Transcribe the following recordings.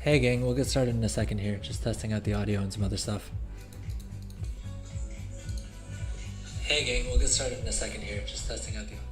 Hey gang, we'll get started in a second here, just testing out the audio and some other stuff. Hey gang, we'll get started in a second here, just testing out the audio.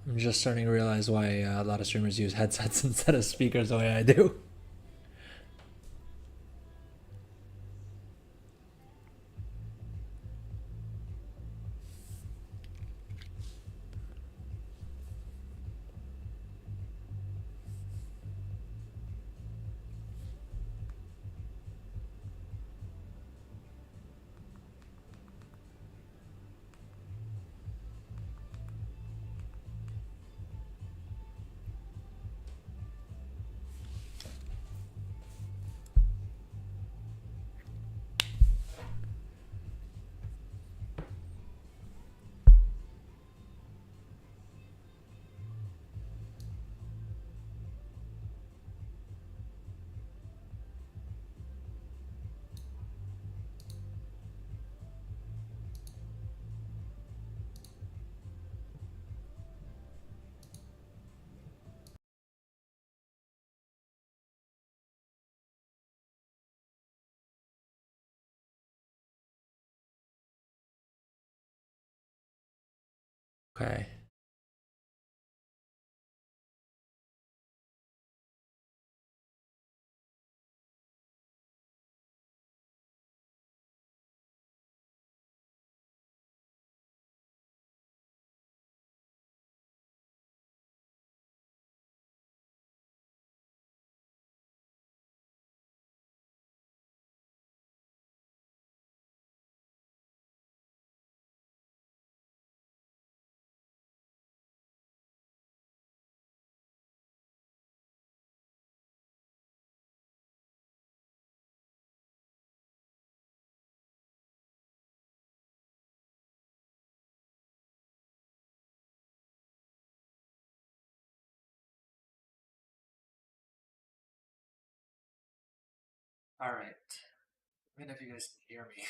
I'm just starting to realize why a lot of streamers use headsets instead of speakers the way I do. Okay. All right. Let me know if you guys can hear me.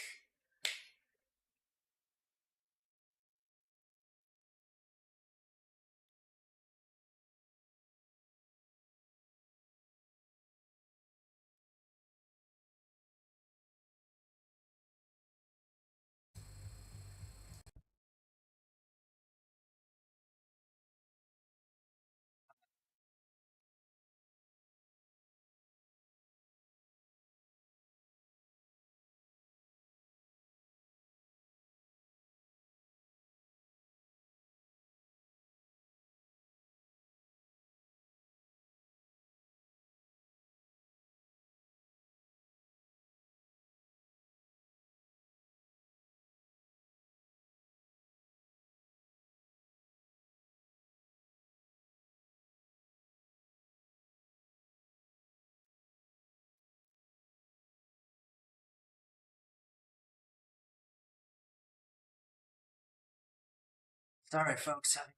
Sorry, folks, having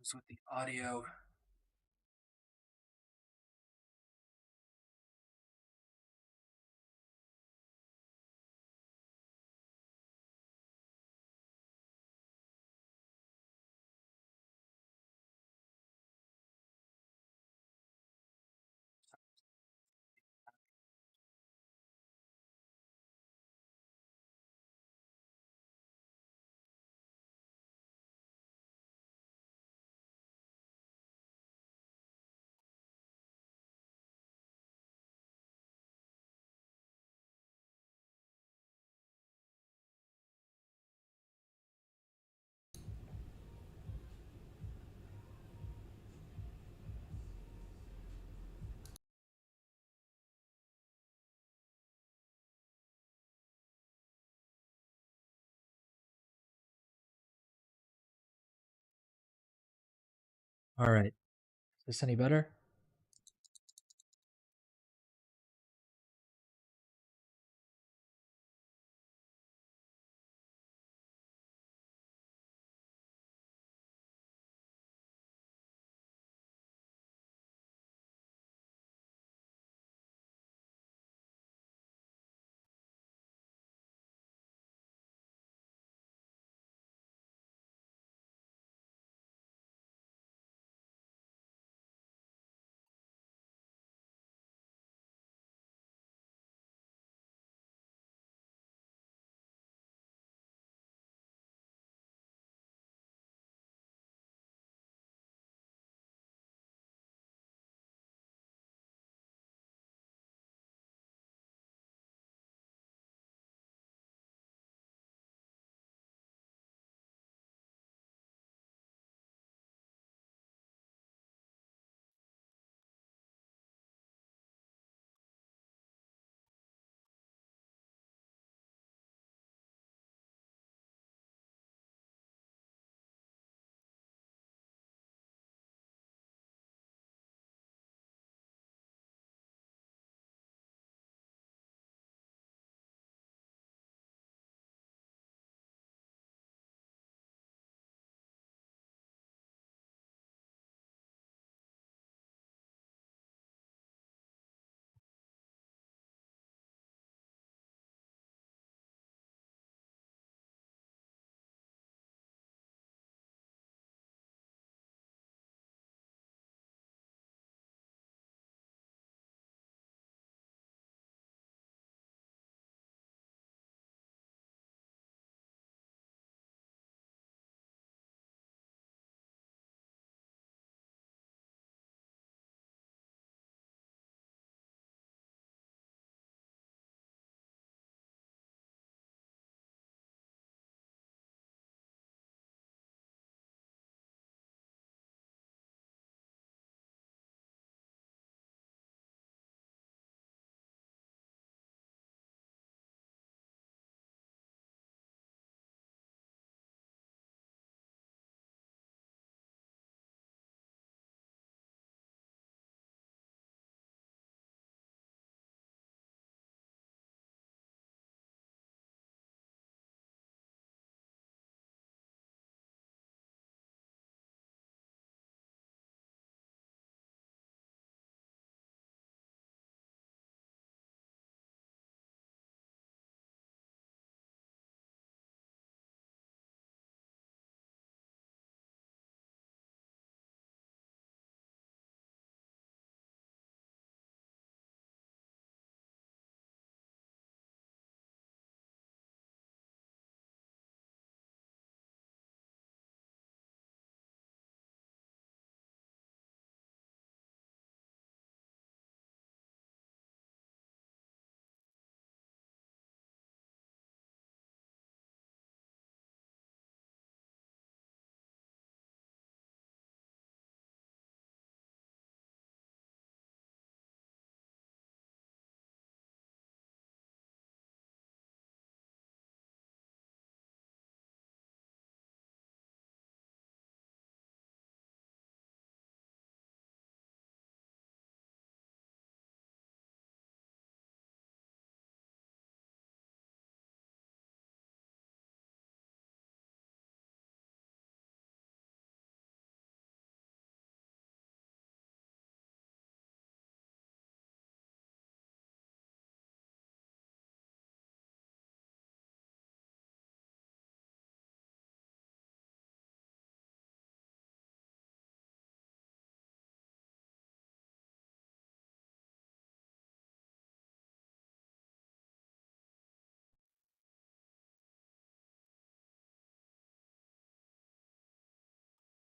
issues with the audio. All right. Is this any better?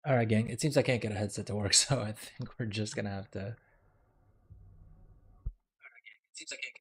All right, gang. It seems I can't get a headset to work, so I think we're just gonna have to. It seems I can't.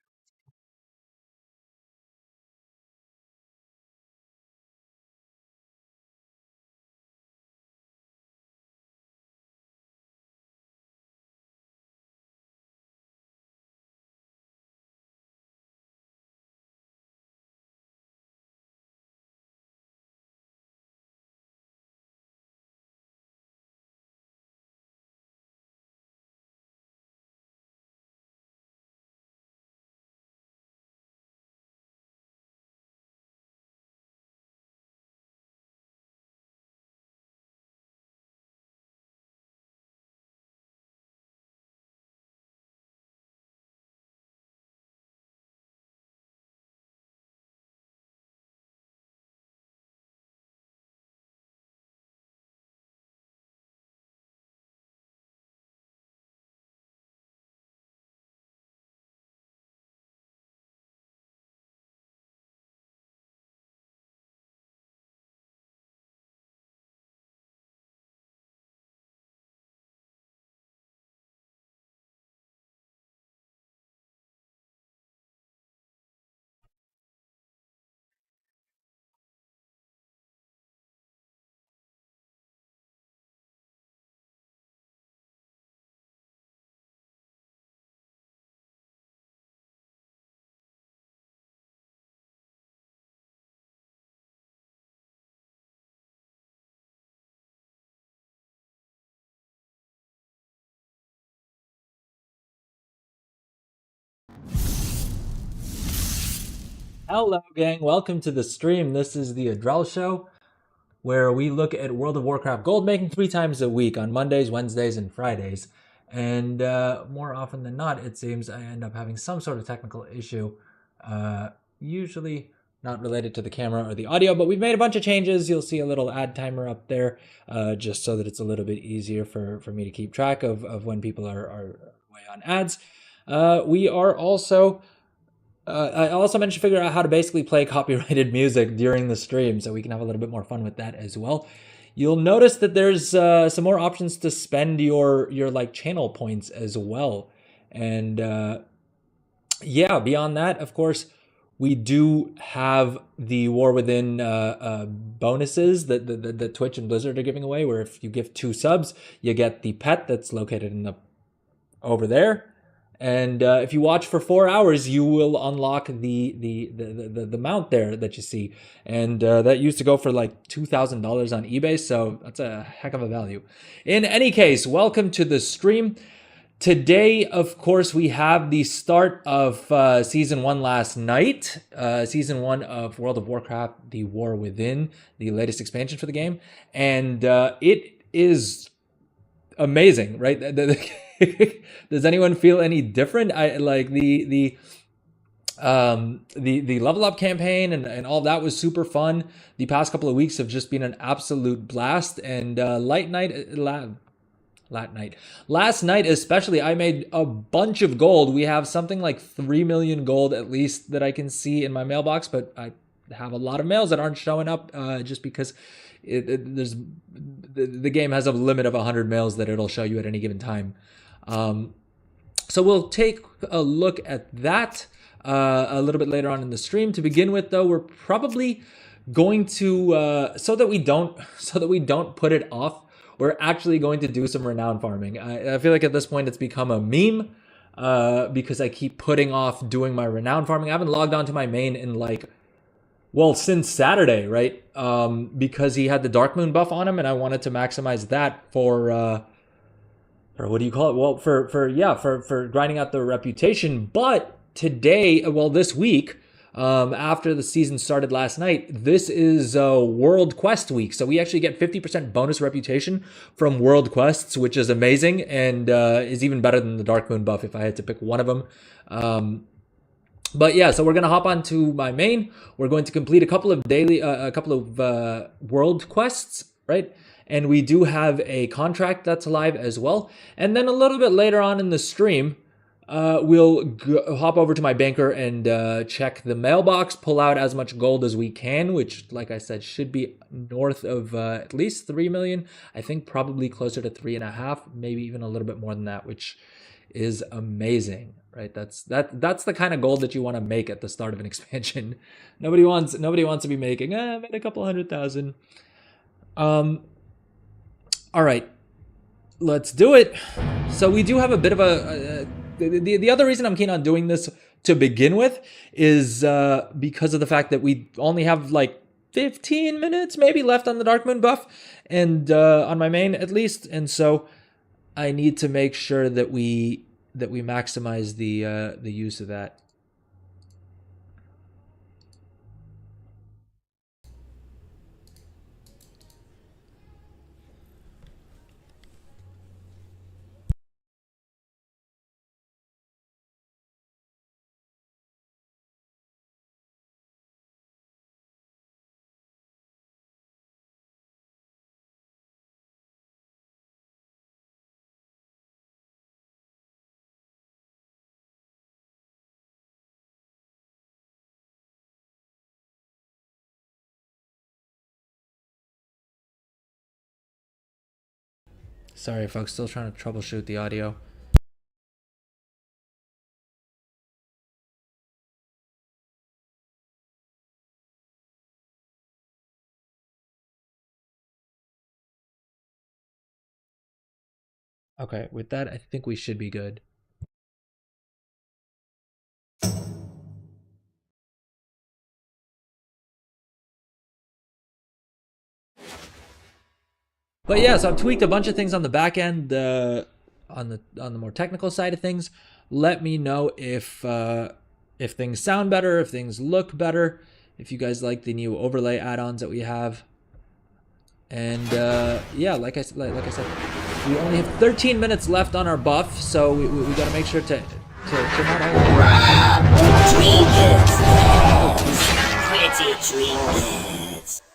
Hello, gang. Welcome to the stream. This is the Adrel Show, where we look at World of Warcraft gold making 3 times a week on Mondays, Wednesdays, and Fridays. And more often than not, it seems I end up having some sort of technical issue, usually not related to the camera or the audio, but we've made a bunch of changes. You'll see a little ad timer up there, just so that it's a little bit easier for me to keep track of when people are away on ads. We are also I also managed to figure out how to basically play copyrighted music during the stream, so we can have a little bit more fun with that as well. You'll notice that there's some more options to spend your like channel points as well, and yeah, beyond that, of course, we do have the War Within bonuses that Twitch and Blizzard are giving away. Where if you give 2 subs, you get the pet that's located in the over there. And if you watch for 4 hours, you will unlock the mount there that you see, and that used to go for like $2,000 on eBay, so that's a heck of a value. In any case, welcome to the stream. Today, of course, we have the start of Season 1 last night. Season 1 of World of Warcraft, The War Within, the latest expansion for the game. And it is amazing, right? Does anyone feel any different? I like the level up campaign and all that was super fun. The past couple of weeks have just been an absolute blast. And last night especially, I made a bunch of gold. We have something like 3 million gold at least that I can see in my mailbox, but I have a lot of mails that aren't showing up just because there's the game has a limit of 100 mails that it'll show you at any given time. So we'll take a look at that a little bit later on in the stream. To begin with, though, we're probably going to so that we don't put it off, we're actually going to do some renown farming. I feel like at this point it's become a meme because I keep putting off doing my renown farming. I haven't logged onto my main in since Saturday, right? Because he had the Dark Moon buff on him, and I wanted to maximize that for what do you call it? Well, for grinding out the reputation. But today, this week, after the season started last night, this is World Quest week. So we actually get 50% bonus reputation from World Quests, which is amazing and is even better than the Dark Moon buff if I had to pick one of them. But yeah, so we're gonna hop onto my main. We're going to complete a couple of world quests, right? And we do have a contract that's live as well. And then a little bit later on in the stream, we'll hop over to my banker and check the mailbox, pull out as much gold as we can, which, like I said, should be north of at least 3 million. I think probably closer to 3.5, maybe even a little bit more than that, which is amazing, right? That's the kind of gold that you want to make at the start of an expansion. Nobody wants to be making I made a couple 100,000. All right, let's do it. So we do have a bit of the other reason I'm keen on doing this to begin with is because of the fact that we only have like 15 minutes maybe left on the Dark Moon buff, and on my main at least, and so I need to make sure that we maximize the use of that. Sorry, folks, still trying to troubleshoot the audio. Okay, with that, I think we should be good. But yeah, so I've tweaked a bunch of things on the back end, on the more technical side of things. Let me know if things sound better, if things look better, if you guys like the new overlay add-ons that we have. And yeah, like I said, we only have 13 minutes left on our buff, so we got to make sure to not only pretty trinkets.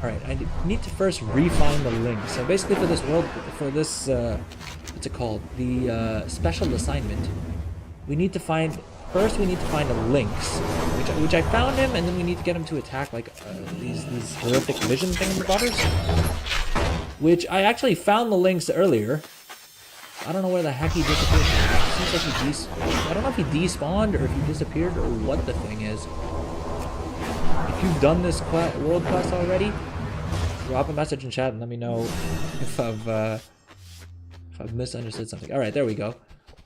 Alright, I need to first refine the link. So basically for this what's it called? The special assignment. We need to find a lynx, which I found him, and then we need to get him to attack like these horrific vision thingamabobbers. Which I actually found the lynx earlier. I don't know where the heck he disappeared. It seems like I don't know if he despawned or if he disappeared or what the thing is. If you've done this world quest already, drop a message in chat and let me know if I've misunderstood something. All right, there we go.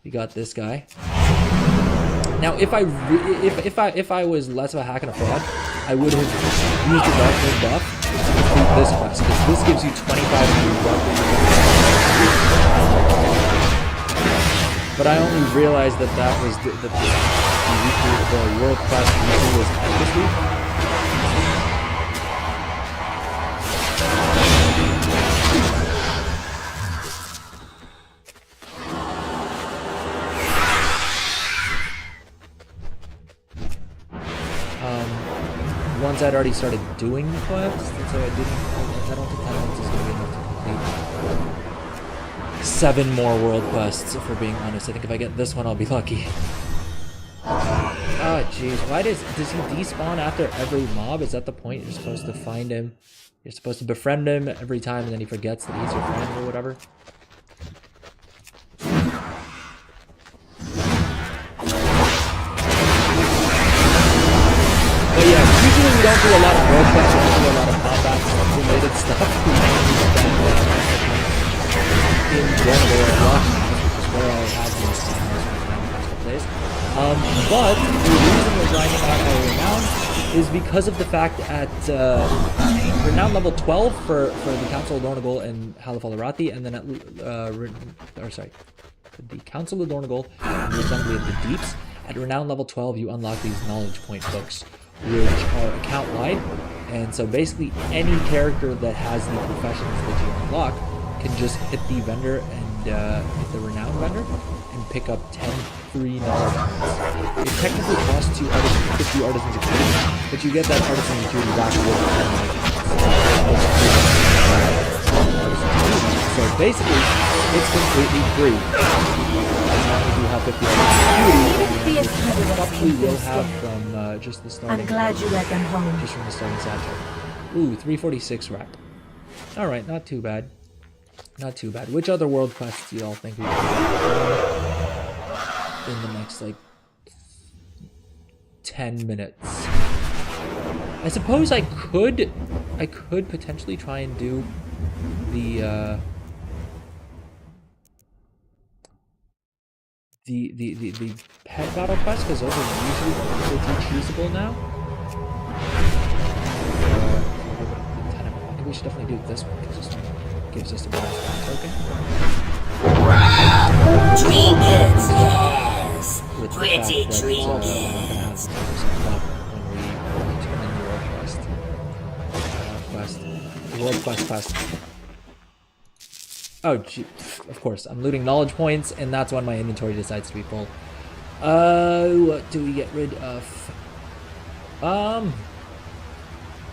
We got this guy. Now, if I was less of a hack and a fraud, I would have used the Dark Moon buff to complete this quest, because this gives you 25 Dark Moon. But I only realized that was the world quest was at this week. Ones I'd already started doing the quests, and so I don't think that one's going to be enough to complete 7 more world quests, if we're being honest. I think if I get this one, I'll be lucky. Oh, jeez. Why does he despawn after every mob? Is that the point? You're supposed to find him. You're supposed to befriend him every time, and then he forgets that he's your friend or whatever. But yeah, usually we don't do a lot of world quests, we don't do a lot of combat related stuff. In Warcraft or Warcraft, which is where I have been spending most of my time plays. But the reason we're grinding out our renown is because of the fact at renown level 12 for the Council of Dornagol and Halifal Arathi, and then at the Council of Dornagol and the Assembly of the Deeps. At renown level 12, you unlock these knowledge point books, which are account-wide, and so basically any character that has the professions that you unlock can just hit the vendor and hit the renown vendor, and pick up 10 free knowledge points. It technically costs you 50 artisans apiece, but you get that artisan acuity back with so basically, it's completely free. As long as you have 50 acuity, you probably will have from just the starting. I'm glad you let them home. Just from the starting satchel. Ooh, 346 rep. Alright, not too bad. Not too bad. Which other world quests do y'all think we can do in the next, like, 10 minutes? I suppose I could potentially try and do the pet battle quest, because those are usually pretty choosable now. I think we should definitely do this one, because this one gives us a bonus token. Trinkets, yes! Pretty trinkets! World quest. Oh, gee, of course, I'm looting knowledge points, and that's when my inventory decides to be full. What do we get rid of? You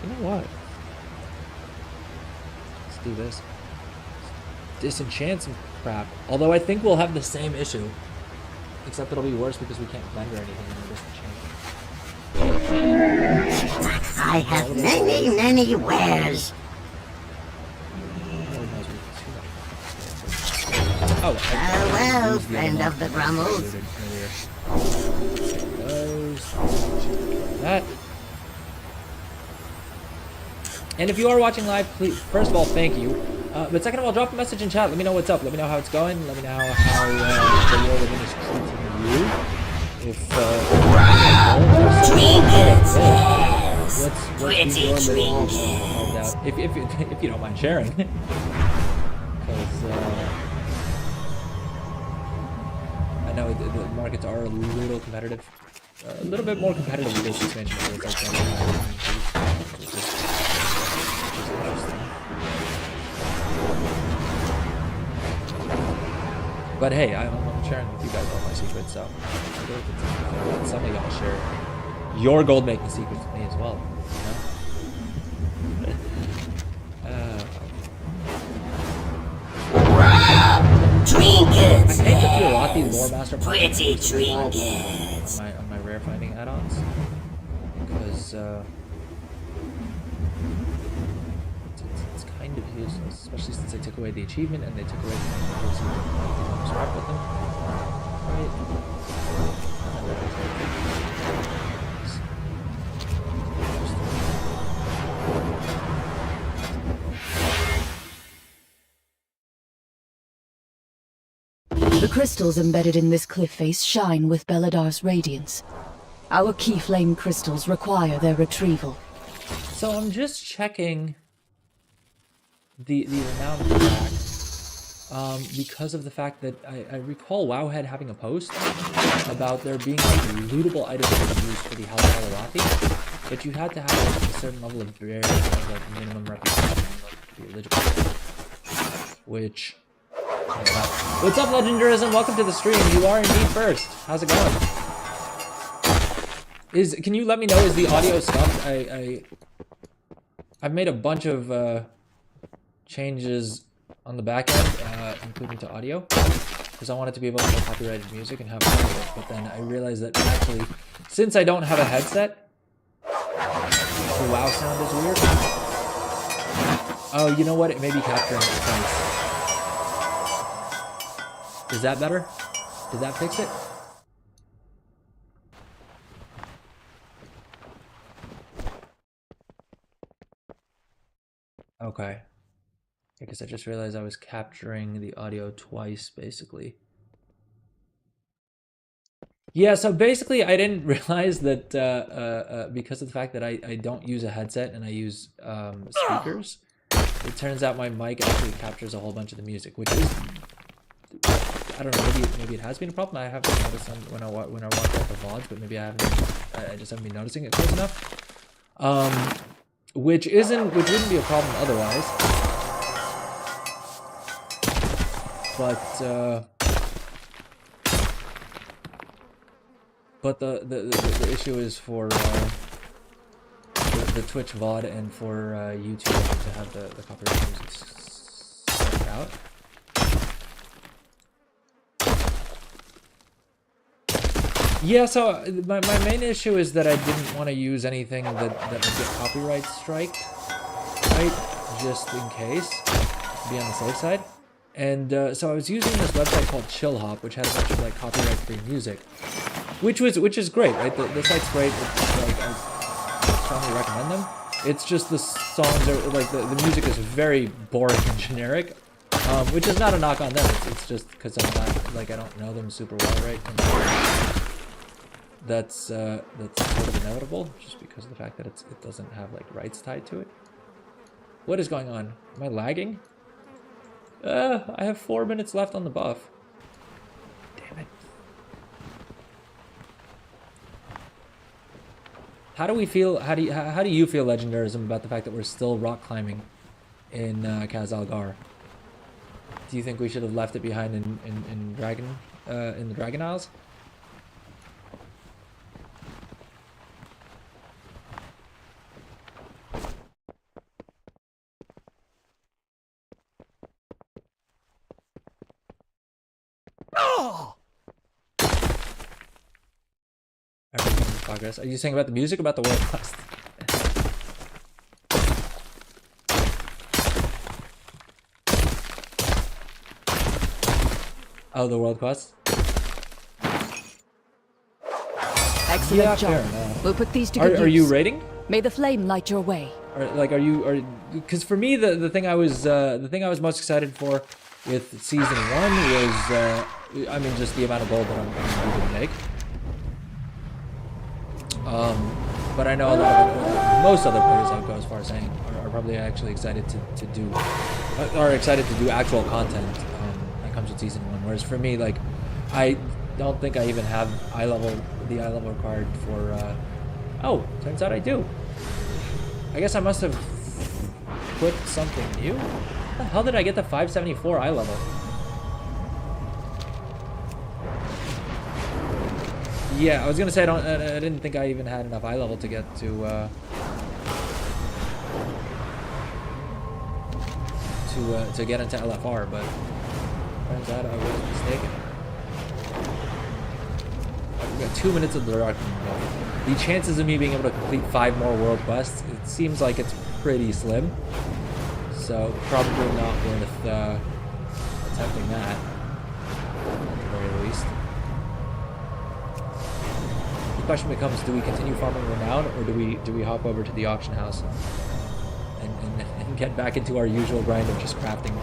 know what? Let's do this. Disenchant some crap. Although I think we'll have the same issue, except it'll be worse because we can't blend or anything in the disenchant. I have many wares. Oh, Farewell, friend of the Grummels. That. And if you are watching live, please, first of all, thank you. But second of all, drop a message in chat. Let me know what's up. Let me know how it's going. Let me know how the world of is treating you. If trinkets, yes. What's pretty trinkets. If you don't mind sharing, because I know the markets are a little competitive, a little bit more competitive with this expansion. Which is interesting. But hey, I'm sharing with you guys all my secrets, so I feel like it's something y'all share your gold making secrets with me as well. You know? Trinkets, I hate the Pirati lore master. Pretty trinkets. On my rare finding add-ons, because it's kind of useless, especially since they took away the achievement and they took away the swap with them. Right? The crystals embedded in this cliff face shine with Beladar's radiance. Our key flame crystals require their retrieval. So I'm just checking the renowned track because of the fact that I recall Wowhead having a post about there being like lootable items that are used for the House Alarathi, but you had to have like, a certain level of rarity, like minimum reputation, to be eligible. Which, what's up, Legendarism? Welcome to the stream. You are indeed first. How's it going? Can you let me know, is the audio stuck? I've made a bunch of changes on the back end, including to audio, because I wanted to be able to play copyrighted music and have audio, but then I realized that actually, since I don't have a headset, the WoW sound is weird. Oh, you know what? It may be capturing the face. Is that better? Did that fix it? Okay. I guess I just realized I was capturing the audio twice, basically. Yeah, so basically I didn't realize that because of the fact that I don't use a headset and I use speakers, it turns out my mic actually captures a whole bunch of the music, which is, I don't know, maybe it has been a problem. I haven't noticed when I watch like the VODs, but maybe I just haven't been noticing it close enough. Which wouldn't be a problem otherwise. But But the issue is for the Twitch VOD and for YouTube to have the copyright music set out. Yeah, so my main issue is that I didn't want to use anything that would get copyright striked, right? Just in case, to be on the safe side. And so I was using this website called Chill Hop, which has a bunch of like copyright-free music, which is great, right? The site's great. It's like I strongly recommend them. It's just the songs are like the music is very boring and generic, which is not a knock on them. It's just because I'm not like I don't know them super well, right? And that's sort of inevitable, just because of the fact that it doesn't have like rights tied to it. What is going on? Am I lagging? I have 4 minutes left on the buff. Damn it. How do we feel? How do you feel, Legendarism, about the fact that we're still rock climbing in Kaz Algar? Do you think we should have left it behind in the Dragon Isles? Everything in progress. Are you saying about the music or about the world quest? Oh, the world quest? Excellent job. We'll put these to good use. Are you raiding? May the flame light your way. Because for me the thing I was most excited for with season 1 was I mean just the amount of gold that I'm able to make. But I know a lot of most other players I'll go as far as saying are probably actually excited to do actual content that comes with season 1. Whereas for me, like, I don't think I even have the eye level card for. Oh, turns out I do. I guess I must have put something new. How the hell did I get the 574 eye level? Yeah, I was gonna say I didn't think I even had enough eye level to get to get into LFR, but turns out I was mistaken. I've got 2 minutes of the dark moon. The chances of me being able to complete 5 more world quests, it seems like it's pretty slim. So probably not worth attempting that, at the very least. The question becomes: do we continue farming renown, or do we hop over to the auction house and get back into our usual grind of just crafting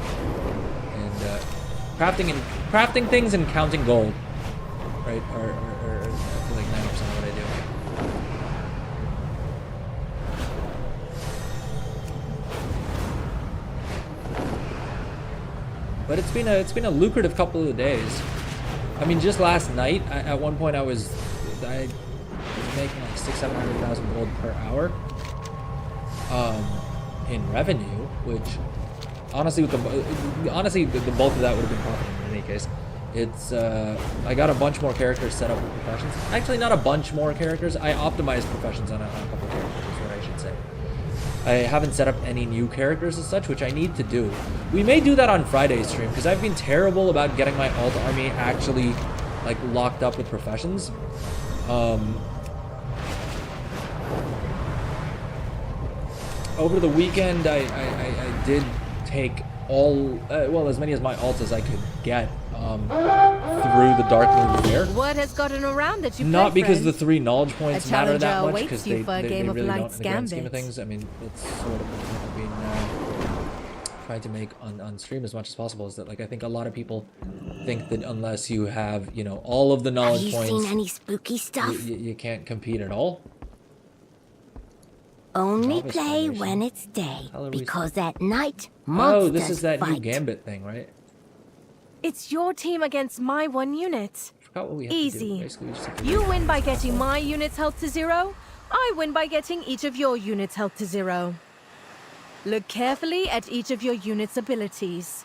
and crafting things and counting gold, right? Or I feel like 90% of what I do. But it's been a lucrative couple of days. I mean, just last night, at one point I was making like 600,000-700,000 gold per hour in revenue, which honestly the bulk of that would have been profitable in any case. It's I got a bunch more characters set up with professions. Actually, not a bunch more characters. I optimized professions on a couple of characters, is what I should say. I haven't set up any new characters as such, which I need to do. We may do that on Friday's stream, because I've been terrible about getting my alt army actually like locked up with professions. Over the weekend, I did take all, well, as many as my alts as I could get through the Dark Moon Fair. What has gotten around that you Not play, because friend? the 3 knowledge points matter that much, because they really don't in the grand scheme of Gambit. things. I mean, it's sort of what I've been trying to make on stream as much as possible, is that, like, I think a lot of people think that unless you have, you know, all of the knowledge points, Have you seen any spooky stuff? you can't compete at all. Only Novice play formation. when it's day, How are we- because at night, Oh, monsters this is that new fight. Gambit thing, right? It's your team against my 1 unit. I forgot what we have to do. Easy. Basically, we just have to You win by getting my unit's health to 0. I win by getting each of your units' health to 0. Look carefully at each of your unit's abilities.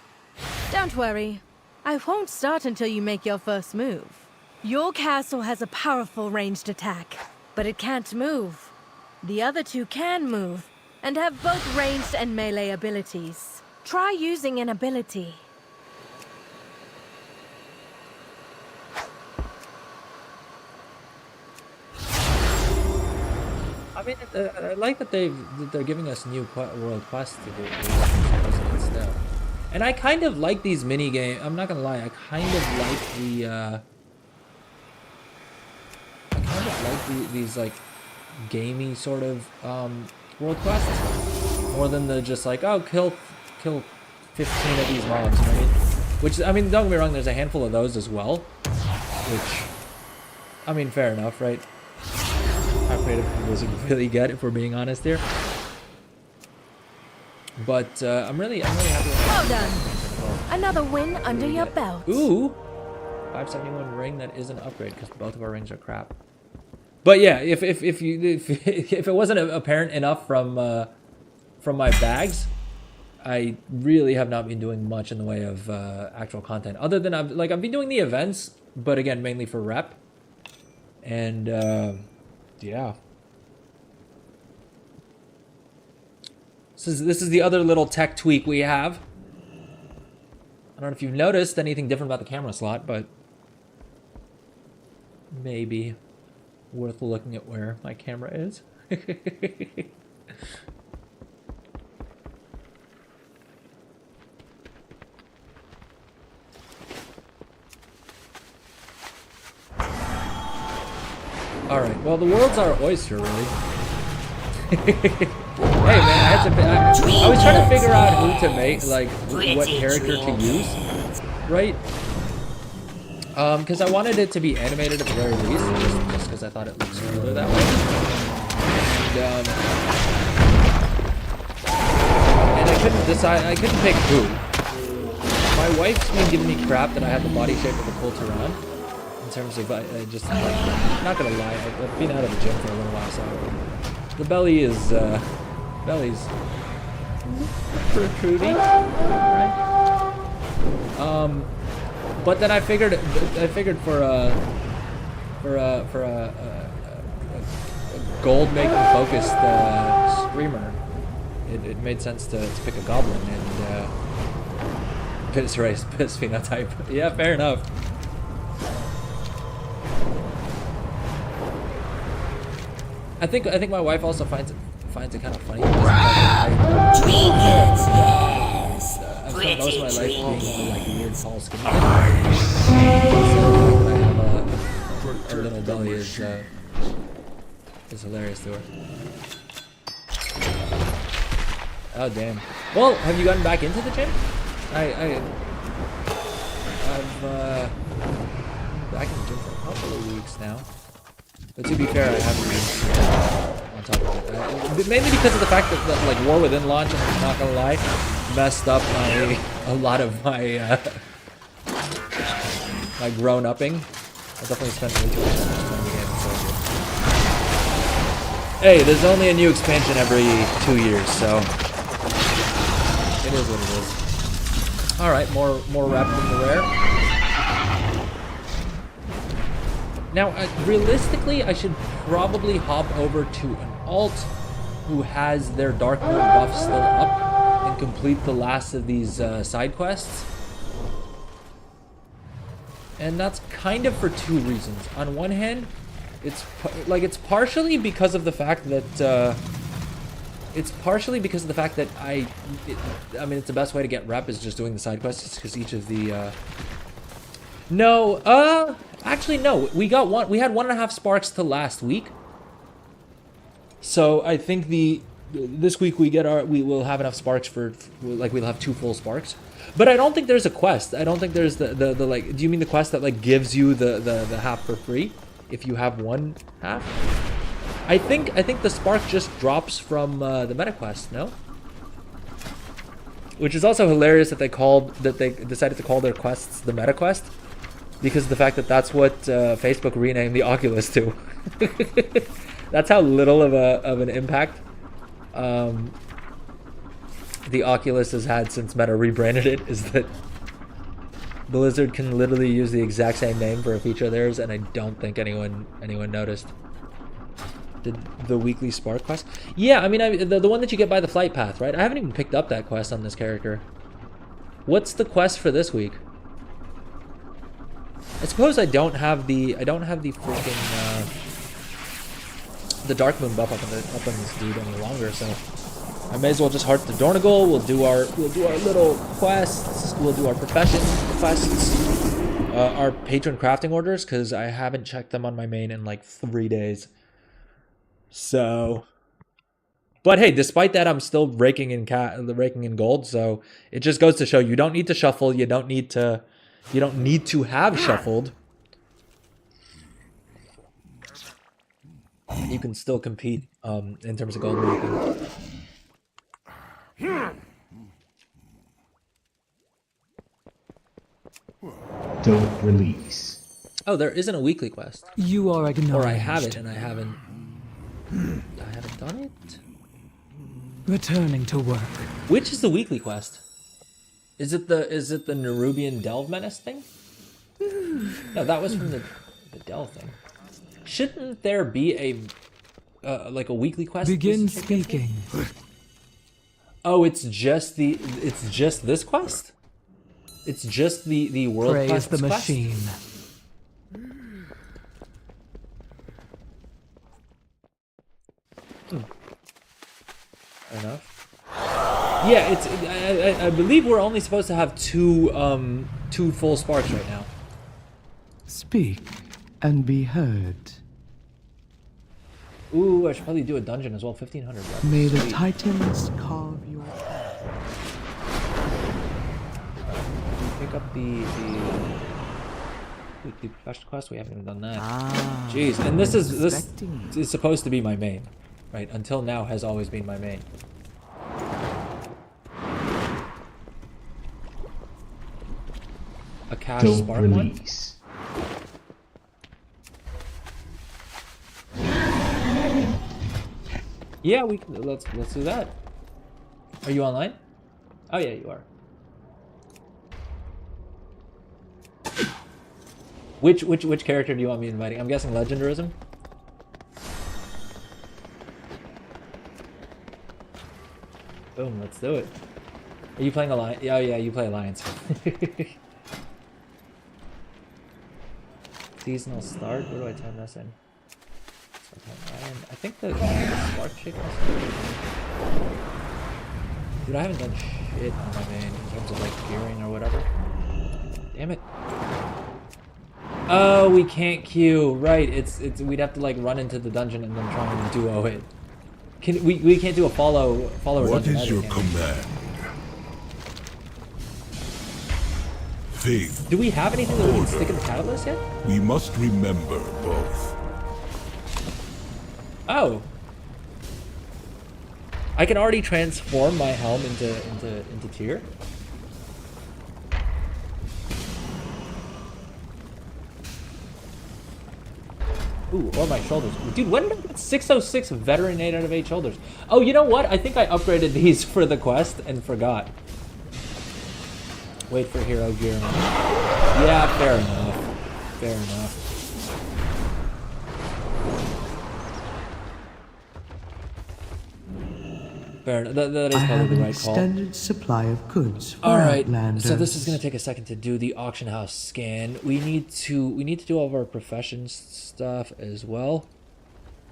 Don't worry. I won't start until you make your first move. Your castle has a powerful ranged attack, but it can't move. The other two can move, and have both ranged and melee abilities. Try using an ability. I mean, I like that they're giving us new world quests to do stuff. And I kind of like these mini games. I'm not gonna lie, I kind of like these like gamey sort of world quests more than the just like, oh, kill 15 of these mobs. You know what I mean? Which, I mean, don't get me wrong, there's a handful of those as well. Which, I mean, fair enough, right? How creative does it really get, if we're being honest here? But I'm really happy with Well done. Another win under your belt. Ooh, 571 ring that is an upgrade because both of our rings are crap. But yeah, if it wasn't apparent enough from my bags, I really have not been doing much in the way of actual content. Other than I've been doing the events, but again mainly for rep. And yeah. This is the other little tech tweak we have. I don't know if you've noticed anything different about the camera slot, but maybe worth looking at where my camera is. Alright, well, the world's our oyster, really. Hey man, I was trying to figure out who to make, like, what character to use, right? Because I wanted it to be animated at the very least, just because I thought it looks cooler that way. And I couldn't decide, I couldn't pick who. My wife's been giving me crap that I have the body shape of a Cool Tyran. In terms of, just, like, not gonna lie, I've been out of the gym for a little while, so the belly is, belly's protruding, right? But then I figured for a gold making focused streamer, it made sense to pick a goblin and piss race, piss phenotype. Yeah, fair enough. I think my wife also finds it kind of funny. I've spent most of my life being like weird tall skinny. So the fact that I have a little belly is hilarious to her. Oh damn. Well, have you gotten back into the gym? I've back in the gym for a couple of weeks now. But to be fair, I haven't been on top of it. Mainly because of the fact that like War Within launch, I'm not gonna lie, messed up a lot of my my grown-upping. I definitely spent way too much time playing the game. So hey, there's only a new expansion every 2 years, so it is what it is. All right, more rep than the rare. Now, realistically, I should probably hop over to an alt who has their Dark Mode buff still up and complete the last of these side quests. And that's kind of for two reasons. On one hand, it's partially because of the fact that I mean, it's the best way to get rep is just doing the side quests, because each of the actually no, we had 1.5 sparks to last week. So I think this week we will have enough sparks for we'll have 2 full sparks. But I don't think there's a quest. I don't think there's the like, do you mean the quest that like gives you the half for free if you have 1 half? I think the spark just drops from the meta quest, no? Which is also hilarious that they decided to call their quests the meta quest, because of the fact that that's what Facebook renamed the Oculus to. That's how little of an impact the Oculus has had since Meta rebranded it, is that Blizzard can literally use the exact same name for a feature of theirs, and I don't think anyone noticed. The weekly spark quest? Yeah, I mean, the one that you get by the flight path, right? I haven't even picked up that quest on this character. What's the quest for this week? I suppose I don't have the freaking the Dark Moon buff up on this dude any longer, so I may as well just heart the Dornagle. We'll do our little quests. We'll do our profession quests, our patron crafting orders, because I haven't checked them on my main in like 3 days. So, but hey, despite that, I'm still raking in gold. So it just goes to show you don't need to shuffle. You don't need to have shuffled. You can still compete in terms of gold making. Don't release. Oh, there isn't a weekly quest. You are acknowledged. Or I have it and I haven't done it. Returning to work. Which is the weekly quest? Is it the Nerubian Delve Menace thing? No, that was from the Delve thing. Shouldn't there be a like a weekly quest? Begin speaking. Oh, it's just this quest? It's just the world Praise quest the quest? machine. Fair enough. Yeah, it's I believe we're only supposed to have two full sparks right now. Speak and be heard. Ooh, I should probably do a dungeon as well. 1,500. Bro. May the Sweet. Titans carve your path. Pick up the weekly professional quest. We haven't even done that. Ah, Jeez, and this is expecting. supposed to be my main, right? Until now has always been my main. A cash Don't spark one. release. Yeah, let's do that. Are you online? Oh yeah, you are. Which character do you want me inviting? I'm guessing Legendarism. Boom, let's do it. Are you playing Alliance? Oh yeah, you play Alliance. Seasonal start. Where do I time this in? I think the spark shake must be. Dude, I haven't done shit on my main in terms of like gearing or whatever. Damn it. Oh, we can't queue. Right, it's we'd have to like run into the dungeon and then try and duo it. We can't do a follow What dungeon is either, your can we? command? Faith. Do we have anything that we can stick in the catalyst yet? We must remember both. Oh. I can already transform my helm into tier. Ooh, or my shoulders. Dude, when did I get 606 veteran 8 out of 8 shoulders? Oh, you know what? I think I upgraded these for the quest and forgot. Wait for hero gear. Yeah, fair enough. Fair enough. Fair enough. That is I probably have the an right call. extended supply of goods for Alright, Outlanders. so this is going to take a second to do the auction house scan. We need to do all of our professions stuff as well.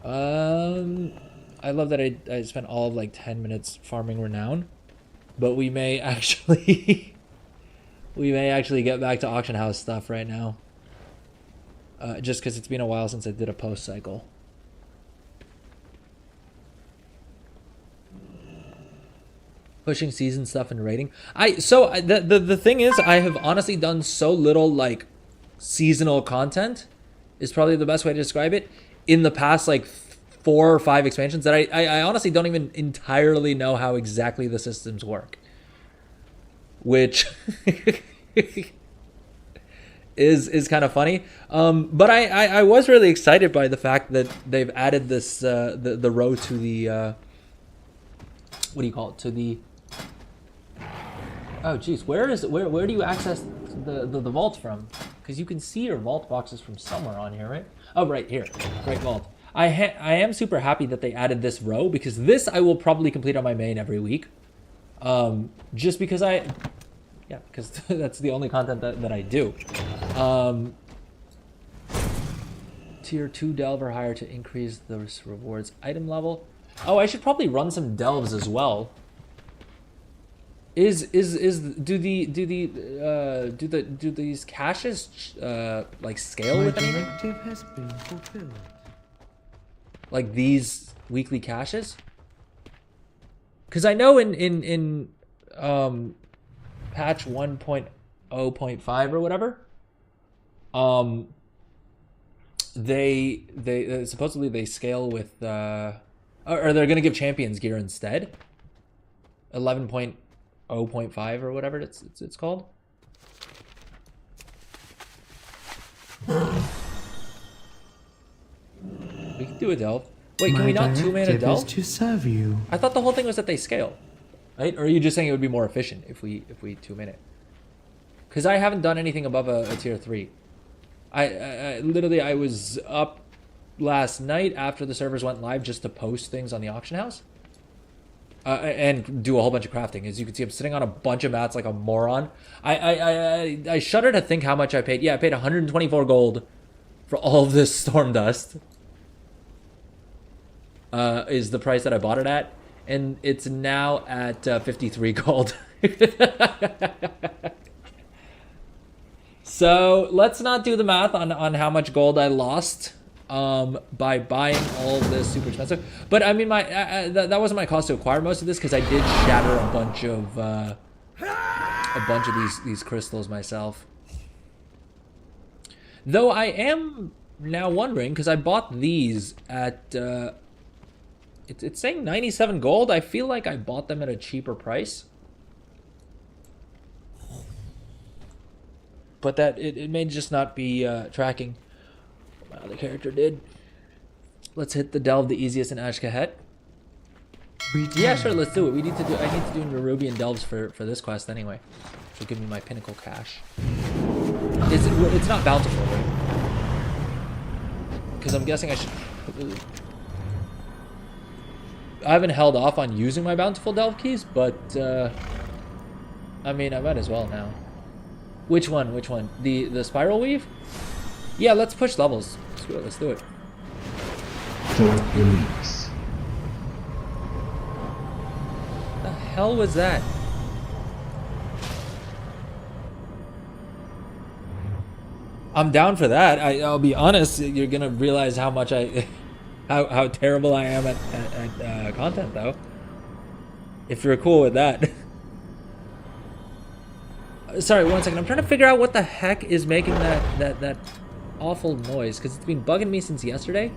I love that I spent all of like 10 minutes farming renown, but we may actually get back to auction house stuff right now. Just because it's been a while since I did a post cycle. Pushing season stuff and rating. The thing is, I have honestly done so little like seasonal content, is probably the best way to describe it, in the past like 4 or 5 expansions that I honestly don't even entirely know how exactly the systems work, which is kind of funny. But I was really excited by the fact that they've added this the row to the what do you call it, to the, oh geez, where do you access the vault from? Because you can see your vault boxes from somewhere on here, right? Oh, right here, Great Vault. I am super happy that they added this row, because this I will probably complete on my main every week. Just because because that's the only content that I do. Tier 2 delve or higher to increase the rewards item level. Oh, I should probably run some delves as well. Do these caches like scale My with anything? directive has been fulfilled. Like these weekly caches? Because I know in patch 1.0.5 or whatever, they supposedly they scale with or they're gonna give champions gear instead. 11.0.5 or whatever it's called. We can do a delve. Wait, can we not two-man a directive is delve? to serve you. I thought the whole thing was that they scale, right? Or are you just saying it would be more efficient if we two-man it? Because I haven't done anything above a tier 3. I literally I was up last night after the servers went live just to post things on the auction house. And do a whole bunch of crafting. As you can see, I'm sitting on a bunch of mats like a moron. I shudder to think how much I paid. Yeah, I paid 124 gold for all of this storm dust. Is the price that I bought it at, and it's now at 53 gold. So let's not do the math on how much gold I lost by buying all this super expensive. But I mean, that wasn't my cost to acquire most of this, because I did shatter a bunch of these crystals myself. Though I am now wondering, because I bought these at it's saying 97 gold. I feel like I bought them at a cheaper price. But that it may just not be tracking what my other character did. Let's hit the delve the easiest in Ashkahet. Yeah, sure, let's do it. I need to do Nerubian delves for this quest anyway. Which will give me my pinnacle cash. It's not bountiful, right? Because I'm guessing I should. I haven't held off on using my bountiful delve keys, but I mean, I might as well now. Which one? Which one? The spiral weave? Yeah, let's push levels. Screw it, let's do it. Don't release. The hell was that? I'm down for that. I'll be honest, you're gonna realize how much how terrible I am at content, though. If you're cool with that. Sorry, 1 second. I'm trying to figure out what the heck is making that awful noise, because it's been bugging me since yesterday.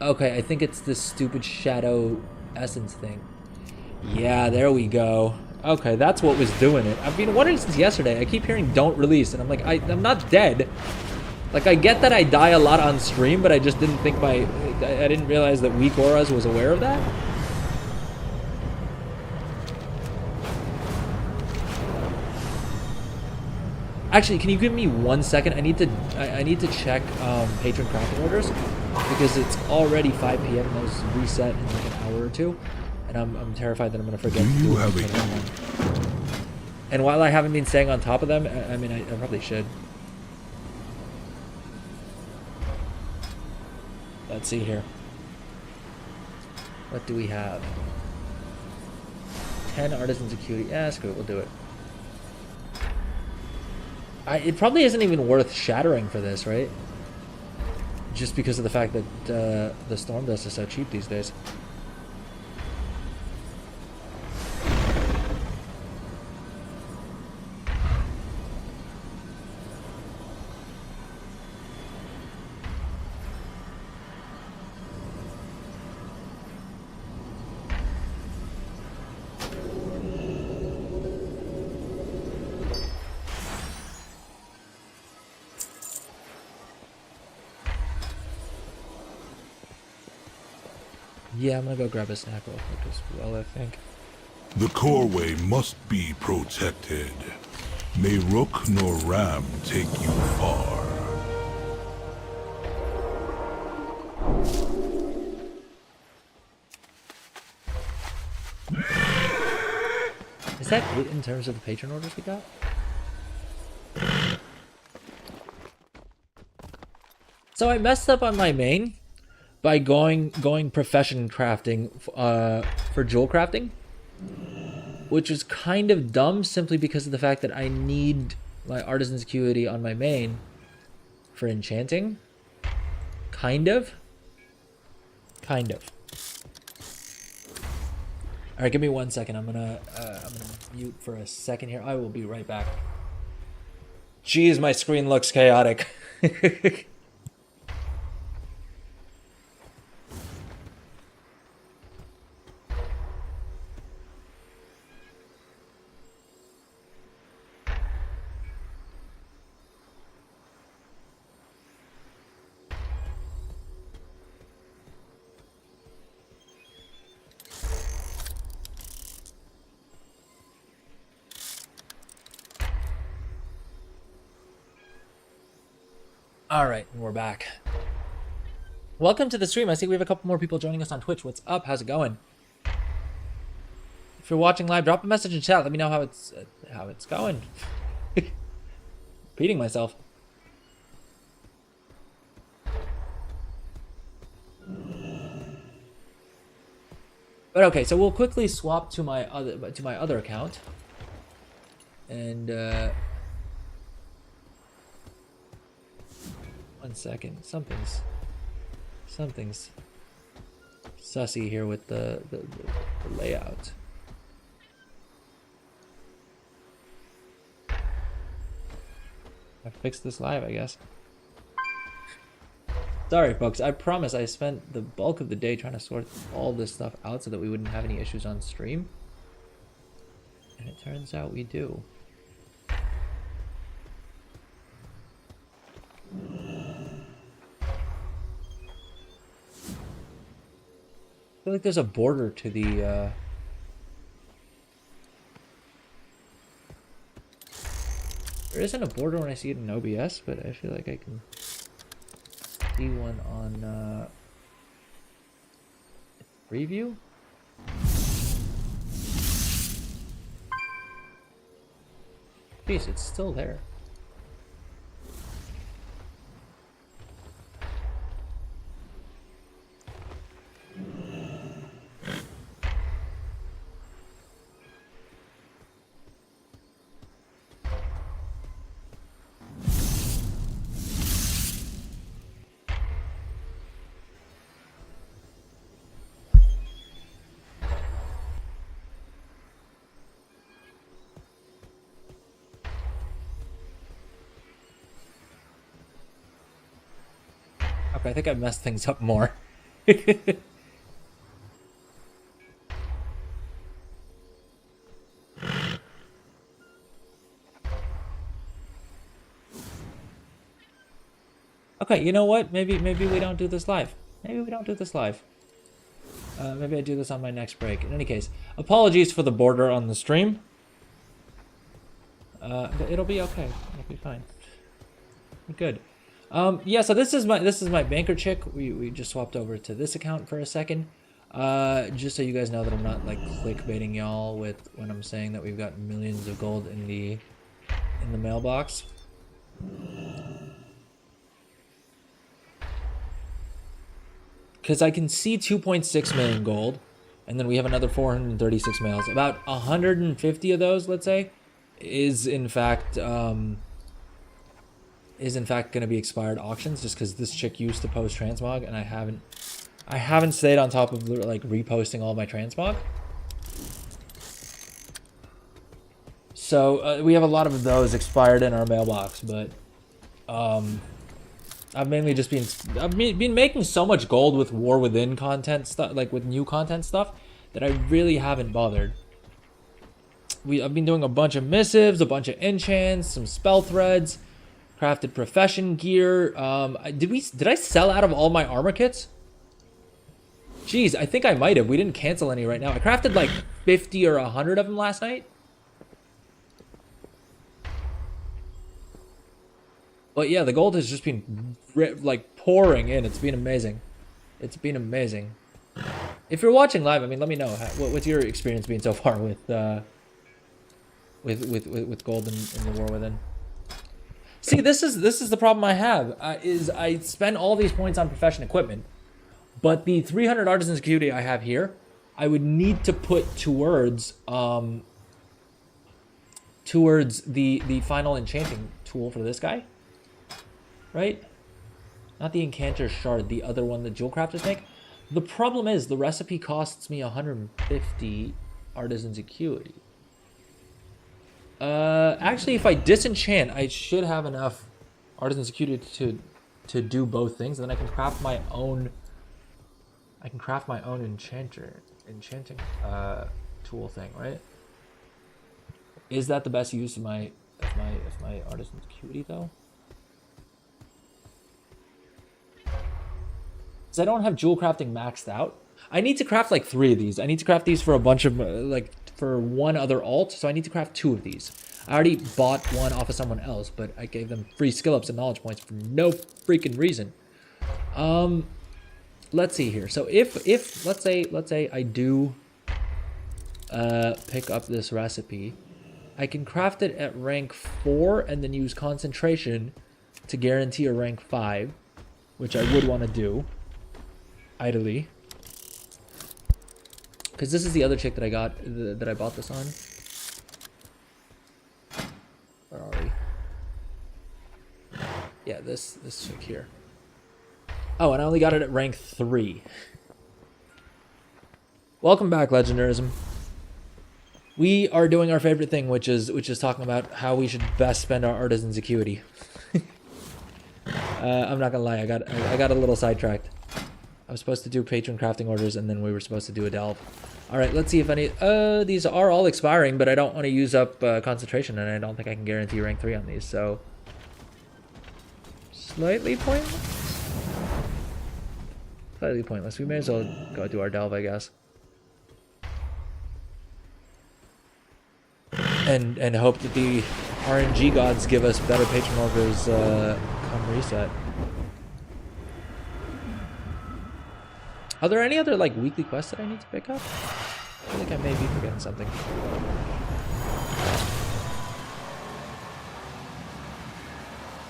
Okay, I think it's this stupid shadow essence thing. Yeah, there we go. Okay, that's what was doing it. I've been wondering since yesterday. I keep hearing "don't release," and I'm like, I'm not dead. Like, I get that I die a lot on stream, but I just didn't think I didn't realize that Weak Auras was aware of that. Actually, can you give me 1 second? I need to check patron crafting orders, because it's already 5 p.m. and those reset in like an hour or two, and I'm terrified that I'm gonna forget to do it. And while I haven't been staying on top of them, I mean, I probably should. Let's see here. What do we have? 10 artisans acuity. Yeah, screw it. We'll do it. It probably isn't even worth shattering for this, right? Just because of the fact that the storm dust is so cheap these days. Yeah, I'm gonna go grab a snack real quick as well, I think. The coreway must be protected. May rook nor ram take you far. Is that it in terms of the patron orders we got? So I messed up on my main by going profession crafting for jewel crafting, which is kind of dumb simply because of the fact that I need my artisan's acuity on my main for enchanting. Kind of. All right, give me 1 second. I'm gonna mute for a second here. I will be right back. Jeez, my screen looks chaotic. All right, and we're back. Welcome to the stream. I see we have a couple more people joining us on Twitch. What's up? How's it going? If you're watching live, drop a message in chat. Let me know how it's going. Repeating myself. But okay, so we'll quickly swap to my other account, and 1 second. Something's sussy here with the layout. I fixed this live, I guess. Sorry, folks. I promise I spent the bulk of the day trying to sort all this stuff out so that we wouldn't have any issues on stream. And it turns out we do. I feel like there's a border to the there isn't a border when I see it in OBS, but I feel like I can see one on preview. Jeez, it's still there. I think I messed things up more. Okay, you know what? Maybe we don't do this live. Maybe we don't do this live. Maybe I do this on my next break. In any case, apologies for the border on the stream. But it'll be okay. It'll be fine. Good. Yeah, so this is my banker chick. We just swapped over to this account for a second. Just so you guys know that I'm not like clickbaiting y'all with when I'm saying that we've got millions of gold in the mailbox. Because I can see 2.6 million gold, and then we have another 436 mails. About 150 of those, let's say, is in fact going to be expired auctions, just because this chick used to post transmog, and I haven't stayed on top of like reposting all my transmog. So we have a lot of those expired in our mailbox, but I've mainly just been making so much gold with War Within content stuff, like with new content stuff, that I really haven't bothered. I've been doing a bunch of missives, a bunch of enchants, some spell threads, crafted profession gear. Did I sell out of all my armor kits? Jeez, I think I might have. We didn't cancel any right now. I crafted like 50 or 100 of them last night. But yeah, the gold has just been like pouring in. It's been amazing. It's been amazing. If you're watching live, I mean, let me know what's your experience been so far with gold in the War Within. See, this is the problem I have. Is I spend all these points on profession equipment, but the 300 artisan security I have here, I would need to put towards the final enchanting tool for this guy, right? Not the Enchanter's Shard, the other one that jewel crafters make. The problem is the recipe costs me 150 artisan security. Actually, if I disenchant, I should have enough artisan security to do both things, and then I can craft my own. I can craft my own enchanting tool thing, right? Is that the best use of my artisan security though? Because I don't have jewel crafting maxed out. I need to craft like 3 of these. I need to craft these for a bunch of for one other alt, so I need to craft 2 of these. I already bought one off of someone else, but I gave them free skill ups and knowledge points for no freaking reason. Let's see here. So if let's say I do pick up this recipe, I can craft it at rank 4 and then use concentration to guarantee a rank 5, which I would want to do idly. Because this is the other chick that I got, that I bought this on. Where are we? Yeah, this chick here. Oh, and I only got it at rank 3. Welcome back, Legendarism. We are doing our favorite thing, which is talking about how we should best spend our artisan's acuity. I'm not gonna lie, I got a little sidetracked. I was supposed to do patron crafting orders, and then we were supposed to do a delve. All right, let's see if any. These are all expiring, but I don't want to use up concentration, and I don't think I can guarantee rank 3 on these. So slightly pointless. Slightly pointless. We may as well go do our delve, I guess. And hope that the RNG gods give us better patron orders come reset. Are there any other like weekly quests that I need to pick up? I feel like I may be forgetting something.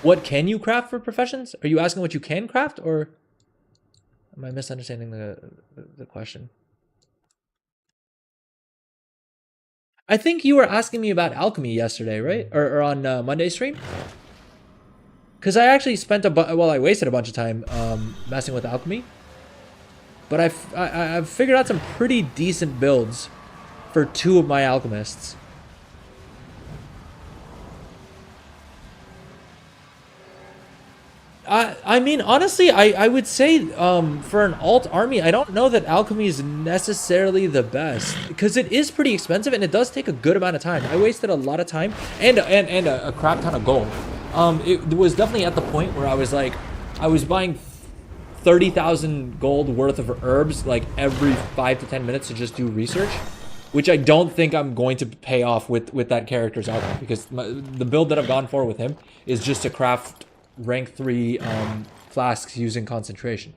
What can you craft for professions? Are you asking what you can craft, or am I misunderstanding the question? I think you were asking me about alchemy yesterday, right? Or on Monday stream? Because I actually spent I wasted a bunch of time messing with alchemy. But I've figured out some pretty decent builds for 2 of my alchemists. I mean, honestly, I would say for an alt army, I don't know that alchemy is necessarily the best, because it is pretty expensive and it does take a good amount of time. I wasted a lot of time and a crap ton of gold. It was definitely at the point where I was like, I was buying 30,000 gold worth of herbs like every 5 to 10 minutes to just do research, which I don't think I'm going to pay off with that character's alchemy, because the build that I've gone for with him is just to craft rank 3 flasks using concentration.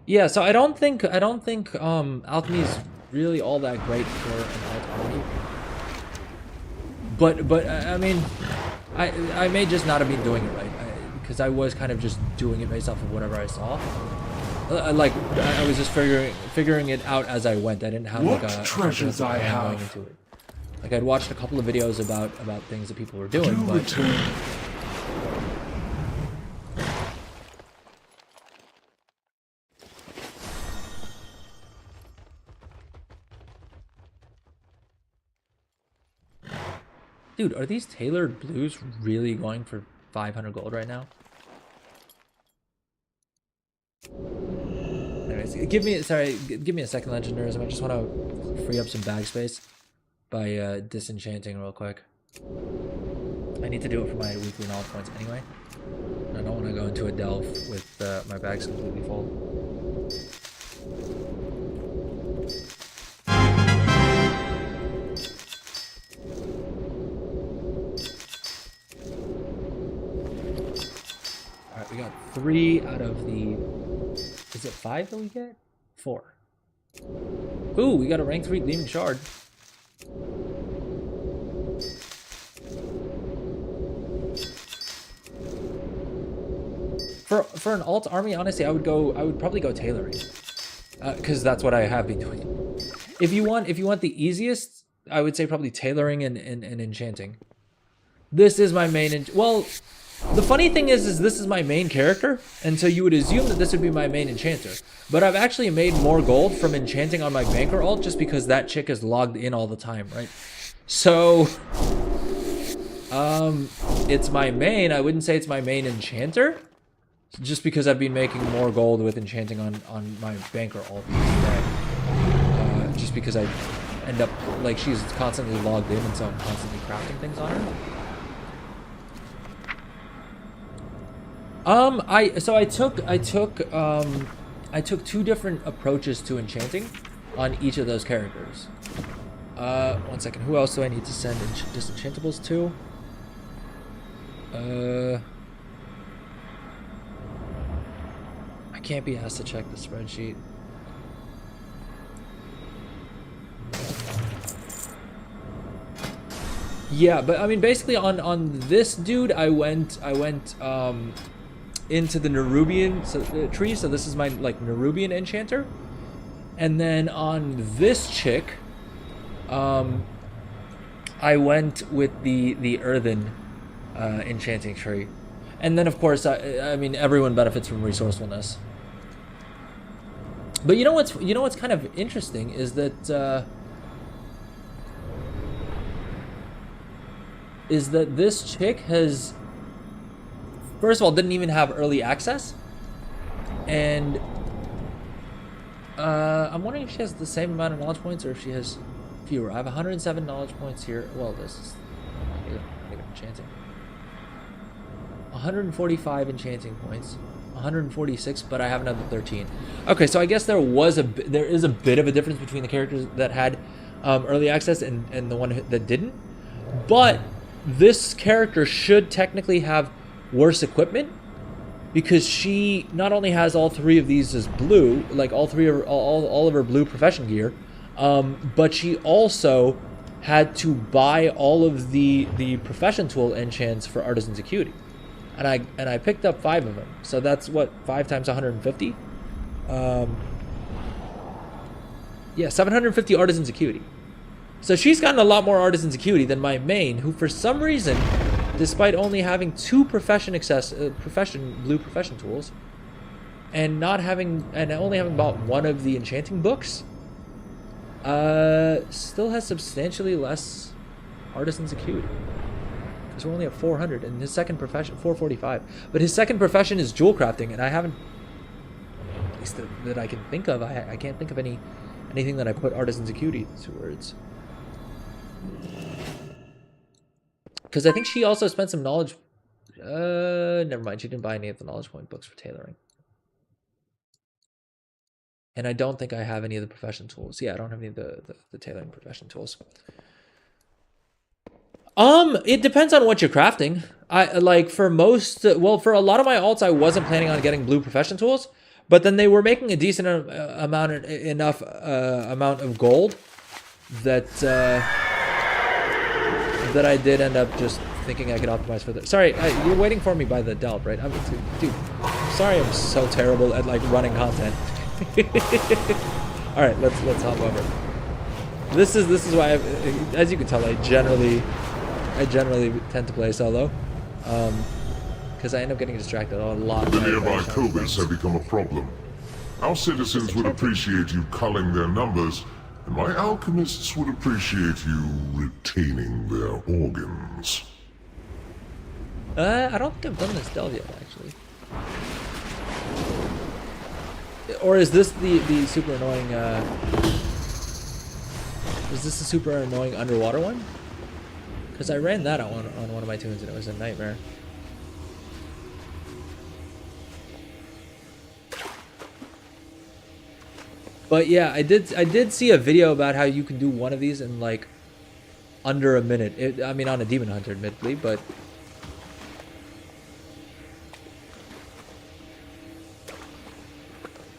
Yeah, so I don't think alchemy is really all that great for an alt army. But I mean, I may just not have been doing it right, because I was kind of just doing it based off of whatever I saw. Like I was just figuring it out as I went. I didn't have like a treasures I have going into it. Like I'd watched a couple of videos about things that people were doing, but dude, are these tailored blues really going for 500 gold right now? Anyways, Give me a second, Legendarism. I just want to free up some bag space by disenchanting real quick. I need to do it for my weekly knowledge points anyway. I don't want to go into a delve with my bags completely full. Alright, we got 3 out of the... Is it 5 that we get? 4. Ooh, we got a rank 3 Gleaming Shard. For an alt army, honestly, I would probably go tailoring, because that's what I have been doing. If you want the easiest, I would say probably tailoring and enchanting. This is my main. Well, the funny thing is this is my main character, and so you would assume that this would be my main enchanter. But I've actually made more gold from enchanting on my banker alt just because that chick is logged in all the time, right? So, it's my main. I wouldn't say it's my main enchanter. Just because I've been making more gold with enchanting on my banker alt today. Just because I end up, like, she's constantly logged in, and so I'm constantly crafting things on her. I took 2 different approaches to enchanting on each of those characters. 1 second. Who else do I need to send disenchantables to? I can't be asked to check the spreadsheet. Yeah, but I mean, basically on this dude, I went into the Nerubian tree, so this is my like Nerubian enchanter, and then on this chick, I went with the earthen enchanting tree, and then of course I mean everyone benefits from resourcefulness. But you know what's kind of interesting is that this chick has, first of all, didn't even have early access, and I'm wondering if she has the same amount of knowledge points or if she has fewer. I have 107 knowledge points here. Well, this is enchanting. 145 enchanting points. 146, but I have another 13. Okay, so I guess there is a bit of a difference between the characters that had early access and the one that didn't. But this character should technically have worse equipment because she not only has all 3 of these as blue, like all of her blue profession gear, but she also had to buy all of the profession tool enchants for Artisan's Acuity. And I picked up 5 of them. So that's what, 5 times 150? Yeah, 750 Artisan's Acuity. So she's gotten a lot more Artisan's Acuity than my main, who for some reason, despite only having 2 blue profession tools, and only having bought 1 of the enchanting books, still has substantially less Artisan's Acuity. Because we're only at 400, and his second profession, 445. But his second profession is jewel crafting, and I haven't, at least that I can think of, I can't think of anything that I put Artisan's Acuity towards. Because I think she also spent some knowledge, never mind, she didn't buy any of the knowledge point books for tailoring. And I don't think I have any of the profession tools. Yeah, I don't have any of the tailoring profession tools. It depends on what you're crafting. For a lot of my alts, I wasn't planning on getting blue profession tools, but then they were making a decent amount of gold that I did end up just thinking I could optimize for that. Sorry, you're waiting for me by the delve, right? Dude, sorry, I'm so terrible at like running content. All right, let's hop over. This is why, as you can tell, I generally tend to play solo, because I end up getting distracted a lot. The nearby kobolds have become a problem. Our citizens would appreciate you culling their numbers, and my alchemists would appreciate you retaining their organs. I don't think I've done this delve yet, actually. Or is this the super annoying, is this the super annoying underwater one? Because I ran that on one of my tunes and it was a nightmare. But yeah, I did see a video about how you can do one of these in like under a minute. I mean, on a Demon Hunter, admittedly, but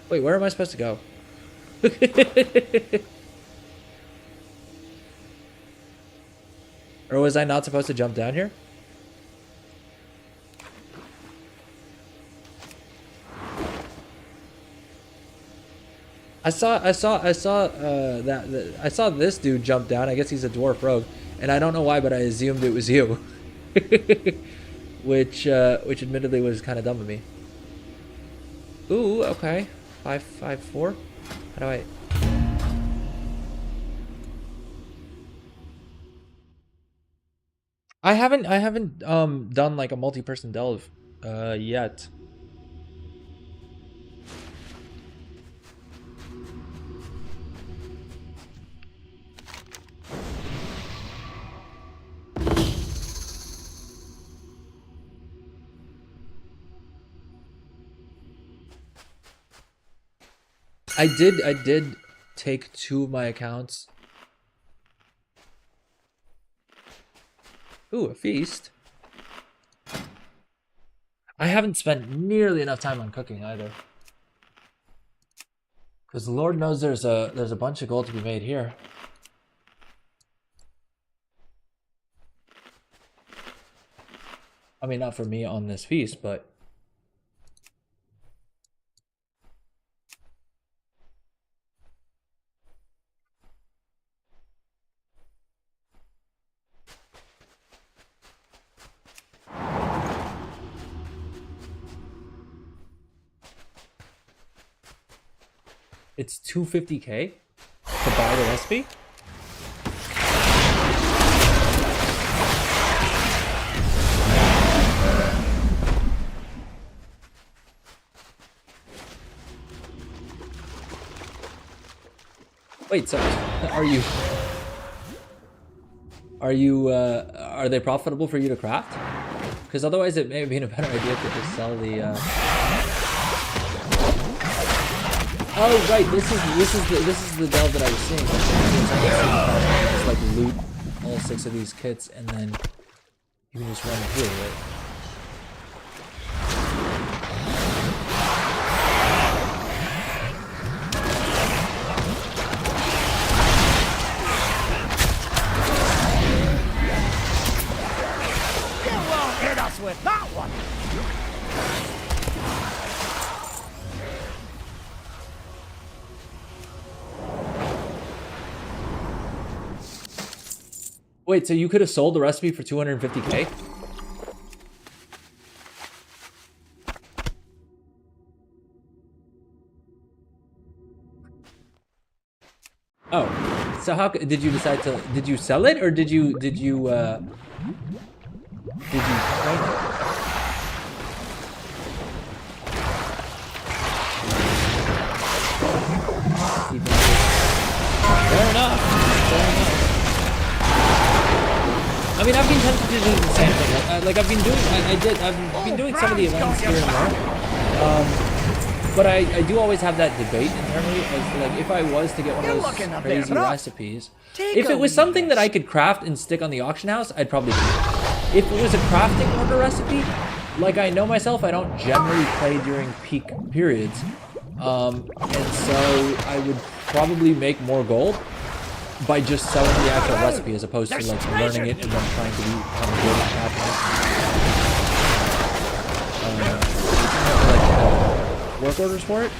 wait, where am I supposed to go? Or was I not supposed to jump down here? I saw this dude jump down. I guess he's a dwarf rogue, and I don't know why, but I assumed it was you, which admittedly was kind of dumb of me. Ooh, okay, 554. How do I? I haven't done like a multi-person delve yet. I did take 2 of my accounts. Ooh, a feast. I haven't spent nearly enough time on cooking either. Because Lord knows there's a bunch of gold to be made here. I mean, not for me on this feast, but it's 250k to buy the recipe. Wait, so are they profitable for you to craft? Because otherwise it may have been a better idea to just sell the Oh right, this is the delve that I was seeing. Just like loot all 6 of these kits and then you can just run through it. With that one. Wait, so you could have sold the recipe for 250k? Oh, so how did you decide to? Did you sell it or did you crank it? Fair enough. I mean, I've been tempted to do the same thing. Like I've been doing some of the events here and there. But I do always have that debate internally as to, like, if I was to get one of those crazy recipes, if it was something that I could craft and stick on the auction house, I'd probably do it. If it was a crafting order recipe, like I know myself, I don't generally play during peak periods. And so I would probably make more gold by just selling the actual recipe as opposed to like learning it and then trying to become good at crafting it. Work orders for it?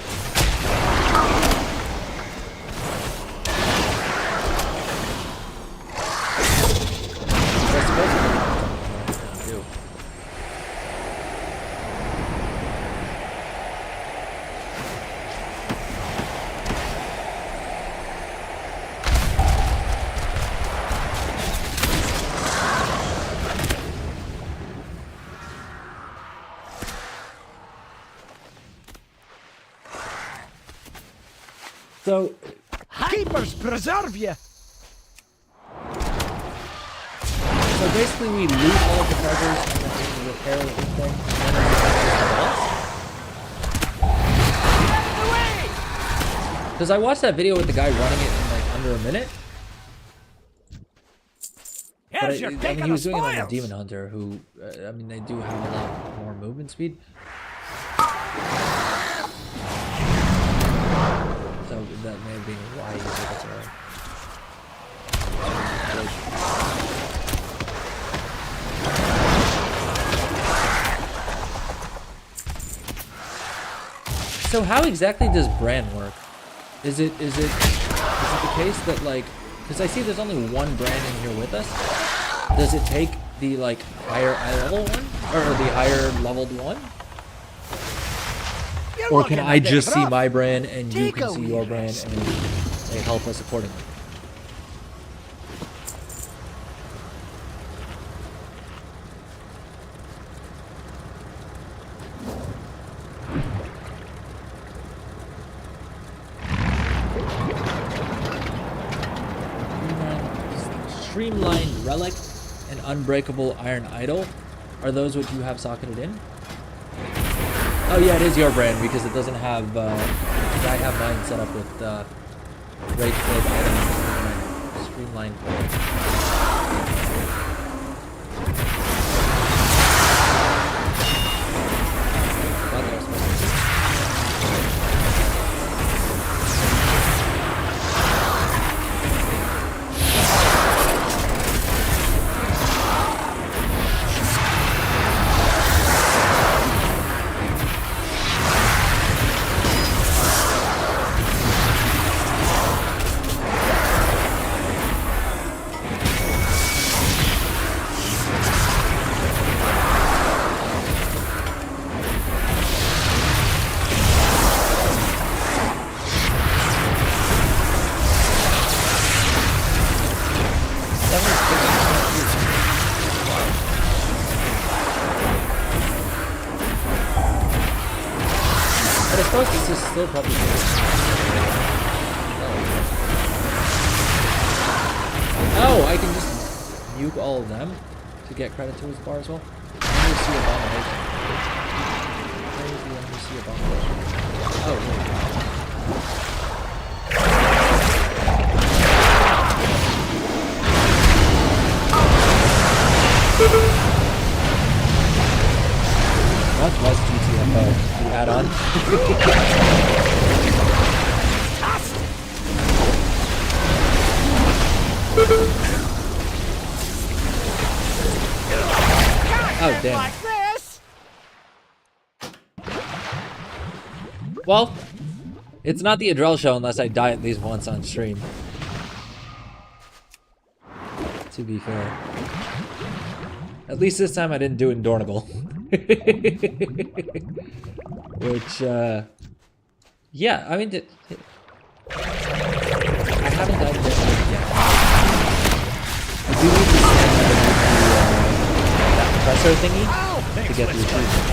So, Keepers preserve you. so basically we loot all of the treasures and then we repair everything. And then because I watched that video with the guy running it in like under a minute. But Here's your I take mean, on he was the doing it like a spoils. demon hunter who, I mean, they do have a lot more movement speed. So that may have been why he was able to. So how exactly does Bran work? Is it the case that like, because I see there's only one Bran in here with us. Does it take the like higher eye level one or the higher leveled one? Or can I just see my Bran and you can see your Bran and they help us accordingly? Streamlined Relic and Unbreakable Iron Idol. Are those what you have socketed in? Oh yeah, it is your brand because it doesn't have, I have mine set up with Rage Blade items. Streamlined Relic. Still probably oh, I can just nuke all of them to get credit to his bar as well. MUC Abomination. Where is the MUC Abomination? Oh, much less GTFO to add on. Oh, damn. Like this. Well, it's not the Adrel show unless I die at least once on stream. To be fair. At least this time I didn't do Indornable. Which, yeah, I mean, I haven't done this one yet. I do need to stand underneath that compressor thingy to get the achievement.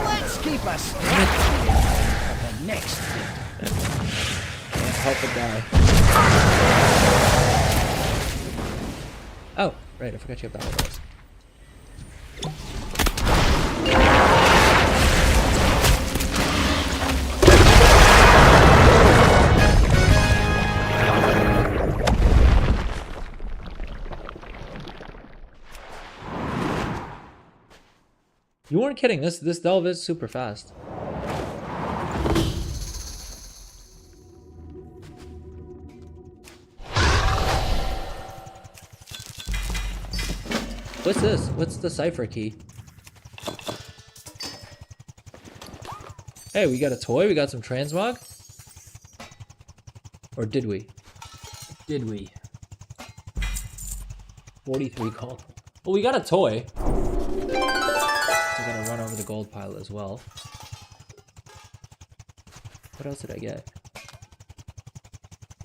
Let's keep us straight. The next hit. Can't help but die. Oh, right, I forgot you have battle balls. You weren't kidding. This delve is super fast. What's this? What's the cipher key? Hey, we got a toy. We got some transmog. Or did we? Did we? 43 gold. Well, we got a toy. We're gonna run over the gold pile as well. What else did I get?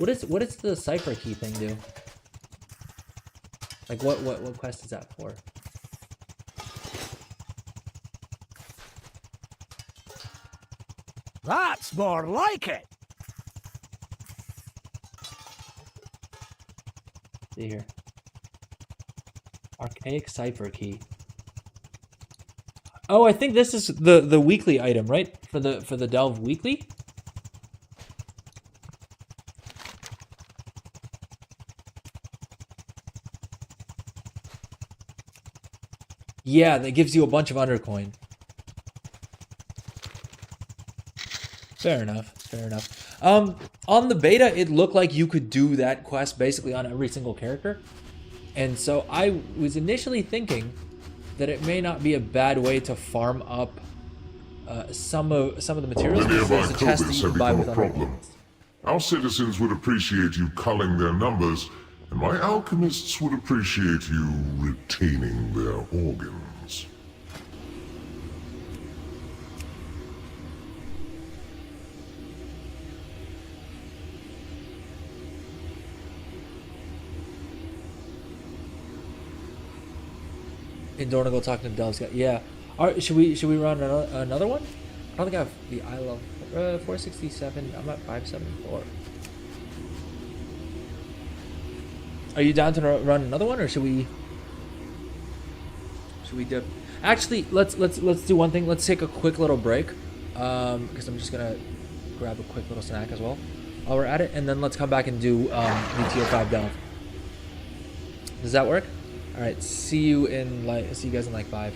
What does the cipher key thing do? Like what quest is that for? That's more like it. See here. Archaic cipher key. Oh, I think this is the weekly item, right? For the Delve weekly? Yeah, that gives you a bunch of undercoin. Fair enough. Fair enough. On the beta, it looked like you could do that quest basically on every single character. And so I was initially thinking that it may not be a bad way to farm up some of the materials. The nearby There's a chest that covers you have can buy become with a other problem. coins. Our citizens would appreciate you culling their numbers, and my alchemists would appreciate you retaining their organs. And don't want to go talk to the Delves guy. Yeah. All right, should we run another one? I don't think I have the I love 467. I'm at 574. Are you down to run another one, or should we dip? Actually, let's do one thing. Let's take a quick little break, because I'm just gonna grab a quick little snack as well while we're at it, and then let's come back and do the tier 5 Delve. Does that work? All right. See you guys in like 5.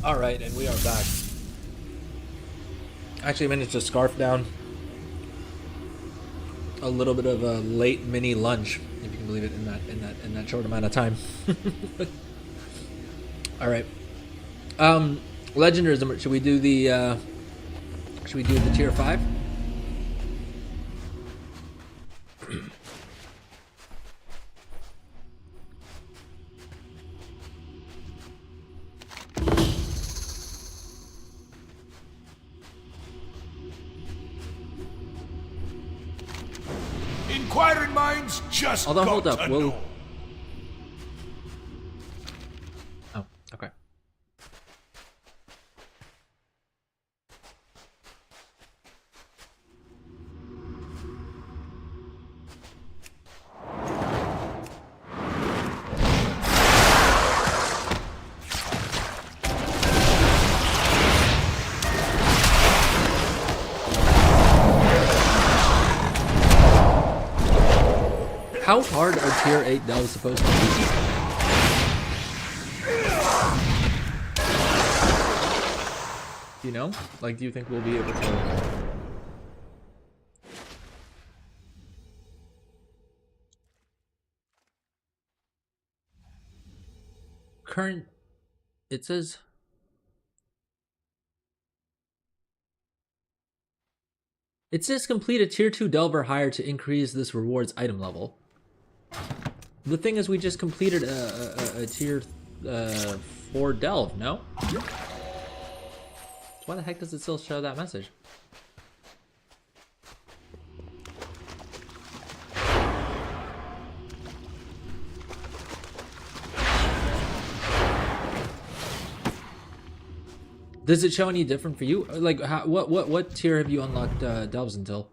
Alright, and we are back. Actually managed to scarf down a little bit of a late mini lunch, if you can believe it, in that short amount of time. Alright. Legendarism, should we do the tier 5? Inquiring minds just Although, got hold up, to we'll... know. Oh, okay. How hard are tier 8 delves supposed to be? You know? Like, do you think we'll be able to... Current... It says... It says complete a tier 2 delve or higher to increase this reward's item level. The thing is, we just completed a tier 4 delve, no? So why the heck does it still show that message? Does it show any different for you? Like, what tier have you unlocked delves until?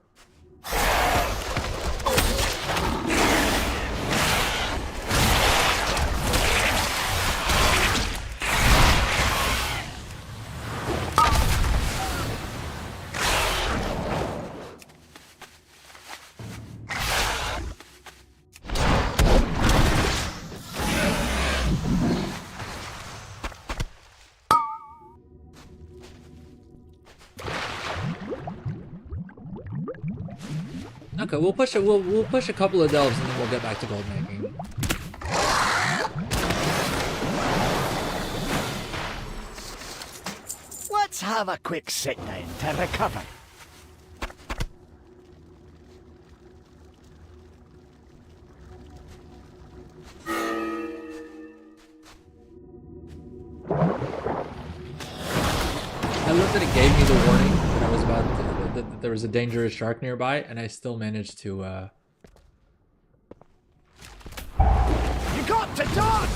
Okay, we'll push it. We'll push a couple of delves and then we'll get back to gold making. Let's have a quick sit down to recover. I love that it gave me the warning that I was about that there was a dangerous shark nearby, and I still managed to. You got to dodge!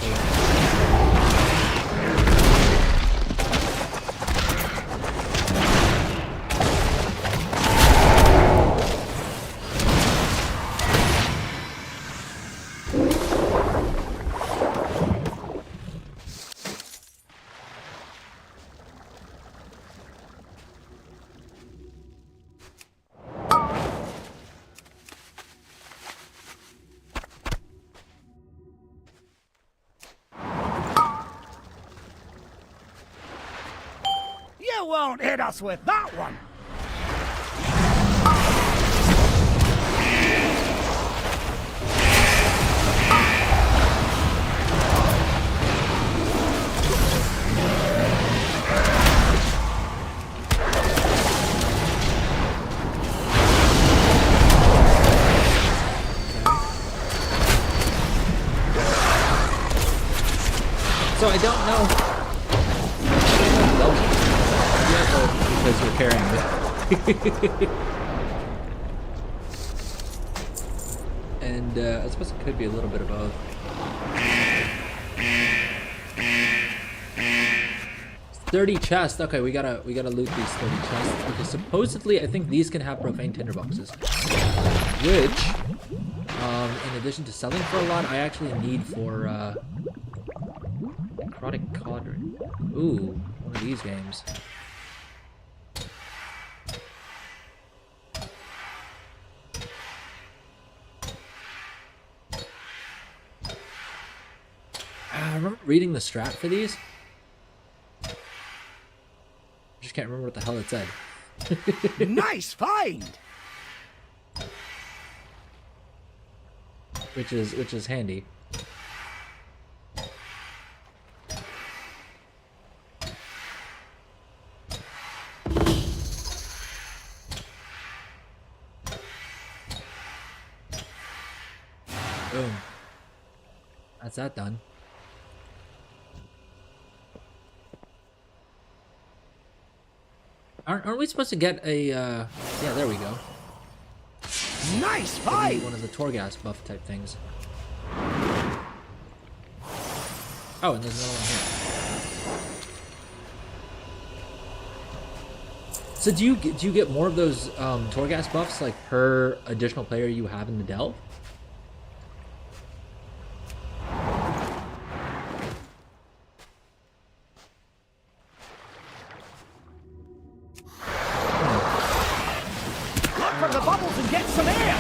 You won't hit us with that one! So I don't know. Because we're carrying it. And I suppose it could be a little bit of both. 30 chests. Okay, we gotta loot these 30 chests because supposedly I think these can have profane tinderboxes, which, in addition to selling for a lot, I actually need for necrotic cauldron. Ooh, one of these games. I remember reading the strat for these. can't remember what the hell it said. Nice find! Which is handy. Boom. That's that done. Aren't we supposed to get a, yeah, there we go. Nice find! One of the Torghast buff type things. Oh, and there's another one here. So do you get more of those Torghast buffs like per additional player you have in the delve? Look for the bubbles and get some air!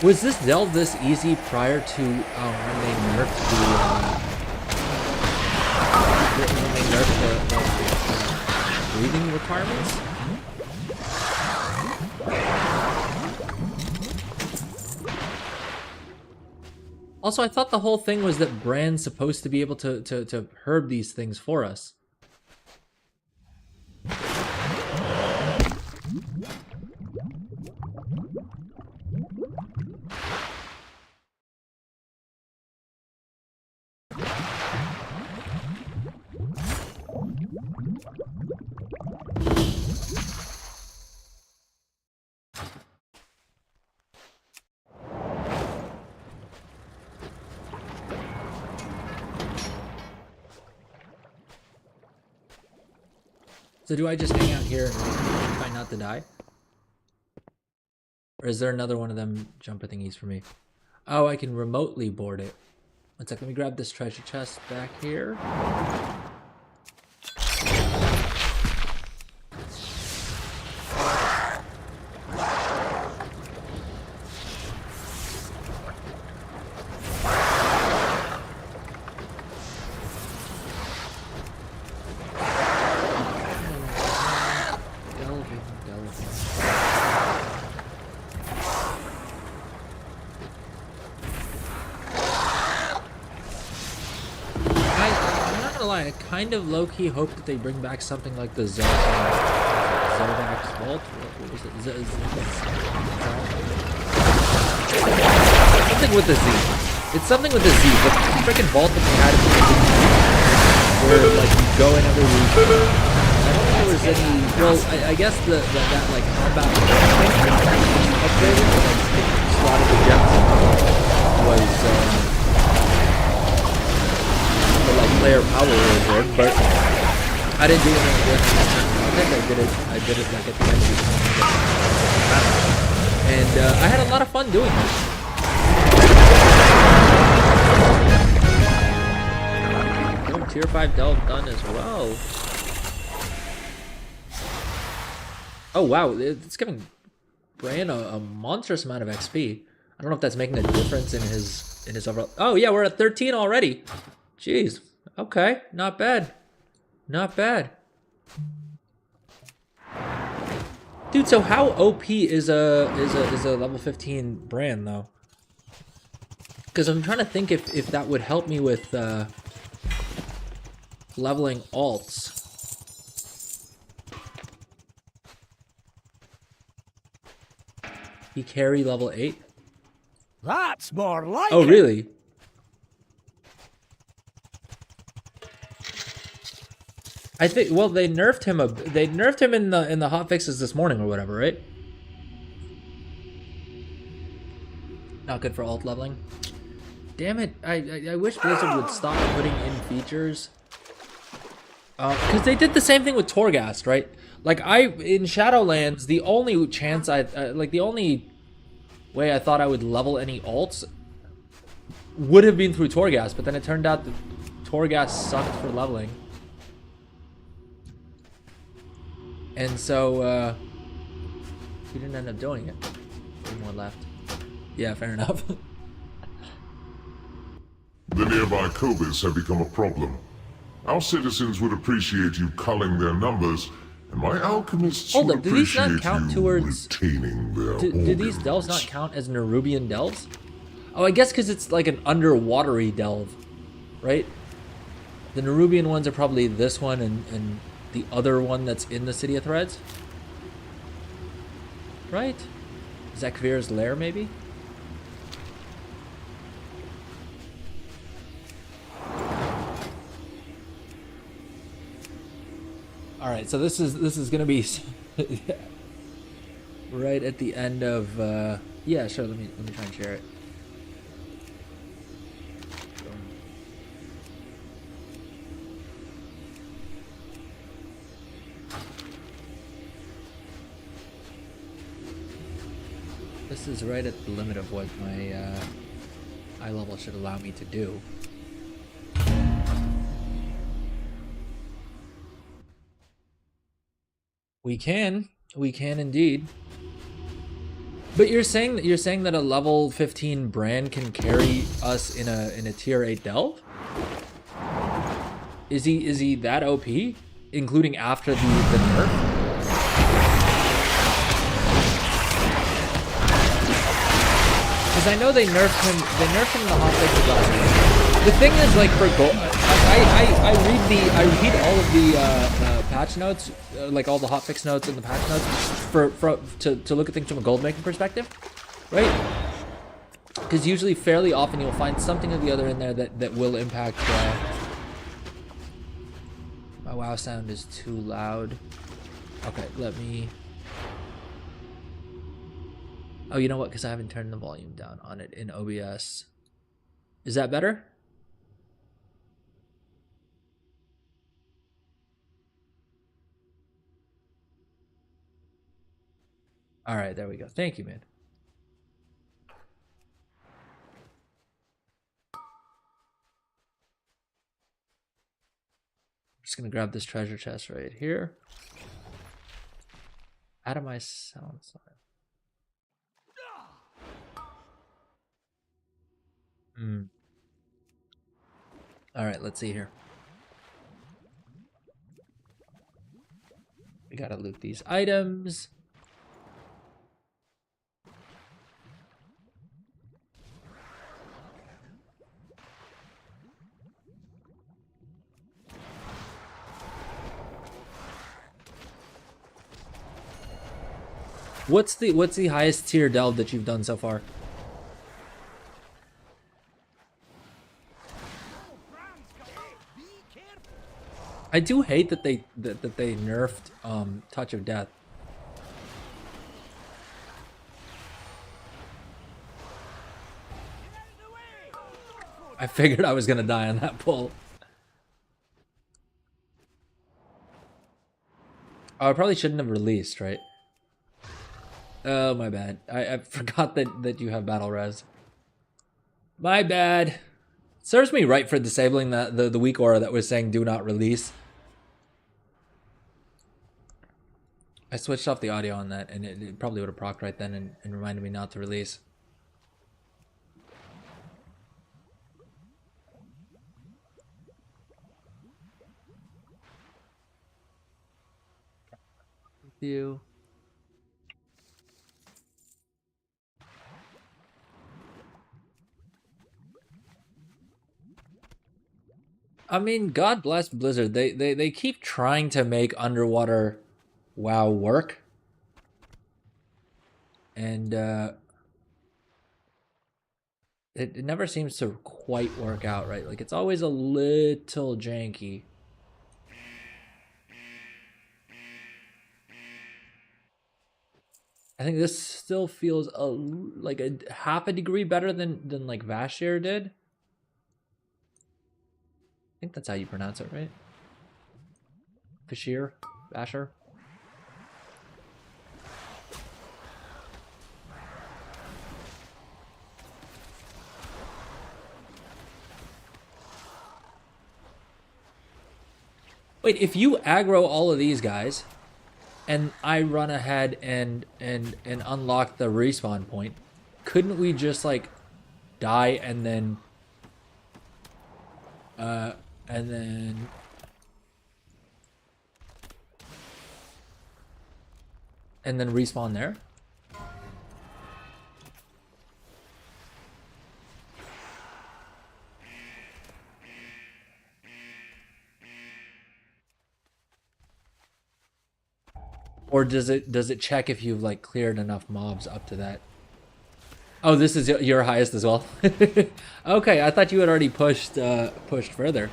Was this delve this easy prior to when they nerfed the breathing requirements? Also, I thought the whole thing was that Bran's supposed to be able to herb these things for us. So do I just hang out here and try not to die? Or is there another one of them jumper thingies for me? Oh, I can remotely board it. One sec, let me grab this treasure chest back here. I kind of low-key hope that they bring back something like the Zodak's Vault. What was it? Something with the Z. It's something with the Z. The freaking vault that they had in the beginning, where like you go in every week. I don't think there was any. Well, I guess that like combat thing upgraded, like slotted the gems was. Like player power reward, but I didn't do it with I did it like at the end of the match. And I had a lot of fun doing it. Oh, tier 5 delve done as well. Oh wow, it's giving Bran a monstrous amount of XP. I don't know if that's making a difference in his overall. Oh yeah, we're at 13 already. Jeez. Okay. Not bad. Not bad. Dude, so how OP is a level 15 Bran though? Because I'm trying to think if that would help me with leveling alts. He carry level 8? That's more like Oh, really? I think. Well, they nerfed him. They nerfed him in the hot fixes this morning or whatever, right? Not good for alt leveling. Damn it! I wish Blizzard would stop putting in features. Because they did the same thing with Torghast, right? Like in Shadowlands, the only chance the only way I thought I would level any alts would have been through Torghast, but then it turned out that Torghast sucked for leveling. And so, he didn't end up doing it. 3 more left. Yeah, fair enough. The nearby Cobras have become a problem. Our citizens would appreciate you culling their numbers, and my alchemists Hold would up, do these not appreciate count you towards... retaining their Do these delves not count as Nerubian delves? Oh, I guess because it's like an underwatery delve, right? The Nerubian ones are probably this one and the other one that's in the City of Threads. Right? Zekvir's lair, maybe? All right, so this is gonna be right at the end of yeah, sure. Let me try and share it. This is right at the limit of what my eye level should allow me to do. We can indeed. But you're saying that a level 15 brand can carry us in a tier 8 delve? Is he that OP, including after the nerf? Because I know they nerfed him in the hotfix last week. The thing is, like, for gold, I read all of the patch notes, like all the hotfix notes and the patch notes, to look at things from a gold making perspective, right? Because usually, fairly often, you'll find something or the other in there that will impact. My WoW sound is too loud. Okay, let me. Oh, you know what? Because I haven't turned the volume down on it in OBS. Is that better? All right, there we go. Thank you, man. I'm just gonna grab this treasure chest right here. Out of my sound sign. All right, let's see here. We gotta loot these items. What's the highest tier delve that you've done so far? I do hate that they nerfed Touch of Death. I figured I was gonna die on that pull. Oh, I probably shouldn't have released, right? Oh, my bad. I forgot that you have battle res. My bad. Serves me right for disabling the weak aura that was saying do not release. I switched off the audio on that, and it probably would have procced right then and reminded me not to release. You. I mean, God bless Blizzard. They keep trying to make underwater WoW work. And it never seems to quite work out, right? Like, it's always a little janky. I think this still feels like a half a degree better than like Vashir did. I think that's how you pronounce it, right? Vashir? Vasher? Wait, if you aggro all of these guys, and I run ahead and unlock the respawn point, couldn't we just like die and then and then respawn there? Or does it check if you've like cleared enough mobs up to that? Oh, this is your highest as well. Okay, I thought you had already pushed further.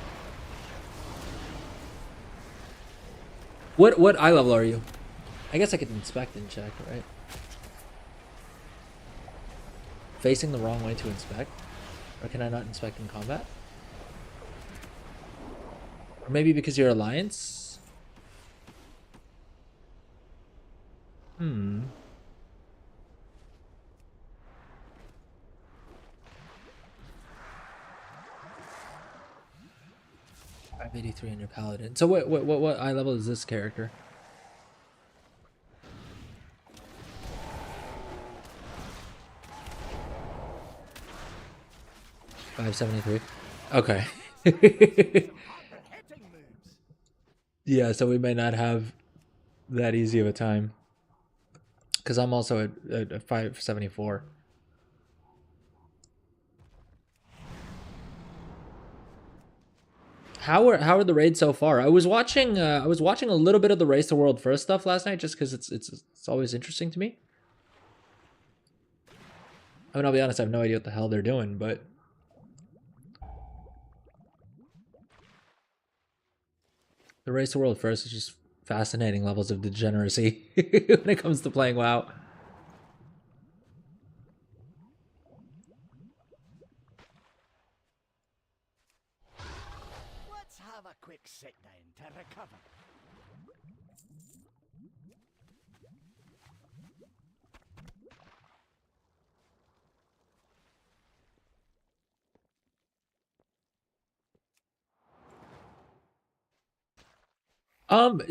What eye level are you? I guess I could inspect and check, right? Facing the wrong way to inspect? Or can I not inspect in combat? Or maybe because you're Alliance? 583 on your paladin. So what eye level is this character? $573. Okay. Yeah, so we may not have that easy of a time. Because I'm also at 574. How are the raids so far? I was watching a little bit of the Race the World First stuff last night, just because it's always interesting to me. I mean, I'll be honest, I have no idea what the hell they're doing, but the Race the World First is just fascinating levels of degeneracy when it comes to playing WoW. Let's have a quick sit down to recover.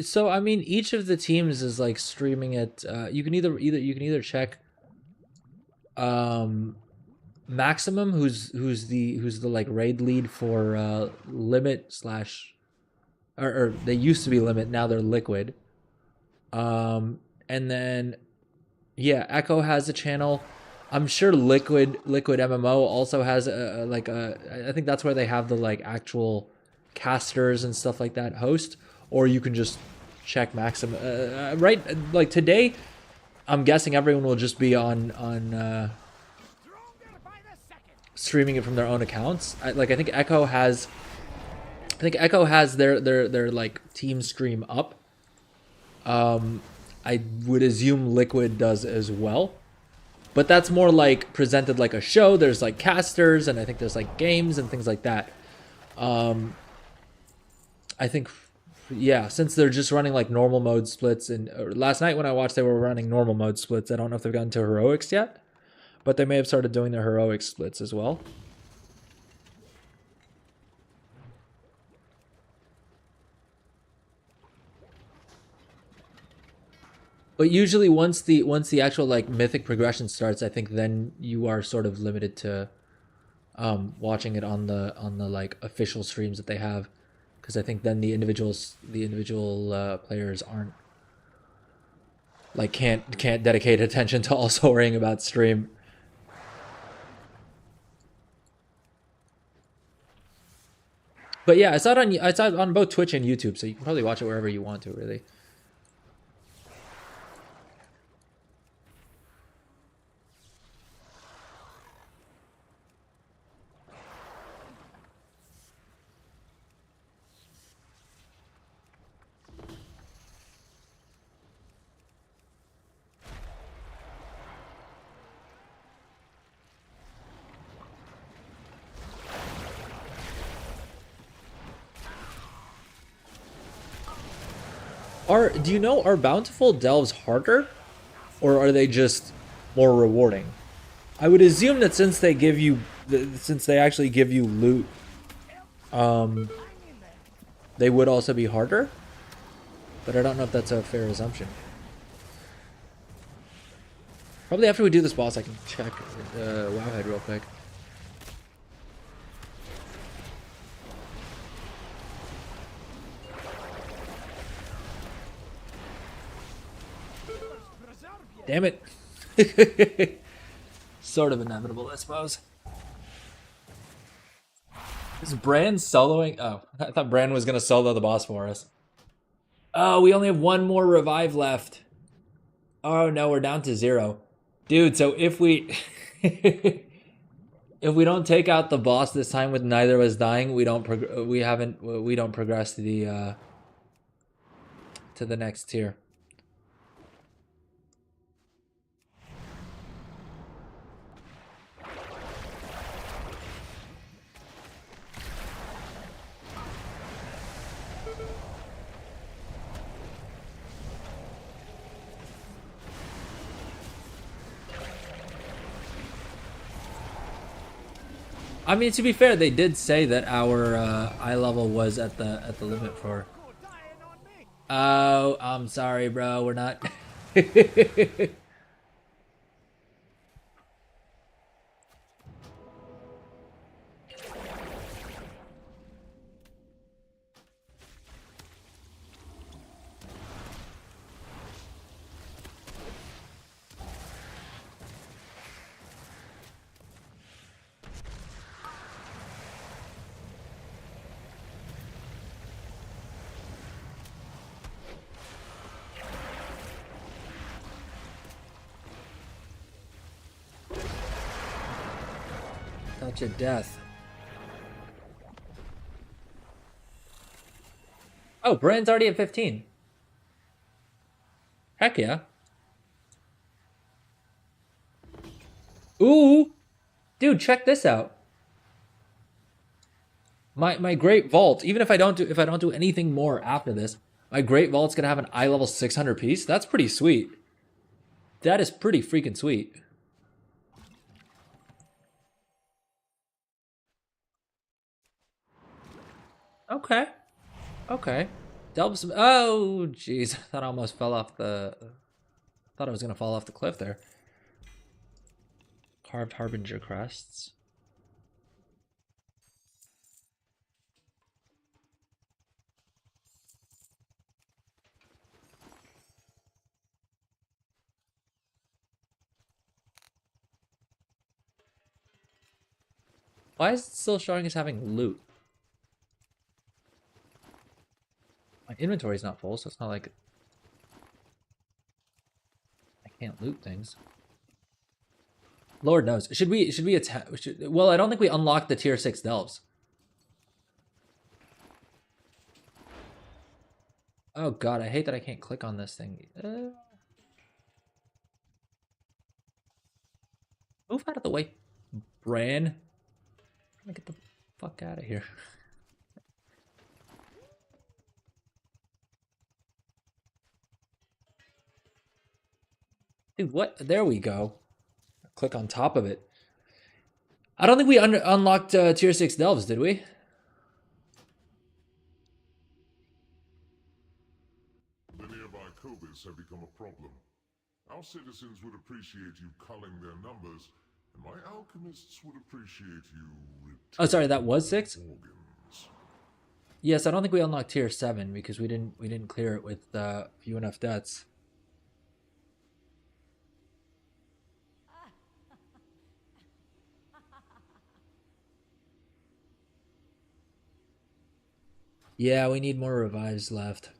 So I mean, each of the teams is like streaming it. You can either check Maximum, who's the like raid lead for Limit slash, or they used to be Limit, now they're Liquid. And then yeah, Echo has a channel. I'm sure Liquid MMO also has I think that's where they have the like actual casters and stuff like that host. Or you can just check Maximum. Right, like today, I'm guessing everyone will just be on streaming it from their own accounts. I think Echo has their like team stream up. I would assume Liquid does as well, but that's more like presented like a show. There's like casters, and I think there's like games and things like that. I think. Yeah, since they're just running like normal mode splits, and last night when I watched, they were running normal mode splits. I don't know if they've gotten to heroics yet, but they may have started doing their heroic splits as well. But usually once the actual like mythic progression starts, I think then you are sort of limited to watching it on the like official streams that they have. Because I think then the individual players aren't like can't dedicate attention to also worrying about stream. But yeah, I saw it on both Twitch and YouTube, so you can probably watch it wherever you want to, really. Do you know, are bountiful delves harder, or are they just more rewarding? I would assume that since they actually give you loot, they would also be harder. But I don't know if that's a fair assumption. Probably after we do this boss, I can check Wowhead real quick. Damn it. Sort of inevitable, I suppose. Is Bran soloing? Oh, I thought Bran was going to solo the boss for us. Oh, we only have one more revive left. Oh no, we're down to 0. Dude, so if we... if we don't take out the boss this time with neither of us dying, we don't progress to the next tier. I mean, to be fair, they did say that our eye level was at the limit for. Oh, I'm sorry, bro. We're not. Touch of death. Oh, Bran's already at 15. Heck yeah. Ooh, dude, check this out. My Great Vault. Even if I don't do anything more after this, my Great Vault's gonna have an eye level 600 piece. That's pretty sweet. That is pretty freaking sweet. Okay. Okay. Delbs. Oh, jeez. I thought I almost fell off the. Thought I was gonna fall off the cliff there. Carved Harbinger crests. Why is it still showing us having loot? My inventory's not full, so it's not like I can't loot things. Lord knows. Should we attack? Well, I don't think we unlocked the tier 6 delves. Oh god, I hate that I can't click on this thing. Move out of the way, Bran. I'm gonna get the fuck out of here. Dude, what? There we go. Click on top of it. I don't think we unlocked tier 6 delves, did we? The nearby Cobras have become a problem. Our citizens would appreciate you culling their numbers, and my alchemists would appreciate you. Oh, sorry, that was 6? Organs. Yes, I don't think we unlocked tier 7 because we didn't clear it with few enough deaths. Yeah, we need more revives left.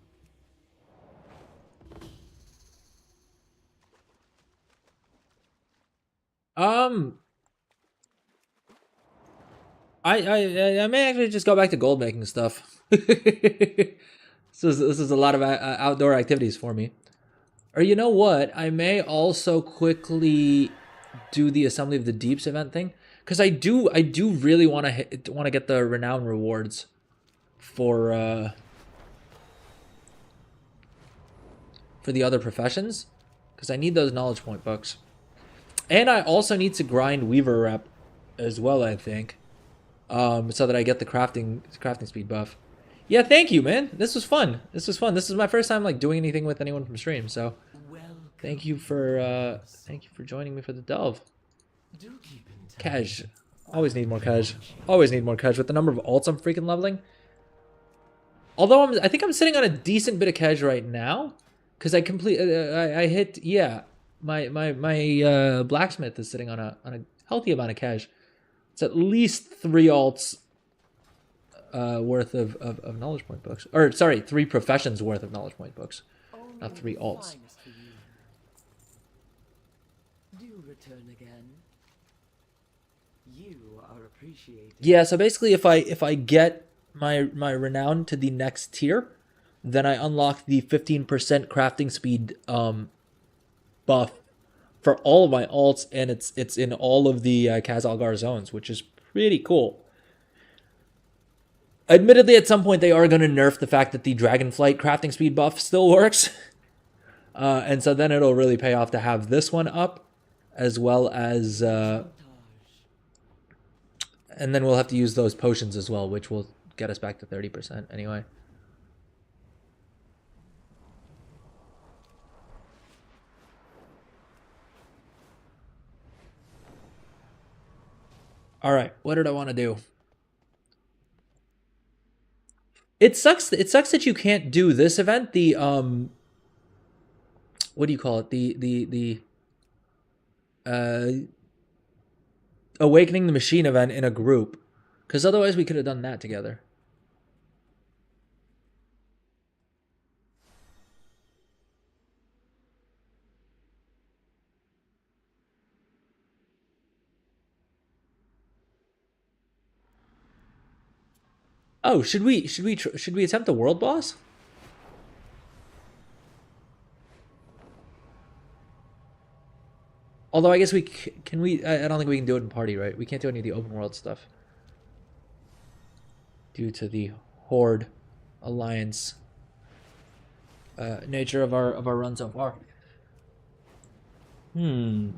I may actually just go back to gold making stuff. This is a lot of outdoor activities for me. Or you know what? I may also quickly do the Assembly of the Deeps event thing, because I do really want to get the renown rewards for the other professions, because I need those knowledge point books, and I also need to grind Weaver rep as well, I think, so that I get the crafting speed buff. Yeah, thank you, man. This was fun. This is my first time like doing anything with anyone from stream, so Thank you for joining me for the delve. Kaj. Always need more Kaj. Always need more Kaj. With the number of alts I'm freaking leveling. Although I think I'm sitting on a decent bit of Kaj right now. Because I hit, yeah. My blacksmith is sitting on a healthy amount of Kaj. It's at least 3 alts worth of knowledge point books. Or, sorry, 3 professions worth of knowledge point books. Not 3 alts. Do return again. You are appreciated. Yeah, so basically if I get my renown to the next tier, then I unlock the 15% crafting speed buff for all of my alts, and it's in all of the Kazalgar zones, which is pretty cool. Admittedly, at some point they are going to nerf the fact that the Dragonflight crafting speed buff still works. And so then it'll really pay off to have this one up, as well as... and then we'll have to use those potions as well, which will get us back to 30% anyway. All right, what did I want to do? It sucks that you can't do this event, the what do you call it? The Awakening the Machine event in a group, because otherwise we could have done that together. Oh, should we attempt the world boss? Although I guess I don't think we can do it in party, right? We can't do any of the open world stuff due to the Horde Alliance nature of our run so far. A 9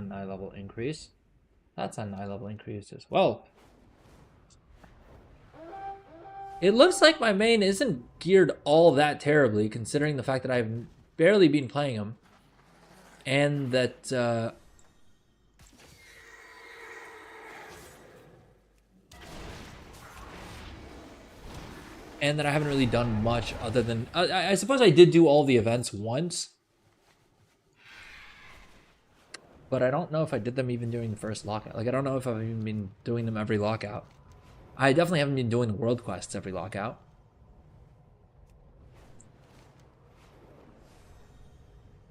level increase. That's a 9 level increase as well. It looks like my main isn't geared all that terribly, considering the fact that I've barely been playing him. And that I haven't really done much other than I suppose I did do all the events once, but I don't know if I did them even during the first lockout. Like, I don't know if I've even been doing them every lockout. I definitely haven't been doing the world quests every lockout.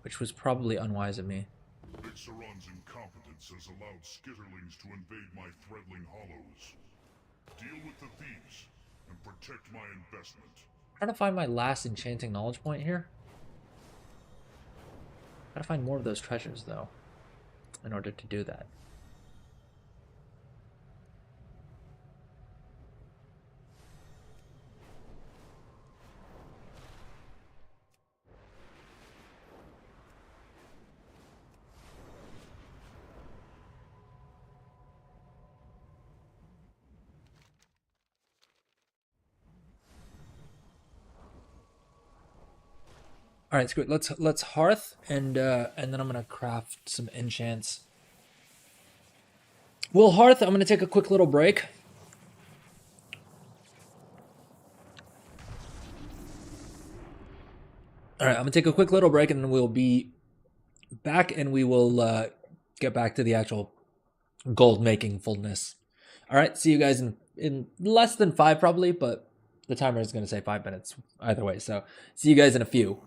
Which was probably unwise of me. Ixaron's incompetence has allowed skitterlings to invade my threadling hollows. Deal with the thieves and protect my investment. I'm trying to find my last enchanting knowledge point here. Gotta find more of those treasures though, in order to do that. All right, screw it. Let's hearth and then I'm gonna craft some enchants. We'll hearth. I'm gonna take a quick little break. All right, I'm gonna take a quick little break and then we'll be back and we will get back to the actual gold making fullness. All right, see you guys in less than 5 probably, but the timer is gonna say 5 minutes either way. So see you guys in a few.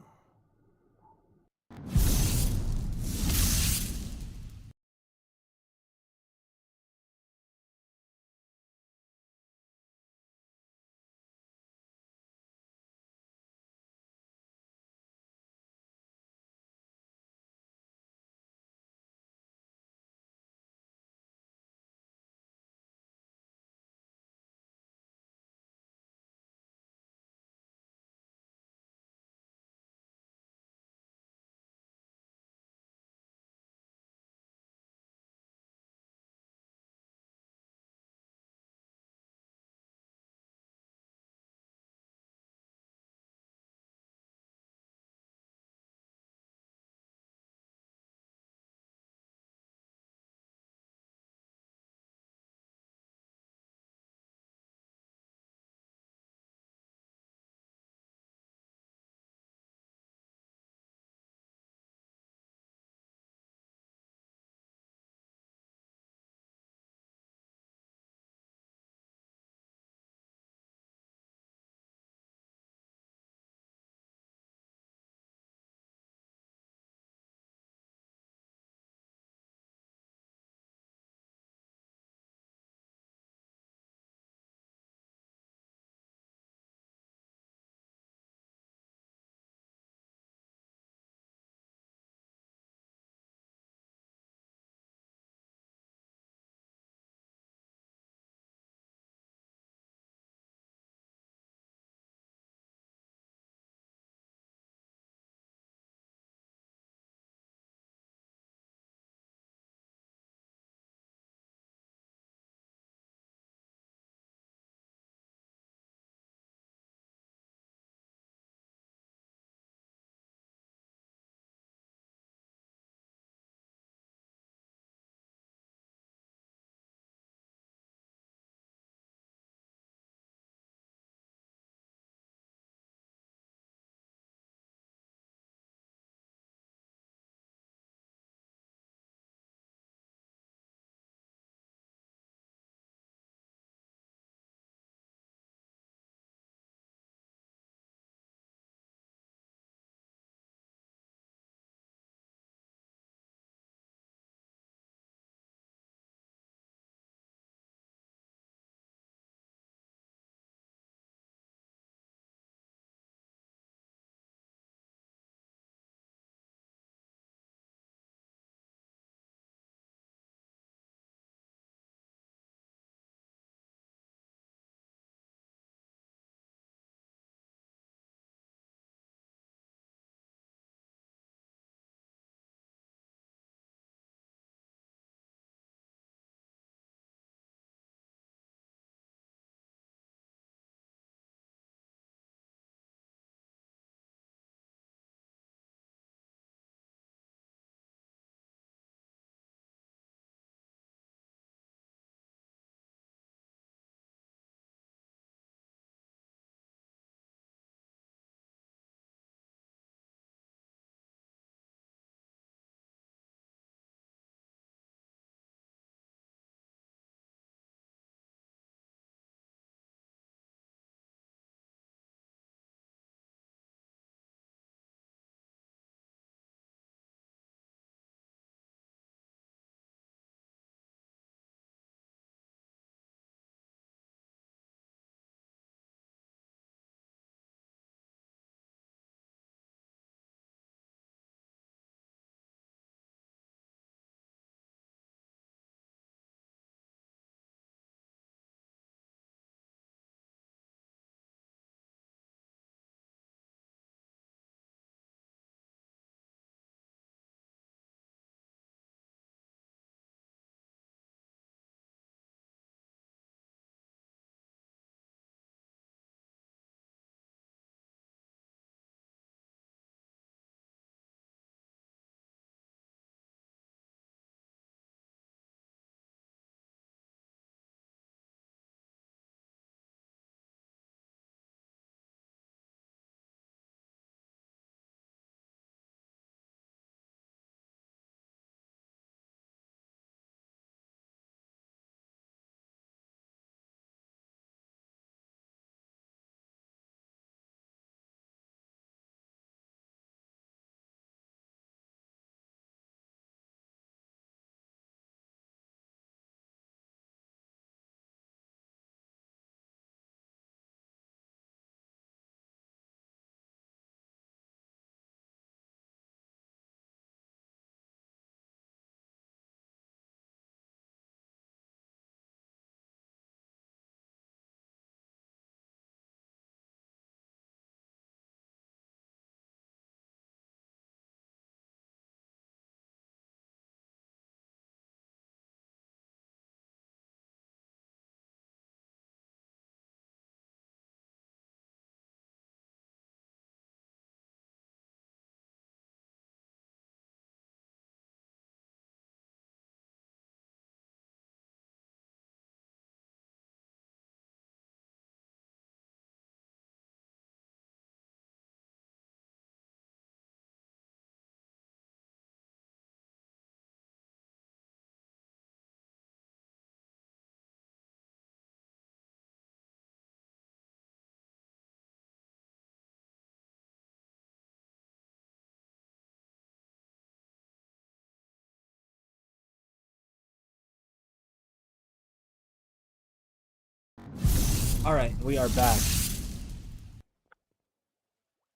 Alright, we are back.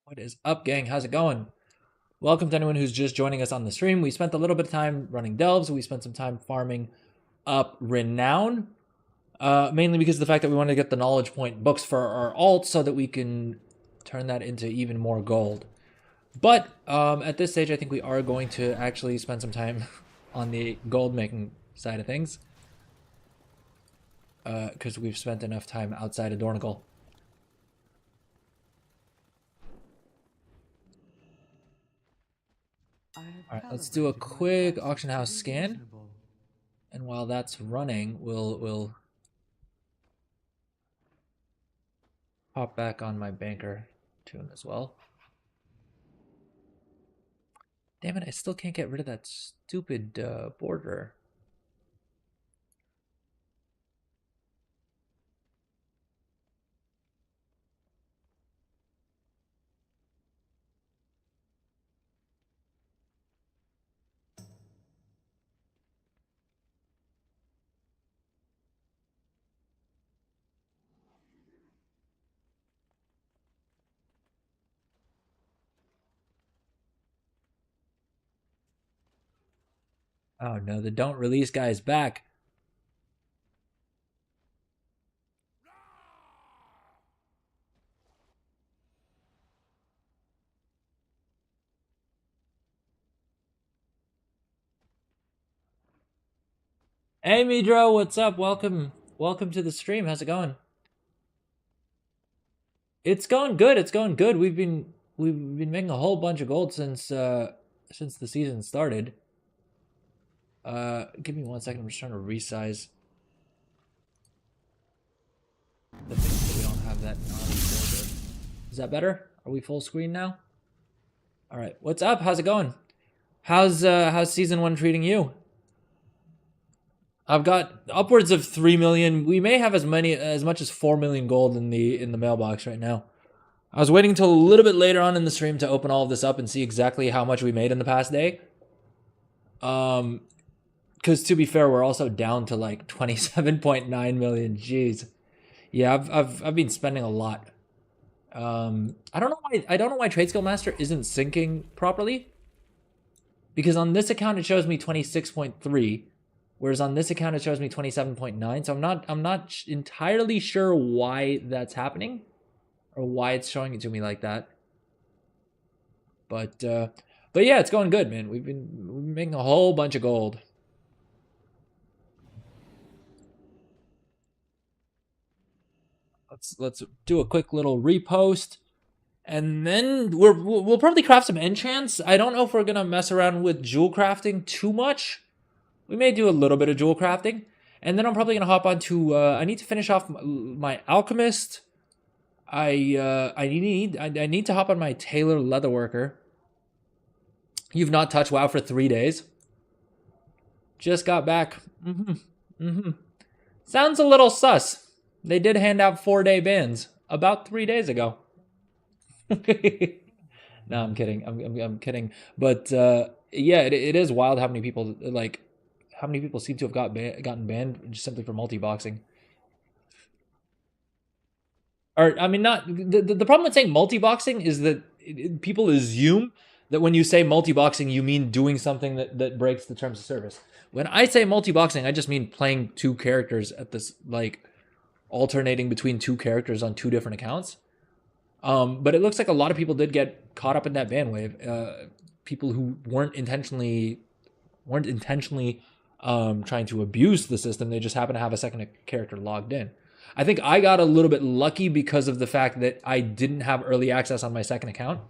What is up, gang? How's it going? Welcome to anyone who's just joining us on the stream. We spent a little bit of time running delves. We spent some time farming up Renown. Mainly because of the fact that we wanted to get the knowledge point books for our alt so that we can turn that into even more gold. But at this stage, I think we are going to actually spend some time on the gold making side of things. Because we've spent enough time outside of Dornicle. Alright, let's do a quick auction house scan. And while that's running, we'll hop back on my banker tune as well. Damn it, I still can't get rid of that stupid border. Oh no, the don't release guy is back. Hey Midro, what's up? Welcome to the stream. How's it going? It's going good. It's going good. We've been making a whole bunch of gold since the season started. Give me 1 second. I'm just trying to resize the thing so we don't have that gnarly border. Is that better? Are we full screen now? All right. What's up? How's it going? How's season 1 treating you? I've got upwards of 3 million. We may have as much as 4 million gold in the mailbox right now. I was waiting until a little bit later on in the stream to open all of this up and see exactly how much we made in the past day. Because to be fair, we're also down to like 27.9 million. Jeez. Yeah, I've been spending a lot. I don't know why Trade Skill Master isn't syncing properly. Because on this account it shows me 26.3, whereas on this account it shows me 27.9. So I'm not entirely sure why that's happening, or why it's showing it to me like that. But yeah, it's going good, man. We've been making a whole bunch of gold. Let's do a quick little repost, and then we'll probably craft some enchants. I don't know if we're gonna mess around with jewel crafting too much. We may do a little bit of jewel crafting, and then I'm probably gonna hop onto. I need to finish off my alchemist. I need to hop on my tailor leatherworker. You've not touched WoW for 3 days. Just got back. Sounds a little sus. They did hand out 4-day bans about 3 days ago. No, I'm kidding. I'm kidding. But yeah, it is wild how many people seem to have gotten banned just simply for multi-boxing. Or I mean, not the problem with saying multi-boxing is that people assume that when you say multi-boxing, you mean doing something that breaks the terms of service. When I say multi-boxing, I just mean playing 2 characters at this, like, alternating between 2 characters on 2 different accounts. But it looks like a lot of people did get caught up in that ban wave. People who weren't intentionally trying to abuse the system. They just happen to have a second character logged in. I think I got a little bit lucky because of the fact that I didn't have early access on my second account.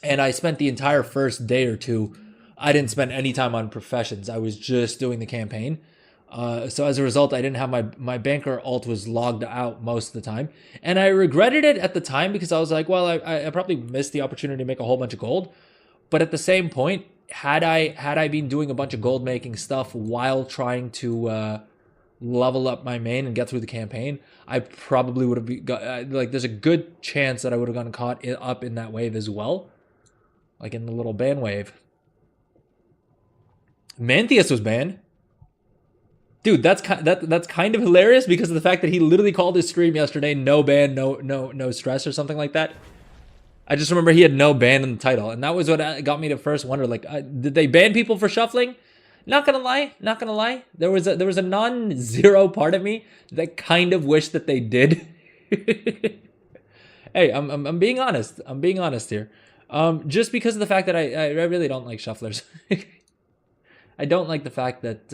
And I spent the entire first day or 2. I didn't spend any time on professions. I was just doing the campaign. So as a result, I didn't have my banker alt was logged out most of the time. And I regretted it at the time because I was like, well, I probably missed the opportunity to make a whole bunch of gold. But at the same point, had I been doing a bunch of gold making stuff while trying to level up my main and get through the campaign, I probably would have got, like, there's a good chance that I would have gotten caught up in that wave as well. Like in the little ban wave. Mantheus was banned. Dude, that's kind of hilarious because of the fact that he literally called his stream yesterday no ban, no stress or something like that. I just remember he had no ban in the title, and that was what got me to first wonder, like, did they ban people for shuffling? Not gonna lie. There was a non-zero part of me that kind of wished that they did. Hey, I'm being honest. I'm being honest here. Just because of the fact that I really don't like shufflers. I don't like the fact that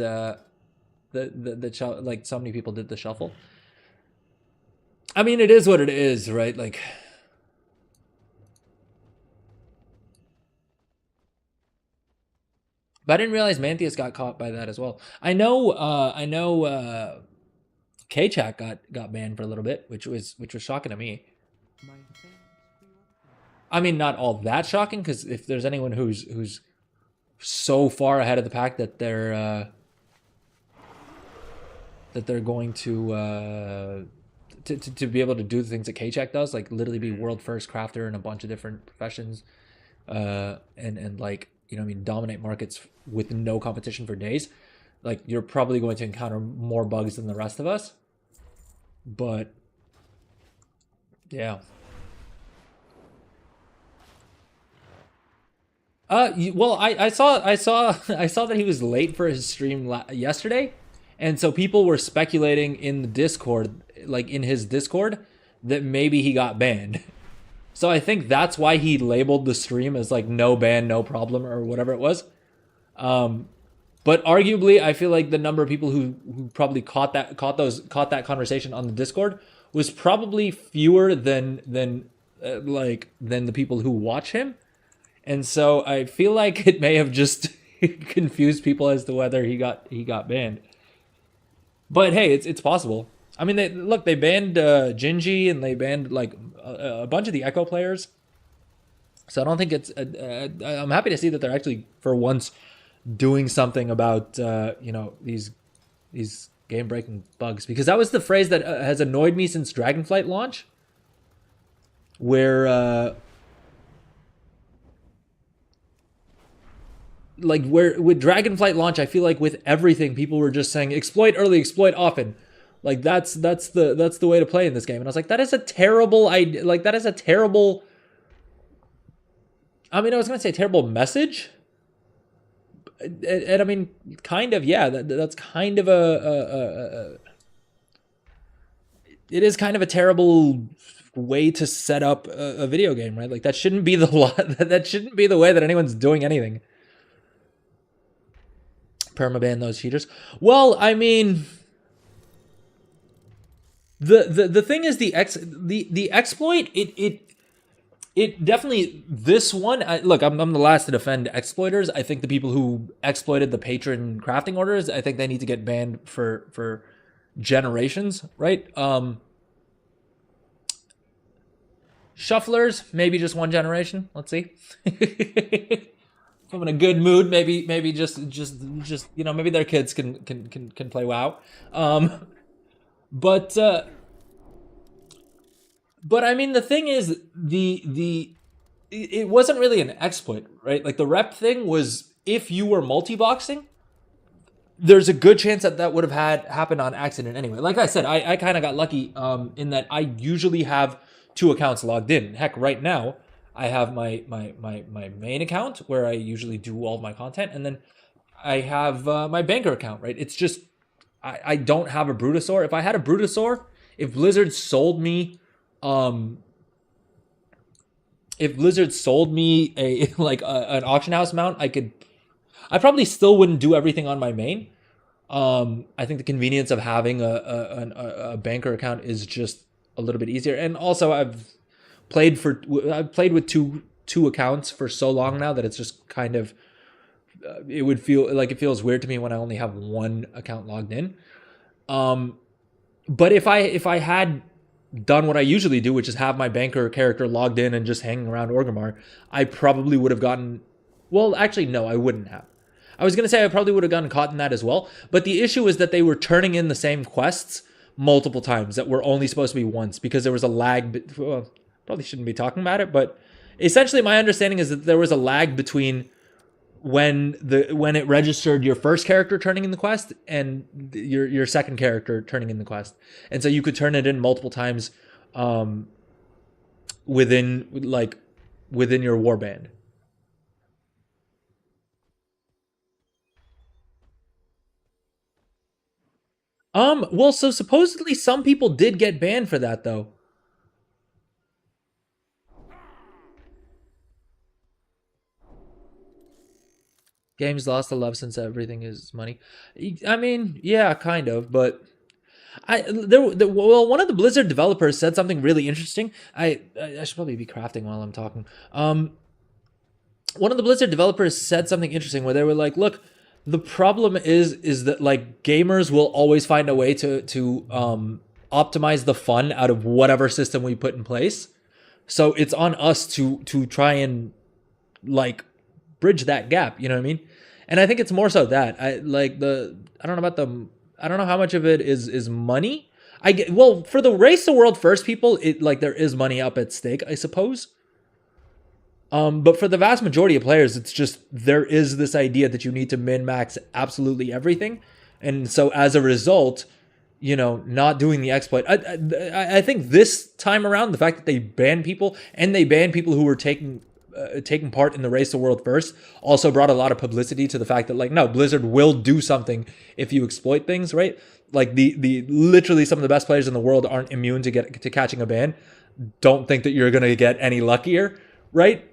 like so many people did the shuffle. I mean, it is what it is, right? Like. But I didn't realize Mantheus got caught by that as well. I know K-Chat got banned for a little bit, which was shocking to me. I mean, not all that shocking, because if there's anyone who's so far ahead of the pack that they're going to be able to do the things that K-Chat does, like literally be world first crafter in a bunch of different professions, and like, you know what I mean, dominate markets with no competition for days, like you're probably going to encounter more bugs than the rest of us. But yeah. Well, I saw that he was late for his stream yesterday, and so people were speculating in the Discord, like in his Discord, that maybe he got banned. So I think that's why he labeled the stream as like no ban, no problem, or whatever it was. But arguably, I feel like the number of people who probably caught that conversation on the Discord was probably fewer than the people who watch him. And so I feel like it may have just confused people as to whether he got banned. But hey, it's possible. I mean, they banned Gingy, and they banned like a bunch of the Echo players. So I don't think it's. I'm happy to see that they're actually, for once, doing something about these game-breaking bugs, because that was the phrase that has annoyed me since Dragonflight launch, where with Dragonflight launch, I feel like with everything, people were just saying exploit early, exploit often. Like that's the way to play in this game. And I was like, that is a terrible idea. Like that is a terrible. I mean, I was gonna say terrible message. And I mean, kind of, yeah. That's kind of it is kind of a terrible way to set up a video game, right? Like that shouldn't be that shouldn't be the way that anyone's doing anything. Permaban those cheaters. Well, I mean. The thing is the exploit, it definitely, this one, look, I'm the last to defend exploiters. I think the people who exploited the patron crafting orders, I think they need to get banned for generations, right? Shufflers, maybe just one generation. Let's see. If I'm in a good mood, maybe just maybe their kids can play WoW. But I mean, the thing is, it wasn't really an exploit, right? Like the rep thing was, if you were multi-boxing, there's a good chance that would have happened on accident anyway. Like I said, I kind of got lucky in that I usually have 2 accounts logged in. Heck, right now I have my main account where I usually do all of my content, and then I have my banker account, right? It's just I don't have a Brutosaur. If I had a Brutosaur, if Blizzard sold me an auction house mount, I probably still wouldn't do everything on my main. I think the convenience of having a banker account is just a little bit easier. And also I've played with two accounts for so long now that it's just kind of, it feels weird to me when I only have one account logged in. But if I had done what I usually do, which is have my banker character logged in and just hanging around Orgrimmar, I probably would have gotten, well, actually, no, I wouldn't have. I was going to say I probably would have gotten caught in that as well. But the issue is that they were turning in the same quests multiple times that were only supposed to be once, because there was a lag. Well, probably shouldn't be talking about it, but essentially my understanding is that there was a lag between when it registered your first character turning in the quest and your second character turning in the quest, and so you could turn it in multiple times within your warband. Well, so supposedly some people did get banned for that, though. Games lost a love since everything is money. I mean, yeah, kind of, but well, one of the Blizzard developers said something really interesting. I should probably be crafting while I'm talking. One of the Blizzard developers said something interesting where they were like, look, the problem is that like gamers will always find a way to optimize the fun out of whatever system we put in place. So it's on us to try and like bridge that gap, you know what I mean? And I think it's more so that I don't know how much of it is money. Well, for the race the world first people, it like there is money up at stake, I suppose. But for the vast majority of players, it's just there is this idea that you need to min-max absolutely everything. And so as a result, you know, not doing the exploit. I think this time around, the fact that they banned people and they banned people who were taking part in the race the world first also brought a lot of publicity to the fact that like, no, Blizzard will do something if you exploit things, right? Like the literally some of the best players in the world aren't immune to catching a ban. Don't think that you're going to get any luckier, right?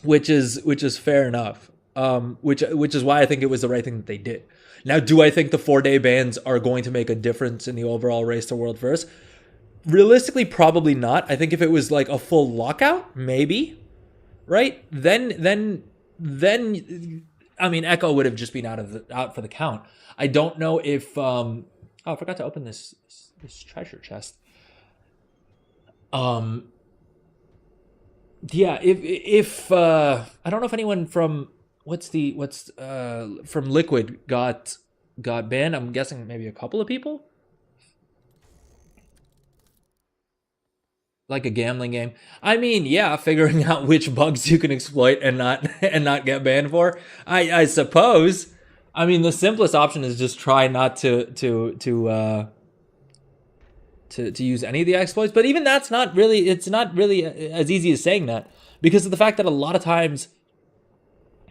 Which is fair enough. Which is why I think it was the right thing that they did. Now, do I think the 4-day bans are going to make a difference in the overall race to world first? Realistically, probably not. I think if it was like a full lockout, maybe, right? Then I mean, Echo would have just been out for the count. I don't know if I forgot to open this treasure chest. Yeah, if I don't know if anyone from from Liquid got banned. I'm guessing maybe a couple of people. Like a gambling game. I mean, yeah, figuring out which bugs you can exploit and not get banned for. I suppose. I mean, the simplest option is just try not to use any of the exploits, but even that's not really, it's not really as easy as saying that, because of the fact that a lot of times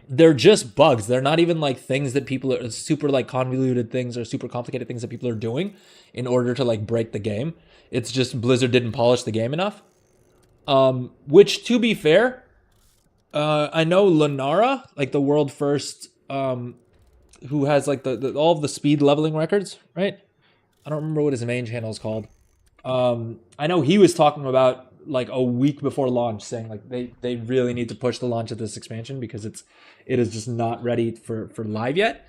they're just bugs. They're not even like things that people are super like convoluted things or super complicated things that people are doing in order to like break the game. It's just Blizzard didn't polish the game enough. Which, to be fair, I know Lunara, like the world first, who has like all of the speed leveling records, right? I don't remember what his main channel is called. I know he was talking about like a week before launch, saying like they really need to push the launch of this expansion because it is just not ready for live yet.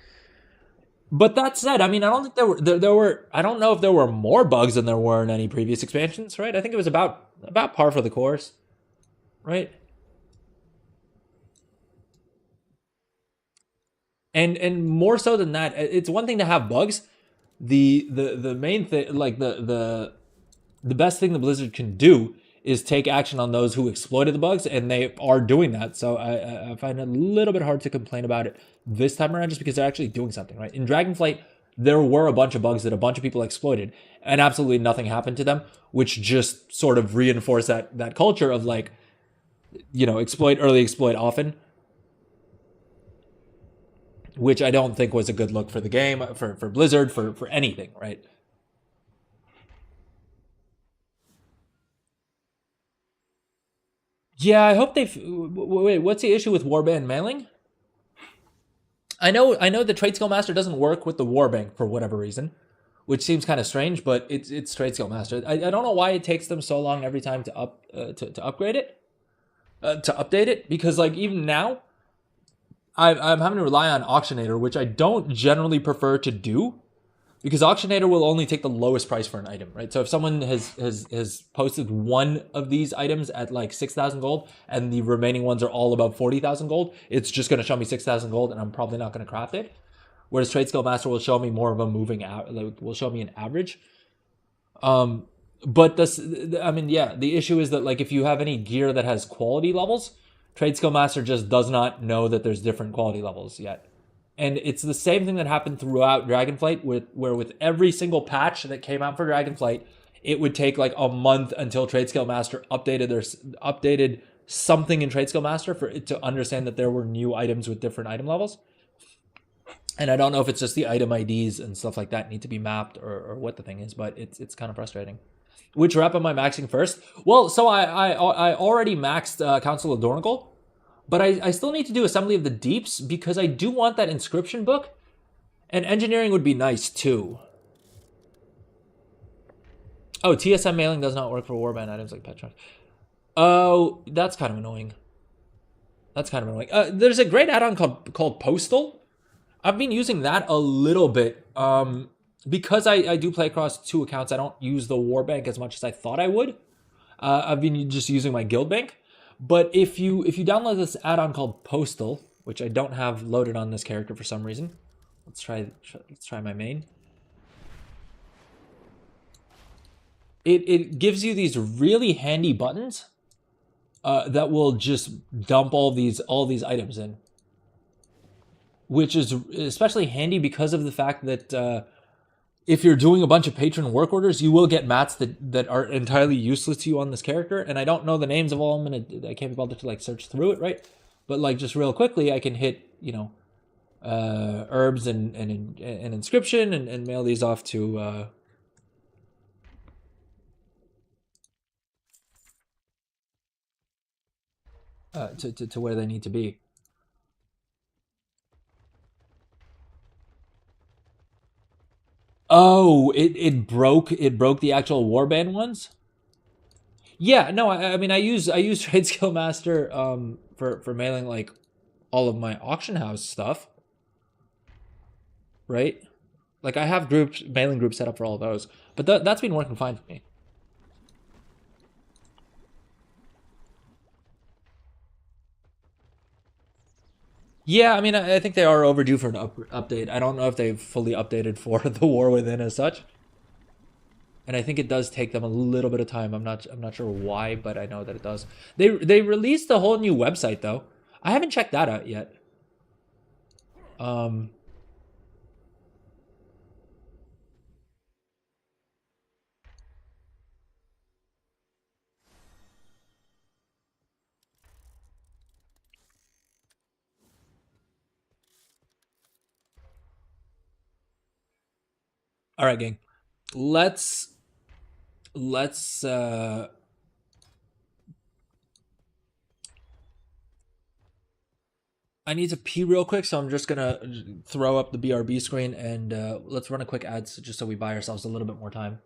But that said, I mean, I don't think there were I don't know if there were more bugs than there were in any previous expansions, right? I think it was about par for the course, right? And more so than that, it's one thing to have bugs. The main thing, like the best thing the Blizzard can do is take action on those who exploited the bugs, and they are doing that. So I find it a little bit hard to complain about it this time around, just because they're actually doing something, right? In Dragonflight, there were a bunch of bugs that a bunch of people exploited, and absolutely nothing happened to them, which just sort of reinforced that culture of like, you know, exploit early, exploit often, which I don't think was a good look for the game, for Blizzard, for anything, right? Yeah, I hope wait, what's the issue with Warband mailing? I know the Trade Skill Master doesn't work with the Warbank for whatever reason, which seems kind of strange, but it's Trade Skill Master. I don't know why it takes them so long every time to upgrade it, to update it, because like even now, I'm having to rely on Auctionator, which I don't generally prefer to do, because Auctionator will only take the lowest price for an item, right? So if someone has posted one of these items at like 6,000 gold and the remaining ones are all about 40,000 gold, it's just going to show me 6,000 gold and I'm probably not going to craft it. Whereas Trade Skill Master will show me more of a moving out, like, will show me an average. But this, I mean, yeah, the issue is that like if you have any gear that has quality levels, Trade Skill Master just does not know that there's different quality levels yet. And it's the same thing that happened throughout Dragonflight, where with every single patch that came out for Dragonflight, it would take like a month until Trade Skill Master updated something in Trade Skill Master for it to understand that there were new items with different item levels. And I don't know if it's just the item IDs and stuff like that need to be mapped or what the thing is, but it's kind of frustrating. Which rep am I maxing first? Well, so I already maxed Council of Dornigal, but I still need to do Assembly of the Deeps because I do want that inscription book, and engineering would be nice too. Oh, TSM mailing does not work for warband items like Petra. Oh, that's kind of annoying. That's kind of annoying. There's a great add-on called Postal. I've been using that a little bit. Because I do play across 2 accounts, I don't use the Warbank as much as I thought I would. I've been just using my guild bank. But if you download this add-on called Postal, which I don't have loaded on this character for some reason, let's try my main. It gives you these really handy buttons that will just dump all these items in, which is especially handy because of the fact that if you're doing a bunch of patron work orders, you will get mats that are entirely useless to you on this character. And I don't know the names of all of them, and I can't be bothered to like search through it, right? But like just real quickly, I can hit, you know, herbs and inscription and mail these off to where they need to be. Oh, it broke the actual warband ones. Yeah, no, I mean I use Trade Skill Master for mailing like all of my auction house stuff, right? Like I have mailing groups set up for all of those, but that's been working fine for me. Yeah, I mean I think they are overdue for an update. I don't know if they've fully updated for the War Within as such. And I think it does take them a little bit of time. I'm not sure why, but I know that it does. They released a whole new website though. I haven't checked that out yet. All right, gang. Let's I need to pee real quick, so I'm just gonna throw up the BRB screen and let's run a quick ad just so we buy ourselves a little bit more time.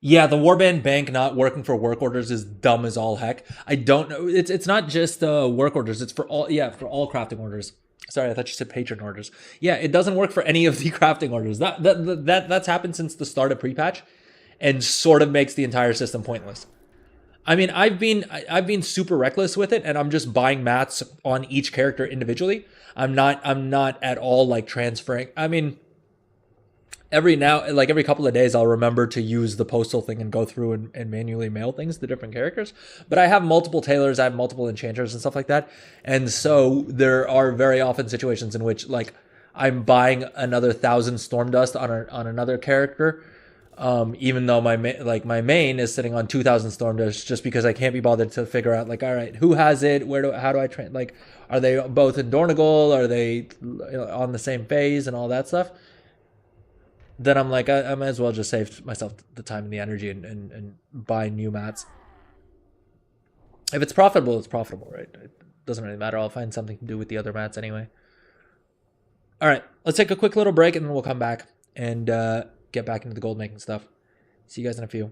Yeah, the Warband Bank not working for work orders is dumb as all heck. I don't know. It's not just work orders. It's for all crafting orders. Sorry, I thought you said patron orders. Yeah, it doesn't work for any of the crafting orders. That's happened since the start of pre-patch, and sort of makes the entire system pointless. I mean, I've been super reckless with it, and I'm just buying mats on each character individually. I'm not at all like transferring. I mean, every couple of days I'll remember to use the postal thing and go through and manually mail things to different characters. But I have multiple tailors, I have multiple enchanters and stuff like that. And so there are very often situations in which like I'm buying another 1,000 Stormdust on another character. Even though my main is sitting on 2,000 Stormdust, just because I can't be bothered to figure out like, all right, who has it? How do I train? Like, are they both in Dornigal? Are they on the same phase and all that stuff? Then I'm like, I might as well just save myself the time and the energy and buy new mats. If it's profitable, it's profitable, right? It doesn't really matter. I'll find something to do with the other mats anyway. All right, let's take a quick little break and then we'll come back and get back into the gold making stuff. See you guys in a few.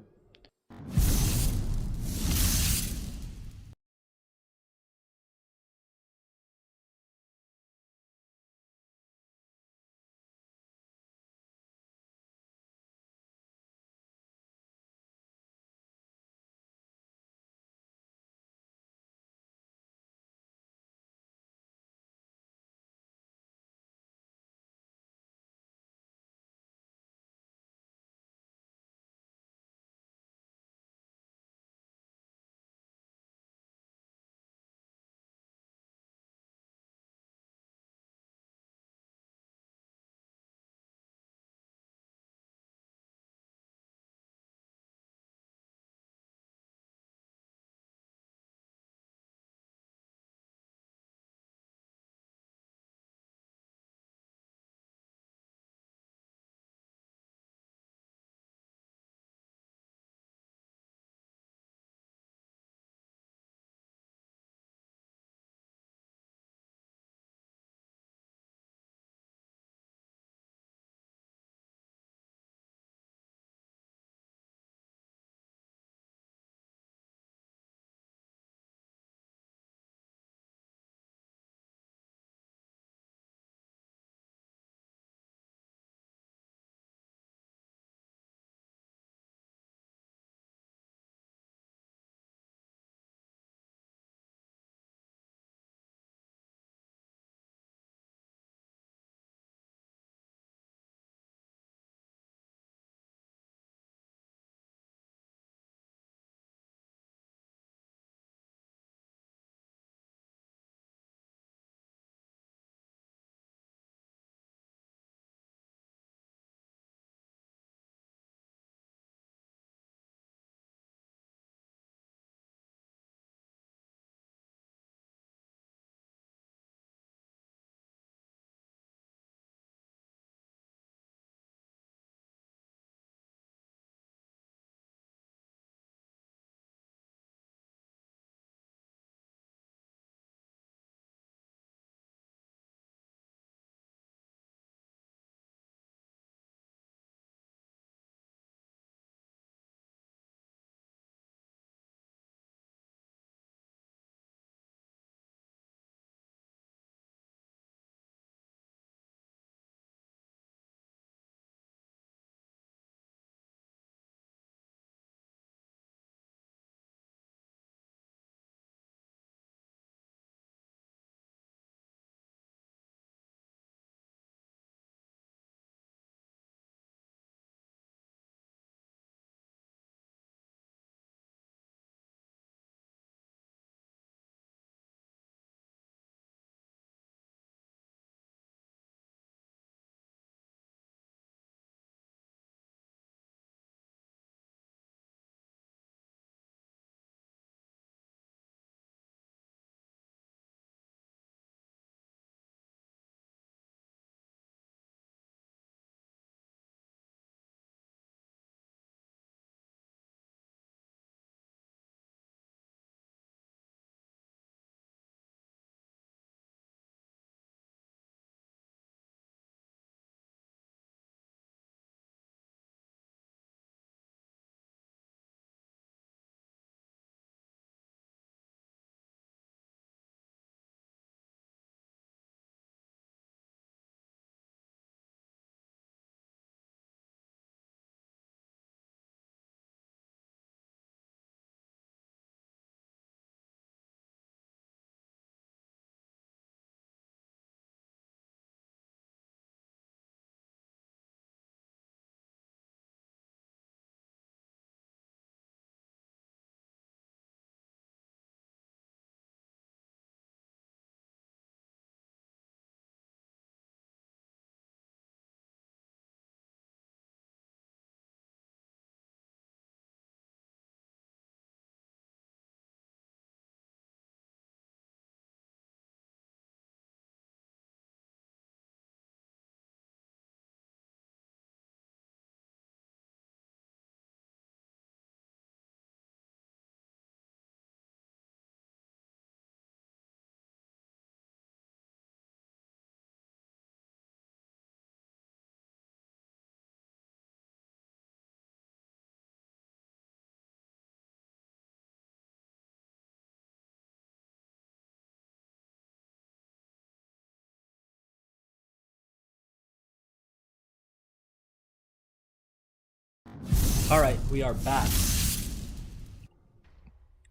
All right, we are back.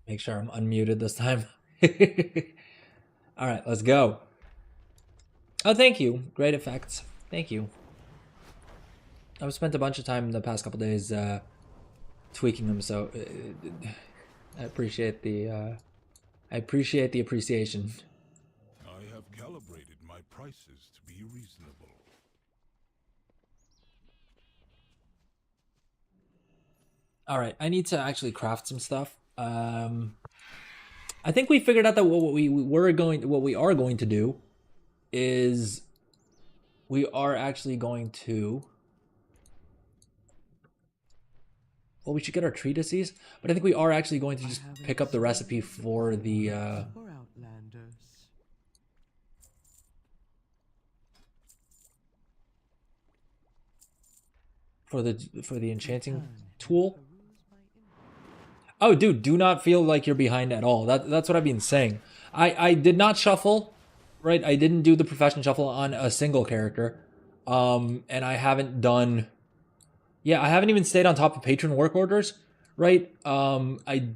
Make sure I'm unmuted this time. All right, let's go. Oh, thank you. Great effects. Thank you. I've spent a bunch of time in the past couple days tweaking them, so I appreciate the appreciation. I have calibrated my prices to be reasonable. All right, I need to actually craft some stuff. I think we figured out that what we are going to do is we are actually going to. Well, we should get our treatises, but I think we are actually going to just pick up the recipe for the. For Outlanders. For the enchanting tool. Oh, dude, do not feel like you're behind at all. That's what I've been saying. I did not shuffle, right? I didn't do the profession shuffle on a single character. And I haven't done... Yeah, I haven't even stayed on top of patron work orders, right? I mean,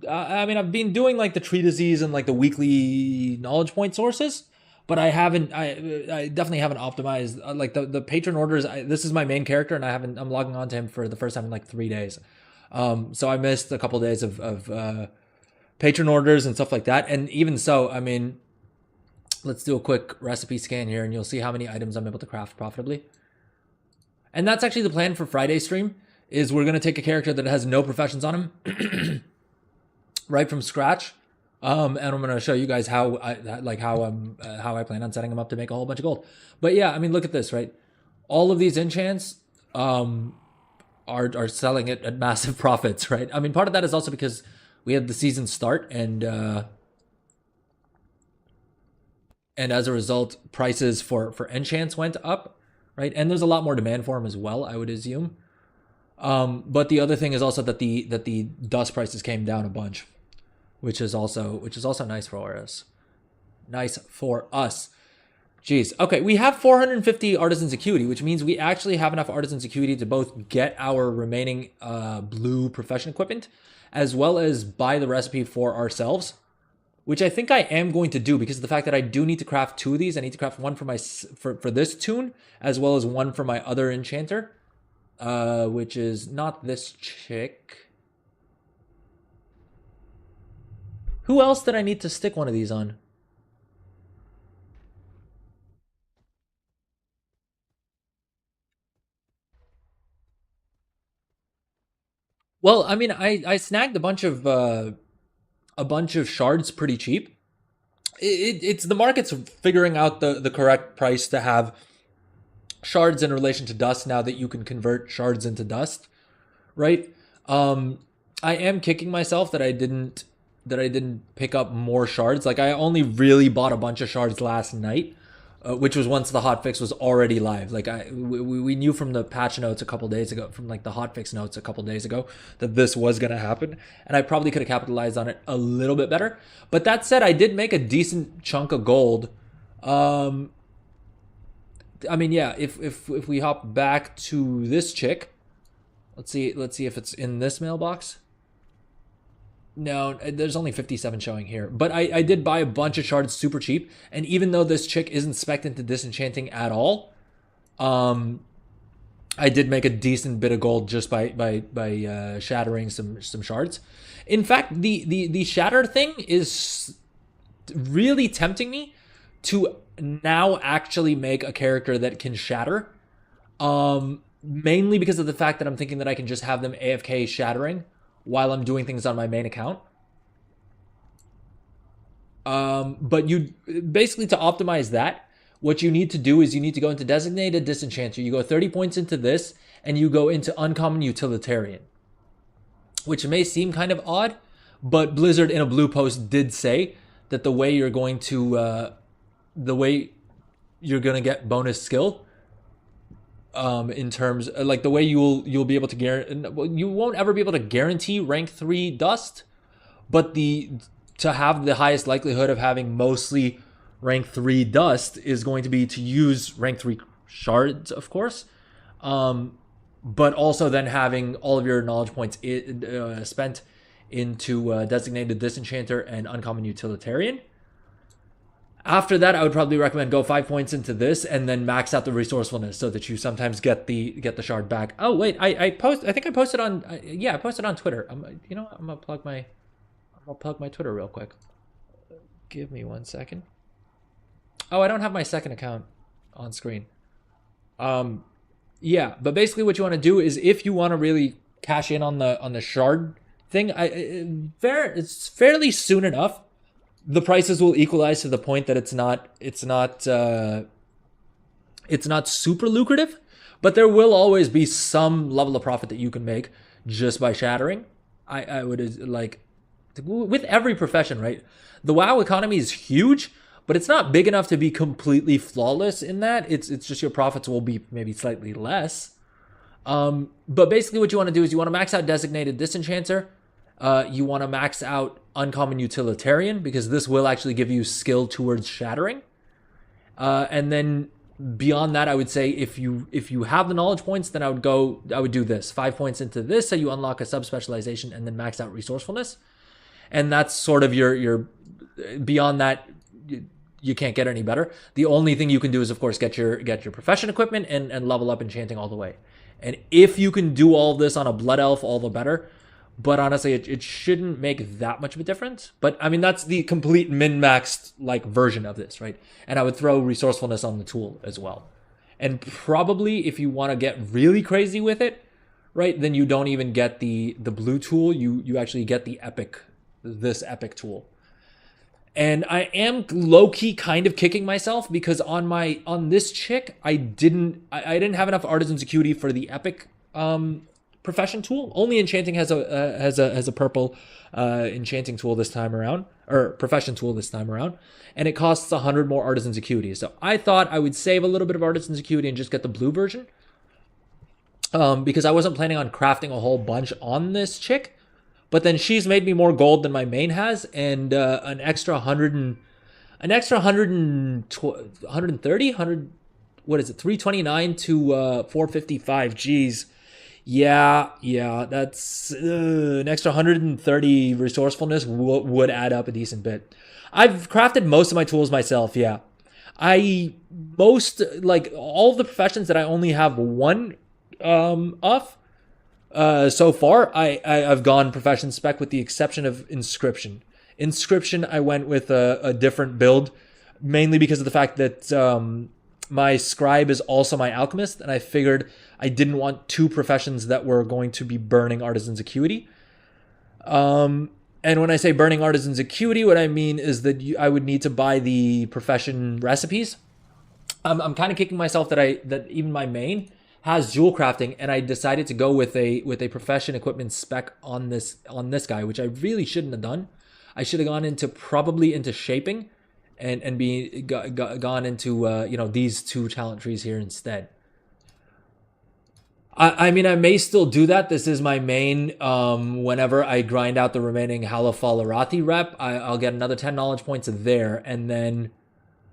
I've been doing like the treatises and like the weekly knowledge point sources, but I definitely haven't optimized like the patron orders. This is my main character, and I'm logging on to him for the first time in like 3 days. So I missed a couple days of patron orders and stuff like that. And even so, I mean, let's do a quick recipe scan here, and you'll see how many items I'm able to craft profitably. And that's actually the plan for Friday's stream, is we're going to take a character that has no professions on him right from scratch. And I'm going to show you guys how I plan on setting him up to make a whole bunch of gold. But yeah, I mean, look at this, right? All of these enchants are selling at massive profits, right? I mean, part of that is also because we had the season start, and as a result, prices for enchants went up, right? And there's a lot more demand for them as well, I would assume. But the other thing is also that the dust prices came down a bunch, which is also nice for us. Nice for us. Jeez. Okay, we have 450 artisans acuity, which means we actually have enough artisans acuity to both get our remaining blue profession equipment, as well as buy the recipe for ourselves, which I think I am going to do because of the fact that I do need to craft 2 of these. I need to craft one for for this tune, as well as one for my other enchanter, which is not this chick. Who else did I need to stick one of these on? Well, I mean, I snagged a bunch of shards pretty cheap. It's the market's figuring out the correct price to have shards in relation to dust now that you can convert shards into dust, right? I am kicking myself that I didn't pick up more shards. Like, I only really bought a bunch of shards last night, which was once the hotfix was already live. Like, we knew from the patch notes a couple days ago, from like the hotfix notes a couple days ago, that this was going to happen, and I probably could have capitalized on it a little bit better. But that said, I did make a decent chunk of gold. I mean, yeah, if we hop back to this chick, let's see if it's in this mailbox. No, there's only 57 showing here. But I did buy a bunch of shards super cheap. And even though this chick isn't spec'd into disenchanting at all, I did make a decent bit of gold just by shattering some shards. In fact, the shatter thing is really tempting me to now actually make a character that can shatter. Mainly because of the fact that I'm thinking that I can just have them AFK shattering while I'm doing things on my main account. But you basically, to optimize that, what you need to do is you need to go into designated disenchanter. You go 30 points into this, and you go into uncommon utilitarian, which may seem kind of odd, but Blizzard in a blue post did say that the way you're going to get bonus skill, in terms like the way you'll be able to guarantee, you won't ever be able to guarantee rank 3 dust, but to have the highest likelihood of having mostly rank 3 dust is going to be to use rank 3 shards, of course. but also then having all of your knowledge points spent into Designated Disenchanter and Uncommon Utilitarian. After that, I would probably recommend go 5 points into this and then max out the resourcefulness so that you sometimes get the shard back. Oh wait, I think I posted on I posted on Twitter. I'm gonna plug my Twitter real quick. Give me 1 second. Oh, I don't have my second account on screen. Yeah, but basically what you want to do is if you want to really cash in on the shard thing, it's fairly soon enough. The prices will equalize to the point that it's not super lucrative, but there will always be some level of profit that you can make just by shattering. I would like with every profession, right? The WoW economy is huge, but it's not big enough to be completely flawless in that. It's just your profits will be maybe slightly less. But basically what you want to do is you want to max out Designated Disenchanter. You want to max out Uncommon Utilitarian because this will actually give you skill towards shattering. And then beyond that, I would say if you have the knowledge points, then I would do this 5 points into this so you unlock a subspecialization and then max out resourcefulness. And that's sort of your beyond that. You can't get any better. The only thing you can do is, of course, get your profession equipment and level up enchanting all the way. And if you can do all this on a blood elf, all the better. But honestly, it shouldn't make that much of a difference. But I mean, that's the complete min-maxed like version of this, right? And I would throw resourcefulness on the tool as well. And probably if you want to get really crazy with it, right, then you don't even get the blue tool. You actually get this epic tool. And I am low-key kind of kicking myself because on this chick, I didn't have enough Artisan's Acuity for the epic profession tool. Only enchanting has a purple enchanting tool this time around, or profession tool this time around, and it costs 100 more Artisan's Acuity. So I thought I would save a little bit of Artisan's Acuity and just get the blue version, because I wasn't planning on crafting a whole bunch on this chick. But then she's made me more gold than my main has, and an extra 130, 329 to 455. Geez. Yeah, that's an extra 130 resourcefulness would add up a decent bit. I've crafted most of my tools myself, yeah. All of the professions that I only have one of, so far, I've gone profession spec with the exception of Inscription. Inscription, I went with a different build, mainly because of the fact that my Scribe is also my Alchemist, and I figured I didn't want two professions that were going to be burning Artisan's Acuity. And when I say burning Artisan's Acuity, what I mean is that I would need to buy the profession recipes. I'm kind of kicking myself that even my main has jewel crafting, and I decided to go with a profession equipment spec on this guy, which I really shouldn't have done. I should have gone into shaping, and gone into these two talent trees here instead. I mean, I may still do that. This is my main. Whenever I grind out the remaining Halafalarati rep, I'll get another 10 knowledge points there, and then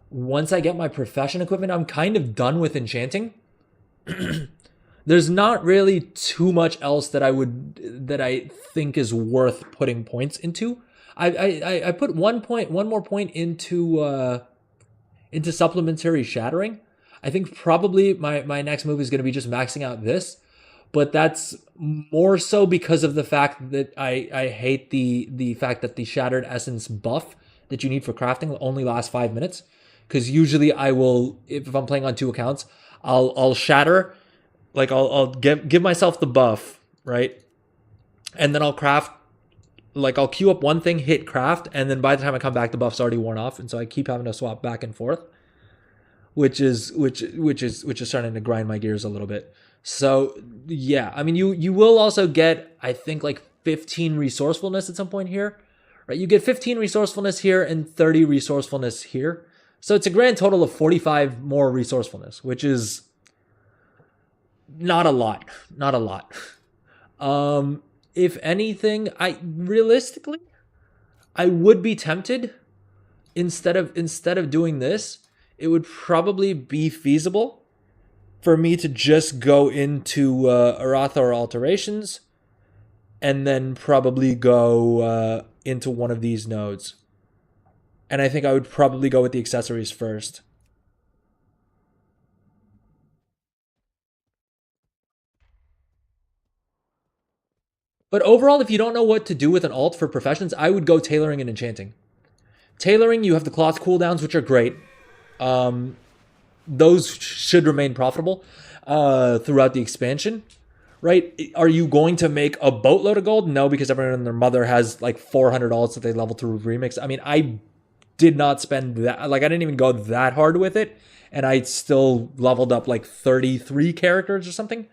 once I get my profession equipment, I'm kind of done with enchanting. There's not really too much else that I think is worth putting points into. I put one more point into supplementary shattering. I think probably my next move is going to be just maxing out this, but that's more so because of the fact that I hate the fact that the Shattered Essence buff that you need for crafting only lasts 5 minutes. Because usually I will, if I'm playing on two accounts, I'll shatter, like I'll give myself the buff, right? And then I'll craft, like I'll queue up one thing, hit craft, and then by the time I come back, the buff's already worn off, and so I keep having to swap back and forth, which is starting to grind my gears a little bit. So yeah, I mean you will also get, I think, like 15 resourcefulness at some point here, right? You get 15 resourcefulness here and 30 resourcefulness here. So it's a grand total of 45 more resourcefulness, which is not a lot. If anything, I would be tempted instead of doing this, it would probably be feasible for me to just go into Aratha or Alterations and then probably go into one of these nodes. And I think I would probably go with the accessories first. But overall, if you don't know what to do with an alt for professions, I would go tailoring and enchanting. Tailoring, you have the cloth cooldowns, which are great. Those should remain profitable throughout the expansion, right? Are you going to make a boatload of gold? No, because everyone and their mother has like 400 alts that they level through remix. I mean, I did not spend that. Like, I didn't even go that hard with it, and I still leveled up like 33 characters or something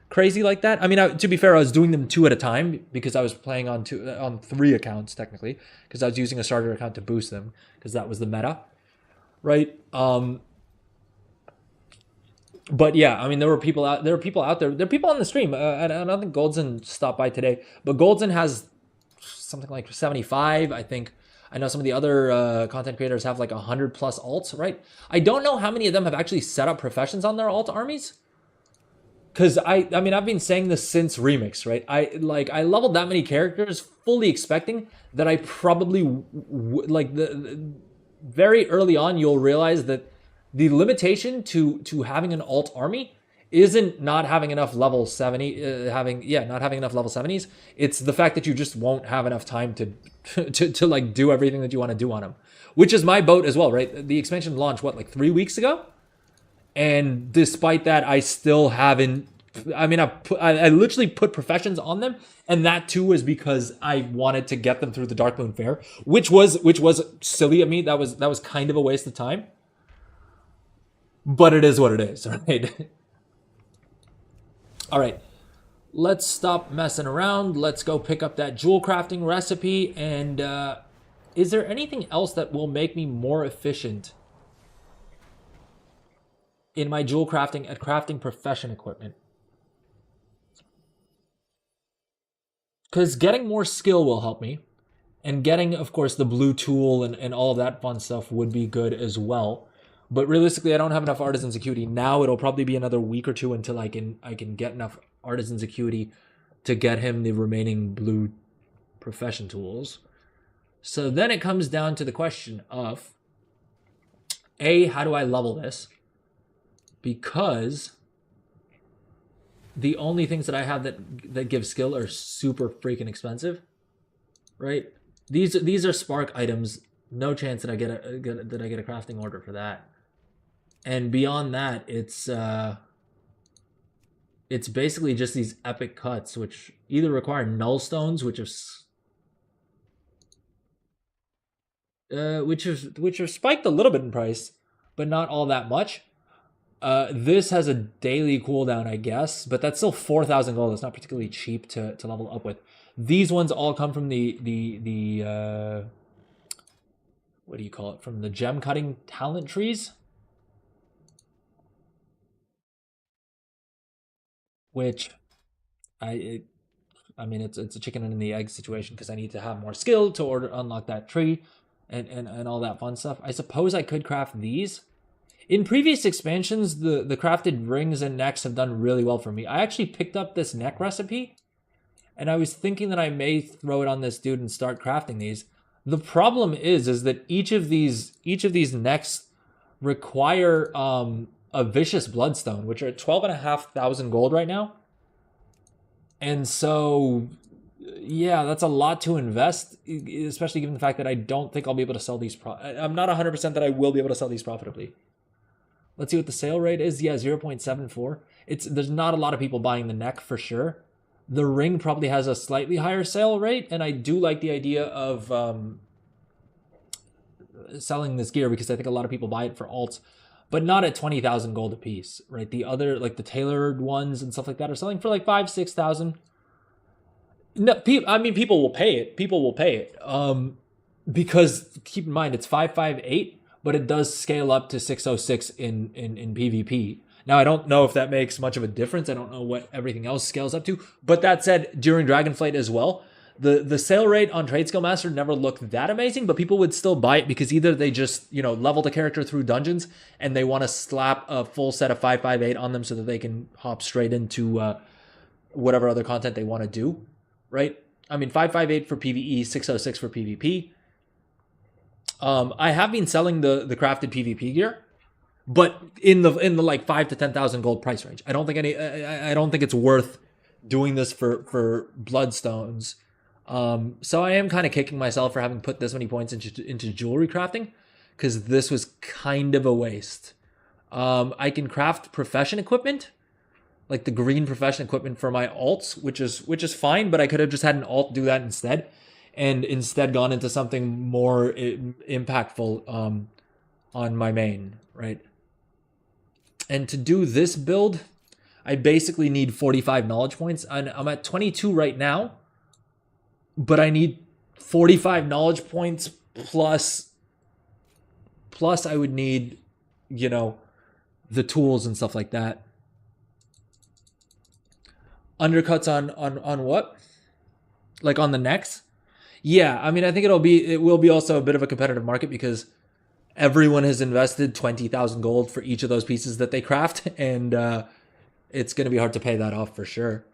crazy like that. I mean, to be fair, I was doing them 2 at a time because I was playing on 3 accounts technically, because I was using a starter account to boost them because that was the meta, right? But yeah, I mean, there were people out there. There are people on the stream. I don't think Goldson stopped by today, but Goldson has something like 75. I think I know some of the other content creators have like 100 plus alts, right? I don't know how many of them have actually set up professions on their alt armies. Because I mean, I've been saying this since Remix, right? I leveled that many characters fully expecting that I probably, very early on, you'll realize that the limitation to having an alt army isn't not having enough level 70, not having enough level 70s. It's the fact that you just won't have enough time to like do everything that you want to do on them, which is my boat as well, right? The expansion launched, what, like 3 weeks ago? And despite that, I still haven't. I mean, I literally put professions on them, and that too was because I wanted to get them through the Darkmoon Fair, which was silly of me. That was kind of a waste of time. But it is what it is, right? All right, let's stop messing around. Let's go pick up that jewel crafting recipe. And is there anything else that will make me more efficient in my jewel crafting at crafting profession equipment? Because getting more skill will help me, and getting, of course, the blue tool and all of that fun stuff would be good as well. But realistically, I don't have enough artisans acuity now. It'll probably be another week or two until I can get enough artisans acuity to get him the remaining blue profession tools. So then it comes down to the question of, A, how do I level this? Because the only things that I have that give skill are super freaking expensive, right? These are spark items. No chance that I get a crafting order for that. And beyond that, it's basically just these epic cuts, which either require null stones, which have spiked a little bit in price, but not all that much. This has a daily cooldown, I guess, but that's still 4,000 gold. It's not particularly cheap to level up with. These ones all come from the what do you call it? From the gem cutting talent trees, which I mean, it's a chicken and the egg situation, because I need to have more skill to unlock that tree and all that fun stuff. I suppose I could craft these. In previous expansions, the crafted rings and necks have done really well for me. I actually picked up this neck recipe, and I was thinking that I may throw it on this dude and start crafting these. The problem is that each of these necks require a vicious bloodstone, which are at 12,500 gold right now. And so, yeah, that's a lot to invest, especially given the fact that I don't think I'll be able to sell these. I'm not 100% that I will be able to sell these profitably. Let's see what the sale rate is. Yeah, 0.74. There's not a lot of people buying the neck for sure. The ring probably has a slightly higher sale rate, and I do like the idea of selling this gear because I think a lot of people buy it for alts, but not at 20,000 gold a piece, right? The other, like the tailored ones and stuff like that, are selling for like 5,000-6,000. No, people will pay it. People will pay it. Because keep in mind, it's 558. But it does scale up to 606 in PvP. Now, I don't know if that makes much of a difference. I don't know what everything else scales up to. But that said, during Dragonflight as well, The sale rate on Trade Skill Master never looked that amazing, but people would still buy it because either they just, level the character through dungeons and they want to slap a full set of 558 on them so that they can hop straight into whatever other content they want to do, right? I mean, 558 for PvE, 606 for PvP. I have been selling the crafted PvP gear, but in the like 5 to 10,000 gold price range. I don't think it's worth doing this for Bloodstones. So I am kind of kicking myself for having put this many points into jewelry crafting, because this was kind of a waste. I can craft profession equipment, like the green profession equipment for my alts, which is fine, but I could have just had an alt do that instead, and instead gone into something more impactful on my main, right? And to do this build, I basically need 45 knowledge points. I'm at 22 right now, but I need 45 knowledge points plus I would need, the tools and stuff like that. Undercuts on what? Like on the necks? Yeah, I mean, I think it will be also a bit of a competitive market because everyone has invested 20,000 gold for each of those pieces that they craft, and it's going to be hard to pay that off for sure.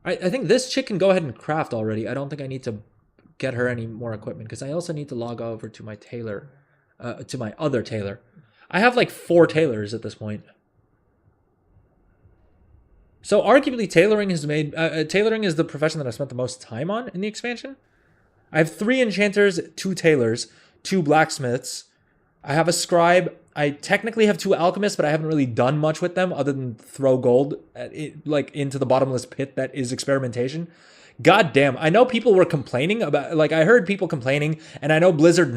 I think this chick can go ahead and craft already. I don't think I need to get her any more equipment because I also need to log over to my tailor, to my other tailor. I have like 4 tailors at this point. So arguably tailoring is the profession that I spent the most time on in the expansion. I have 3 enchanters, 2 tailors, 2 blacksmiths. I have a scribe. I technically have 2 alchemists, but I haven't really done much with them other than throw gold into the bottomless pit that is experimentation. God damn, I know people were complaining about, like, I heard people complaining, and I know Blizzard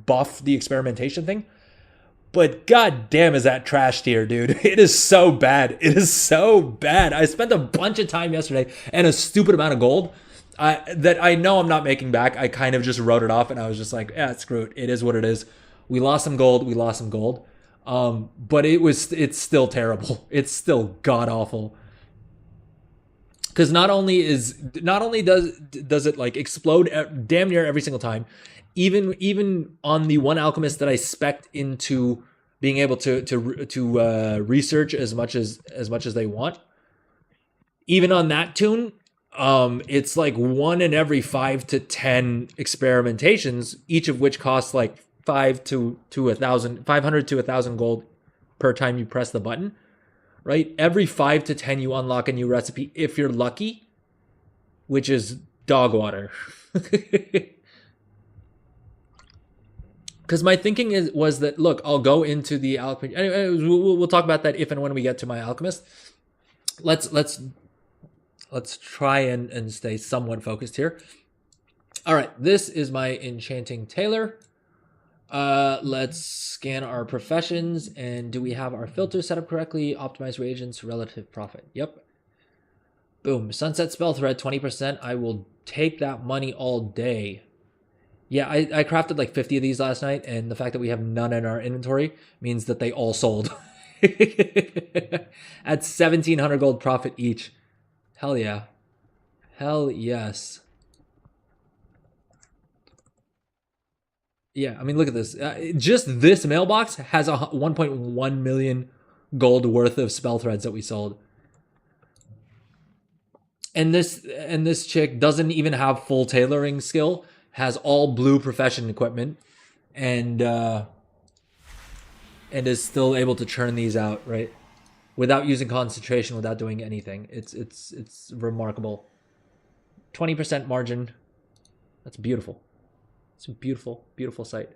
buffed the experimentation thing. But god damn, is that trash tier, dude. It is so bad. It is so bad. I spent a bunch of time yesterday and a stupid amount of gold that I know I'm not making back. I kind of just wrote it off and I was just like, yeah, screw it. It is what it is. We lost some gold. But it's still terrible. It's still god awful. Because not only does it like explode damn near every single time, even on the one alchemist that I spec'd into being able to research as much as they want, even on that tune, it's like 1 in every 5 to 10 experimentations, each of which costs like 500 to 1,000 gold per time you press the button, right? Every 5 to 10 you unlock a new recipe if you're lucky, which is dog water. Because my thinking was that, look, I'll go into the alchemy. Anyway, we'll talk about that if and when we get to my alchemist. Let's try and stay somewhat focused here. All right, this is my enchanting tailor. Let's scan our professions, and do we have our filters set up correctly? Optimize reagents, relative profit. Yep. Boom. Sunset spell thread 20%. I will take that money all day. Yeah, I crafted like 50 of these last night, and the fact that we have none in our inventory means that they all sold. At 1,700 gold profit each. Hell yeah. Hell yes. Yeah, I mean, look at this. Just this mailbox has a 1.1 million gold worth of spell threads that we sold. And this chick doesn't even have full tailoring skill. Has all blue profession equipment, and is still able to churn these out, right? Without using concentration, without doing anything. It's remarkable. 20% margin. That's beautiful. It's a beautiful, beautiful sight.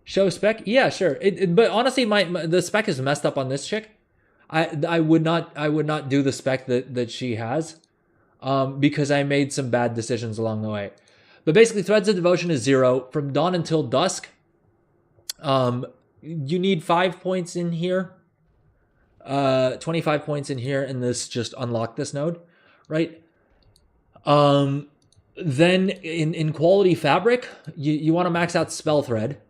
Show spec? Yeah, sure. But honestly, the spec is messed up on this chick. I would not do the spec that she has. Because I made some bad decisions along the way. But basically, Threads of Devotion is 0. From dawn until dusk, you need 5 points in here. 25 points in here, and this just unlocked this node, right? Then in Quality Fabric, you want to max out Spell Thread,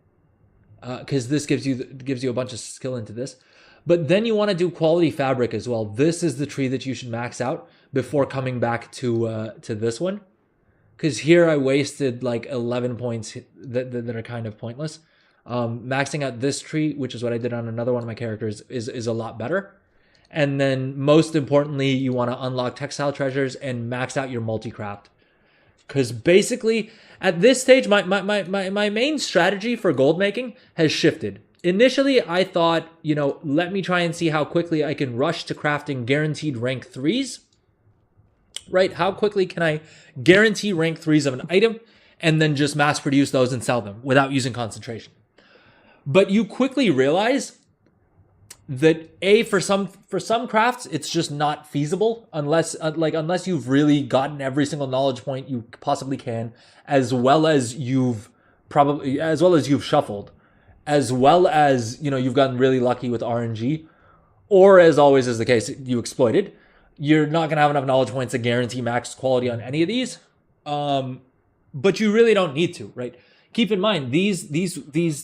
because this gives you a bunch of skill into this. But then you want to do quality fabric as well. This is the tree that you should max out before coming back to this one. Because here I wasted like 11 points that are kind of pointless. Maxing out this tree, which is what I did on another one of my characters, is a lot better. And then most importantly, you want to unlock textile treasures and max out your multi-craft. Because basically, at this stage, my main strategy for gold making has shifted. Initially, I thought, let me try and see how quickly I can rush to crafting guaranteed rank 3s. Right? How quickly can I guarantee rank 3s of an item and then just mass produce those and sell them without using concentration? But you quickly realize that for some crafts, it's just not feasible unless you've really gotten every single knowledge point you possibly can, as well as you've shuffled, as well as you've gotten really lucky with RNG, or as always is the case, you exploited. You're not gonna have enough knowledge points to guarantee max quality on any of these, but you really don't need to, right? Keep in mind these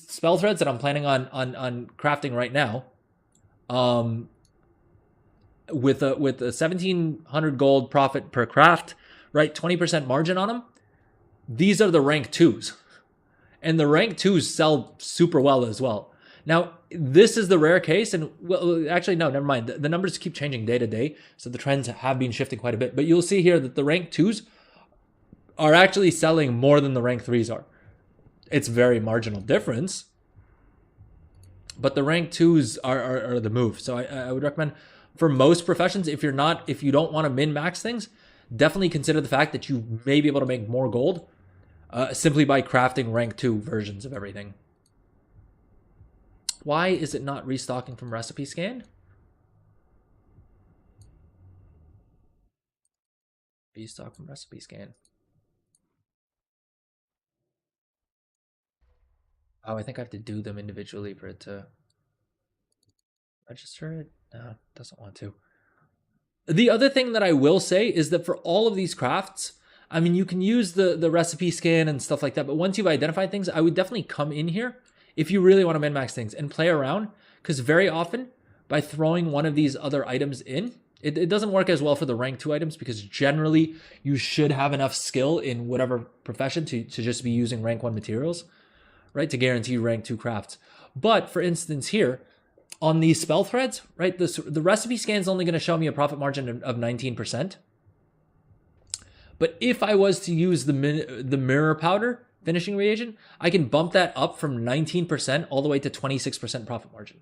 spell threads that I'm planning on crafting right now, with a 1,700 gold profit per craft, right? 20% margin on them. These are the rank 2s. And the rank 2s sell super well as well. Now, this is the rare case, and well, actually, no, never mind. The numbers keep changing day to day, so the trends have been shifting quite a bit. But you'll see here that the rank 2s are actually selling more than the rank 3s are. It's very marginal difference, but the rank 2s are the move. So I would recommend for most professions, if you don't want to min-max things, definitely consider the fact that you may be able to make more gold simply by crafting rank 2 versions of everything. Why is it not restocking from recipe scan? Restock from recipe scan. Oh, I think I have to do them individually for it to register it. No, it doesn't want to. The other thing that I will say is that for all of these crafts, I mean, you can use the recipe scan and stuff like that, but once you've identified things, I would definitely come in here if you really want to min-max things and play around, because very often by throwing one of these other items in, it doesn't work as well for the rank 2 items, because generally you should have enough skill in whatever profession to just be using rank 1 materials, right, to guarantee rank 2 crafts. But for instance here, on these spell threads, right, the recipe scan is only going to show me a profit margin of 19%. But if I was to use the mirror powder finishing reagent, I can bump that up from 19% all the way to 26% profit margin,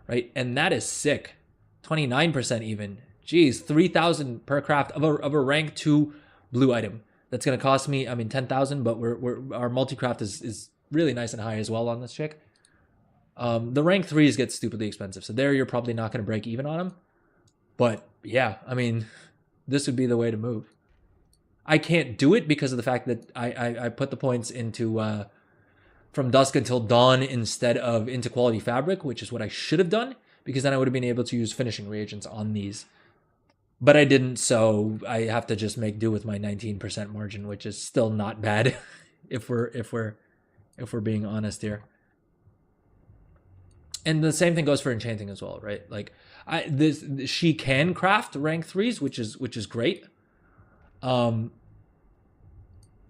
right? And that is sick. 29% even. Geez, 3,000 per craft of a rank 2 blue item. That's going to cost me, 10,000, but our multi-craft is really nice and high as well on this chick. The rank 3s get stupidly expensive, so there you're probably not going to break even on them. But yeah, this would be the way to move. I can't do it because of the fact that I put the points into from dusk until dawn instead of into quality fabric, which is what I should have done, because then I would have been able to use finishing reagents on these. But I didn't, so I have to just make do with my 19% margin, which is still not bad if we're being honest here. And the same thing goes for enchanting as well, right? Like she can craft rank 3s, which is great.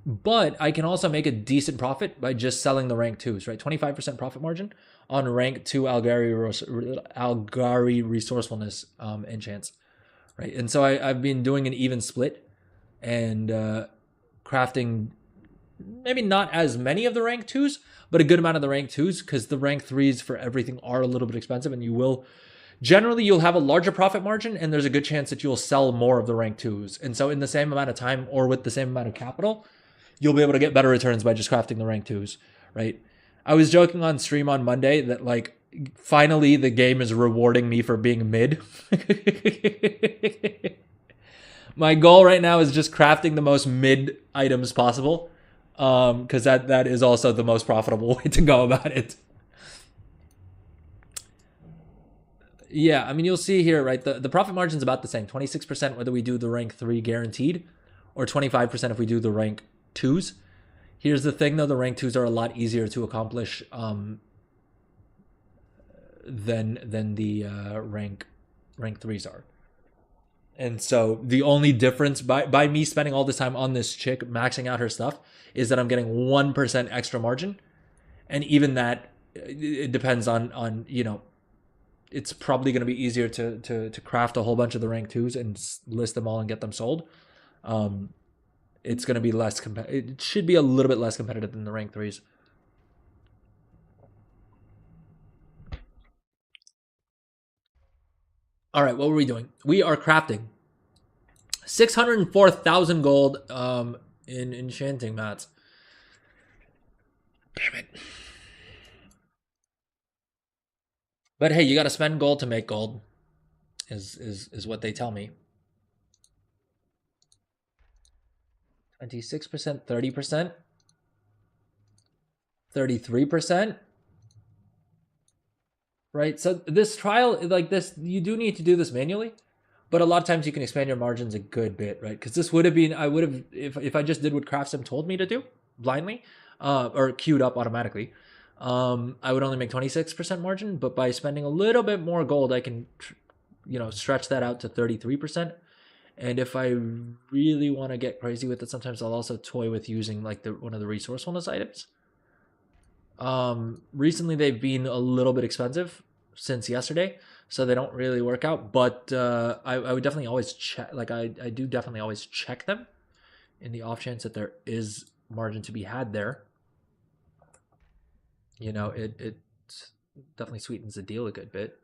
But I can also make a decent profit by just selling the rank 2s, right? 25% profit margin on rank 2 Algari resourcefulness enchants, right? And so I've been doing an even split and crafting maybe not as many of the rank 2s, but a good amount of the rank 2s, because the rank 3s for everything are a little bit expensive, and you'll have a larger profit margin, and there's a good chance that you'll sell more of the rank 2s. And so in the same amount of time or with the same amount of capital, you'll be able to get better returns by just crafting the rank 2s, right? I was joking on stream on Monday that, like, finally the game is rewarding me for being mid. My goal right now is just crafting the most mid items possible, because that is also the most profitable way to go about it. Yeah, you'll see here, right, the profit margin is about the same, 26% whether we do the rank 3 guaranteed, or 25% if we do the rank 2s. Here's the thing, though, the rank 2s are a lot easier to accomplish than the rank 3s are. And so the only difference by me spending all this time on this chick maxing out her stuff is that I'm getting 1% extra margin. And even that, it depends on you know, it's probably going to be easier to craft a whole bunch of the rank 2s and list them all and get them sold. It's going to be less it should be a little bit less competitive than the rank 3s. All right, what were we doing? We are crafting 604,000 gold in enchanting mats. Damn it. But hey, you got to spend gold to make gold, is what they tell me. 26%, 30%, 33%. Right? So this trial, like this, you do need to do this manually, but a lot of times you can expand your margins a good bit, right? Because this would have been, I would have, if I just did what CraftSim told me to do blindly, or queued up automatically, I would only make 26% margin, but by spending a little bit more gold, I can, you know, stretch that out to 33%. And if I really want to get crazy with it, sometimes I'll also toy with using like one of the resourcefulness items. Recently they've been a little bit expensive since yesterday, so they don't really work out, but I would definitely always check, like I do definitely always check them in the off chance that there is margin to be had there. You know, it definitely sweetens the deal a good bit,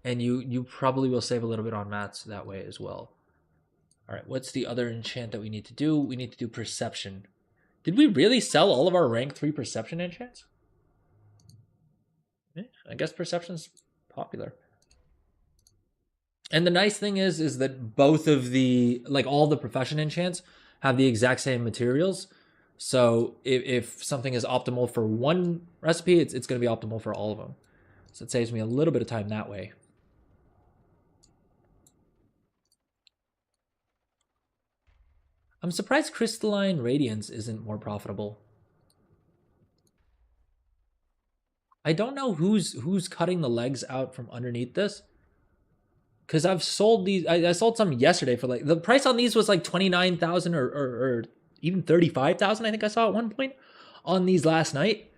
and you probably will save a little bit on mats that way as well. All right, what's the other enchant that we need to do? We need to do perception. Did we really sell all of our rank 3 perception enchants? I guess perception's popular. And the nice thing is that both of the, like all the profession enchants have the exact same materials. So if something is optimal for one recipe, it's going to be optimal for all of them. So it saves me a little bit of time that way. I'm surprised Crystalline Radiance isn't more profitable. I don't know who's cutting the legs out from underneath this. Because I've sold these, I sold some yesterday for like, the price on these was like 29,000 or even 35,000, I think I saw at one point on these last night.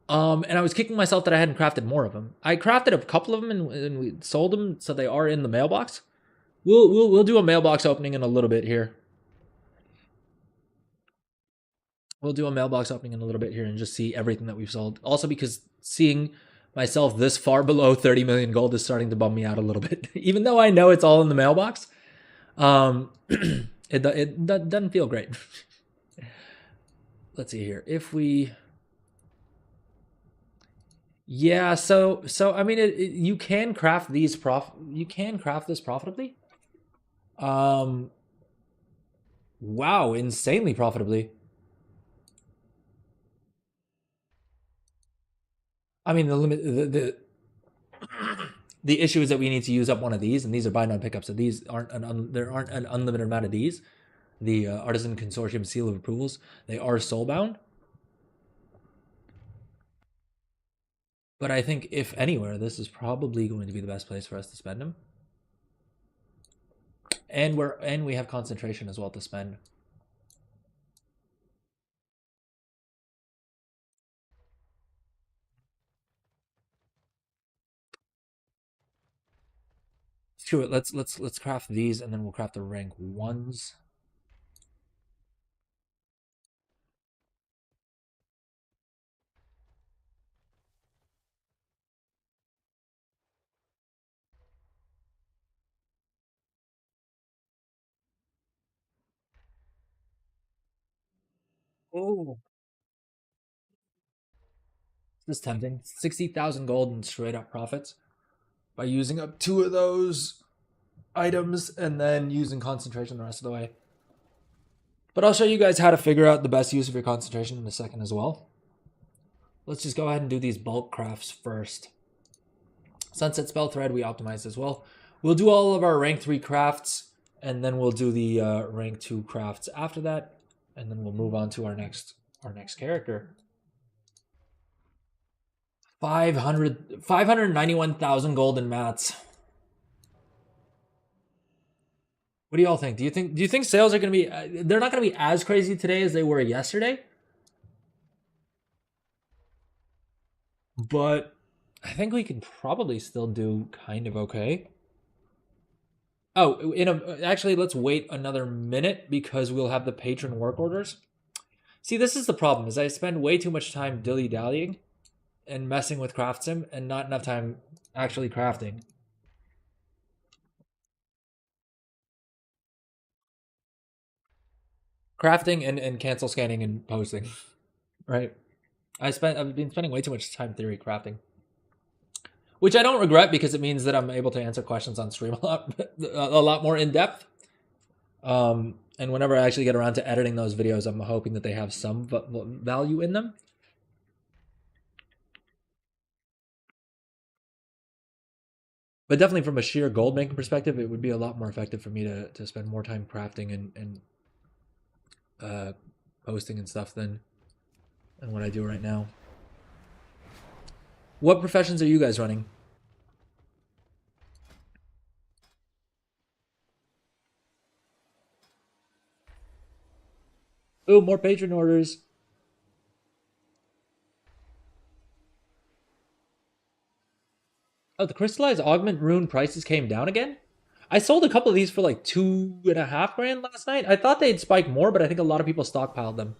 And I was kicking myself that I hadn't crafted more of them. I crafted a couple of them and we sold them, so they are in the mailbox. We'll do a mailbox opening in a little bit here. We'll do a mailbox opening in a little bit here and just see everything that we've sold. Also because seeing myself this far below 30 million gold is starting to bum me out a little bit. Even though I know it's all in the mailbox, it doesn't feel great. Let's see here. If we... Yeah, so I mean, you can craft these you can craft this profitably. Wow, insanely profitably. I mean, the issue is that we need to use up one of these, and these are bind on pickups. So these there aren't an unlimited amount of these. The Artisan Consortium seal of approvals, they are soulbound. But I think if anywhere, this is probably going to be the best place for us to spend them. And we have concentration as well to spend. Screw it. Let's craft these, and then we'll craft the rank 1s. Oh, this is tempting. 60,000 gold in straight up profits by using up 2 of those items and then using concentration the rest of the way. But I'll show you guys how to figure out the best use of your concentration in a second as well. Let's just go ahead and do these bulk crafts first. Sunset Spell Thread we optimized as well. We'll do all of our rank 3 crafts, and then we'll do the rank 2 crafts after that, and then we'll move on to our next character. 591,000 gold in mats. What do y'all think? Do you think sales are going to be they're not going to be as crazy today as they were yesterday? But I think we can probably still do kind of okay. Oh, actually, let's wait another minute because we'll have the patron work orders. See, this is the problem, is I spend way too much time dilly-dallying and messing with craft sim and not enough time actually crafting. Crafting and cancel scanning and posting, right? I've been spending way too much time theory crafting, which I don't regret because it means that I'm able to answer questions on stream a lot more in depth. And whenever I actually get around to editing those videos, I'm hoping that they have some value in them. But definitely from a sheer gold making perspective, it would be a lot more effective for me to spend more time crafting and posting and stuff than what I do right now. What professions are you guys running? Oh, more patron orders. Oh, the crystallized augment rune prices came down again? I sold a couple of these for like 2.5 grand last night. I thought they'd spike more, but I think a lot of people stockpiled them.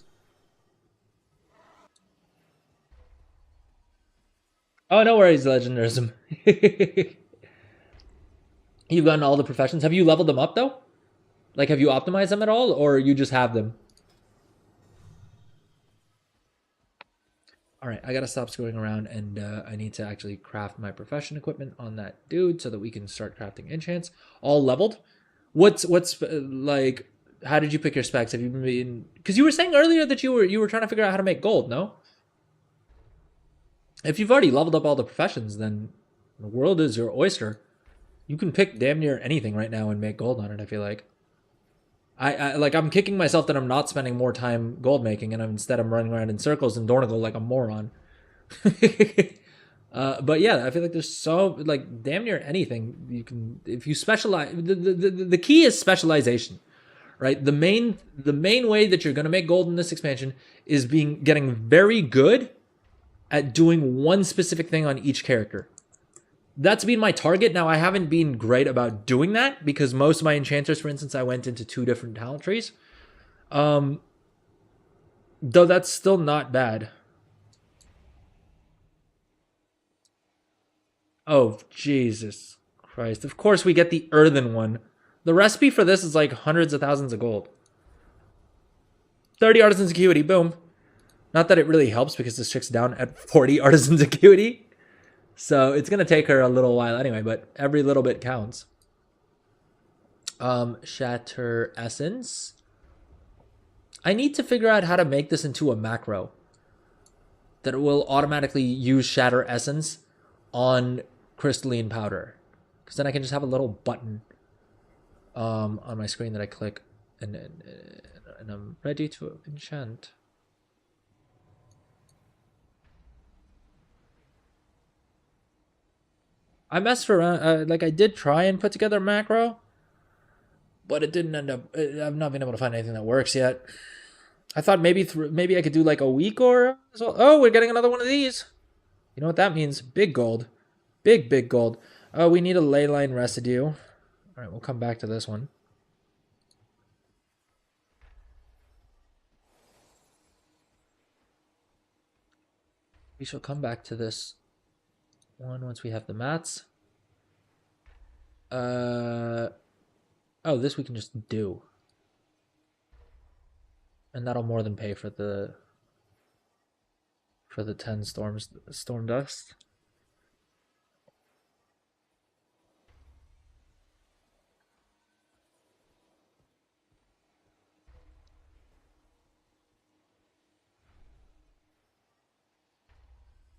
Oh, no worries, Legendarism. You've gotten all the professions. Have you leveled them up, though? Like, have you optimized them at all, or you just have them? All right, I gotta stop screwing around, and I need to actually craft my profession equipment on that dude so that we can start crafting enchants. All leveled. What's like? How did you pick your specs? Have you been? Because you were saying earlier that you were trying to figure out how to make gold. No. If you've already leveled up all the professions, then the world is your oyster. You can pick damn near anything right now and make gold on it. I feel like. I'm kicking myself that I'm not spending more time gold making, and instead I'm running around in circles in Dornigal like a moron. But yeah, I feel like there's so like damn near anything you can if you specialize. The key is specialization, right? The main way that you're gonna make gold in this expansion is getting very good at doing one specific thing on each character. That's been my target. Now, I haven't been great about doing that because most of my enchanters, for instance, I went into 2 different talent trees. Though that's still not bad. Oh, Jesus Christ. Of course we get the earthen one. The recipe for this is like hundreds of thousands of gold. 30 artisans acuity, boom. Not that it really helps because this chick's down at 40 artisans acuity. So it's going to take her a little while anyway, but every little bit counts. Shatter Essence. I need to figure out how to make this into a macro that will automatically use Shatter Essence on crystalline powder. Because then I can just have a little button on my screen that I click and I'm ready to enchant. I messed around, like I did try and put together a macro, but it didn't end up, I've not been able to find anything that works yet. I thought maybe I could do like a week or so. Oh, we're getting another one of these. You know what that means? Big gold. Big gold. Oh, we need a ley line residue. All right, we'll come back to this one. We shall come back to this one once we have the mats. Oh, this we can just do. And that'll more than pay for the 10 storm dust.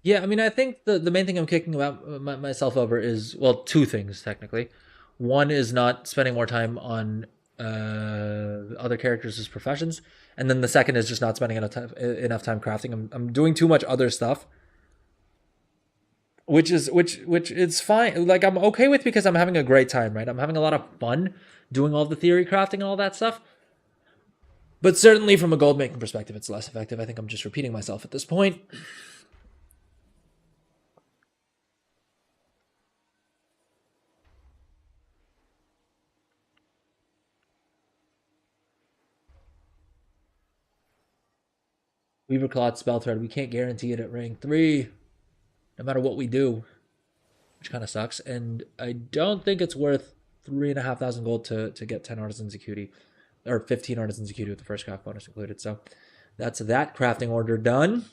Yeah, I mean, I think the main thing I'm kicking about myself over is, well, 2 things, technically. One is not spending more time on other characters' professions, and then the second is just not spending enough time crafting. I'm doing too much other stuff which is fine. Like, I'm okay with, because I'm having a great time, right? I'm having a lot of fun doing all the theory crafting and all that stuff. But certainly from a gold making perspective, it's less effective. I think I'm just repeating myself at this point. Weaver Clot Spell Thread. We can't guarantee it at rank 3, no matter what we do, which kind of sucks. And I don't think it's worth 3,500 gold to get 10 Artisans Acuity, or 15 Artisans Acuity with the first craft bonus included. So that's that crafting order done.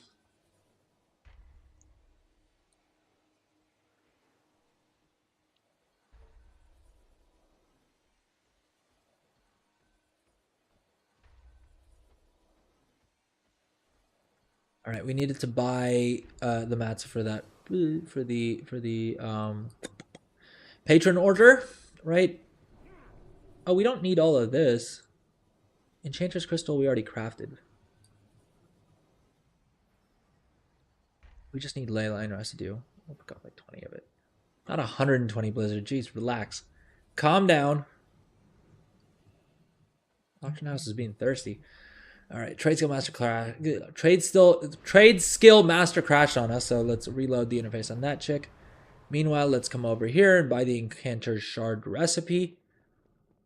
All right, we needed to buy the mats for that, for the patron order, right? Oh, we don't need all of this. Enchantress Crystal we already crafted. We just need ley line residue. We'll pick up like 20 of it. Not 120 blizzard. Jeez, relax. Calm down. Auction house is being thirsty. All right, trade skill master crash. Trade skill master crashed on us, so let's reload the interface on that chick. Meanwhile, let's come over here and buy the Incanter's Shard recipe.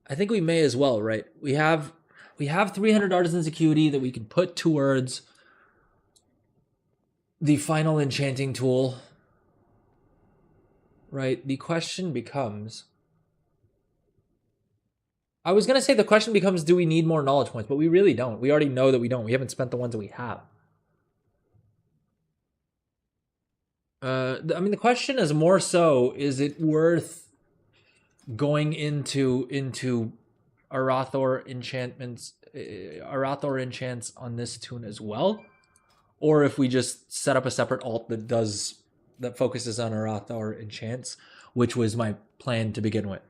I think we may as well, right? We have 300 Artisans Acuity that we can put towards the final enchanting tool, right? The question becomes, I was going to say the question becomes, do we need more knowledge points? But we really don't. We already know that we don't. We haven't spent the ones that we have. I mean, the question is more so, is it worth going into Arathor enchantments, Arathor enchants on this tune as well? Or if we just set up a separate alt that focuses on Arathor enchants, which was my plan to begin with.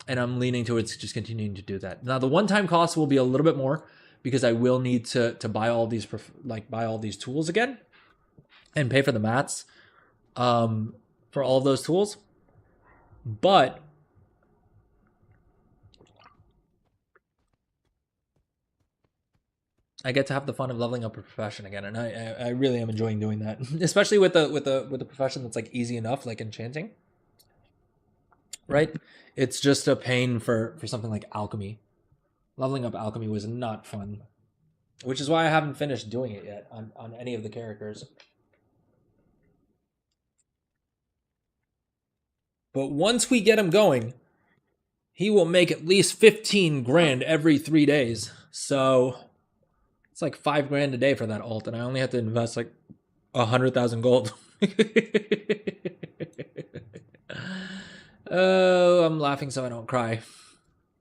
And I'm leaning towards just continuing to do that. Now, the one-time cost will be a little bit more because I will need to buy all these tools again and pay for the mats for all of those tools. But I get to have the fun of leveling up a profession again, and I really am enjoying doing that, especially with the profession that's like easy enough, like enchanting. Right? It's just a pain for something like alchemy. Leveling up alchemy was not fun, which is why I haven't finished doing it yet on any of the characters. But once we get him going, he will make at least 15 grand every 3 days. So it's like 5 grand a day for that alt, and I only have to invest like 100,000 gold. Oh, I'm laughing so I don't cry.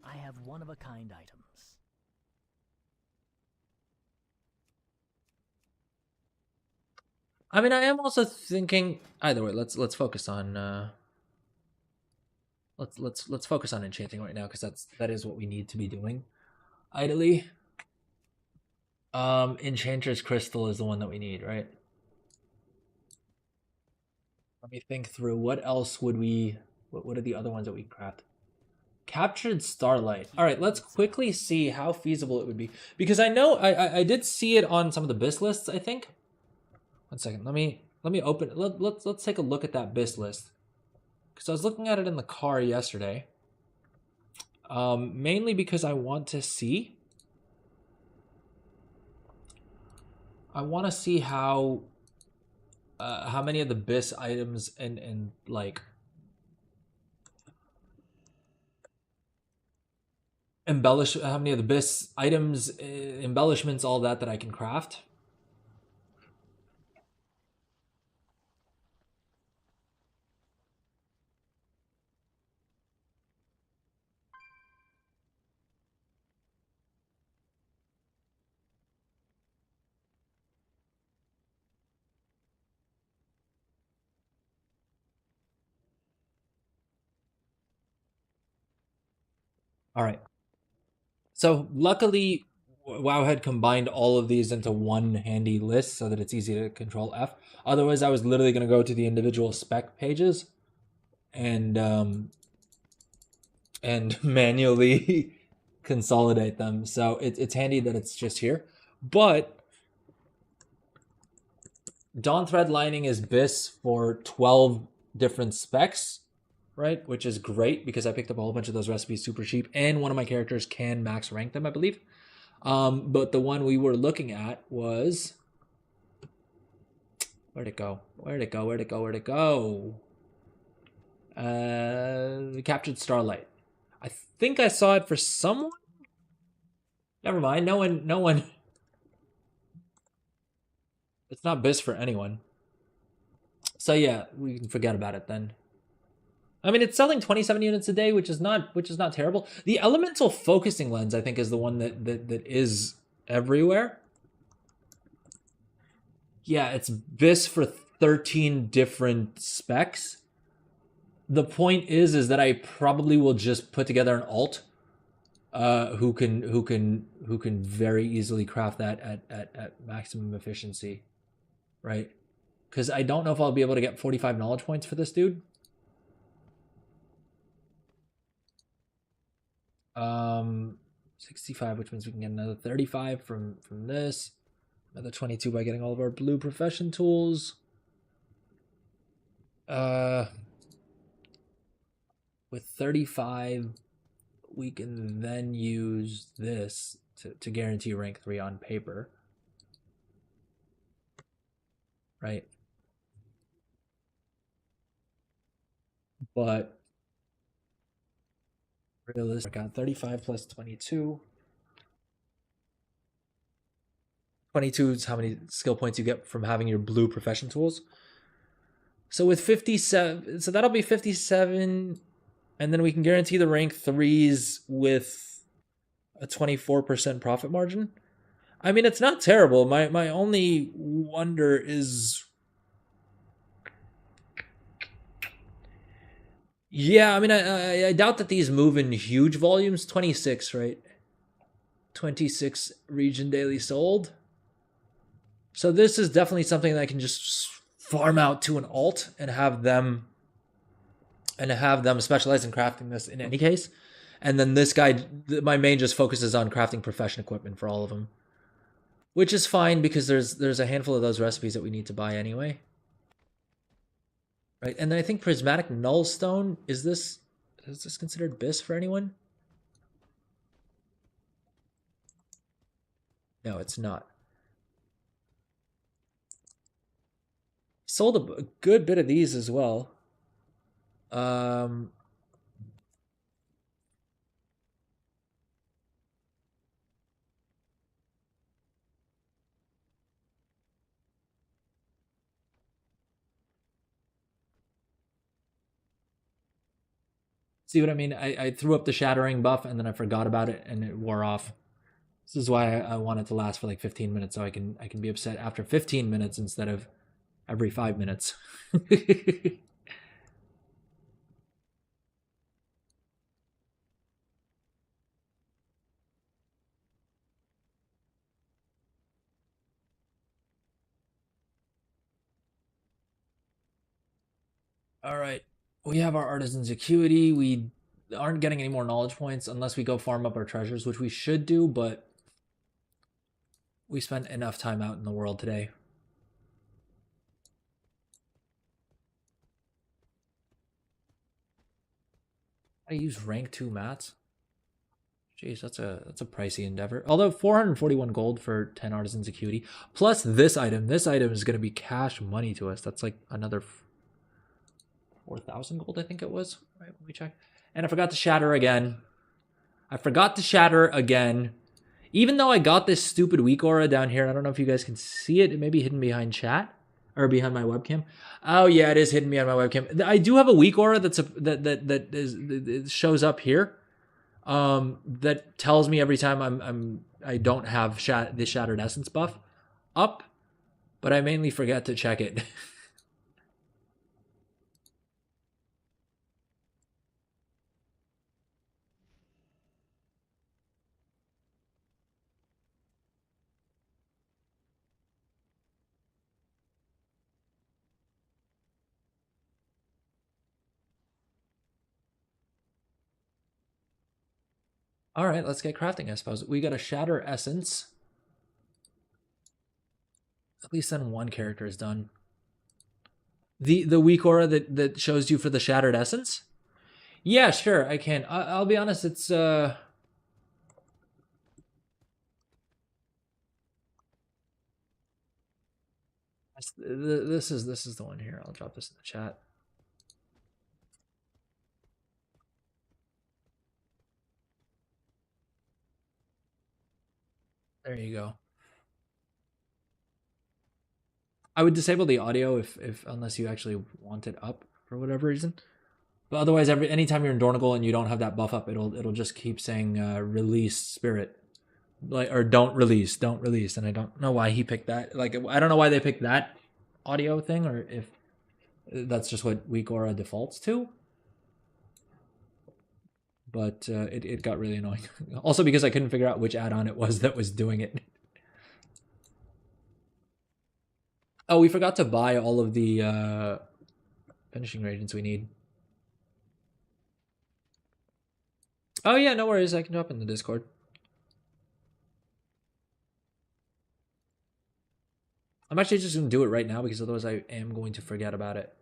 I have one-of-a-kind items. I mean, I am also thinking. Either way, let's focus on. Let's focus on enchanting right now, because that is what we need to be doing. Idly. Enchantress Crystal is the one that we need, right? Let me think through. What else would we? What are the other ones that we craft? Captured Starlight. All right, let's quickly see how feasible it would be, because I know I did see it on some of the BIS lists, I think. 1 second. Let me open. Let's take a look at that BIS list, because I was looking at it in the car yesterday. Mainly because I want to see. I want to see how many of the BIS items and like how many of the BIS items, embellishments, all that I can craft. All right. So luckily, WoW had combined all of these into one handy list so that it's easy to control F. Otherwise, I was literally going to go to the individual spec pages and manually consolidate them. So it's handy that it's just here. But Dawn Thread Lining is BIS for 12 different specs, right? Which is great because I picked up a whole bunch of those recipes super cheap, and one of my characters can max rank them, I believe. But the one we were looking at was... Where'd it go? Where'd it go? Where'd it go? Where'd it go? Captured Starlight. I think I saw it for someone? Never mind. No one... It's not BIS for anyone. So yeah, we can forget about it then. I mean, it's selling 27 units a day, which is not terrible. The elemental focusing lens, I think, is the one that is everywhere. Yeah, it's BIS for 13 different specs. The point is that I probably will just put together an alt who can very easily craft that at maximum efficiency, right? Because I don't know if I'll be able to get 45 knowledge points for this dude. 65, which means we can get another 35 from this. Another 22 by getting all of our blue profession tools. With 35, we can then use this to guarantee rank 3 on paper. Right? But realistic, I got 35 plus 22. 22 is how many skill points you get from having your blue profession tools. So with 57, so that'll be 57, and then we can guarantee the rank 3s with a 24% profit margin. I mean, it's not terrible. My only wonder is... Yeah, I mean, I doubt that these move in huge volumes. 26, right? 26 region daily sold. So this is definitely something that I can just farm out to an alt and have them specialize in crafting this in any case. And then this guy, my main just focuses on crafting profession equipment for all of them, which is fine because there's a handful of those recipes that we need to buy anyway. Right, and then I think Prismatic Nullstone, is this considered BIS for anyone? No, it's not. Sold a good bit of these as well. See what I mean? I threw up the Shattering buff and then I forgot about it and it wore off. This is why I want it to last for like 15 minutes so I can be upset after 15 minutes instead of every 5 minutes. All right. We have our Artisan's Acuity. We aren't getting any more knowledge points unless we go farm up our treasures, which we should do, but we spent enough time out in the world today. I use rank 2 mats. Jeez, that's a pricey endeavor. Although 441 gold for 10 Artisan's Acuity. Plus this item. This item is going to be cash money to us. That's like another 4,000 gold, I think it was. Right, let me check. And I forgot to shatter again. Even though I got this stupid weak aura down here. I don't know if you guys can see it. It may be hidden behind chat. Or behind my webcam. Oh yeah, it is hidden behind my webcam. I do have a weak aura that shows up here. That tells me every time I don't have the Shattered Essence buff up, but I mainly forget to check it. All right, let's get crafting, I suppose. We got a Shatter Essence. At least then one character is done. The weak aura that shows you for the Shattered Essence? Yeah, sure, I can. I'll be honest, it's this is the one here. I'll drop this in the chat. There you go. I would disable the audio if unless you actually want it up for whatever reason. But otherwise, anytime you're in Dornigal and you don't have that buff up, it'll just keep saying release spirit, like, or don't release, and I don't know why he picked that. Like, I don't know why they picked that audio thing, or if that's just what weak aura defaults to. But it got really annoying. Also because I couldn't figure out which add-on it was that was doing it. Oh, we forgot to buy all of the finishing reagents we need. Oh yeah, no worries. I can drop in the Discord. I'm actually just going to do it right now because otherwise I am going to forget about it.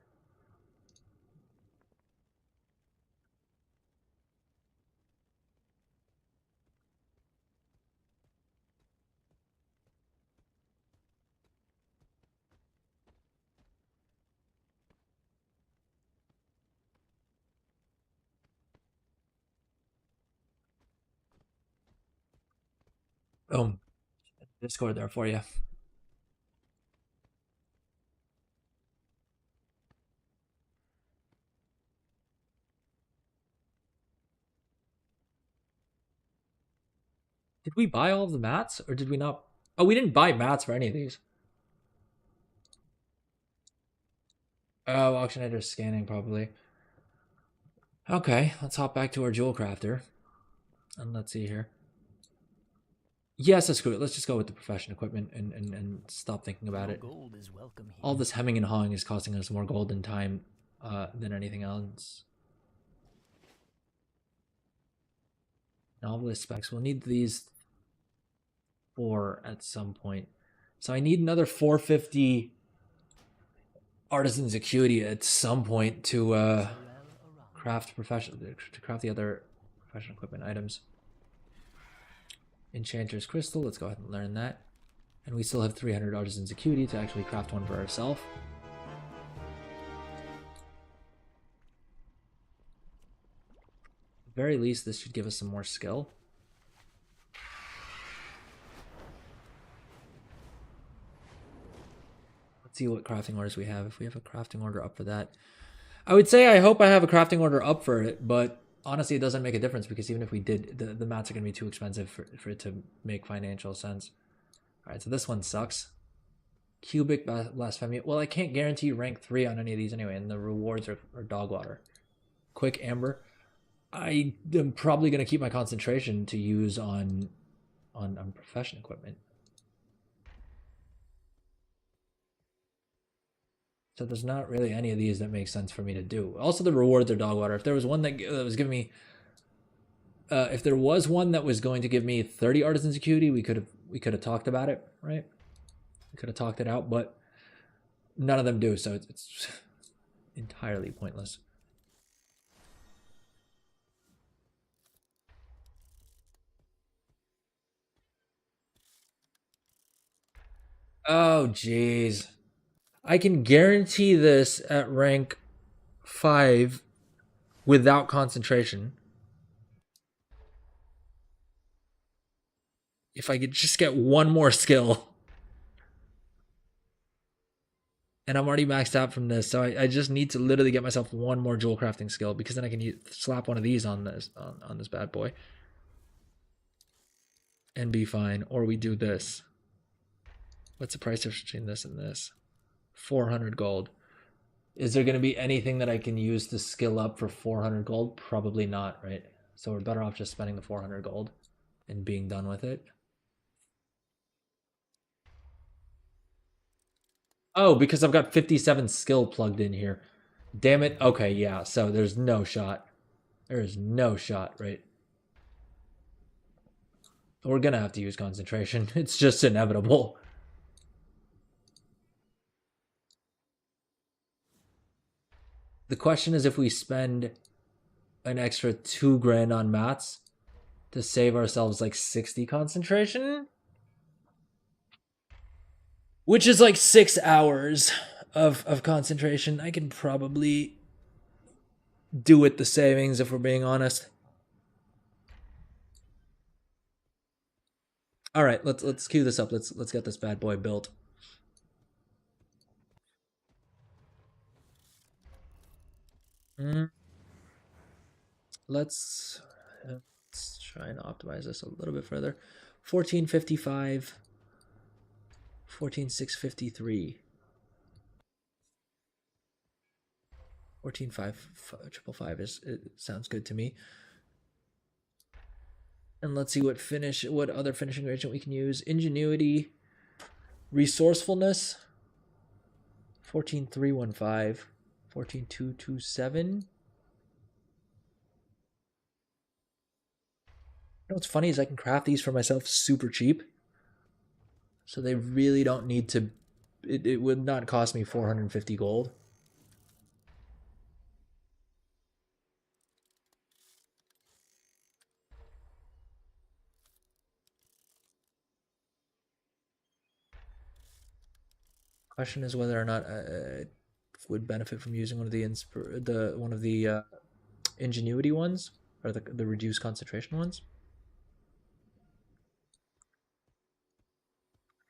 Boom. Discord there for you. Did we buy all of the mats or did we not? Oh, we didn't buy mats for any of these. Oh, auctionator's scanning probably. Okay, let's hop back to our jewel crafter. And let's see here. Yes, let's screw it. Let's just go with the profession equipment and stop thinking about it. Gold is welcome here. All this hemming and hawing is costing us more gold and time than anything else. Novelist specs. We'll need these 4 at some point. So I need another 450 artisan's acuity at some point to craft the other professional equipment items. Enchanter's crystal. Let's go ahead and learn that. And we still have 300 artisan's acuity to actually craft one for ourselves. At the very least, this should give us some more skill. Let's see what crafting orders we have. If we have a crafting order up for that. I would say I hope I have a crafting order up for it, but honestly, it doesn't make a difference because even if we did, the mats are going to be too expensive for it to make financial sense. All right, so this one sucks. Cubic Blasphemy. Well, I can't guarantee rank 3 on any of these anyway, and the rewards are dog water. Quick Amber. I am probably going to keep my concentration to use on profession equipment. So there's not really any of these that make sense for me to do. Also, the rewards are dog water. If there was one that was giving me, if there was one that was going to give me 30 artisans acuity, we could have talked about it, right? We could have talked it out, but none of them do, so it's entirely pointless. Oh, jeez. I can guarantee this at rank 5 without concentration. If I could just get one more skill. And I'm already maxed out from this, so I just need to literally get myself one more jewel crafting skill because then I can slap one of these on this on this bad boy. And be fine. Or we do this. What's the price difference between this and this? 400 gold. Is there going to be anything that I can use to skill up for 400 gold? Probably not, right? So we're better off just spending the 400 gold and being done with it. Oh, because I've got 57 skill plugged in here. Damn it. Okay, yeah. So there's no shot. There is no shot, right? We're gonna have to use concentration. It's just inevitable. The question is if we spend an extra 2 grand on mats to save ourselves like 60 concentration, which is like 6 hours of concentration. I can probably do with the savings if we're being honest. All right, let's queue this up. Let's get this bad boy built. Let's try and optimize this a little bit further. 1455, 14653, 14555 is, it sounds good to me. And let's see what other finishing agent we can use. Ingenuity, resourcefulness, 14315, 14227. You know what's funny is I can craft these for myself super cheap. So they really don't need to, it would not cost me 450 gold. Question is whether or not I would benefit from using one of the ingenuity ones, or the reduced concentration ones.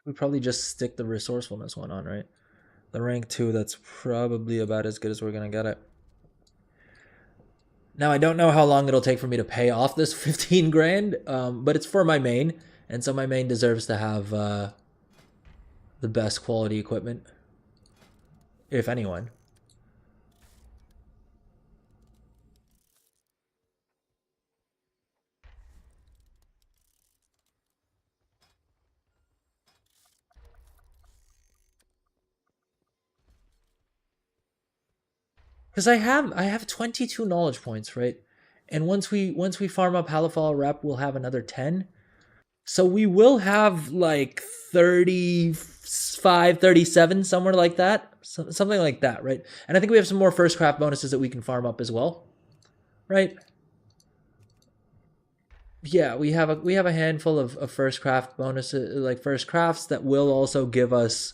We probably just stick the resourcefulness one on, right? The rank 2, that's probably about as good as we're gonna get it. Now I don't know how long it'll take for me to pay off this 15 grand, but it's for my main, and so my main deserves to have the best quality equipment, if anyone. Because I have 22 knowledge points, right? And once we farm up Halifal rep, we'll have another 10. So we will have like 35, 37, somewhere like that. Something like that, right? And I think we have some more first craft bonuses that we can farm up as well, right? Yeah, we have a handful of first craft bonuses, like first crafts, that will also give us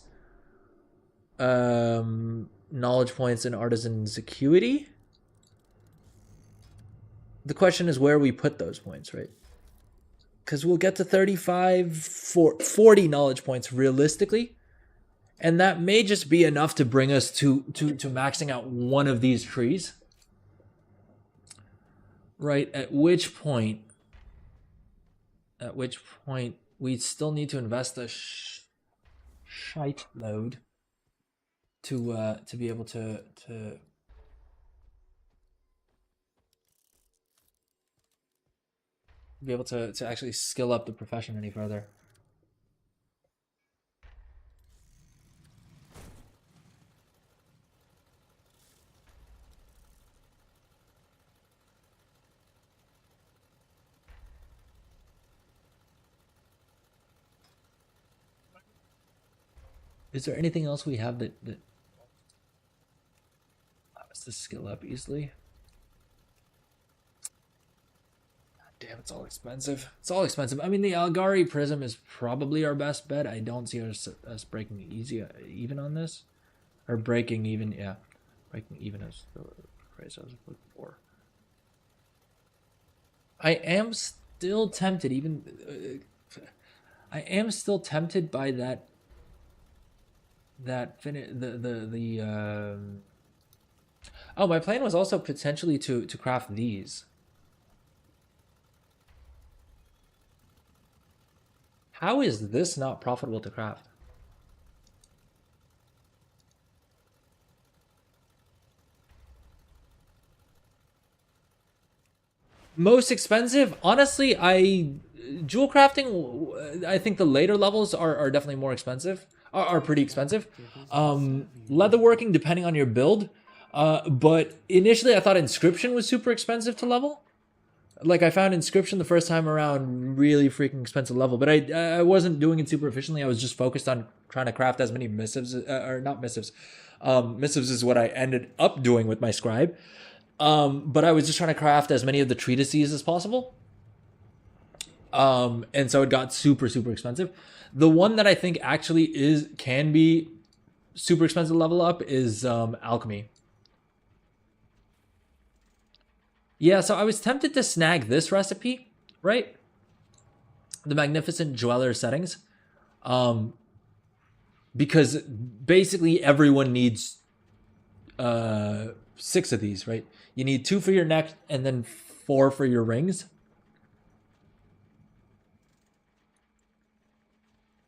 knowledge points in artisan's acuity. The question is where we put those points, right? Because we'll get to 35, 40 knowledge points realistically, and that may just be enough to bring us to maxing out one of these trees, right? At which point we still need to invest a shite load to be able to actually skill up the profession any further. Is there anything else we have that allows us to skill up easily? Damn, it's all expensive. It's all expensive. I mean, the Algari Prism is probably our best bet. I don't see us breaking even on this. Or breaking even, yeah. Breaking even is the phrase I was looking for. I am still tempted, I am still tempted by oh, my plan was also potentially to craft these. How is this not profitable to craft? Most expensive? Honestly, jewel crafting, I think the later levels are definitely more expensive. Are pretty expensive. Leatherworking, depending on your build. But initially I thought inscription was super expensive to level. Like I found Inscription the first time around really freaking expensive level, but I wasn't doing it super efficiently. I was just focused on trying to craft as many missives, or not missives. Missives is what I ended up doing with my scribe. But I was just trying to craft as many of the treatises as possible. And so it got super, super expensive. The one that I think actually can be super expensive level up is Alchemy. Yeah, so I was tempted to snag this recipe, right? The Magnificent Dweller settings. Because basically everyone needs 6 of these, right? You need 2 for your neck and then 4 for your rings.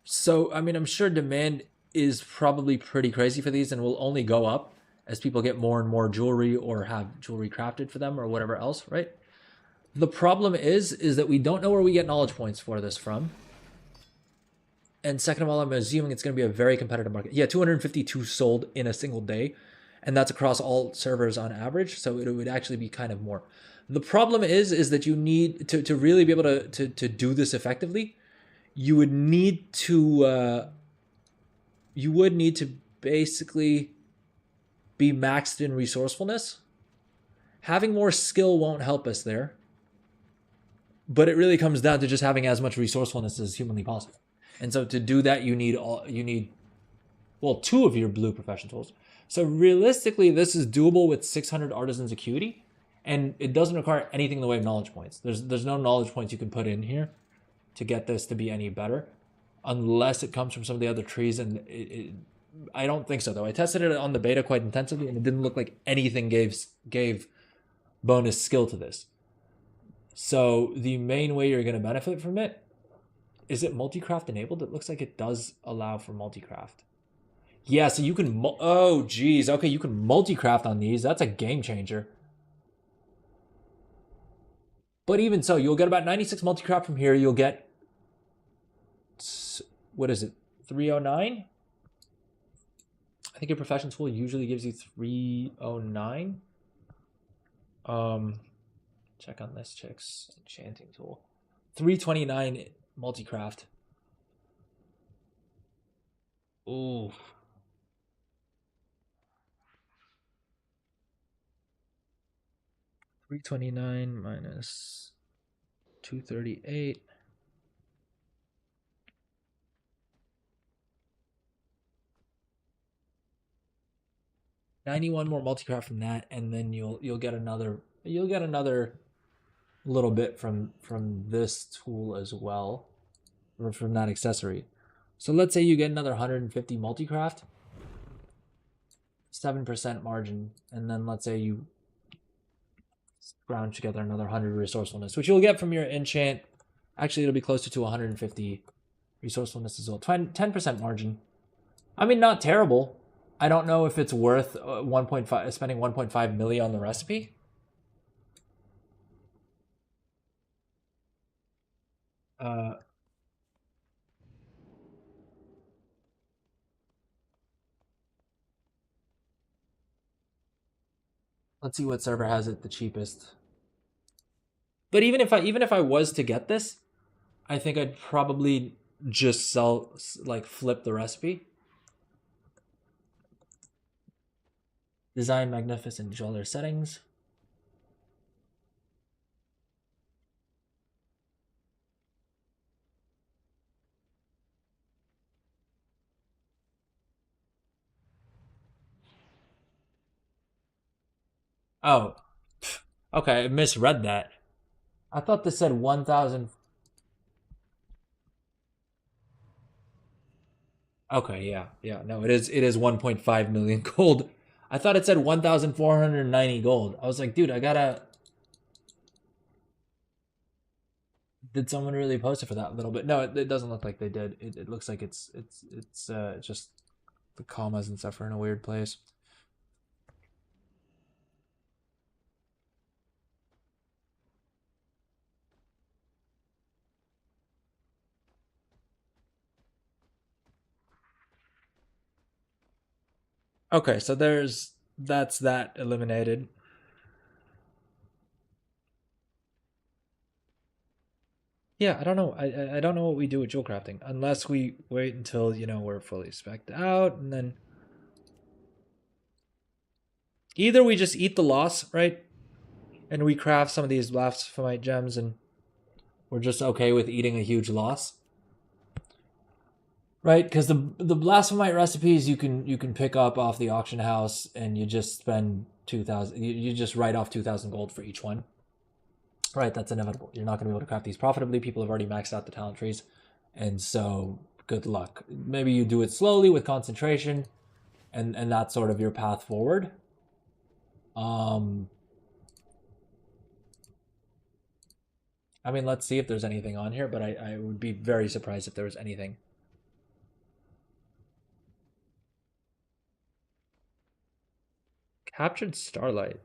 So, I mean, I'm sure demand is probably pretty crazy for these and will only go up as people get more and more jewelry or have jewelry crafted for them or whatever else, right? The problem is that we don't know where we get knowledge points for this from. And second of all, I'm assuming it's going to be a very competitive market. Yeah, 252 sold in a single day. And that's across all servers on average. So it would actually be kind of more. The problem is that you need to really be able to do this effectively. You would need to basically be maxed in resourcefulness. Having more skill won't help us there. But it really comes down to just having as much resourcefulness as humanly possible. And so to do that, you need 2 of your blue profession tools. So realistically, this is doable with 600 Artisan's Acuity, and it doesn't require anything in the way of knowledge points. There's no knowledge points you can put in here to get this to be any better, unless it comes from some of the other trees, and I don't think so, though. I tested it on the beta quite intensively, and it didn't look like anything gave bonus skill to this. So the main way you're going to benefit from it, is it multi-craft enabled? It looks like it does allow for multi-craft. Yeah, so you can... oh, geez. Okay, you can multi-craft on these. That's a game changer. But even so, you'll get about 96 multi-craft from here. You'll get... what is it? 309? I think your profession tool usually gives you 309. Check on this chick's enchanting tool. 329 multi-craft. Ooh. $329 minus 238. $91 more multi-craft from that, and then you'll get another little bit from this tool as well, or from that accessory. So let's say you get another 150 multi-craft, 7% margin, and then let's say you scrounge together another 100 resourcefulness, which you'll get from your enchant. Actually, it'll be closer to 150 resourcefulness as well. 10% margin. I mean, not terrible. I don't know if it's worth spending 1.5 milli on the recipe. Let's see what server has it the cheapest. But even if I was to get this, I think I'd probably just flip the recipe. Design Magnificent Jeweler settings. Oh, okay, I misread that. I thought this said 1,000. Okay, yeah, no, it is 1.5 million gold. I thought it said 1,490 gold. I was like, dude, I gotta... Did someone really post it for that little bit? No, it doesn't look like they did. It looks like it's just the commas and stuff are in a weird place. Okay, so that's that eliminated. Yeah, I don't know. I don't know what we do with jewel crafting unless we wait until, you know, we're fully spec'd out, and then either we just eat the loss, right? And we craft some of these blasphemite gems and we're just okay with eating a huge loss. Right? Because the blasphemite recipes you can pick up off the auction house and you just spend 2,000, you just write off 2,000 gold for each one. Right, that's inevitable. You're not going to be able to craft these profitably. People have already maxed out the talent trees. And so, good luck. Maybe you do it slowly with concentration, and that's sort of your path forward. I mean, let's see if there's anything on here, but I would be very surprised if there was anything. Captured Starlight.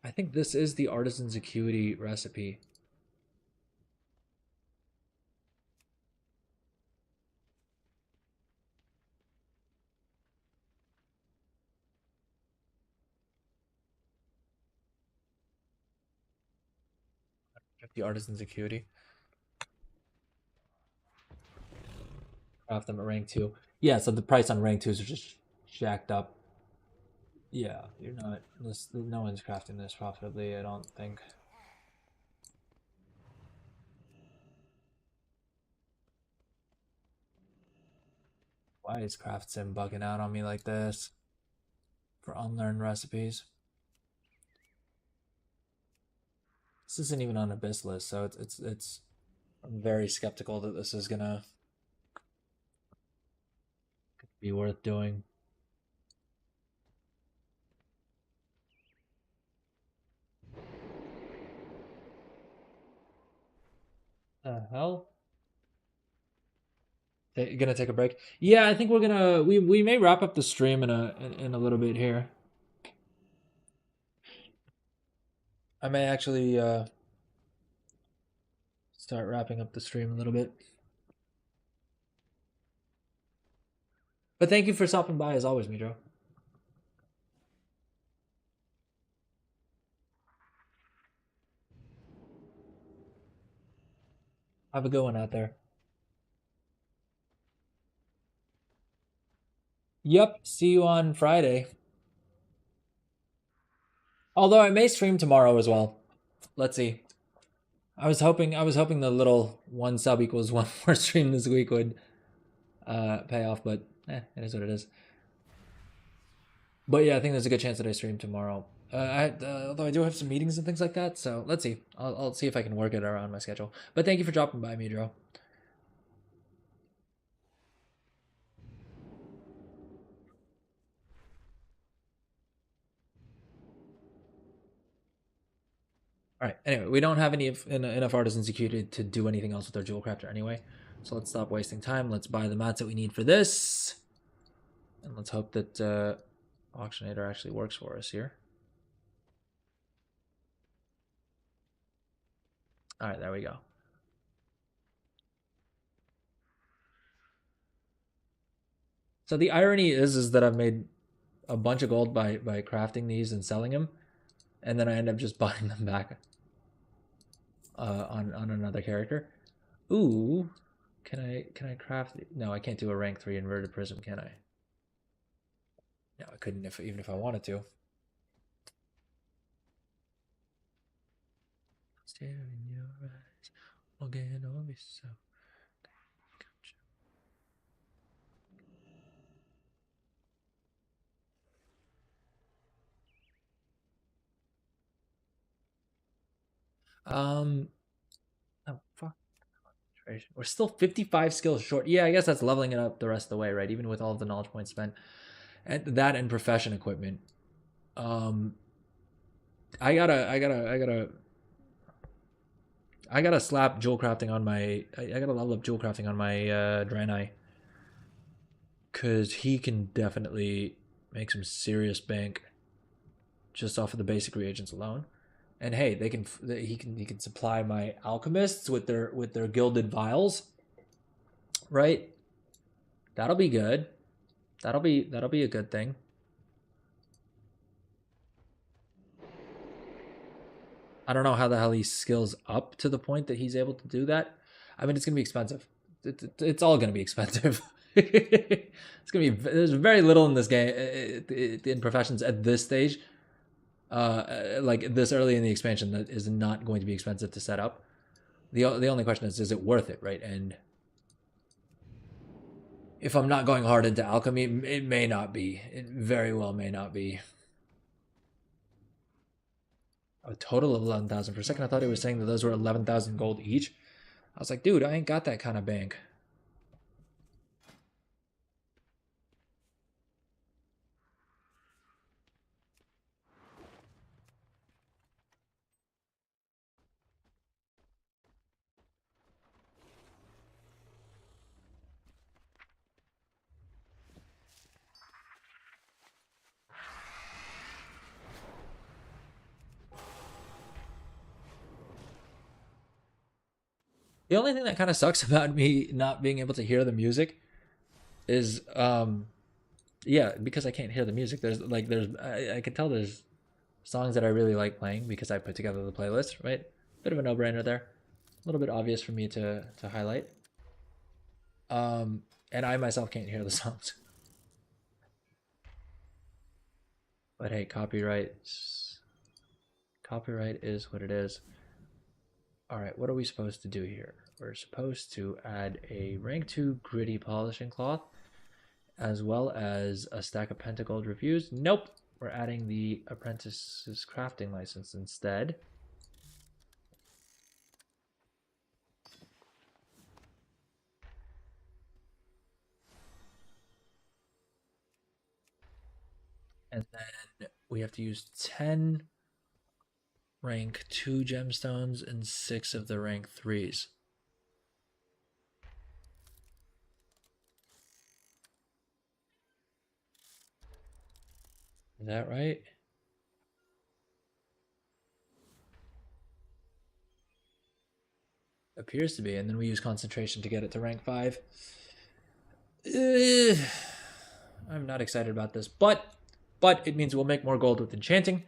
I think this is the Artisan's Acuity recipe. The Artisan's Acuity. Craft them at rank 2. Yeah, so the price on rank 2s are just jacked up. Yeah, you're not. No one's crafting this profitably, I don't think. Why is Craft Sim bugging out on me like this? For unlearned recipes. This isn't even on Abyss list, so it's I'm very skeptical that this is gonna be worth doing. The hell? Gonna take a break? Yeah, I think we're gonna we may wrap up the stream in a little bit here. I may actually start wrapping up the stream a little bit. But thank you for stopping by as always, Midro. Have a good one out there. Yep, see you on Friday. Although I may stream tomorrow as well. Let's see. I was hoping the little 1 sub equals 1 more stream this week would pay off, but it is what it is. But yeah, I think there's a good chance that I stream tomorrow. Although I do have some meetings and things like that, so let's see. I'll see if I can work it around my schedule. But thank you for dropping by, Midro. All right. Anyway, we don't have enough artisans executed to do anything else with our jewel crafter anyway. So let's stop wasting time. Let's buy the mats that we need for this, and let's hope that Auctionator actually works for us here. All right, there we go. So the irony is that I've made a bunch of gold by crafting these and selling them, and then I end up just buying them back on another character. Ooh, can I craft? No, I can't do a rank 3 inverted prism, can I? No, I couldn't even if I wanted to. Staring in your eyes, again, always so. Oh fuck. We're still 55 skills short. Yeah, I guess that's leveling it up the rest of the way, right? Even with all of the knowledge points spent, and that and profession equipment. I gotta slap jewel crafting on my. I gotta level up jewel crafting on my Draenei, cause he can definitely make some serious bank just off of the basic reagents alone. And hey, he can supply my alchemists with their gilded vials, right? That'll be good. That'll be a good thing. I don't know how the hell he skills up to the point that he's able to do that. I mean, it's going to be expensive. It's all going to be expensive. It's going to be, there's very little in this game, in professions at this stage, like this early in the expansion, that is not going to be expensive to set up. The only question is it worth it, right? And if I'm not going hard into alchemy, it may not be. It very well may not be. A total of 11,000. For a second, I thought he was saying that those were 11,000 gold each. I was like, dude, I ain't got that kind of bank. The only thing that kind of sucks about me not being able to hear the music is, yeah, because I can't hear the music. I can tell there's songs that I really like playing because I put together the playlist, right? Bit of a no-brainer there. A little bit obvious for me to highlight. And I myself can't hear the songs. But hey, copyright is what it is. All right, what are we supposed to do here? We're supposed to add a rank 2 gritty polishing cloth, as well as a stack of pentagold reviews. Nope, we're adding the apprentice's crafting license instead. And then we have to use 10 rank 2 gemstones and 6 of the rank 3s. Is that right? Appears to be, and then we use concentration to get it to rank 5. I'm not excited about this, but it means we'll make more gold with enchanting.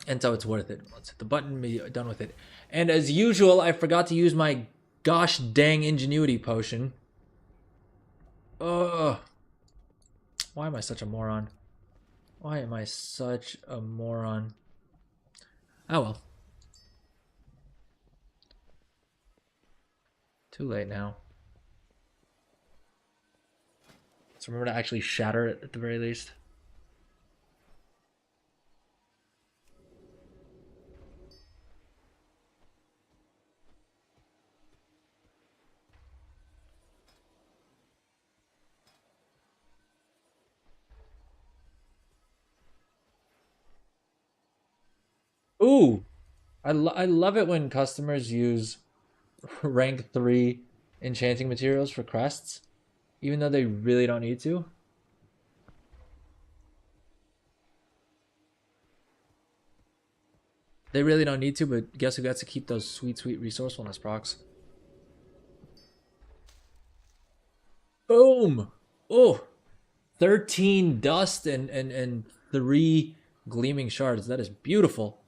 And so it's worth it. Let's hit the button, be done with it. And as usual, I forgot to use my gosh dang ingenuity potion. Ugh. Why am I such a moron? Why am I such a moron? Oh well. Too late now. So remember to actually shatter it at the very least. Ooh, I love it when customers use rank 3 enchanting materials for crests, even though they really don't need to. They really don't need to, but guess who gets to keep those sweet, sweet resourcefulness procs? Boom! Oh, 13 dust and 3 gleaming shards. That is beautiful.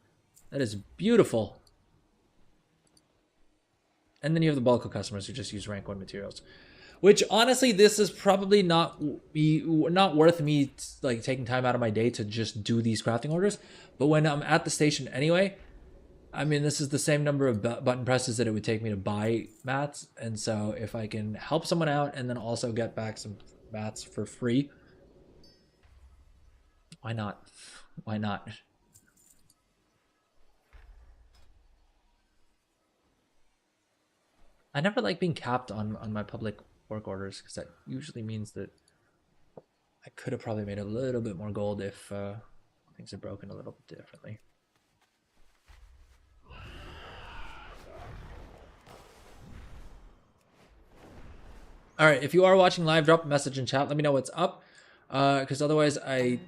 That is beautiful. And then you have the bulk of customers who just use rank 1 materials. Which, honestly, this is probably not worth me like taking time out of my day to just do these crafting orders. But when I'm at the station anyway, I mean, this is the same number of button presses that it would take me to buy mats. And so if I can help someone out and then also get back some mats for free, why not? Why not? I never like being capped on my public work orders, because that usually means that I could have probably made a little bit more gold if things are broken a little bit differently. All right, if you are watching live, drop a message in chat. Let me know what's up, because otherwise my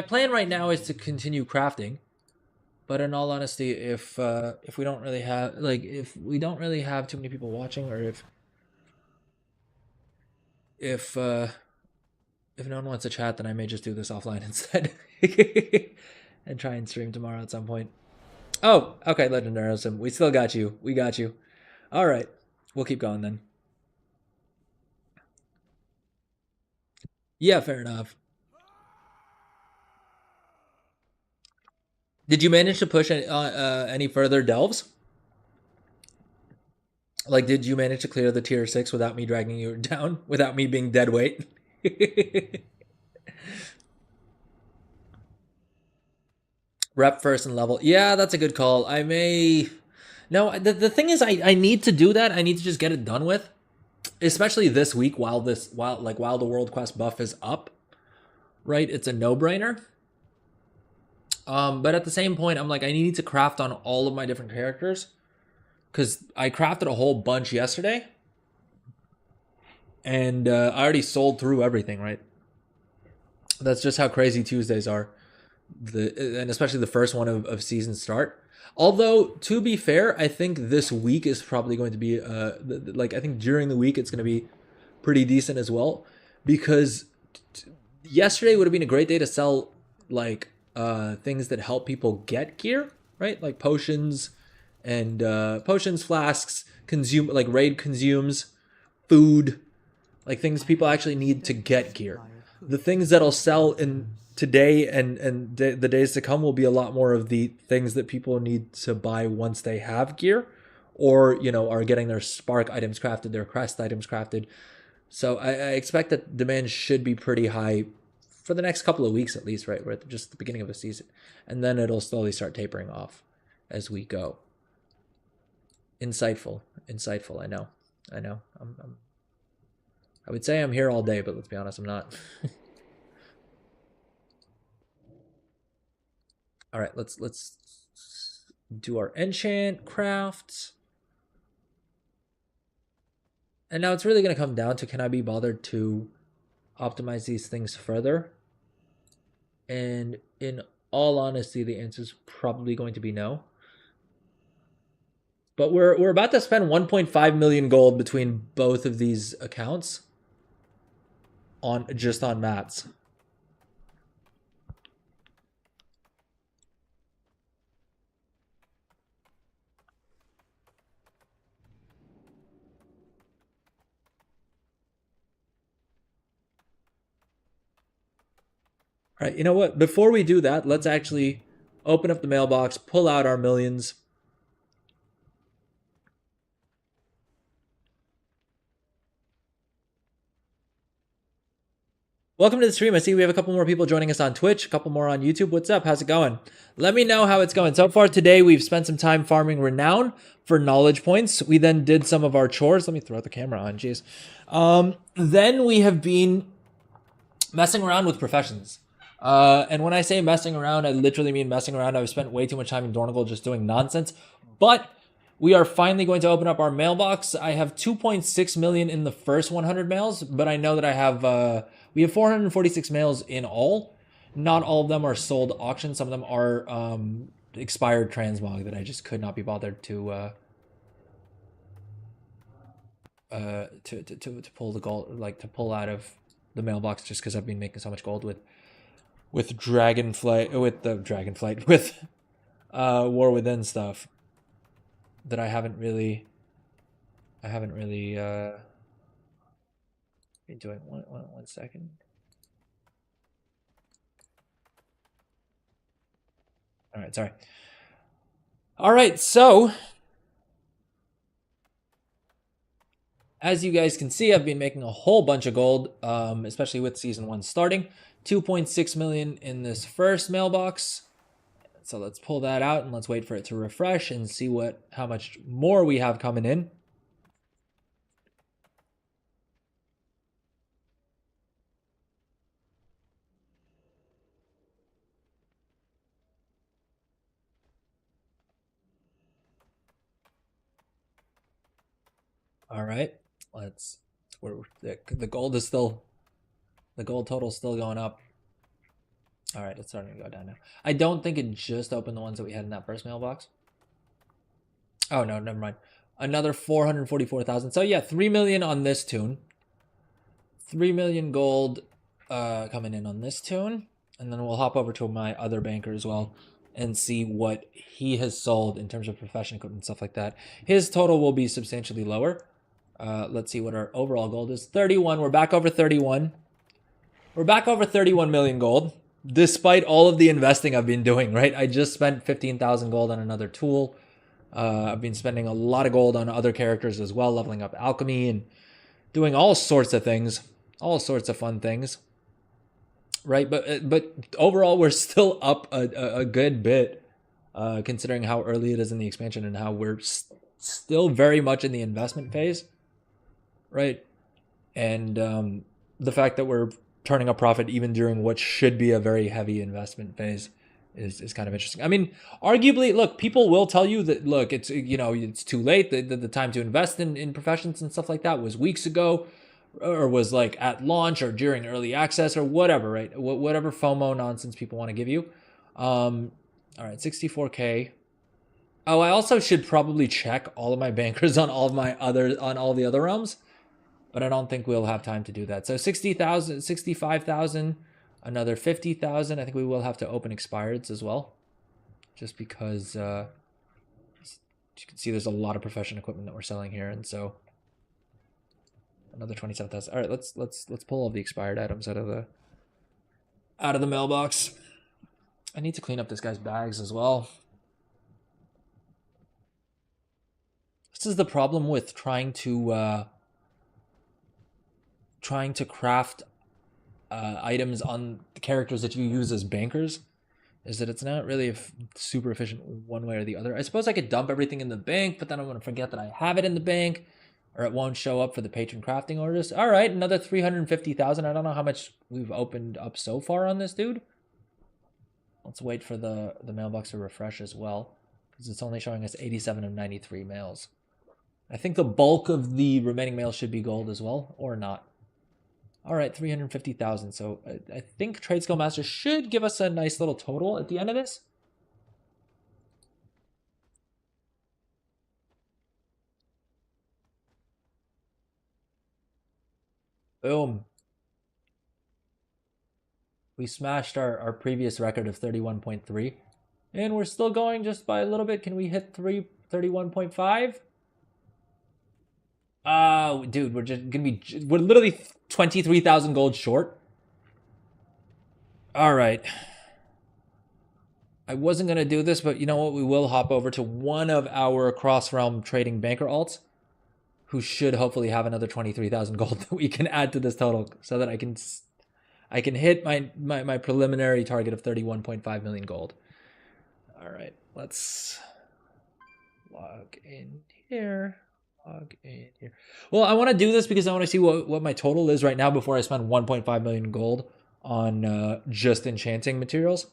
plan right now is to continue crafting. But in all honesty, if we don't really have too many people watching, or if no one wants to chat, then I may just do this offline instead. and try and stream tomorrow at some point. Oh, okay, Legendary Sim. We still got you. We got you. All right. We'll keep going then. Yeah, fair enough. Did you manage to push any further delves? Like, did you manage to clear the tier 6 without me dragging you down? Without me being dead weight? Rep first and level. Yeah, that's a good call. I may... No, the thing is, I need to do that. I need to just get it done with. Especially this week while the World Quest buff is up. Right? It's a no-brainer. But at the same point, I'm like, I need to craft on all of my different characters. Because I crafted a whole bunch yesterday. And I already sold through everything, right? That's just how crazy Tuesdays are. And especially the first one of season start. Although, to be fair, I think this week is probably going to be, I think during the week it's going to be pretty decent as well. Because yesterday would have been a great day to sell, like, things that help people get gear, right? Like potions and potions, flasks, raid consumes, food, like things people actually need to get gear. The things that'll sell in today and the days to come will be a lot more of the things that people need to buy once they have gear, or, you know, are getting their spark items crafted, their crest items crafted. So I expect that demand should be pretty high for the next couple of weeks at least, right? We're at just the beginning of the season. And then it'll slowly start tapering off as we go. Insightful. I know. I would say I'm here all day, but let's be honest, I'm not. All right, let's do our enchant crafts. And now it's really going to come down to, can I be bothered to optimize these things further? And in all honesty, the answer is probably going to be no. But we're about to spend 1.5 million gold between both of these accounts on mats. All right, you know what? Before we do that, let's actually open up the mailbox, pull out our millions. Welcome to the stream. I see we have a couple more people joining us on Twitch, a couple more on YouTube. What's up? How's it going? Let me know how it's going. So far today, we've spent some time farming renown for knowledge points. We then did some of our chores. Let me throw the camera on, jeez. Then we have been messing around with professions. And when I say messing around, I literally mean messing around. I've spent way too much time in Dornigal just doing nonsense. But we are finally going to open up our mailbox. I have 2.6 million in the first 100 mails, but I know that I have... we have 446 mails in all. Not all of them are sold auction. Some of them are expired transmog that I just could not be bothered to pull the gold, like to pull out of the mailbox, just because I've been making so much gold with War Within stuff that I haven't really been doing. One second. All right, sorry. All right, so as you guys can see, I've been making a whole bunch of gold, especially with season 1 starting. 2.6 million in this first mailbox. So let's pull that out and let's wait for it to refresh and see how much more we have coming in. All right, the gold is still, the gold total is still going up. All right, it's starting to go down now. I don't think it just opened the ones that we had in that first mailbox. Oh no, never mind. Another 444,000. So yeah, 3 million on this tune. 3 million gold coming in on this tune. and then we'll hop over to my other banker as well and see what he has sold in terms of profession equipment and stuff like that. His total will be substantially lower. Let's see what our overall gold is. 31. We're back over 31. We're back over 31 million gold, despite all of the investing I've been doing, right? I just spent 15,000 gold on another tool. I've been spending a lot of gold on other characters as well, leveling up alchemy and doing all sorts of things, all sorts of fun things, right? But overall, we're still up a good bit, considering how early it is in the expansion and how we're still very much in the investment phase, right? And the fact that we're turning a profit even during what should be a very heavy investment phase is kind of interesting. I mean, arguably, look, people will tell you that, look, it's, you know, it's too late. The time to invest in professions and stuff like that was weeks ago, or was like at launch or during early access or whatever, right? Whatever FOMO nonsense people want to give you. All right, 64K. Oh, I also should probably check all of my bankers on all the other realms, but I don't think we'll have time to do that. So 60,000, 65,000, another 50,000. I think we will have to open expireds as well, just because you can see there's a lot of profession equipment that we're selling here, and so another 27,000. All right, let's pull all the expired items out of the mailbox. I need to clean up this guy's bags as well. This is the problem with trying to craft items on the characters that you use as bankers, is that it's not really super efficient one way or the other. I suppose I could dump everything in the bank, but then I'm going to forget that I have it in the bank, or it won't show up for the patron crafting orders. All right, another 350,000. I don't know how much we've opened up so far on this dude. Let's wait for the mailbox to refresh as well, because it's only showing us 87 of 93 mails. I think the bulk of the remaining mails should be gold as well, or not. All right, 350,000. So I think Trade Skill Master should give us a nice little total at the end of this. Boom. We smashed our previous record of 31.3. And we're still going just by a little bit. Can we hit 31.5? Dude, we're literally 23,000 gold short. All right. I wasn't going to do this, but you know what? We will hop over to one of our cross-realm trading banker alts, who should hopefully have another 23,000 gold that we can add to this total, so that I can hit my preliminary target of 31.5 million gold. All right, let's log in here. Well, I want to do this because I want to see what my total is right now before I spend 1.5 million gold on just enchanting materials.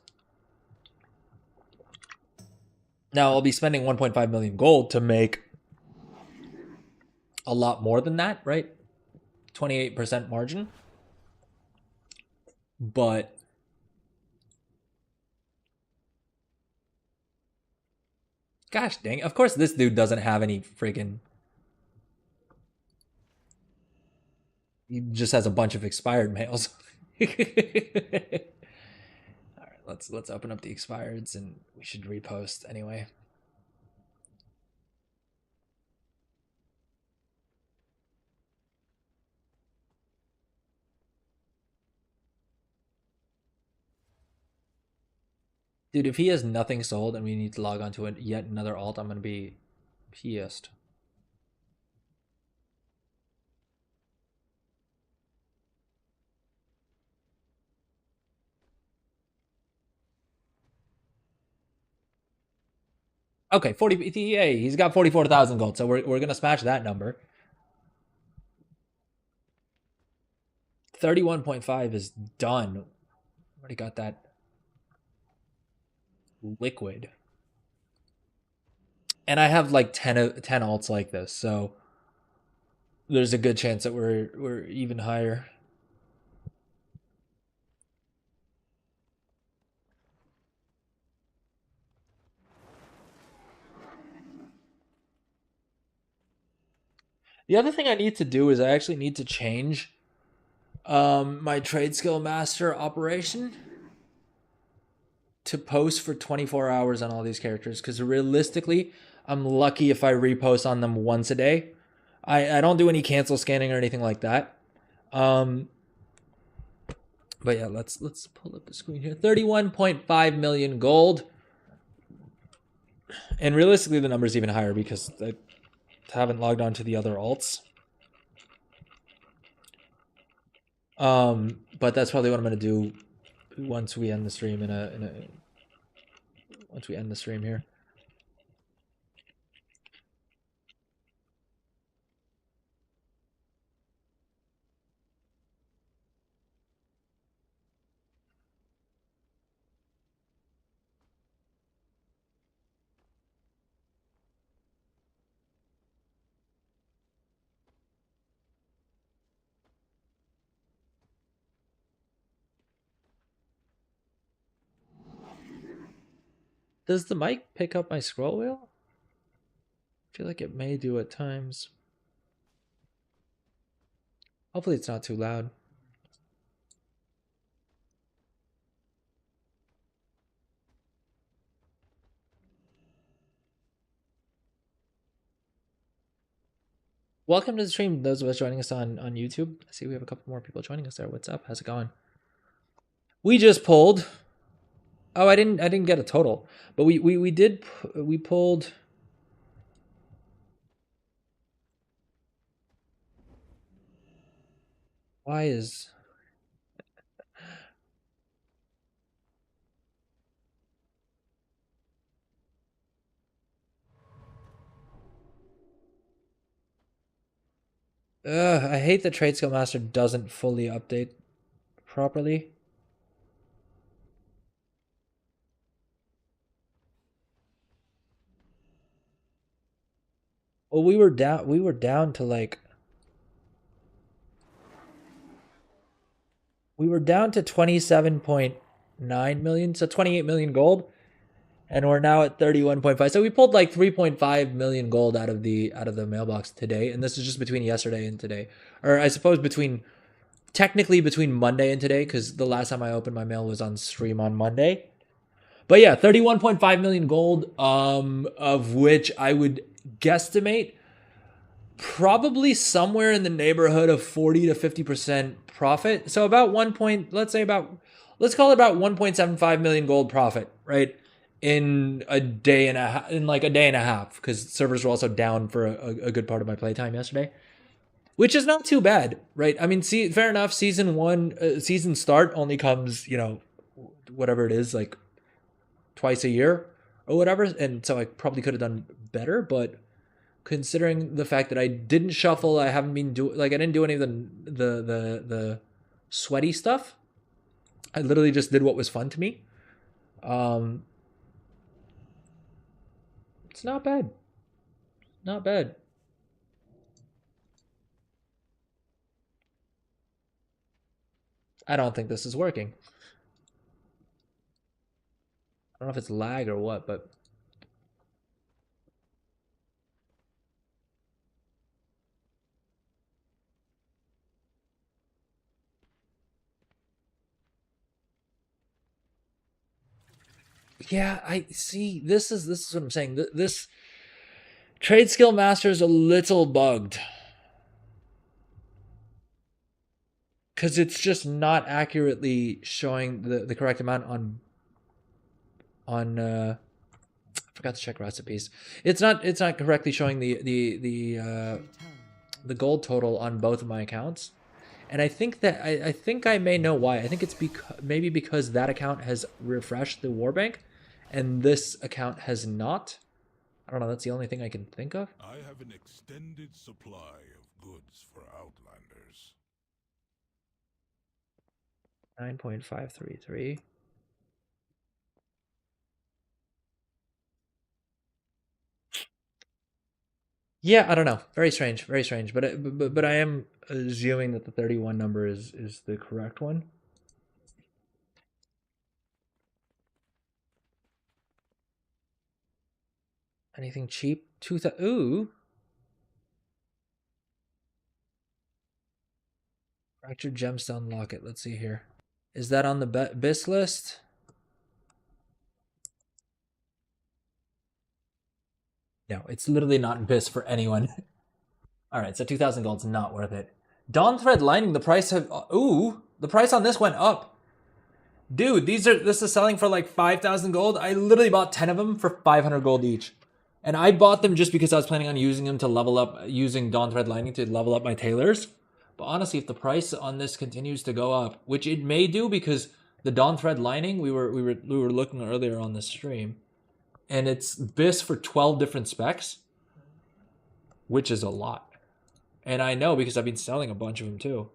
Now, I'll be spending 1.5 million gold to make a lot more than that, right? 28% margin. But gosh dang, of course this dude doesn't have any friggin'... He just has a bunch of expired mails. All right, let's open up the expireds, and we should repost anyway. Dude, if he has nothing sold and we need to log on to yet another alt, I'm going to be pissed. Okay, 40. Hey, he's got 44,000 gold, so we're gonna smash that number. 31.5 is done. Already got that liquid, and I have like 10 alts like this, so there's a good chance that we're even higher. The other thing I need to do is I actually need to change my trade skill master operation. to post for 24 hours on all these characters because realistically, I'm lucky if I repost on them once a day. I don't do any cancel scanning or anything like that. But yeah, let's pull up the screen here. 31.5 million gold. And realistically, the number's even higher because I haven't logged on to the other alts. But that's probably what I'm gonna do once we end the stream once we end the stream here. Does the mic pick up my scroll wheel? I feel like it may do at times. Hopefully it's not too loud. Welcome to the stream, those of us joining us on YouTube. I see we have a couple more people joining us there. What's up? How's it going? We just pulled. Oh, I didn't get a total, but we pulled. Why is? I hate that Trade Skill Master doesn't fully update properly. Well, we were down to like. We were down to 27.9 million, so 28 million gold, and we're now at 31.5. So we pulled like 3.5 million gold out of the mailbox today, and this is just between yesterday and today, or I suppose technically between Monday and today, because the last time I opened my mail was on stream on Monday. But yeah, 31.5 million gold, of which I would guesstimate probably somewhere in the neighborhood of 40 to 50% profit. So about let's call it about 1.75 million gold profit, right? In a day and a half, because servers were also down for a good part of my playtime yesterday, which is not too bad, right? I mean, fair enough. Season start only comes, whatever it is, like twice a year or whatever. And so I probably could have done better, but considering the fact that I didn't shuffle, I haven't been I didn't do any of the sweaty stuff. I literally just did what was fun to me. It's not bad. Not bad. I don't think this is working. I don't know if it's lag or what, but yeah, I see. This is what I'm saying. This Trade Skill Master is a little bugged because it's just not accurately showing the correct amount on I forgot to check recipes. It's not correctly showing the gold total on both of my accounts. And I think that I think I may know why. I think it's maybe because that account has refreshed the Warbank and this account has not. I don't know, that's the only thing I can think of. I have an extended supply of goods for Outlanders. 9.533. Yeah, I don't know. Very strange, very strange. But I am assuming that the 31 number is the correct one. Anything cheap? Ooh. Fractured gemstone locket. Let's see here. Is that on the BIS list? No, it's literally not BIS for anyone. All right, so 2,000 gold's not worth it. Dawn Thread Lining, the price have... Ooh, the price on this went up. Dude, this is selling for like 5,000 gold. I literally bought 10 of them for 500 gold each. And I bought them just because I was planning on using them to level up, using Dawn Thread Lining to level up my tailors. But honestly, if the price on this continues to go up, which it may do because the Dawn Thread Lining, we were looking earlier on the stream, and it's BIS for 12 different specs, which is a lot. And I know because I've been selling a bunch of them too.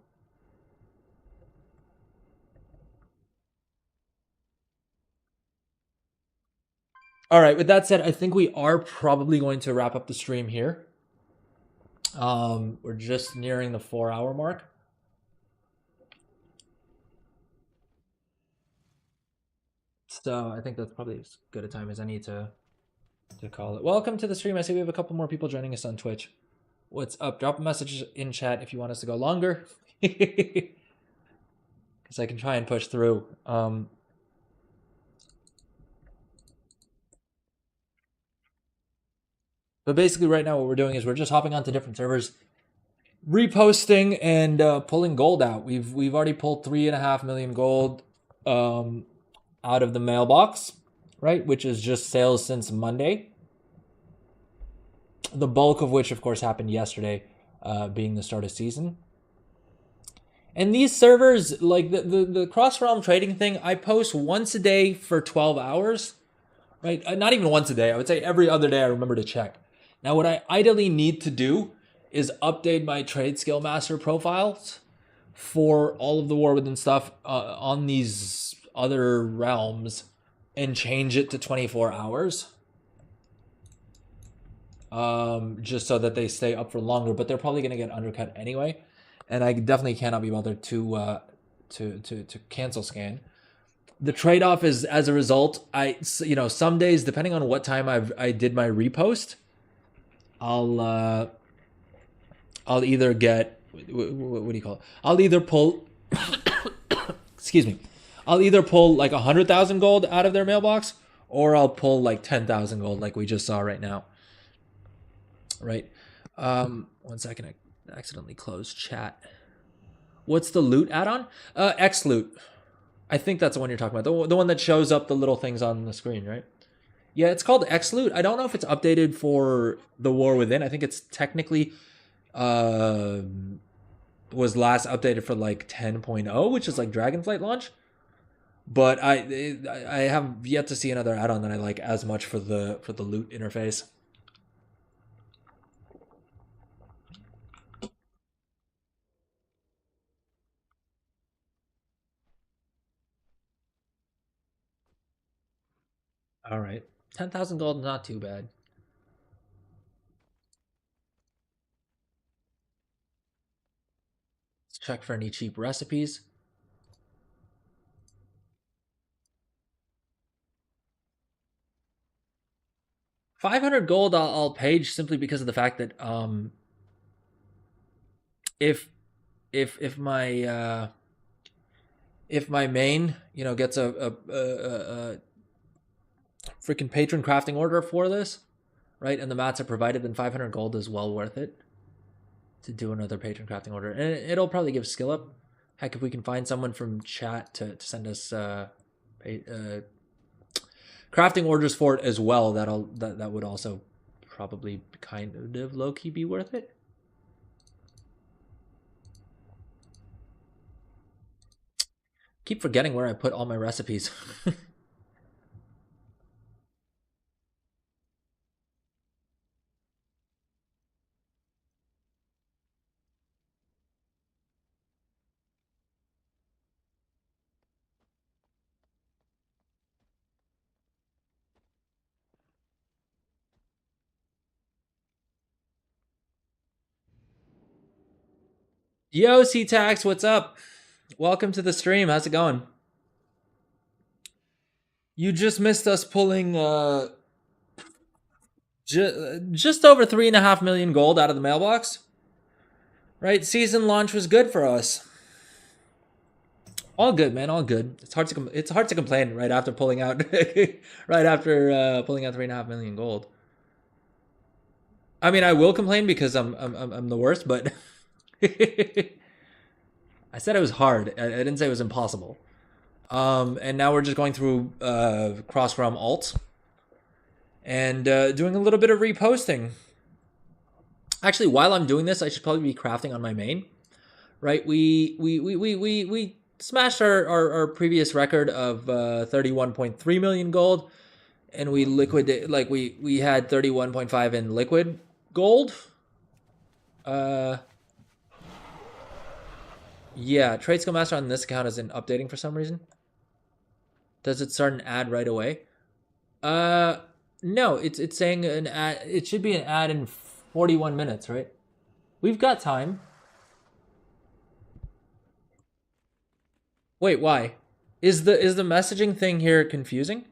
All right, with that said, I think we are probably going to wrap up the stream here. We're just nearing the 4-hour mark. So I think that's probably as good a time as any to call it. Welcome to the stream. I see we have a couple more people joining us on Twitch. What's up? Drop a message in chat if you want us to go longer. Because I can try and push through. But basically right now what we're doing is we're just hopping onto different servers, reposting and pulling gold out. We've already pulled 3.5 million gold out of the mailbox, right? Which is just sales since Monday. The bulk of which, of course, happened yesterday, being the start of season. And these servers, like the cross-realm trading thing, I post once a day for 12 hours, right? Not even once a day. I would say every other day I remember to check. Now, what I ideally need to do is update my trade skill master profiles for all of the War Within stuff on these other realms and change it to 24 hours. Just so that they stay up for longer, but they're probably going to get undercut anyway. And I definitely cannot be bothered to cancel scan. The trade-off is, as a result, some days, depending on what time I did my repost, I'll either get, what do you call it? I'll either pull, excuse me, I'll either pull like 100,000 gold out of their mailbox, or I'll pull like 10,000 gold like we just saw right now. Right. 1 second, I accidentally closed chat. What's the loot add-on? X loot. I think that's the one you're talking about. The one that shows up the little things on the screen, right? Yeah, it's called X loot. I don't know if it's updated for the War Within. I think it's technically was last updated for like 10.0, which is like Dragonflight launch. But I have yet to see another add-on that I like as much for the loot interface. All right. 10,000 gold, not too bad. Let's check for any cheap recipes. $500 gold I'll page simply because of the fact that if my main, gets a freaking patron crafting order for this, right? And the mats are provided, then 500 gold is well worth it to do another patron crafting order. And it'll probably give skill up. Heck, if we can find someone from chat to send us crafting orders for it as well, that would also probably kind of low-key be worth it. Keep forgetting where I put all my recipes. Yo, C-Tax, what's up? Welcome to the stream. How's it going? You just missed us pulling just over 3.5 million gold out of the mailbox. Right? Season launch was good for us. All good, man. All good. It's hard to complain right after pulling out 3.5 million gold. I mean, I will complain because I'm the worst, but I said it was hard. I didn't say it was impossible. And now we're just going through cross realm alts and doing a little bit of reposting. Actually, while I'm doing this, I should probably be crafting on my main. Right? We smashed our previous record of 31.3 million gold, and we liquid like we had 31.5 in liquid gold. Uh, yeah, trade skill master on this account isn't updating for some reason. Does it start an ad right away? Uh, no, it's saying an ad. It should be an ad in 41 minutes, right? We've got time. Wait, why? Is the messaging thing here confusing?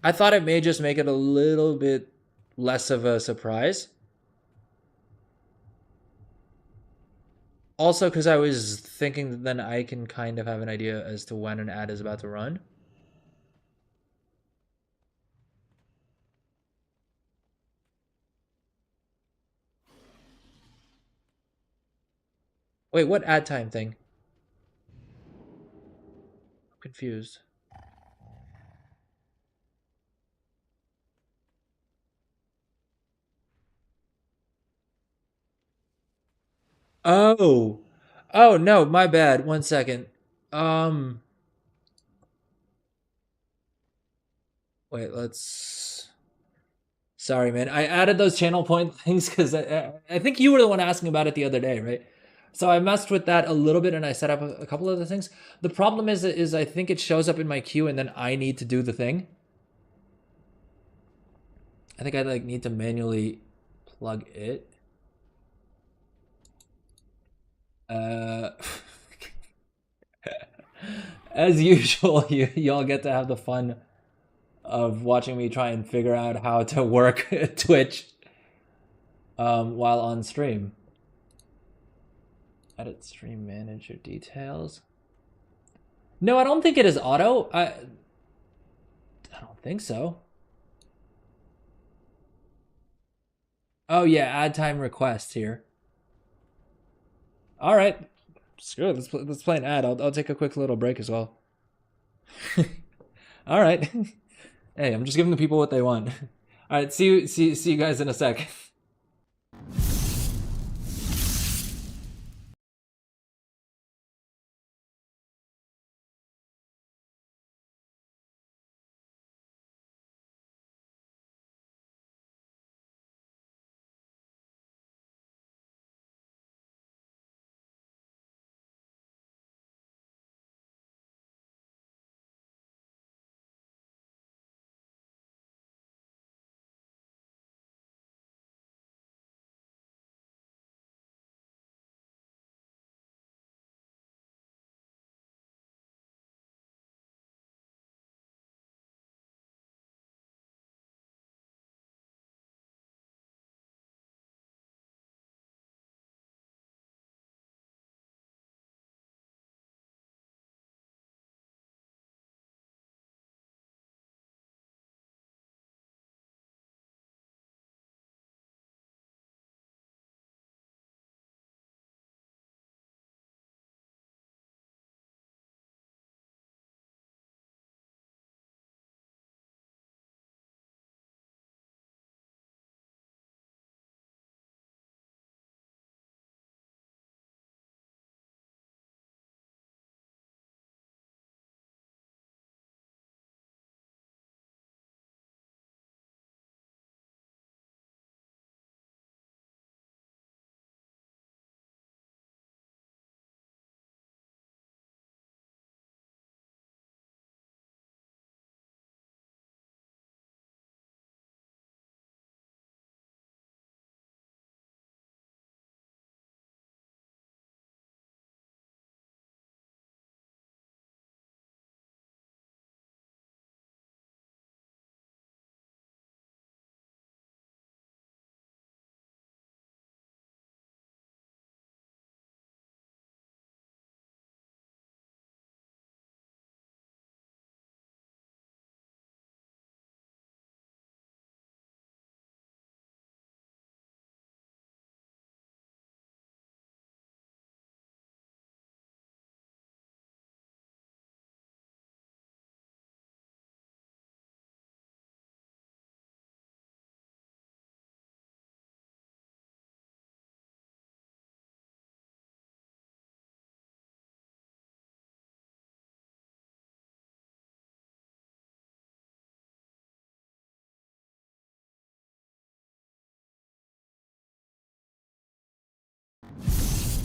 I thought it may just make it a little bit less of a surprise. Also, because I was thinking that then I can kind of have an idea as to when an ad is about to run. Wait, what ad time thing? I'm confused. Oh. Oh, no, my bad. 1 second. Um, wait, let's. Sorry, man. I added those channel point things because I think you were the one asking about it the other day, right? So I messed with that a little bit and I set up a couple other things. The problem is I think it shows up in my queue and then I need to do the thing. I think I like need to manually plug it. Uh, as usual, y'all get to have the fun of watching me try and figure out how to work Twitch while on stream. Edit stream manager details. No, I don't think it is auto. I don't think so. Oh yeah, add time request here. All right, sure. Let's play an ad. I'll take a quick little break as well. All right. Hey, I'm just giving the people what they want. All right, see you guys in a sec.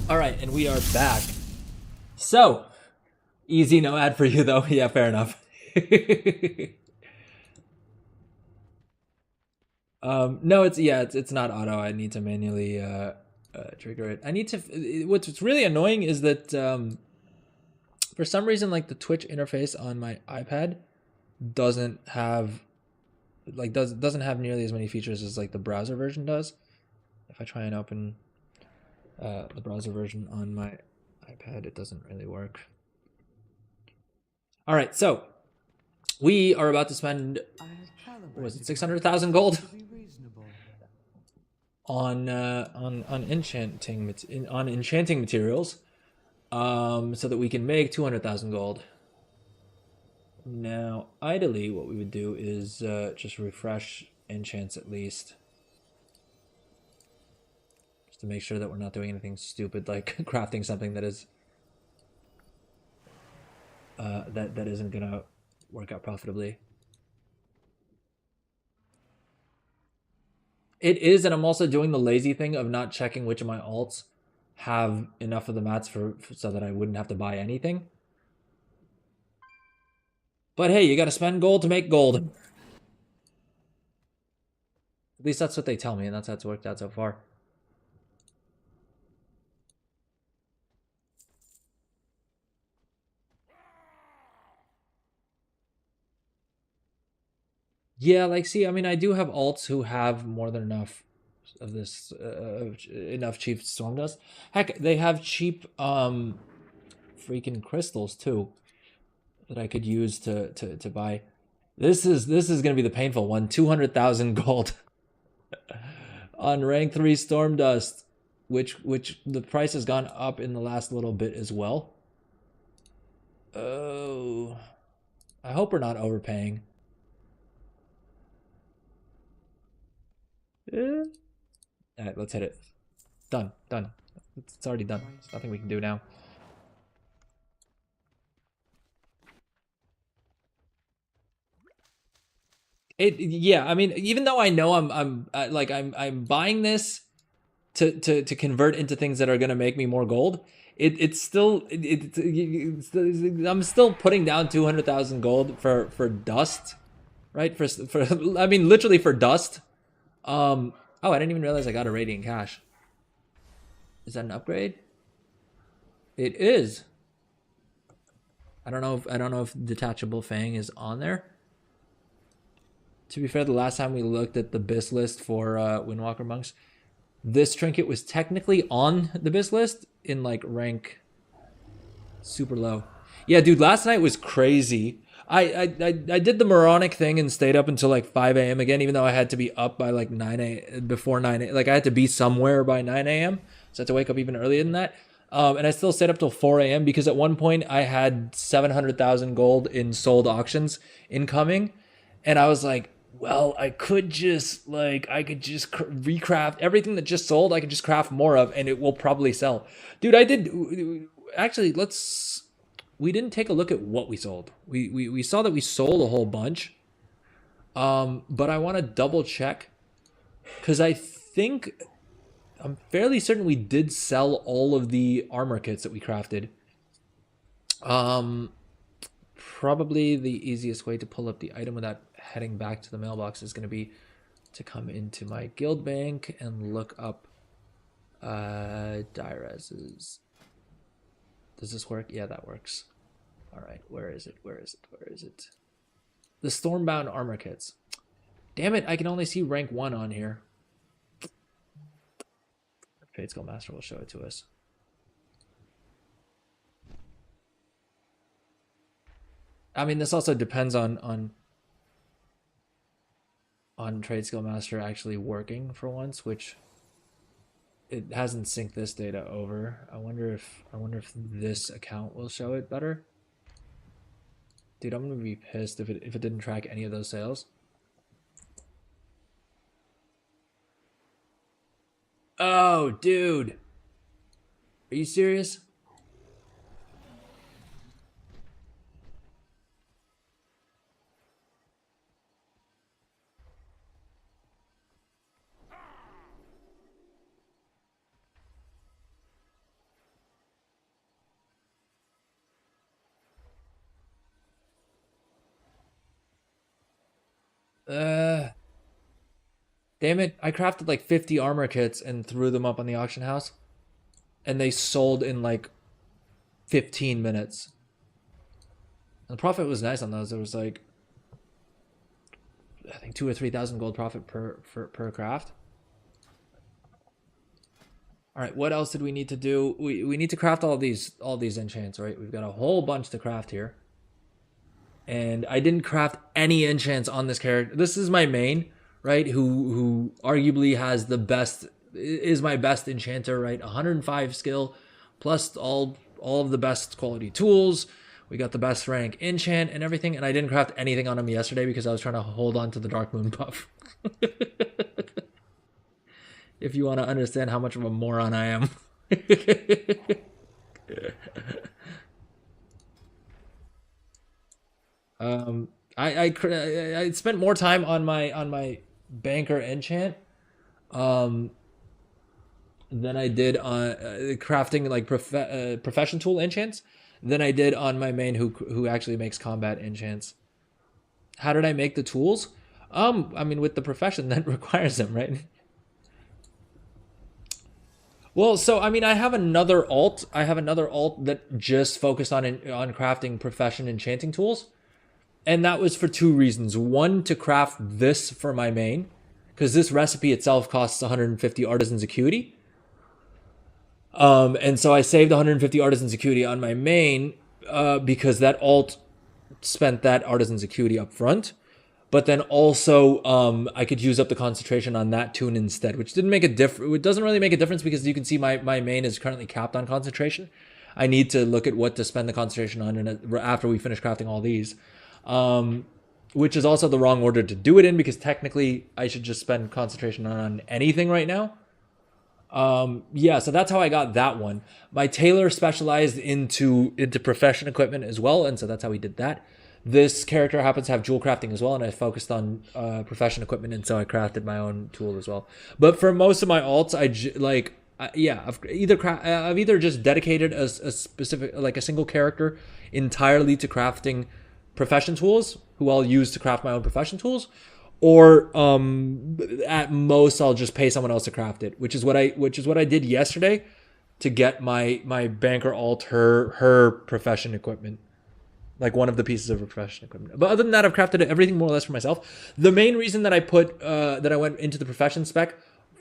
All right, and we are back. So, easy, no ad for you though. Yeah, fair enough. No, it's not auto. I need to manually trigger it. I need to. What's really annoying is that for some reason, like the Twitch interface on my iPad doesn't have doesn't have nearly as many features as like the browser version does. If I try and open the browser version on my iPad, it doesn't really work. All right, so we are about to spend, what was it, 600,000 gold on enchanting materials, so that we can make 200,000 gold. Now, ideally, what we would do is just refresh enchants at least, just to make sure that we're not doing anything stupid like crafting something that is that isn't gonna work out profitably. It is, and I'm also doing the lazy thing of not checking which of my alts have enough of the mats so that I wouldn't have to buy anything. But hey, you gotta spend gold to make gold. At least that's what they tell me, and that's how it's worked out so far. Yeah, like, see, I mean, I do have alts who have more than enough of this, enough cheap storm dust. Heck, they have cheap, freaking crystals too, that I could use to buy. This is gonna be the painful one. 200,000 gold on rank 3 storm dust, which the price has gone up in the last little bit as well. Oh, I hope we're not overpaying. All right, let's hit it. Done. It's already done. There's nothing we can do now. Yeah, I mean, even though I know I'm buying this to convert into things that are gonna make me more gold, it's still I'm still putting down 200,000 gold for dust, right? For I mean, literally for dust. Oh, I didn't even realize I got a radiant cache. Is that an upgrade? It is. I don't know if detachable fang is on there. To be fair, the last time we looked at the BIS list for Windwalker monks, this trinket was technically on the BIS list in like rank super low. Yeah, dude, last night was crazy. I did the moronic thing and stayed up until like 5 a.m. again, even though I had to be up by like 9 a.m. before 9 a.m. Like I had to be somewhere by 9 a.m. So I had to wake up even earlier than that. And I still stayed up till 4 a.m. because at one point I had 700,000 gold in sold auctions incoming. And I was like, well, I could just recraft everything that just sold. I could just craft more of, and it will probably sell. Dude, I did. Actually, we didn't take a look at what we sold. We saw that we sold a whole bunch. But I want to double check because I'm fairly certain we did sell all of the armor kits that we crafted. Probably the easiest way to pull up the item without heading back to the mailbox is going to be to come into my guild bank and look up Direses. Does this work? Yeah, that works. All right, where is it? The Stormbound armor kits. Damn it, I can only see rank 1 on here. Fate Skull Master will show it to us. I mean, this also depends on Trade Skill Master actually working for once, which it hasn't synced this data over. I wonder if this account will show it better. Dude, I'm gonna be pissed if it didn't track any of those sales. Oh, dude. Are you serious? Damn it. I crafted like 50 armor kits and threw them up on the auction house. And they sold in like 15 minutes. And the profit was nice on those. It was like, I think 2,000 or 3,000 gold profit per craft. All right, what else did we need to do? We need to craft all these enchants, right? We've got a whole bunch to craft here. And I didn't craft any enchants on this character. This is my main, right? Who arguably has the best, is my best enchanter, right? 105 skill, plus all of the best quality tools. We got the best rank enchant and everything. And I didn't craft anything on him yesterday because I was trying to hold on to the Dark Moon buff. If you want to understand how much of a moron I am. I spent more time on my banker enchant than I did on crafting like profession tool enchants than I did on my main who actually makes combat enchants. How did I make the tools? I mean, with the profession that requires them, right? Well, so I mean, I have another alt. That just focused on crafting profession enchanting tools, and that was for two reasons. One, to craft this for my main, because this recipe itself costs 150 artisans acuity. And so I saved 150 artisans acuity on my main because that alt spent that artisans acuity up front. But then also, I could use up the concentration on that tune instead, which didn't make a difference. It doesn't really make a difference because you can see my main is currently capped on concentration. I need to look at what to spend the concentration on after we finish crafting all these, which is also the wrong order to do it in because technically I should just spend concentration on anything right now. Yeah, so that's how I got that one. My tailor specialized into profession equipment as well, and so that's how we did that. This character happens to have jewel crafting as well, and I focused on profession equipment, and so I crafted my own tool as well. But for most of my alts, I've either just dedicated a specific, like a single character entirely to crafting profession tools, who I'll use to craft my own profession tools, or at most I'll just pay someone else to craft it, which is what I did yesterday to get my banker alt her profession equipment. Like one of the pieces of profession equipment. But other than that, I've crafted everything more or less for myself. The main reason that I put that I went into the profession spec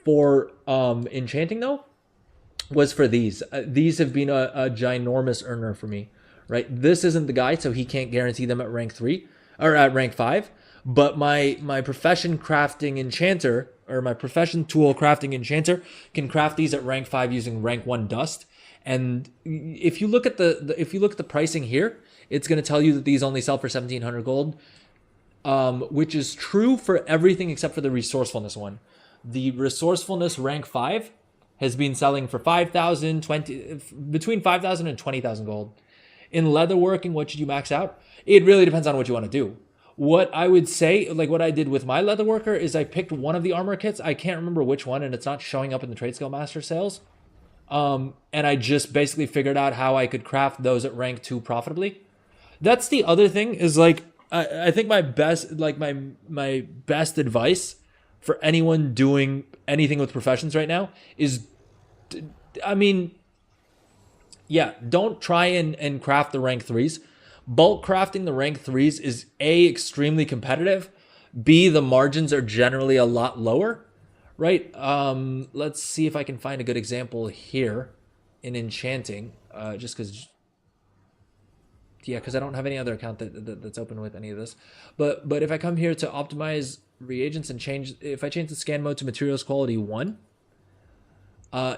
for enchanting though was for these. These have been a ginormous earner for me, right? This isn't the guy, so he can't guarantee them at rank 3 or at rank 5. But my profession crafting enchanter or my profession tool crafting enchanter can craft these at rank 5 using rank 1 dust. And if you look at the pricing here, it's going to tell you that these only sell for 1,700 gold, which is true for everything except for the resourcefulness one. The resourcefulness rank 5 has been selling for 5,000, between 5,000 and 20,000 gold. In leatherworking, what should you max out? It really depends on what you want to do. What I would say, like what I did with my leatherworker, is I picked one of the armor kits. I can't remember which one, and it's not showing up in the Trade Skill Master sales. And I just basically figured out how I could craft those at rank 2 profitably. That's the other thing is like, I think my best advice for anyone doing anything with professions right now is, don't try and craft the rank 3s. Bulk crafting the rank 3s is A, extremely competitive. B, the margins are generally a lot lower, right? Let's see if I can find a good example here in enchanting, just because... Yeah, because I don't have any other account that's open with any of this. But if I come here to optimize reagents and if I change the scan mode to materials quality 1,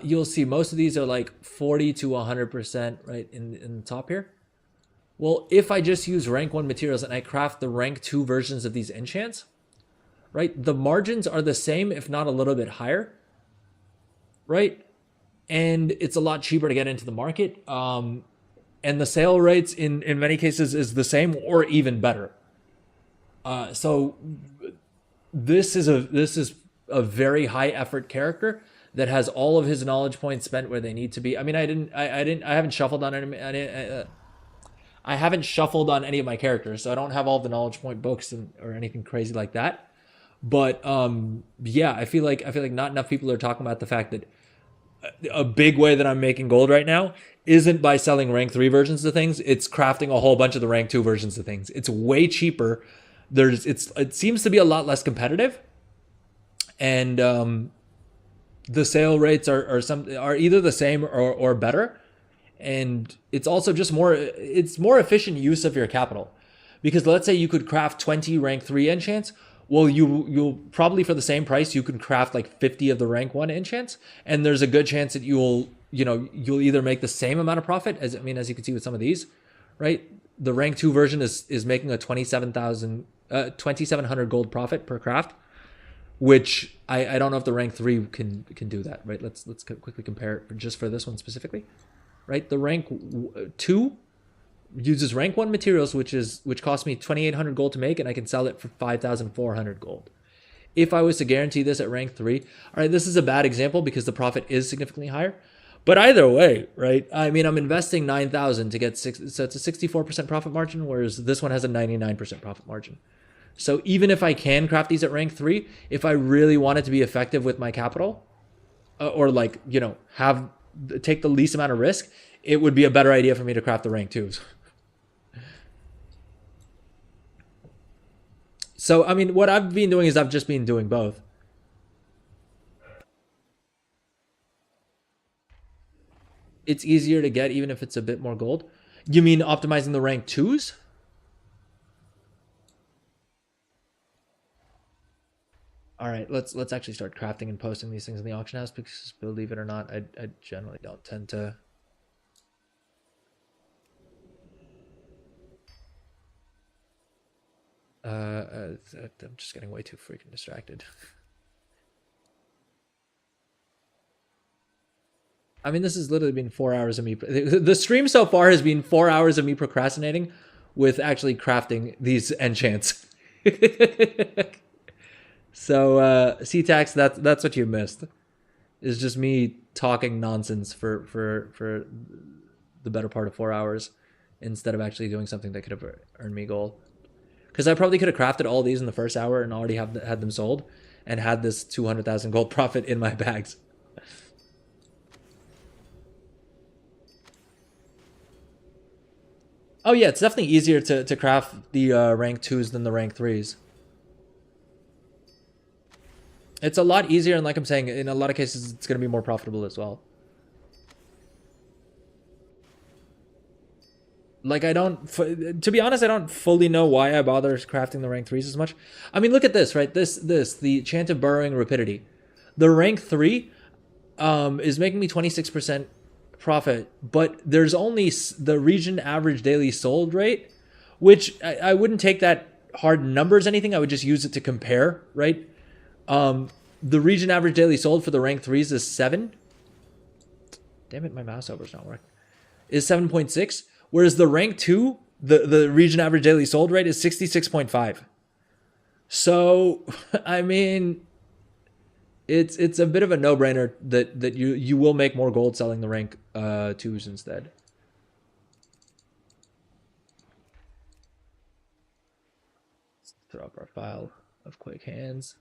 you'll see most of these are like 40 to 100%, right, in the top here. Well, if I just use rank 1 materials and I craft the rank 2 versions of these enchants, right, the margins are the same, if not a little bit higher, right? And it's a lot cheaper to get into the market. And the sale rates in many cases is the same or even better. So this is a very high effort character that has all of his knowledge points spent where they need to be. I mean, I haven't shuffled on any of my characters, so I don't have all the knowledge point books or anything crazy like that. But yeah, I feel like not enough people are talking about the fact that a big way that I'm making gold right now isn't by selling rank 3 versions of things. It's crafting a whole bunch of the rank 2 versions of things. It's way cheaper. It seems to be a lot less competitive, and the sale rates are either the same or better. And it's also just more efficient use of your capital, because let's say you could craft 20 rank 3 enchants. Well, you'll probably, for the same price, you can craft like 50 of the rank 1 enchants, and there's a good chance that you'll either make the same amount of profit as you can see with some of these, right? The rank 2 version is making a 2700 gold profit per craft, which I don't know if the rank 3 can do that, right? Let's quickly compare it just for this one specifically, right? The rank 2 uses rank 1 materials, which cost me 2,800 gold to make, and I can sell it for 5,400 gold. If I was to guarantee this at rank 3, all right, this is a bad example because the profit is significantly higher. But either way, right? I mean, I'm investing 9,000 to get 6, so it's a 64% profit margin, whereas this one has a 99% profit margin. So even if I can craft these at rank 3, if I really want it to be effective with my capital, or like, take the least amount of risk, it would be a better idea for me to craft the rank 2s. So, I mean, what I've been doing is I've just been doing both. It's easier to get even if it's a bit more gold. You mean optimizing the rank 2s? All right, let's actually start crafting and posting these things in the auction house, because believe it or not, I generally don't tend to... I'm just getting way too freaking distracted. I mean, this has literally been 4 hours of me... The stream so far has been 4 hours of me procrastinating with actually crafting these enchants. So, C-Tax, that's what you missed. It's just me talking nonsense for the better part of 4 hours instead of actually doing something that could have earned me gold. Because I probably could have crafted all these in the first hour and already had them sold and had this 200,000 gold profit in my bags. Oh yeah, it's definitely easier to craft the rank 2s than the rank 3s. It's a lot easier, and like I'm saying, in a lot of cases, it's going to be more profitable as well. Like, to be honest, I don't fully know why I bother crafting the rank 3s as much. I mean, look at this, right? The Chant of Burrowing Rapidity. The rank 3 is making me 26% profit, but there's only the region average daily sold rate, which I wouldn't take that hard numbers anything. I would just use it to compare, right? The region average daily sold for the rank 3s is 7. Damn it, my mouse over's not working. Is 7.6. Whereas the rank 2, the region average daily sold rate is 66.5. So, I mean, it's a bit of a no-brainer that you will make more gold selling the rank 2s instead. Let's throw up our file of quick hands.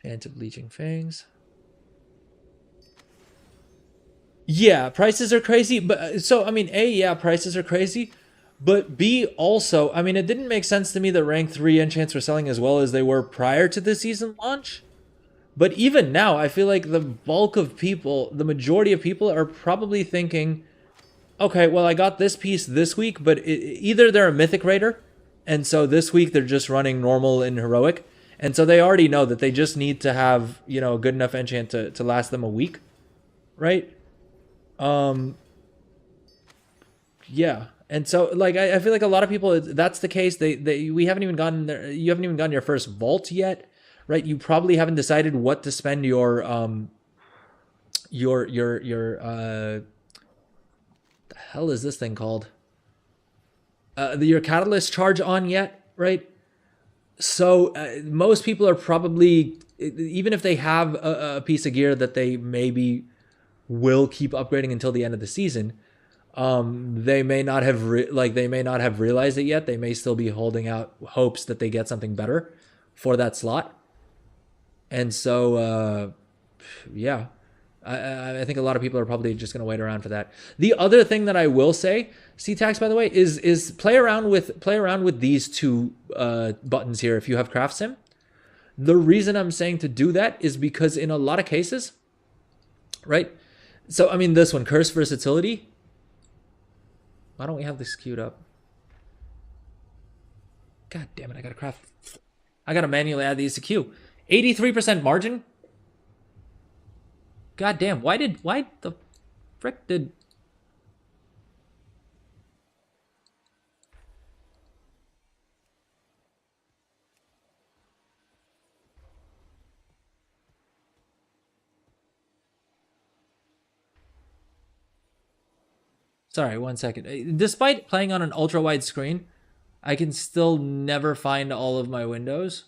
Chant of Bleaching Fangs. Yeah, prices are crazy, but so I mean, A, yeah, prices are crazy, but B, also, I mean, it didn't make sense to me that rank 3 enchants were selling as well as they were prior to the season launch. But even now, I feel like the bulk of people, the majority of people are probably thinking, okay, well, I got this piece this week, but either they're a Mythic Raider, and so this week they're just running normal and heroic, and so they already know that they just need to have, a good enough enchant to last them a week, right? Yeah. And so, like, I feel like a lot of people, that's the case. We haven't even gotten there. You haven't even gotten your first vault yet, right? You probably haven't decided what to spend your the hell is this thing called? Your catalyst charge on yet, right? So most people are probably, even if they have a piece of gear that they maybe will keep upgrading until the end of the season. They may not have realized it yet. They may still be holding out hopes that they get something better for that slot. And so, yeah, I think a lot of people are probably just going to wait around for that. The other thing that I will say, C-Tax, by the way, is play around with these two buttons here if you have Craft Sim. The reason I'm saying to do that is because in a lot of cases, right? So, I mean, this one, Curse Versatility. Why don't we have this queued up? God damn it, I gotta manually add these to queue. 83% margin? God damn, why the frick did... Sorry, 1 second. Despite playing on an ultra-wide screen, I can still never find all of my windows.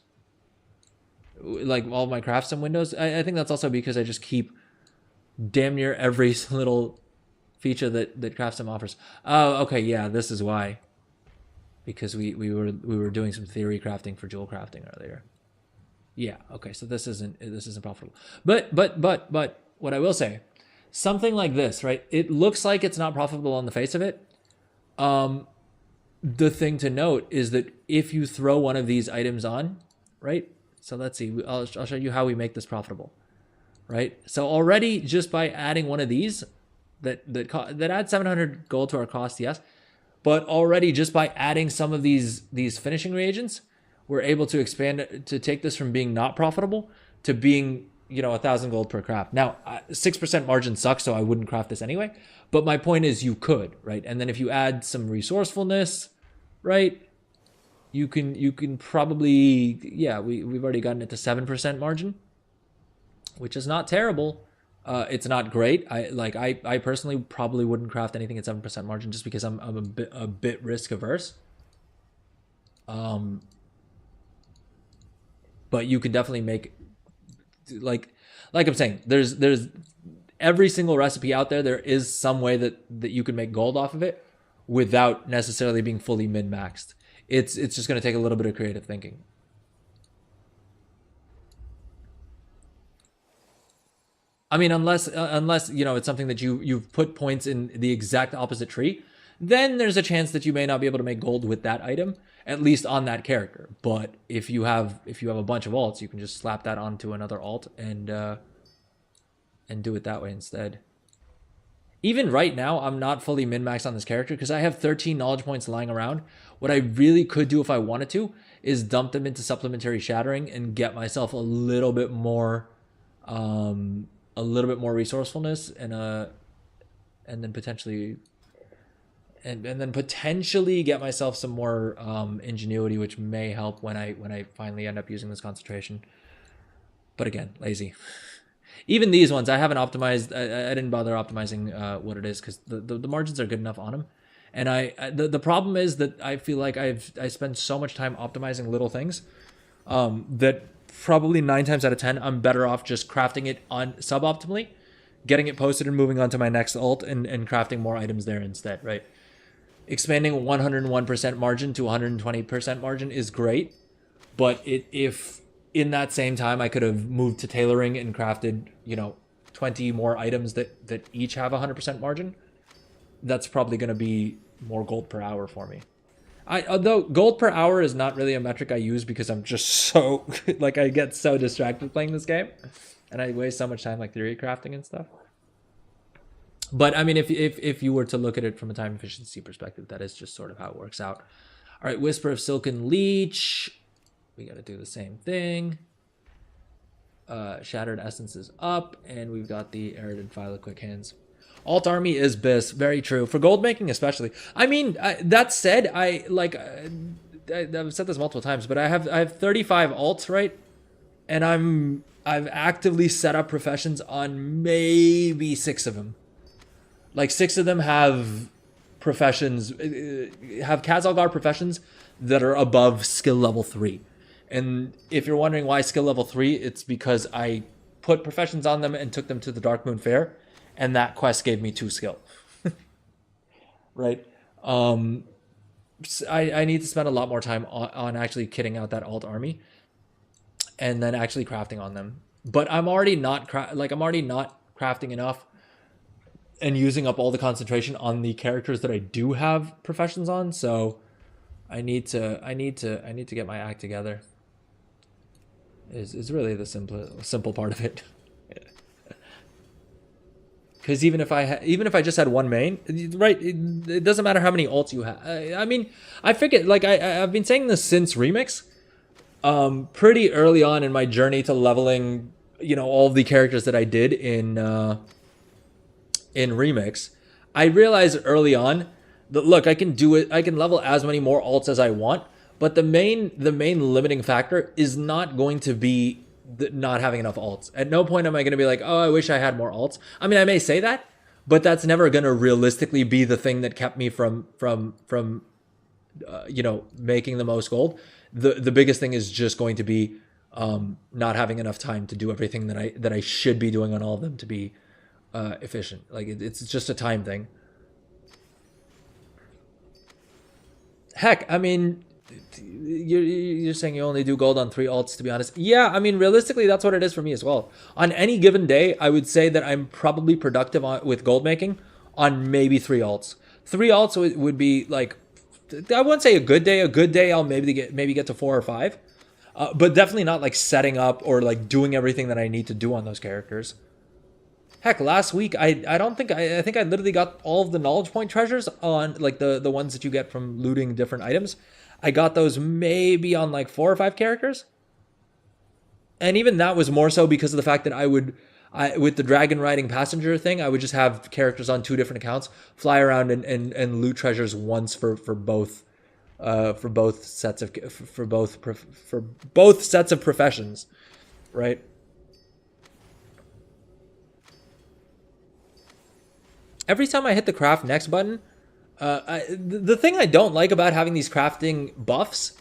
Like, all of my Craft Sim windows. I think that's also because I just keep damn near every little feature that Craft Sim offers. Oh, okay, yeah, this is why. Because we were doing some theory crafting for jewel crafting earlier. Yeah, okay, so this isn't profitable. But what I will say, something like this, right? It looks like it's not profitable on the face of it. The thing to note is that if you throw one of these items on, right? So let's see. I'll show you how we make this profitable, right? So already just by adding one of these, that adds 700 gold to our cost, yes. But already just by adding some of these finishing reagents, we're able to expand to take this from being not profitable to being, 1,000 gold per craft. Now, 6% margin sucks, so I wouldn't craft this anyway. But my point is you could, right? And then if you add some resourcefulness, right, you can probably, yeah, we've already gotten it to 7% margin, which is not terrible. It's not great. I personally probably wouldn't craft anything at 7% margin just because I'm a bit risk averse. But you can definitely make, like I'm saying, there's every single recipe out there. There is some way that you can make gold off of it without necessarily being fully min-maxed. It's just going to take a little bit of creative thinking. I mean, unless it's something that you've put points in the exact opposite tree, then there's a chance that you may not be able to make gold with that item, at least on that character. But if you have a bunch of alts, you can just slap that onto another alt and do it that way instead. Even right now, I'm not fully min-maxed on this character because I have 13 knowledge points lying around. What I really could do if I wanted to is dump them into supplementary shattering and get myself a little bit more resourcefulness and then potentially get myself some more ingenuity, which may help when I finally end up using this concentration. But again, lazy. Even these ones I haven't optimized. I didn't bother optimizing what it is because the margins are good enough on them. And the problem is that I feel like I spend so much time optimizing little things that probably 9 times out of 10 I'm better off just crafting it on suboptimally, getting it posted and moving on to my next ult and crafting more items there instead, right? Expanding 101% margin to 120% margin is great, but if in that same time I could have moved to tailoring and crafted 20 more items that each have 100% margin, that's probably going to be more gold per hour for me. Although gold per hour is not really a metric I use because I'm just so I get so distracted playing this game and I waste so much time theory crafting and stuff. But I mean, if you were to look at it from a time efficiency perspective, that is just sort of how it works out. All right, Whisper of Silken Leech. We got to do the same thing. Shattered Essence is up, and we've got the Arid File of Quick Hands. Alt Army is BIS, very true. For gold making especially. I mean, that said, I've said this multiple times, but I have 35 alts, right? And I've actively set up professions on maybe 6 of them. 6 of them have professions, have Khazalgar professions that are above skill level 3. And if you're wondering why skill level 3, it's because I put professions on them and took them to the Dark Moon Fair. and that quest gave me 2 skill. Right? I need to spend a lot more time on actually kitting out that alt army, and then actually crafting on them. But I'm already not crafting enough and using up all the concentration on the characters that I do have professions on. So I need to get my act together. Is really the simple part of it. Because even if I just had one main, right, it doesn't matter how many ults you have. I mean, I figured, like, I've been saying this since Remix, pretty early on in my journey to leveling, all of the characters that I did in Remix. I realized early on that, look, I can do it. I can level as many more alts as I want, but the main limiting factor is not going to be not having enough alts. At no point am I going to be like, oh, I wish I had more alts. I mean, I may say that, but that's never going to realistically be the thing that kept me from making the most gold. The biggest thing is just going to be not having enough time to do everything that I should be doing on all of them to be efficient. Like, it's just a time thing. Heck, I mean, you're saying you only do gold on 3 alts, to be honest. Yeah, I mean, realistically, that's what it is for me as well. On any given day, I would say that I'm probably productive with gold making on maybe 3 alts. 3 alts would be like, I wouldn't say a good day. A good day, I'll maybe get to 4 or 5. But definitely not like setting up or like doing everything that I need to do on those characters. Heck, last week, I think I literally got all of the knowledge point treasures on like the ones that you get from looting different items. I got those maybe on like 4 or 5 characters. And even that was more so because of the fact that with the dragon riding passenger thing, I would just have characters on 2 different accounts, fly around and loot treasures once for both sets of professions, right? Every time I hit the craft next button, the thing I don't like about having these crafting buffs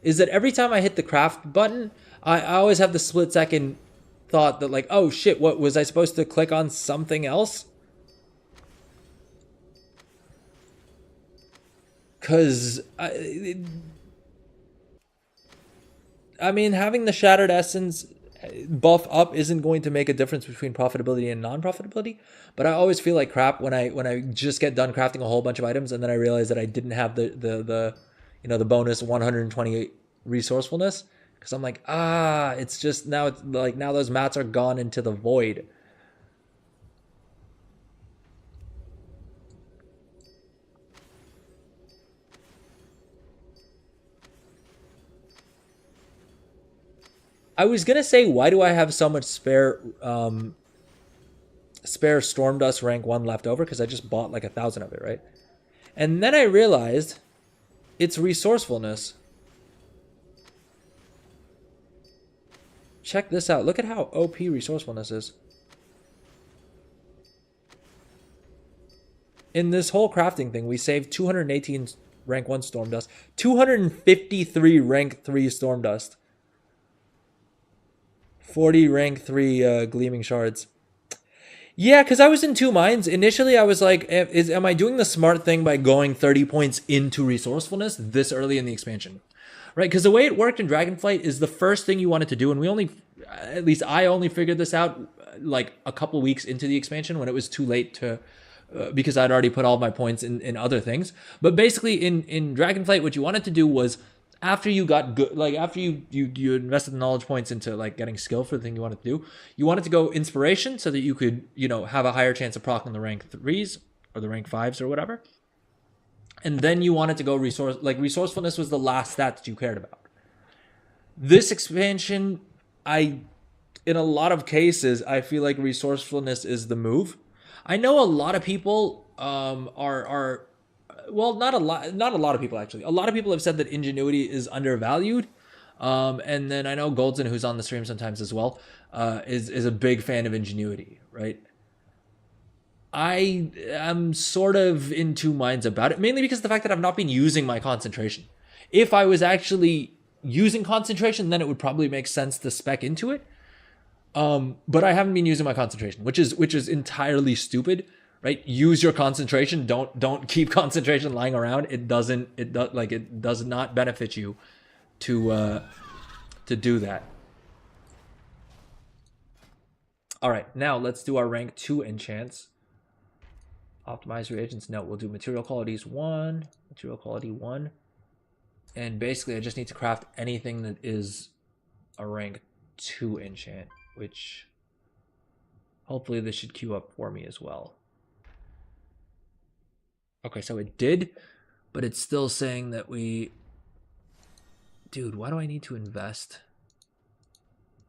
is that every time I hit the craft button, I always have the split second thought that like, oh shit, what was I supposed to click on something else? Because I mean, having the Shattered Essence buff up isn't going to make a difference between profitability and non-profitability, but I always feel like crap when I just get done crafting a whole bunch of items and then I realize that I didn't have the bonus 128 resourcefulness, because I'm like, it's just now those mats are gone into the void. I was gonna say, why do I have so much spare Storm Dust rank 1 left over? Because I just bought like 1,000 of it, right? And then I realized it's resourcefulness. Check this out. Look at how OP resourcefulness is. In this whole crafting thing, we saved 218 rank 1 Storm Dust, 253 rank 3 Storm Dust, 40 rank 3 Gleaming Shards. Yeah, because I was in 2 minds. Initially, I was like, am I doing the smart thing by going 30 points into resourcefulness this early in the expansion? Right? Because the way it worked in Dragonflight is the first thing you wanted to do, and I only figured this out like a couple weeks into the expansion when it was too late to, because I'd already put all my points in other things. But basically in Dragonflight, what you wanted to do was, after you got good, like after you invested the knowledge points into like getting skill for the thing you wanted to do, you wanted to go inspiration so that you could, have a higher chance of proccing the rank 3s or the rank 5s or whatever. And then you wanted to go resourcefulness was the last stat that you cared about. This expansion, in a lot of cases, I feel like resourcefulness is the move. I know a lot of people well, not a lot of people actually. A lot of people have said that ingenuity is undervalued. And then I know Goldson, who's on the stream sometimes as well, is a big fan of ingenuity, right? I am sort of in 2 minds about it, mainly because of the fact that I've not been using my concentration. If I was actually using concentration, then it would probably make sense to spec into it. But I haven't been using my concentration, which is entirely stupid, right? Use your concentration. Don't keep concentration lying around. It does not benefit you to do that. All right, now let's do our rank 2 enchants. Optimize reagents. No, we'll do material qualities 1, material quality 1. And basically I just need to craft anything that is a rank 2 enchant, which hopefully this should queue up for me as well. Okay, so it did, but it's still saying that we... Dude, why do I need to invest?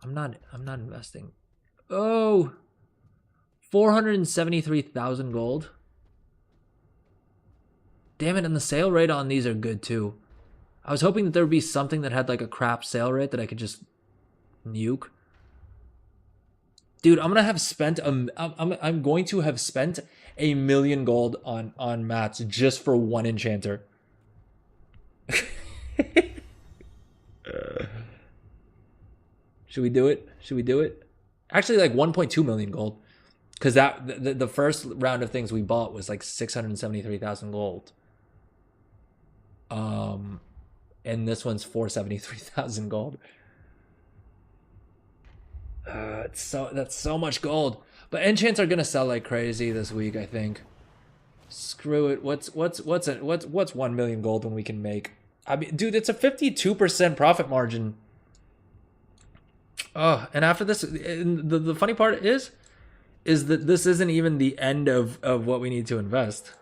I'm not investing. Oh, 473,000 gold. Damn it, and the sale rate on these are good too. I was hoping that there would be something that had like a crap sale rate that I could just nuke. Dude, I'm gonna have spent I'm going to have spent 1 million gold on mats just for one enchanter. Should we do it? Should we do it? Actually, like 1.2 million gold, because that the first round of things we bought was like 673,000 gold. And this one's 473,000 gold. That's so much gold. But enchants are gonna sell like crazy this week, I think. Screw it. What's 1 million gold when we can make? I mean, dude, it's a 52% profit margin. Oh, and after this, the funny part is that this isn't even the end of what we need to invest.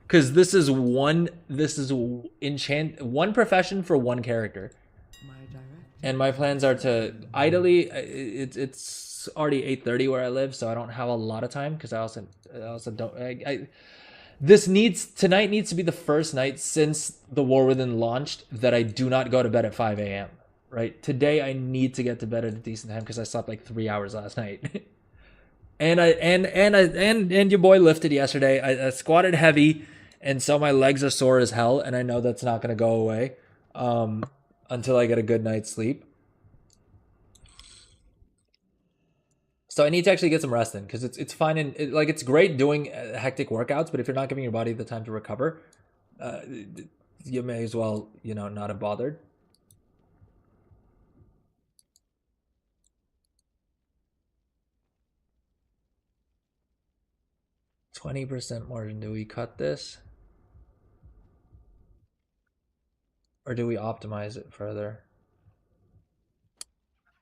Because this is one profession for one character. And my plans are to idly, it's already 8:30 where I live, so I don't have a lot of time, because I also don't, tonight needs to be the first night since the War Within launched that I do not go to bed at 5 a.m. Right? Today I need to get to bed at a decent time because I slept like 3 hours last night. and your boy lifted yesterday. I squatted heavy, and so my legs are sore as hell, and I know that's not going to go away until I get a good night's sleep. So I need to actually get some rest in, because it's fine, and it's great doing hectic workouts, but if you're not giving your body the time to recover, you may as well, not have bothered. 20% margin. Do we cut this? Or do we optimize it further?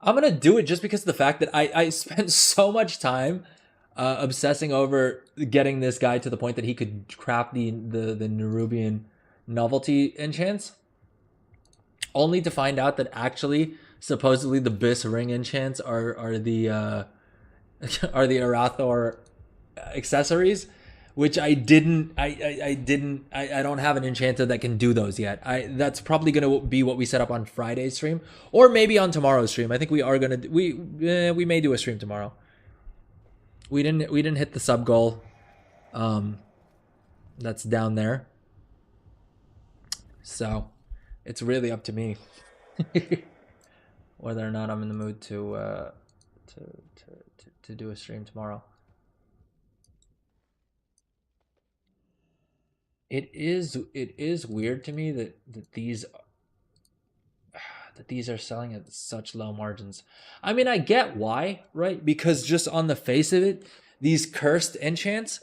I'm going to do it just because of the fact that I spent so much time obsessing over getting this guy to the point that he could craft the Nerubian novelty enchants. Only to find out that actually, supposedly, the Bis ring enchants are the Arathor accessories, which I don't have an enchanter that can do those yet. That's probably gonna be what we set up on Friday's stream, or maybe on tomorrow's stream. I think we are gonna we may do a stream tomorrow. We didn't hit the sub goal. That's down there. So it's really up to me whether or not I'm in the mood to do a stream tomorrow. It is weird to me that these are selling at such low margins. I mean, I get why, right? Because just on the face of it, these cursed enchants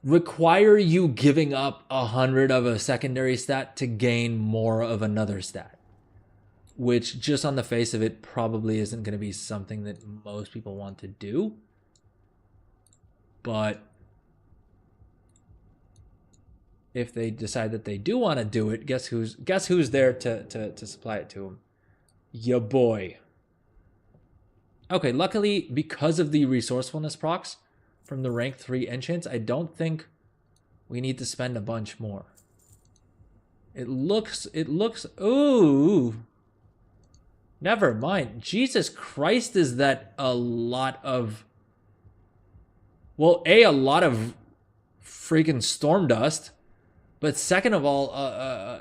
require you giving up 100 of a secondary stat to gain more of another stat, which just on the face of it probably isn't going to be something that most people want to do. But if they decide that they do want to do it, guess who's there to supply it to them? Ya boy. Okay, luckily, because of the resourcefulness procs from the rank 3 enchants, I don't think we need to spend a bunch more. It looks, ooh. Never mind. Jesus Christ, is that a lot of... Well, a lot of freaking storm dust. But second of all,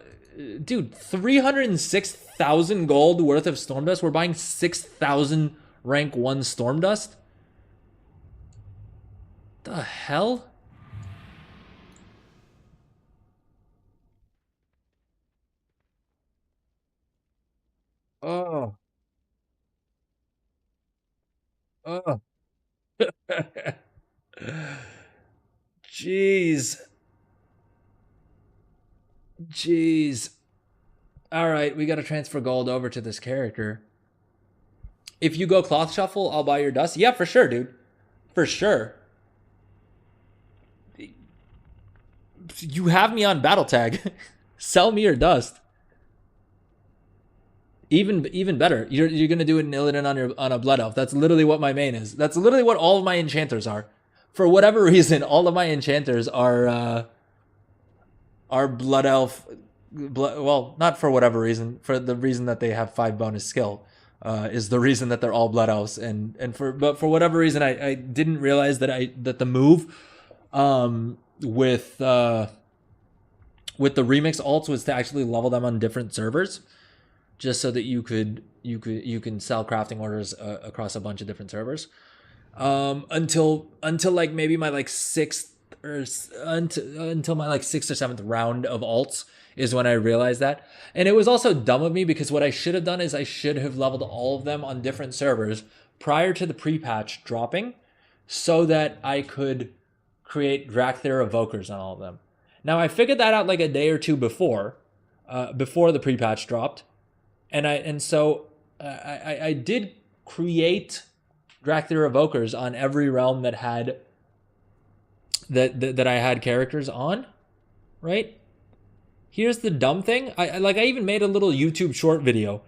dude, 306 6,000 gold worth of Storm Dust. We're buying 6,000 rank 1 Storm Dust. The hell? Oh. Oh. Jeez. Jeez. All right, we got to transfer gold over to this character. If you go cloth shuffle, I'll buy your dust. Yeah, for sure, dude. For sure. You have me on battle tag. Sell me your dust. Even better. You're gonna do it in Illidan on a blood elf. That's literally what my main is. That's literally what all of my enchanters are. For whatever reason, all of my enchanters are blood elf. Well, not for whatever reason. For the reason that they have 5 bonus skill, is the reason that they're all blood elves. But for whatever reason, I didn't realize that the move, with the remix alts was to actually level them on different servers, just so that you can sell crafting orders across a bunch of different servers. Until like maybe my like sixth or until my like 6th or 7th round of alts is when I realized that. And it was also dumb of me, because what I should have done is I should have leveled all of them on different servers prior to the pre-patch dropping, so that I could create Drakthir evokers on all of them. Now I figured that out like a day or two before the pre-patch dropped, and so I did create Drakthir evokers on every realm that had that I had characters on, right? Here's the dumb thing. I even made a little YouTube short video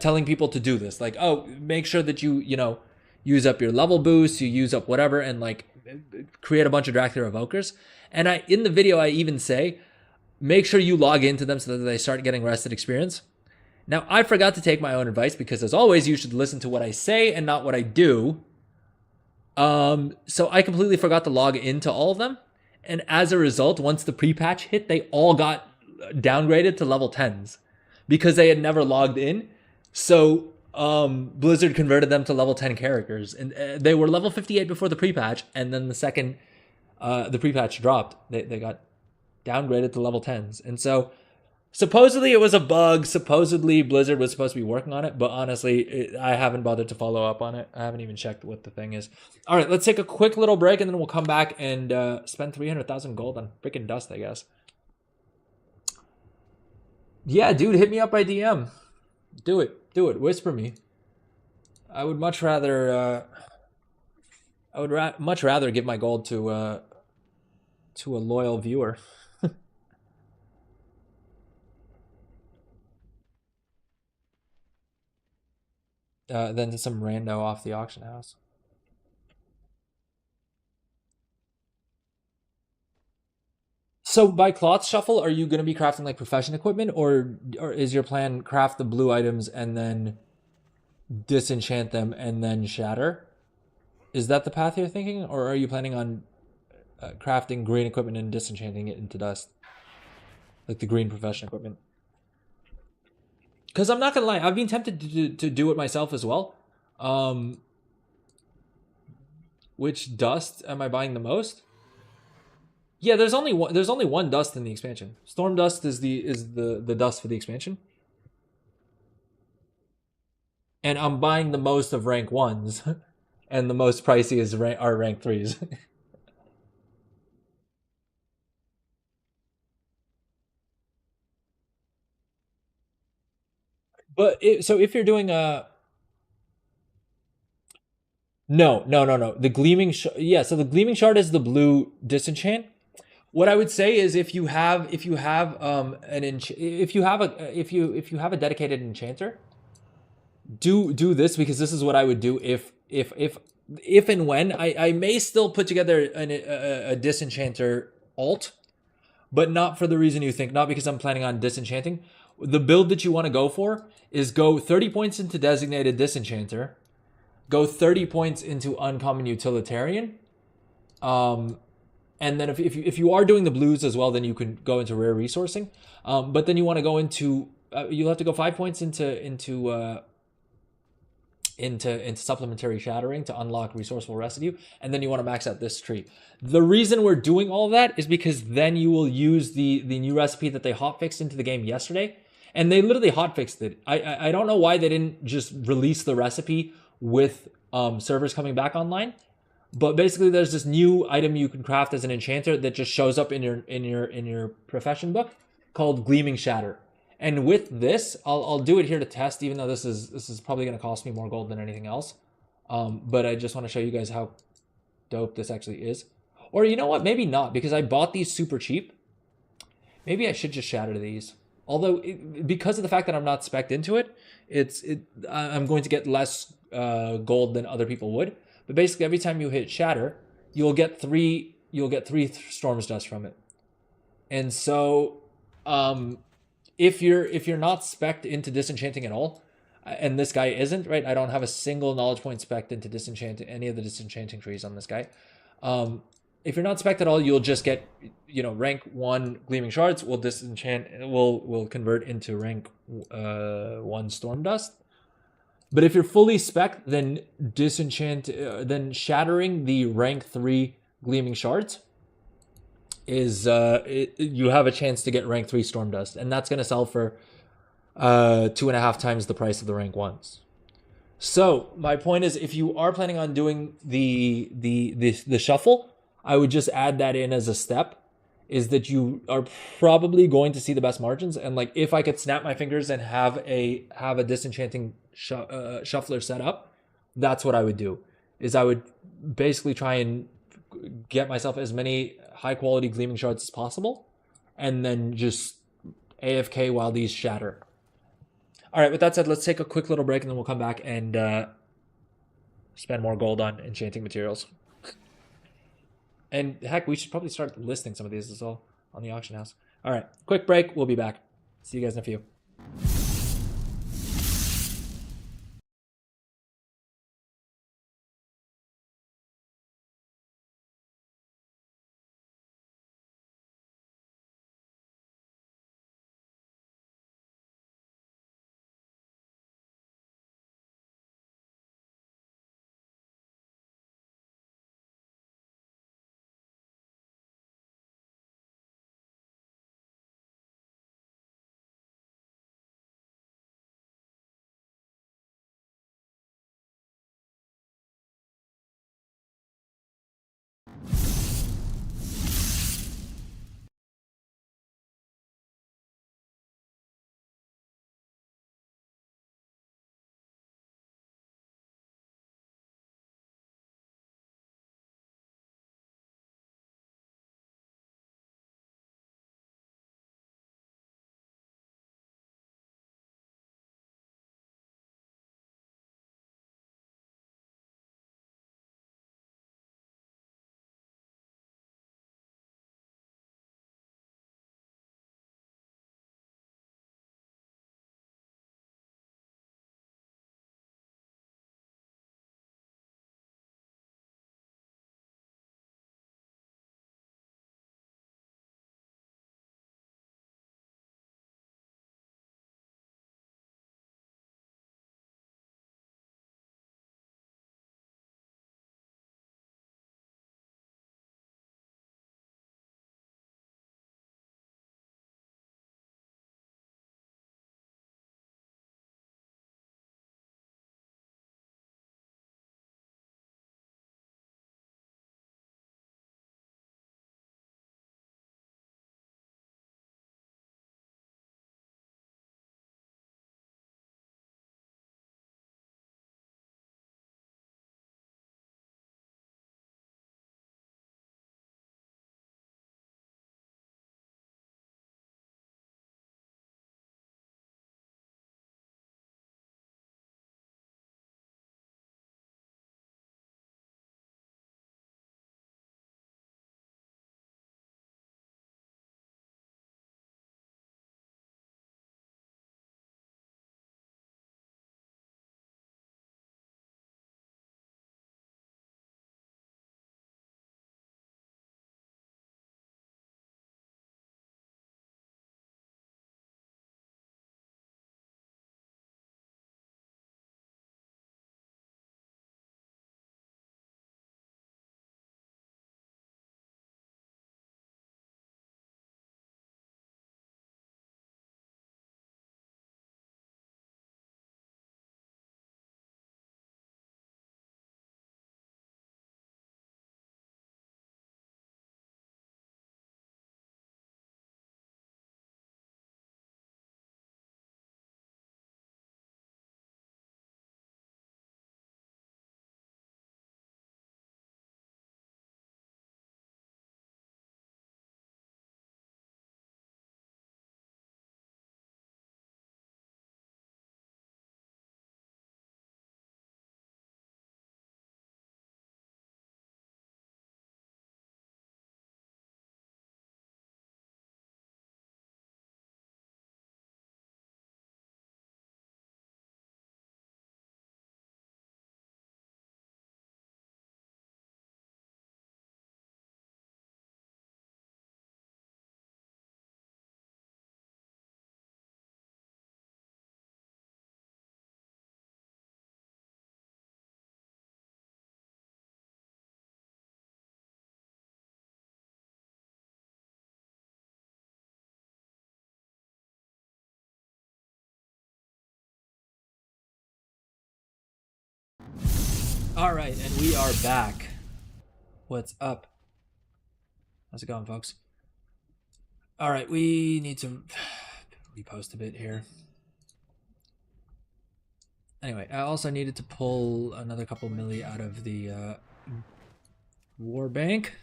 telling people to do this. Like, oh, make sure that you use up your level boosts, you use up whatever, and like create a bunch of Drakthir evokers. And in the video I even say, make sure you log into them so that they start getting rested experience. Now, I forgot to take my own advice, because as always, you should listen to what I say and not what I do. So I completely forgot to log into all of them. And as a result, once the pre-patch hit, they all got downgraded to level 10s because they had never logged in. So Blizzard converted them to level 10 characters. And they were level 58 before the pre-patch. And then the second the pre-patch dropped, they got downgraded to level 10s. And so supposedly it was a bug. Supposedly Blizzard was supposed to be working on it. But honestly, I haven't bothered to follow up on it. I haven't even checked what the thing is. All right, let's take a quick little break, and then we'll come back and spend 300,000 gold on freaking dust, I guess. Yeah, dude, hit me up by DM. Do it. Whisper me. I would much rather much rather give my gold to a loyal viewer. Than to some rando off the auction house. So by cloth shuffle, are you going to be crafting like profession equipment, or is your plan craft the blue items and then disenchant them and then shatter? Is that the path you're thinking, or are you planning on crafting green equipment and disenchanting it into dust, like the green profession equipment? Because I'm not gonna lie, I've been tempted to do it myself as well. Which dust am I buying the most? Yeah, there's only one dust in the expansion. Storm dust is the dust for the expansion. And I'm buying the most of rank 1s, and the most pricey are rank 3s. But so if you're doing a no. The gleaming so the gleaming shard is the blue disenchant. What I would say is if you have a dedicated enchanter, do this, because this is what I would do if and when I may still put together a disenchanter alt, but not for the reason you think, not because I'm planning on disenchanting. The build that you want to go for is go 30 points into designated disenchanter, go 30 points into uncommon utilitarian, and then if you are doing the blues as well, then you can go into rare resourcing. But then you want to go into you'll have to go 5 points into supplementary shattering to unlock resourceful residue, and then you want to max out this tree. The reason we're doing all of that is because then you will use the new recipe that they hotfixed into the game yesterday, and they literally hotfixed it. I don't know why they didn't just release the recipe with servers coming back online, but basically there's this new item you can craft as an enchanter that just shows up in your profession book called Gleaming Shatter. And with this, I'll do it here to test, even though this is probably going to cost me more gold than anything else. But I just want to show you guys how dope this actually is. Or you know what? Maybe not, because I bought these super cheap. Maybe I should just shatter these. Although, because of the fact that I'm not spec'd into it, I'm going to get less gold than other people would. But basically, every time you hit shatter, you'll get three storms dust from it. And so, if you're not spec'd into disenchanting at all, and this guy isn't, right? I don't have a single knowledge point spec'd into disenchanting any of the disenchanting trees on this guy. If you're not spec'd at all, you'll just get, rank 1 gleaming shards will convert into rank 1 storm dust. But if you're fully spec'd, then then shattering the rank 3 gleaming shards is you have a chance to get rank 3 storm dust, and that's going to sell for 2.5 times the price of the rank 1s. So my point is, if you are planning on doing the shuffle, I would just add that in as a step, is that you are probably going to see the best margins. And like, if I could snap my fingers and have a disenchanting shuffler set up, that's what I would do. Is I would basically try and get myself as many high quality gleaming shards as possible, and then just AFK while these shatter. All right, with that said, let's take a quick little break, and then we'll come back and spend more gold on enchanting materials. And heck, we should probably start listing some of these as well on the auction house. All right, quick break. We'll be back. See you guys in a few. All right, and we are back. What's up? How's it going, folks? All right, we need to repost a bit here. Anyway, I also needed to pull another couple milli out of the war bank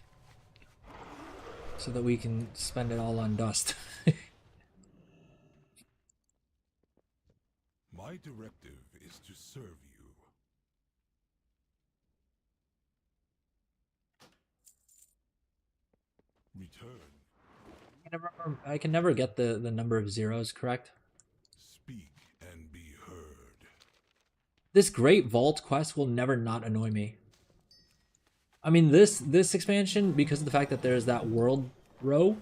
so that we can spend it all on dust. My directive is to serve you. Return. I can never get the number of zeros correct. Speak and be heard. This Great Vault quest will never not annoy me. I mean, this expansion, because of the fact that there's that world row,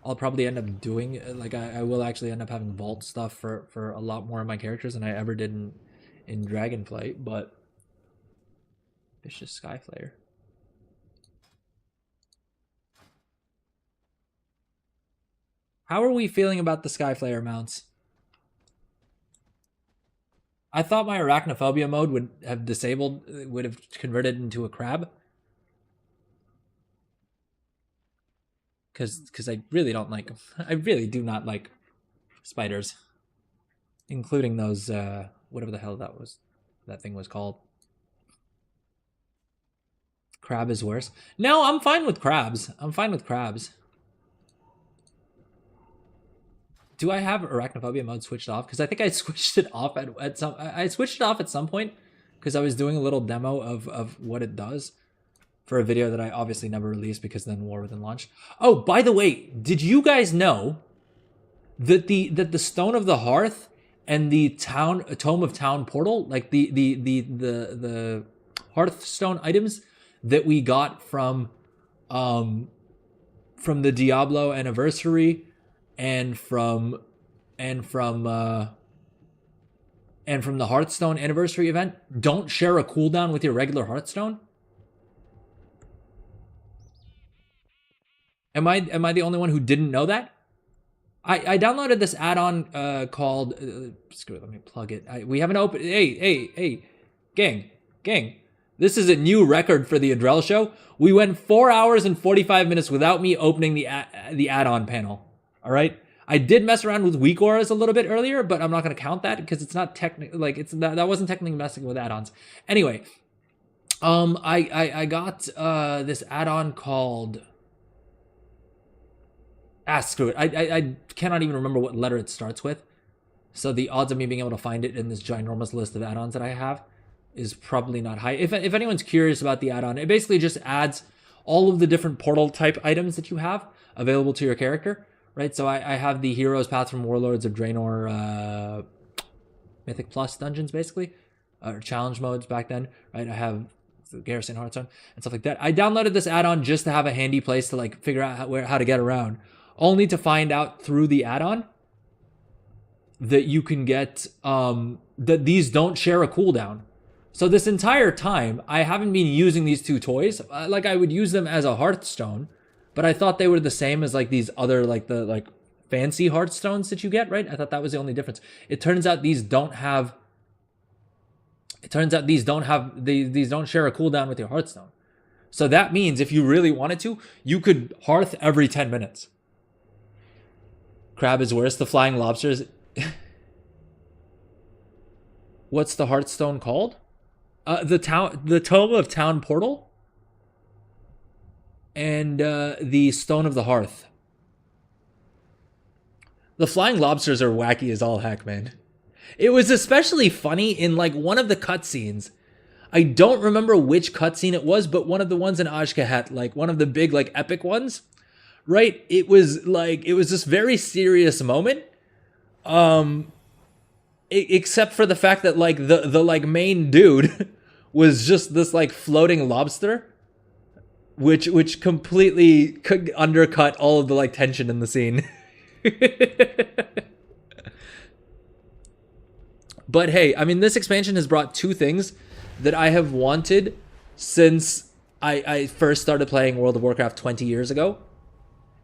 I'll probably end up doing, like, I will actually end up having vault stuff for a lot more of my characters than I ever did in Dragonflight, but Vicious Skyflare. How are we feeling about the Skyflare mounts? I thought my arachnophobia mode would have disabled, would have converted into a crab. Because I really don't like them. I really do not like spiders. Including those, whatever the hell that thing was called. Crab is worse. No, I'm fine with crabs. I'm fine with crabs. Do I have arachnophobia mode switched off? Because I think I switched it off at some. I switched it off at some point because I was doing a little demo of what it does for a video that I obviously never released because then War Within launched. Oh, by the way, did you guys know that the Stone of the Hearth and the Tome of Town portal, like the Hearthstone items that we got from the Diablo anniversary and from the Hearthstone anniversary event don't share a cooldown with your regular Hearthstone? Am I the only one who didn't know that? I downloaded this add-on called screw it, let me plug it. We haven't opened. Hey, gang. This is a new record for the Adrel show. We went 4 hours and 45 minutes without me opening the add-on panel. All right, I did mess around with weak auras a little bit earlier, but I'm not going to count that because it's not technically like that wasn't technically messing with add-ons. Anyway, I got this add-on called screw it. I cannot even remember what letter it starts with, so the odds of me being able to find it in this ginormous list of add-ons that I have is probably not high. If anyone's curious about the add-on, it basically just adds all of the different portal type items that you have available to your character. Right, so I have the Hero's Path from Warlords of Draenor Mythic Plus dungeons, basically, or challenge modes back then. Right, I have the Garrison Hearthstone and stuff like that. I downloaded this add-on just to have a handy place to like figure out how to get around, only to find out through the add-on that you can get that these don't share a cooldown. So this entire time, I haven't been using these two toys. Like I would use them as a Hearthstone. But I thought they were the same as like these other like fancy Hearthstones that you get, right? I thought that was the only difference. It turns out these don't share a cooldown with your Hearthstone. So that means if you really wanted to, you could Hearth every 10 minutes. Crab is worse. The flying lobsters. What's the Hearthstone called? The Tome of Town portal. And the Stone of the Hearth. The flying lobsters are wacky as all heck, man. It was especially funny in like one of the cutscenes. I don't remember which cutscene it was, but one of the ones in Ashkahet, like one of the big like epic ones, right? It was this very serious moment. Except for the fact that like the like main dude was just this like floating lobster. Which completely could undercut all of the like tension in the scene. But hey, I mean, this expansion has brought two things that I have wanted since I first started playing World of Warcraft 20 years ago.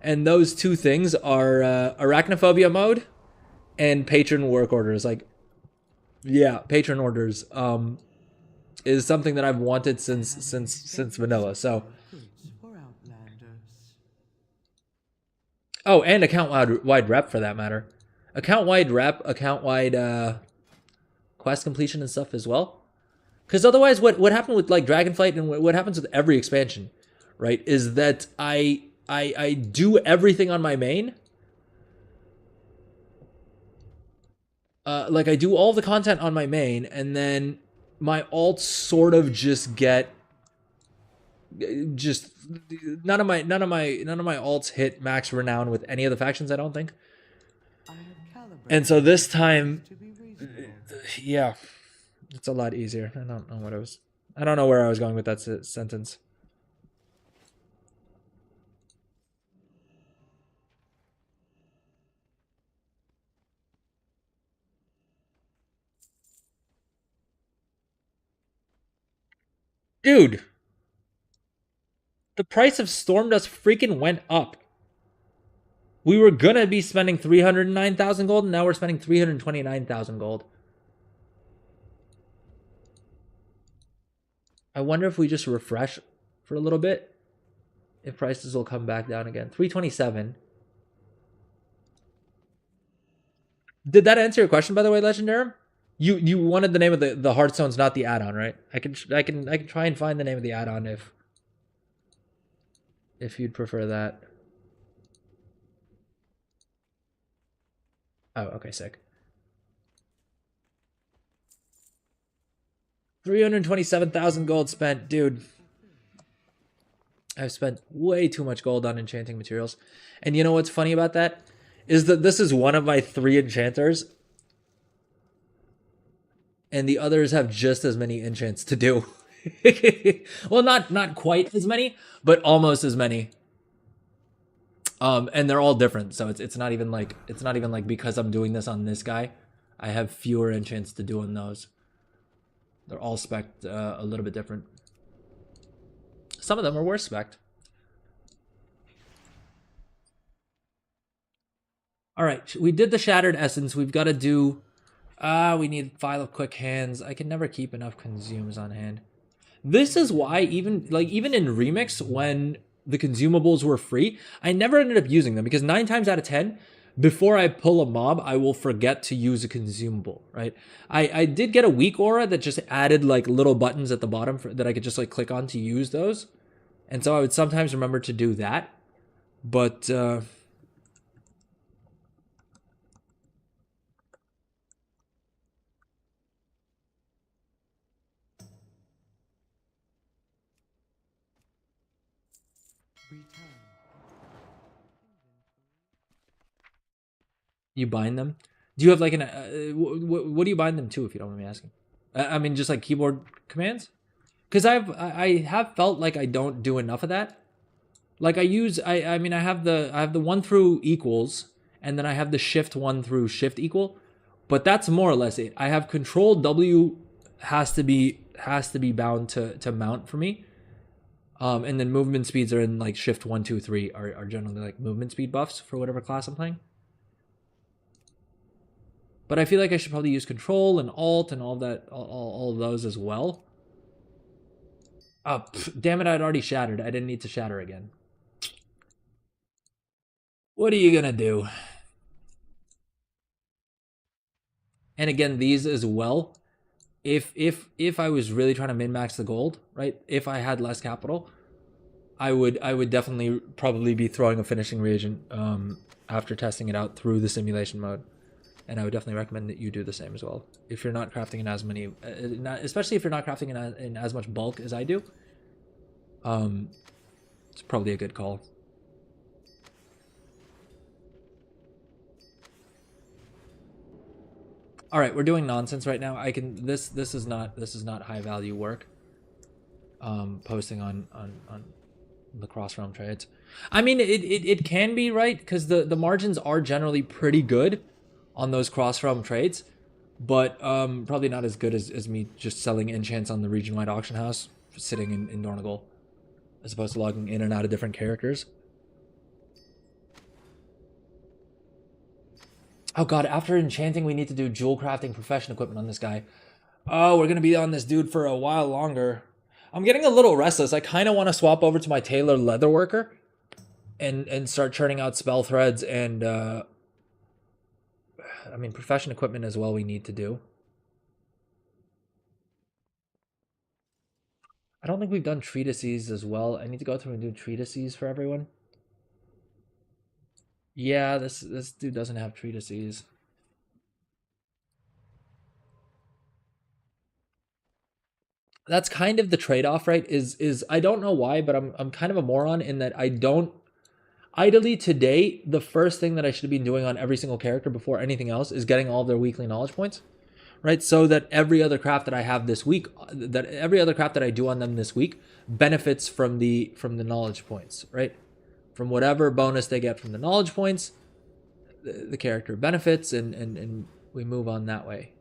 And those two things are arachnophobia mode and patron work orders. Like, yeah, patron orders. is something that I've wanted since vanilla. So, Goods for outlanders. oh, and account-wide rep for that matter. Account-wide rep, account-wide quest completion and stuff as well. Because otherwise, what happened with like Dragonflight and what happens with every expansion, right, is that I do everything on my main. Like I do all the content on my main, and then my alts sort of just get none of my alts hit max renown with any of the factions, I don't think. I have calibrated And so this time, to be reasonable. yeah, it's a lot easier. I don't know where I was going with that sentence. Dude, the price of Stormdust freaking went up. We were gonna be spending 309,000 gold, and now we're spending 329,000 gold. I wonder if we just refresh for a little bit, if prices will come back down again. 327. Did that answer your question, by the way, Legendary? You wanted the name of the Hearthstone's, not the add-on, right? I can try and find the name of the add-on if you'd prefer that. Oh, okay, sick. 327,000 gold spent, dude. I've spent way too much gold on enchanting materials. And you know what's funny about that? Is that this is one of my 3 enchanters. And the others have just as many enchants to do. Well, not quite as many, but almost as many. And they're all different, so it's not even like because I'm doing this on this guy, I have fewer enchants to do on those. They're all spec'd a little bit different. Some of them are worse spec'd. All right, we did the Shattered Essence. We've got to do. We need File of Quick Hands. I can never keep enough consumes on hand. This is why even in Remix, when the consumables were free, I never ended up using them, because 9 times out of 10, before I pull a mob, I will forget to use a consumable, right? I did get a weak aura that just added like little buttons at the bottom that I could just like click on to use those. And so I would sometimes remember to do that. But you bind them? Do you have like an what do you bind them to, if you don't mind me asking? I mean, just like keyboard commands? Because I have felt like I don't do enough of that. Like I have the 1 through equals, and then I have the shift 1 through shift equal, but that's more or less it. I have Control W has to be bound to mount for me. And then movement speeds are in like shift 1, 2, 3 are generally like movement speed buffs for whatever class I'm playing. But I feel like I should probably use Control and Alt and all that, all of those as well. Oh, damn it, I'd already shattered. I didn't need to shatter again. What are you gonna do? And again, these as well. If I was really trying to min-max the gold, right? If I had less capital, I would definitely probably be throwing a finishing reagent after testing it out through the simulation mode. And I would definitely recommend that you do the same as well. If you're not crafting in as many, especially if you're not crafting in as much bulk as I do, it's probably a good call. All right, we're doing nonsense right now. This is not high value work. Posting on the cross realm trades. I mean, it can be, right, because the margins are generally pretty good on those cross realm trades, but probably not as good as me just selling enchants on the region-wide auction house, sitting in Dornagal, as opposed to logging in and out of different characters. Oh god, after enchanting we need to do jewel crafting profession equipment on this guy. Oh, we're gonna be on this dude for a while longer. I'm getting a little restless. I kind of want to swap over to my Tailor Leatherworker and start churning out spell threads and I mean profession equipment as well. We need to do. I don't think we've done treatises as well. I need to go through and do treatises for everyone. Yeah, this dude doesn't have treatises. That's kind of the trade-off, right? Is I don't know why, but I'm kind of a moron in that I don't idly today, the first thing that I should be doing on every single character before anything else is getting all of their weekly knowledge points. Right? So that every other craft that I have this week, that every other craft that I do on them this week benefits from the knowledge points, right? From whatever bonus they get from the knowledge points, the character benefits and we move on that way.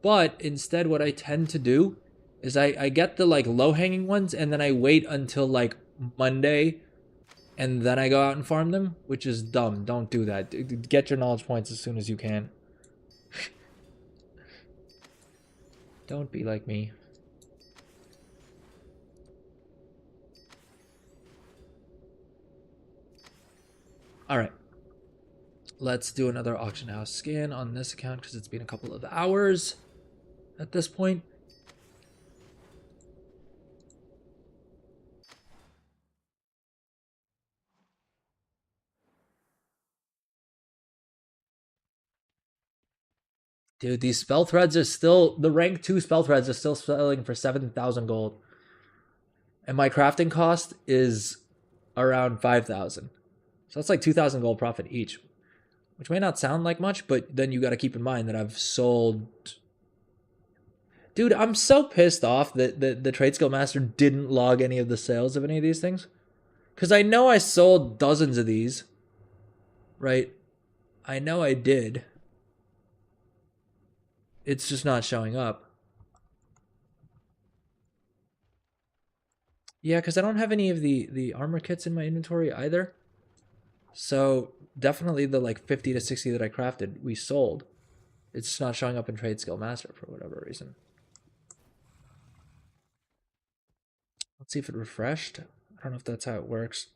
But instead what I tend to do is I get the like low-hanging ones and then I wait until like Monday and then I go out and farm them, which is dumb. Don't do that. Get your knowledge points as soon as you can. Don't be like me. All right. Let's do another auction house scan on this account because it's been a couple of hours at this point. Dude, these spell threads are still, the rank 2 spell threads are still selling for 7,000 gold. And my crafting cost is around 5,000. So that's like 2,000 gold profit each. Which may not sound like much, but then you got to keep in mind that I've sold... Dude, I'm so pissed off that the Trade Skill Master didn't log any of the sales of any of these things. Because I know I sold dozens of these. Right? I know I did. It's just not showing up. Yeah, because I don't have any of the armor kits in my inventory either. So definitely the like 50 to 60 that I crafted, we sold. It's just not showing up in Trade Skill Master for whatever reason. Let's see if it refreshed. I don't know if that's how it works.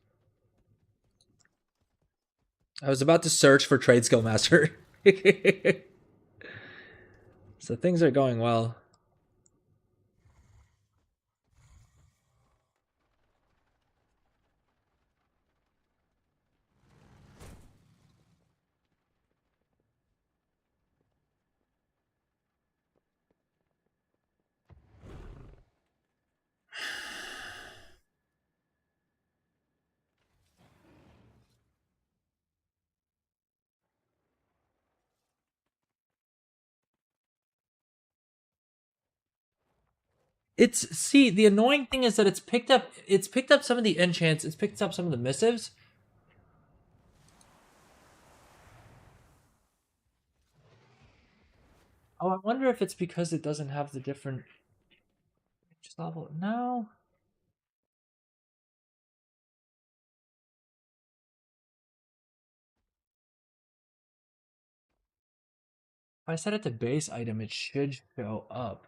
I was about to search for Trade Skill Master. So things are going well. It's, see, the annoying thing is that it's picked up some of the enchants, it's picked up some of the missives. Oh, I wonder if it's because it doesn't have the different level. No. If I set it to base item, it should show up.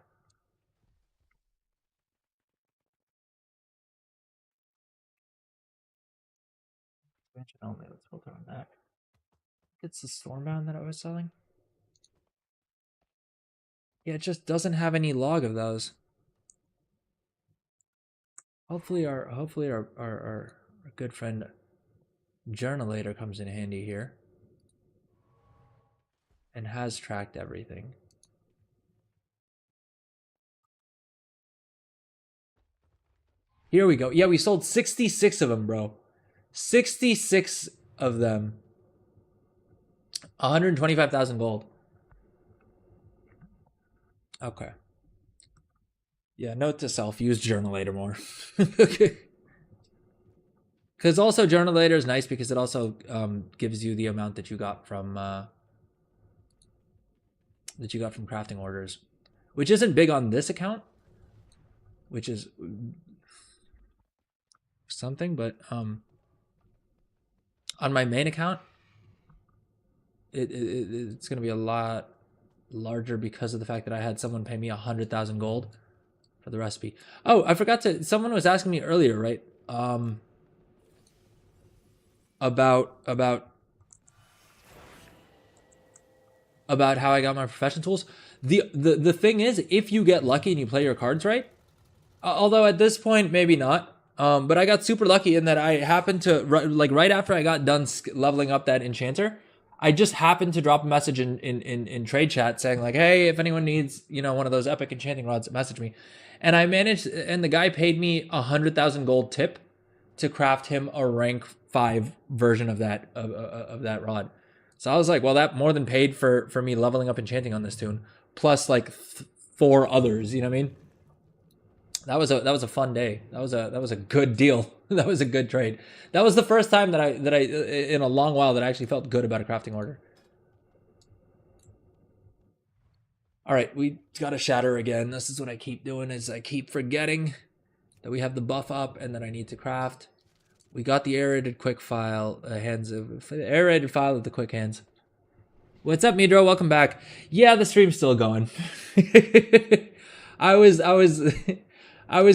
Expansion only. Let's filter on that. It's the Stormbound that I was selling. Yeah, it just doesn't have any log of those. Hopefully our good friend Journalator comes in handy here. And has tracked everything. Here we go. Yeah, we sold 66 of them, bro. 66 of them. 125,000 gold. Okay. Yeah, note to self, use Journalator more. Okay. Because also Journalator is nice because it also gives you the amount that you got from crafting orders, which isn't big on this account, which is something, but on my main account, it's gonna be a lot larger because of the fact that I had someone pay me 100,000 gold for the recipe. Oh, I forgot to. Someone was asking me earlier, right? About how I got my profession tools. The thing is, if you get lucky and you play your cards right, although at this point maybe not, but I got super lucky in that I happened to right after I got done leveling up that enchanter, I just happened to drop a message in trade chat saying like, hey, if anyone needs one of those epic enchanting rods, message me, and I managed, and the guy paid me 100,000 gold tip to craft him a rank 5 version of that that rod. So I was like, well, that more than paid for me leveling up enchanting on this tune, plus like 4 others. You know what I mean? That was a fun day. That was a good deal. That was a good trade. That was the first time that I in a long while that I actually felt good about a crafting order. All right, we got to shatter again. This is what I keep doing, is I keep forgetting that we have the buff up and that I need to craft. We got the aerated quick file, aerated file of the quick hands. What's up, Midro? Welcome back. Yeah, the stream's still going. I was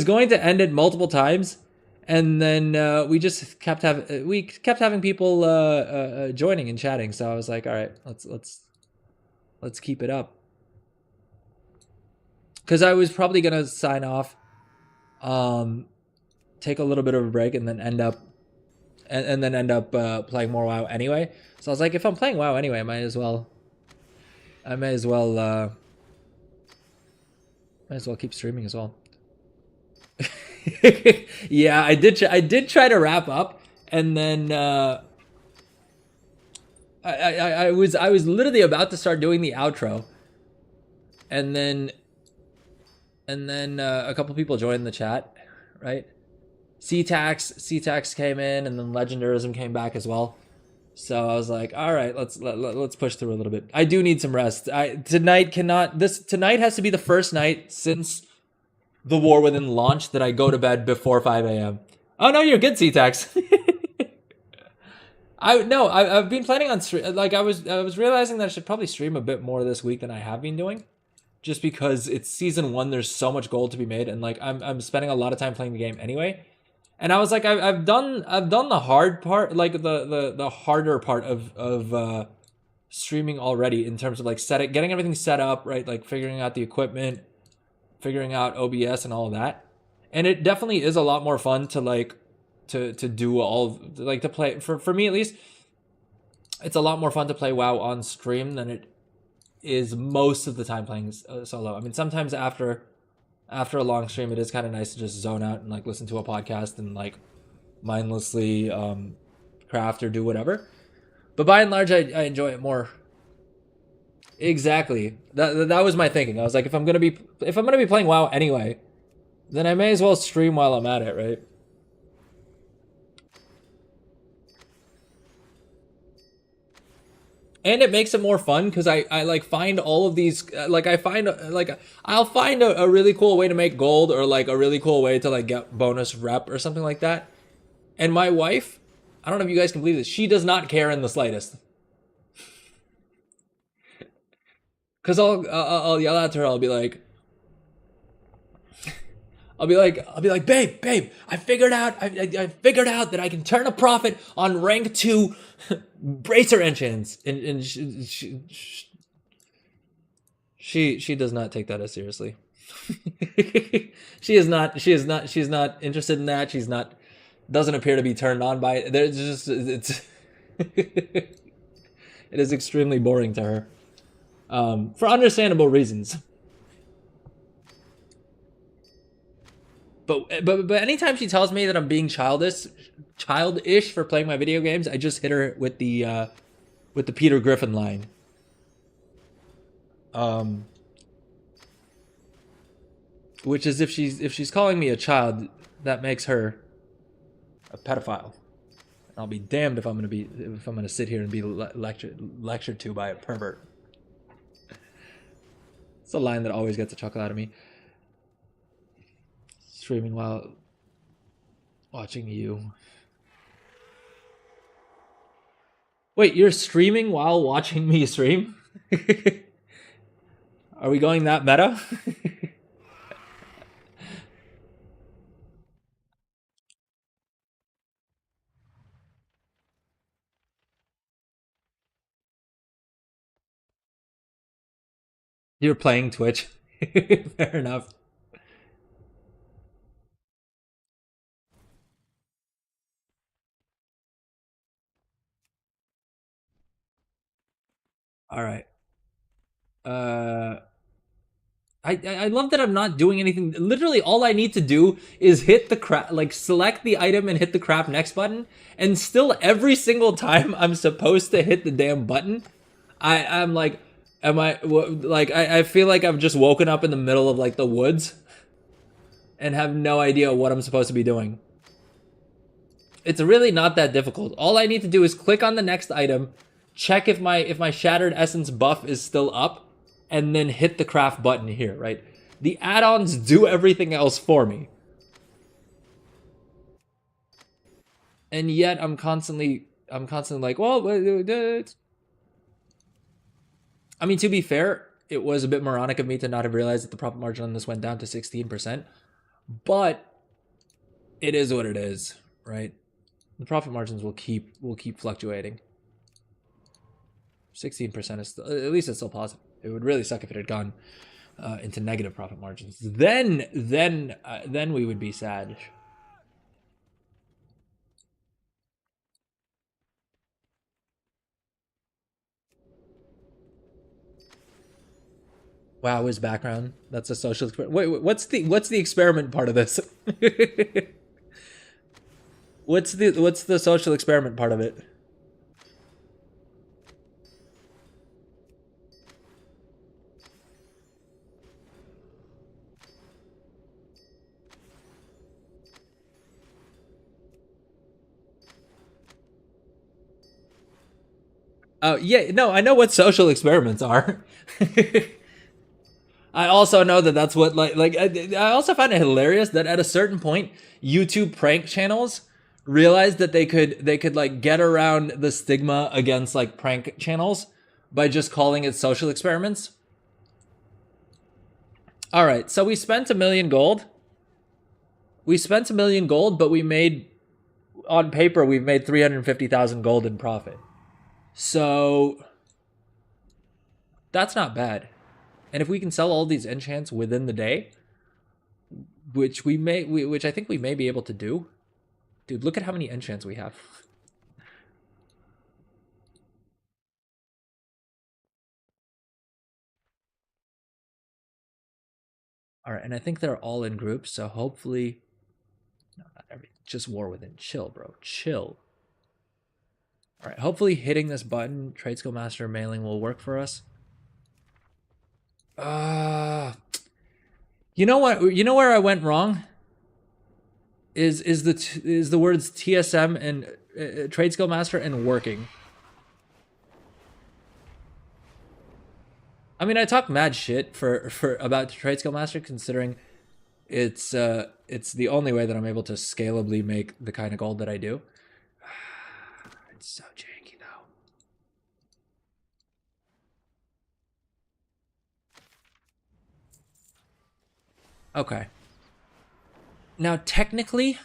going to end it multiple times, and then we just kept having people joining and chatting. So I was like, all right, let's keep it up. Because I was probably gonna sign off, take a little bit of a break, and then end up playing more WoW anyway. So I was like, if I'm playing WoW anyway, I may as well keep streaming as well. Yeah, I did try to wrap up, and then I was literally about to start doing the outro, and then a couple people joined the chat, right? C-Tax came in, and then Legendarism came back as well. So I was like, all right, let's push through a little bit. I do need some rest. Tonight has to be the first night since the War Within launch that I go to bed before 5 a.m. Oh no, you're good, C-Tax. I've been planning on like I was realizing that I should probably stream a bit more this week than I have been doing. Just because it's season 1, there's so much gold to be made, and like I'm spending a lot of time playing the game anyway. And I was like, I've done the hard part, like the harder part of streaming already, in terms of like getting everything set up, right? Like figuring out the equipment, figuring out OBS and all of that. And it definitely is a lot more fun to like to do all, like, to play, for me at least, it's a lot more fun to play WoW on stream than it is most of the time playing solo. I mean, sometimes after a long stream, it is kind of nice to just zone out and like listen to a podcast and like mindlessly craft or do whatever. But by and large, I enjoy it more. Exactly. That was my thinking. I was like, if I'm gonna be playing WoW anyway, then I may as well stream while I'm at it, right? And it makes it more fun because I like find all of these, like I'll find a really cool way to make gold, or like a really cool way to like get bonus rep or something like that. And my wife, I don't know if you guys can believe this, she does not care in the slightest. Cause I'll yell at her. I'll be like, babe, I figured out that I can turn a profit on rank 2 bracer enchants, and she does not take that as seriously. She is not interested in that. Doesn't appear to be turned on by it. It's it is extremely boring to her, for understandable reasons. But anytime she tells me that I'm being childish for playing my video games, I just hit her with the Peter Griffin line. Which is, if she's calling me a child, that makes her a pedophile. I'll be damned if I'm gonna sit here and be lectured to by a pervert. It's a line that always gets a chuckle out of me. Streaming while watching you. Wait, you're streaming while watching me stream? Are we going that meta? You're playing Twitch. Fair enough. All right. I love that I'm not doing anything. Literally, all I need to do is hit the crap, like select the item and hit the crap next button, and still every single time I'm supposed to hit the damn button, I'm like, I feel like I've just woken up in the middle of like the woods, and have no idea what I'm supposed to be doing. It's really not that difficult. All I need to do is click on the next item, check if my Shattered Essence buff is still up, and then hit the craft button here, right? The add-ons do everything else for me. And yet I'm constantly like, well, I mean, to be fair, it was a bit moronic of me to not have realized that the profit margin on this went down to 16%, but it is what it is, right? The profit margins will keep fluctuating. 16% is still, at least it's still positive. It would really suck if it had gone into negative profit margins. Then we would be sad. Wow, his background. That's a social experiment. Wait, what's the experiment part of this? What's the social experiment part of it? Oh, yeah, no, I know what social experiments are. I also know that that's what I also find it hilarious that at a certain point YouTube prank channels realized that they could like get around the stigma against like prank channels by just calling it social experiments. All right, so we spent 1 million gold. We spent 1 million gold, but we made, on paper, we've made 350,000 gold in profit. So that's not bad. And if we can sell all these enchants within the day, which I think we may be able to do. Dude, look at how many enchants we have. All right, and I think they're all in groups, so hopefully, no, not every, just war within. Chill, bro, chill. All right, hopefully hitting this button, Trade Skill Master mailing, will work for us. You know what? You know where I went wrong? Is the words TSM and Trade Skill Master and working. I mean, I talk mad shit for about Trade Skill Master, considering it's the only way that I'm able to scalably make the kind of gold that I do. It's so janky though. Okay. Now, technically,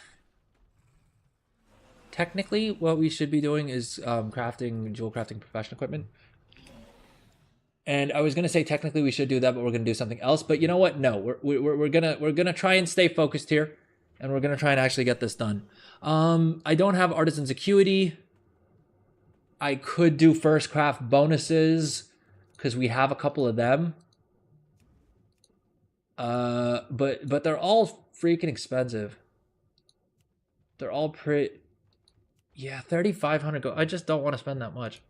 what we should be doing is crafting jewel crafting professional equipment. And I was gonna say technically we should do that, but we're gonna do something else. But you know what? No, we're gonna try and stay focused here, and we're gonna try and actually get this done. I don't have artisan's acuity. I could do first craft bonuses because we have a couple of them. But they're all freaking expensive. They're all pretty. Yeah, 3,500 gold. I just don't want to spend that much.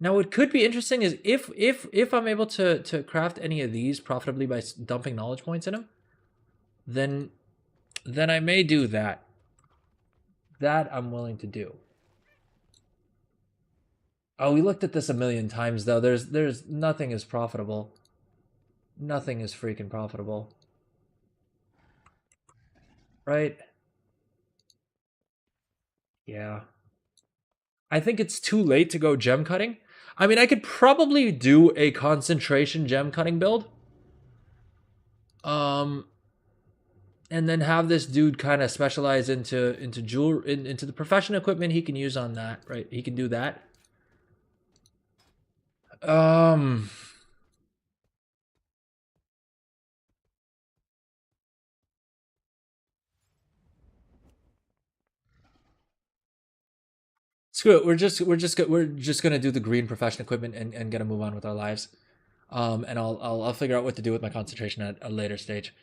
Now, what could be interesting is if I'm able to craft any of these profitably by dumping knowledge points in them, then I may do that. That I'm willing to do. Oh, we looked at this 1 million times though. There's nothing is profitable. Nothing is freaking profitable. Right? Yeah. I think it's too late to go gem cutting. I mean, I could probably do a concentration gem cutting build. And then have this dude kind of specialize into jewelry, into the profession equipment he can use on that, right? He can do that. Screw it. We're just gonna do the green profession equipment and gonna move on with our lives. And I'll figure out what to do with my concentration at a later stage.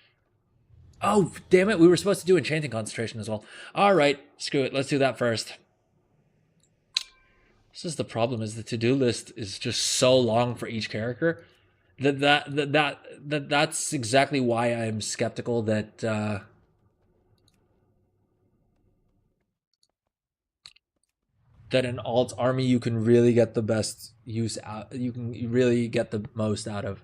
Oh, damn it. We were supposed to do enchanting concentration as well. All right, screw it. Let's do that first. This is the problem, is the to-do list is just so long for each character that's exactly why I'm skeptical that that an alt army you can really get the best use out, you can really get the most out of.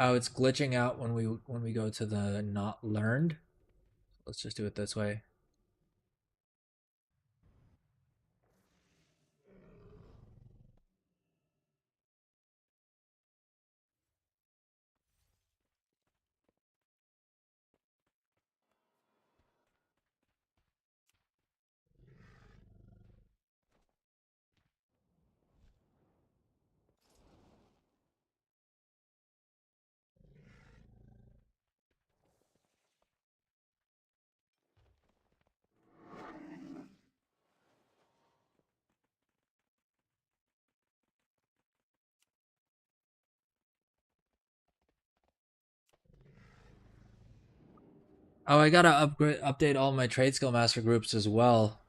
Oh, it's glitching out when we go to the not learned. Let's just do it this way. Oh, I gotta update all my trade skill master groups as well.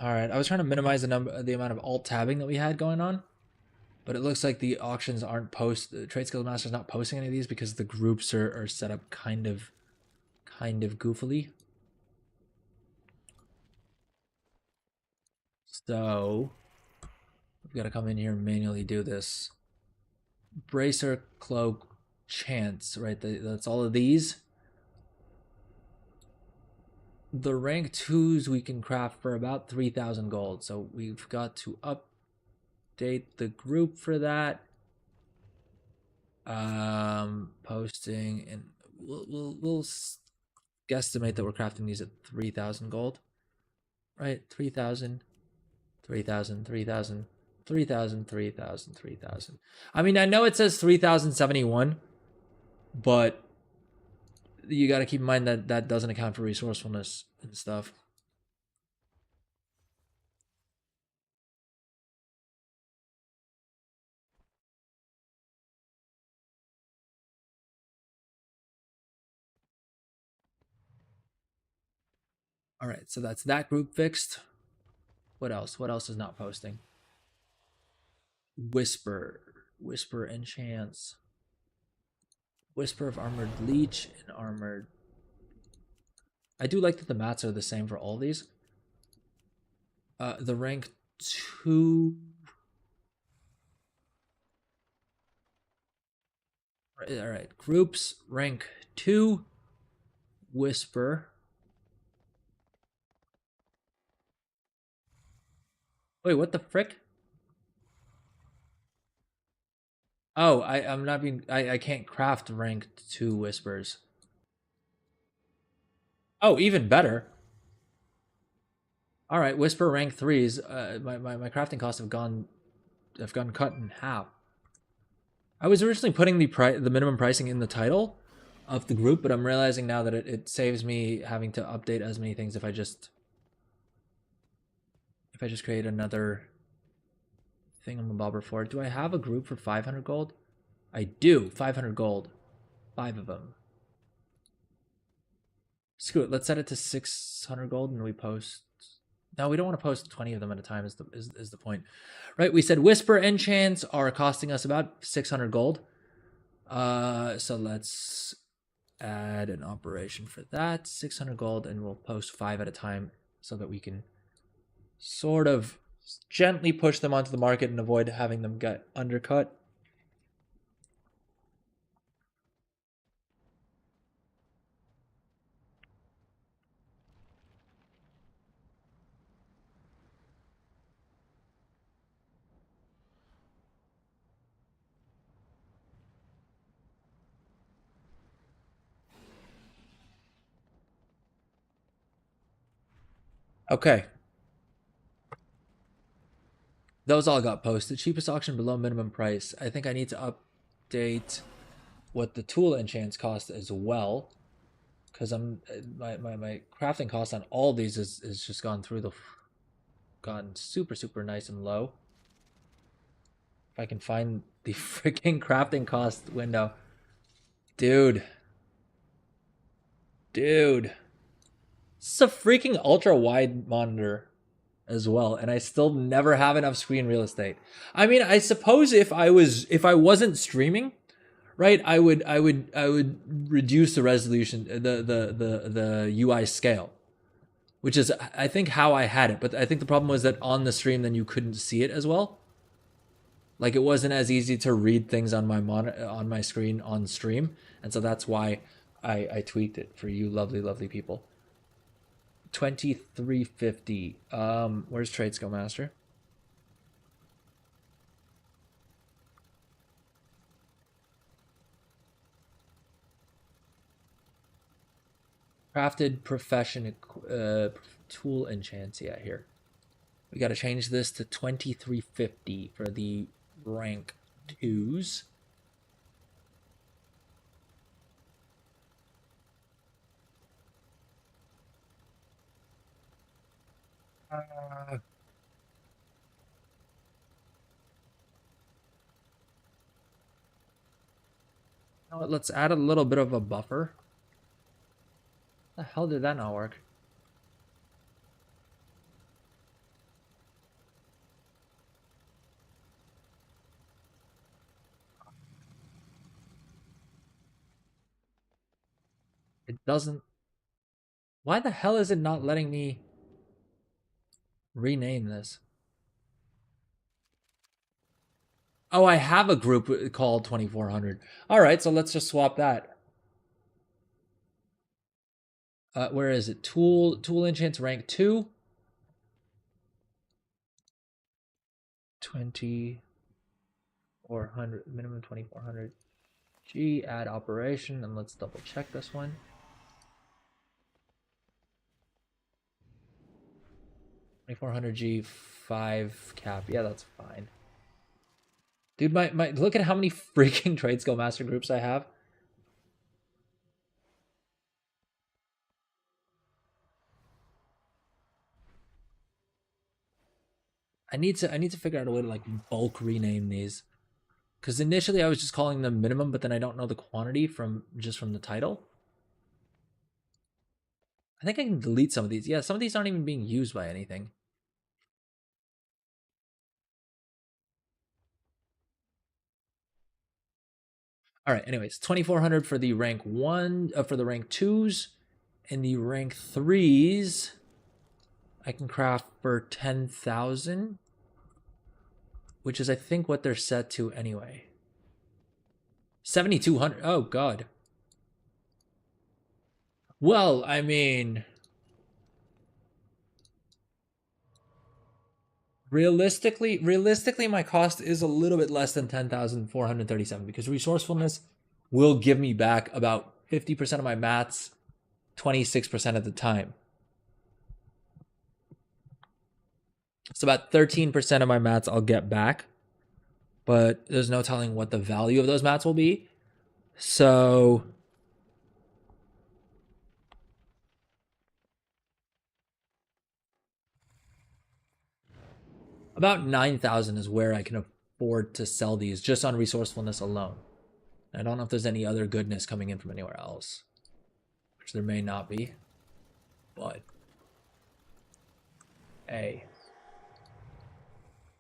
All right, I was trying to minimize the amount of alt tabbing that we had going on, but it looks like the auctions aren't the trade skill master's not posting any of these because the groups are set up kind of goofily. So we've got to come in here and manually do this. Bracer, cloak, chance, right? That's all of these. The rank 2s we can craft for about 3,000 gold. So we've got to update the group for that. Posting, and we'll guesstimate that we're crafting these at 3,000 gold. Right? 3,000, 3,000, 3,000, 3,000, 3,000, 3,000. I mean, I know it says 3,071, but you got to keep in mind that that doesn't account for resourcefulness and stuff. All right, so that's that group fixed. What else? What else is not posting? Whisper and chance. Whisper of armored leech and armored. I do like that the mats are the same for all these. The rank 2. All right, groups rank 2. Whisper. Wait, what the frick? Oh, I'm not being. I can't craft rank 2 whispers. Oh, even better. All right, whisper rank 3s. My crafting costs have gone cut in half. I was originally putting the minimum pricing in the title of the group, but I'm realizing now that it saves me having to update as many things if I just create another thingamabobber for. Do I have a group for 500 gold? I do. 500 gold. 5 of them. Screw it. Let's set it to 600 gold and we post. No, we don't want to post 20 of them at a time is the point. Right? We said whisper enchants are costing us about 600 gold. So let's add an operation for that. 600 gold, and we'll post 5 at a time so that we can sort of gently push them onto the market and avoid having them get undercut. Okay. Those all got posted. Cheapest auction below minimum price. I think I need to update what the tool enchants cost as well, because my crafting cost on all these is just gone super nice and low. If I can find the freaking crafting cost window, dude. It's a freaking ultra wide monitor as well, and I still never have enough screen real estate. I mean, I suppose if I wasn't streaming, right, I would reduce the resolution, the UI scale, which is I think how I had it. But I think the problem was that on the stream then you couldn't see it as well. Like it wasn't as easy to read things on my screen on stream, and so that's why I tweaked it for you lovely people. 2350. Where's Trade Skill Master? Crafted profession tool enchants. Yeah, here. We got to change this to 2350 for the rank 2s. Let's add a little bit of a buffer. The hell did that not work? It doesn't. Why the hell is it not letting me rename this? Oh, I have a group called 2400. All right, so let's just swap that. Where is it? Tool enchants rank 2. 2400, minimum 2400. G, add operation, and let's double check this one. 2400 G, 5 cap. Yeah, that's fine. Dude, my look at how many freaking Trade Skill Master groups I have. I need to figure out a way to like bulk rename these. Because initially I was just calling them minimum, but then I don't know the quantity from the title. I think I can delete some of these. Yeah, some of these aren't even being used by anything. All right, anyways, 2400 for the rank 1, for the rank 2s. And the rank 3s, I can craft for 10,000. Which is, I think, what they're set to anyway. 7,200. Oh, God. Well, I mean... Realistically, my cost is a little bit less than 10,437 because resourcefulness will give me back about 50% of my mats 26% of the time. So about 13% of my mats I'll get back, but there's no telling what the value of those mats will be. So About 9,000 is where I can afford to sell these just on resourcefulness alone. I don't know if there's any other goodness coming in from anywhere else, which there may not be, but hey,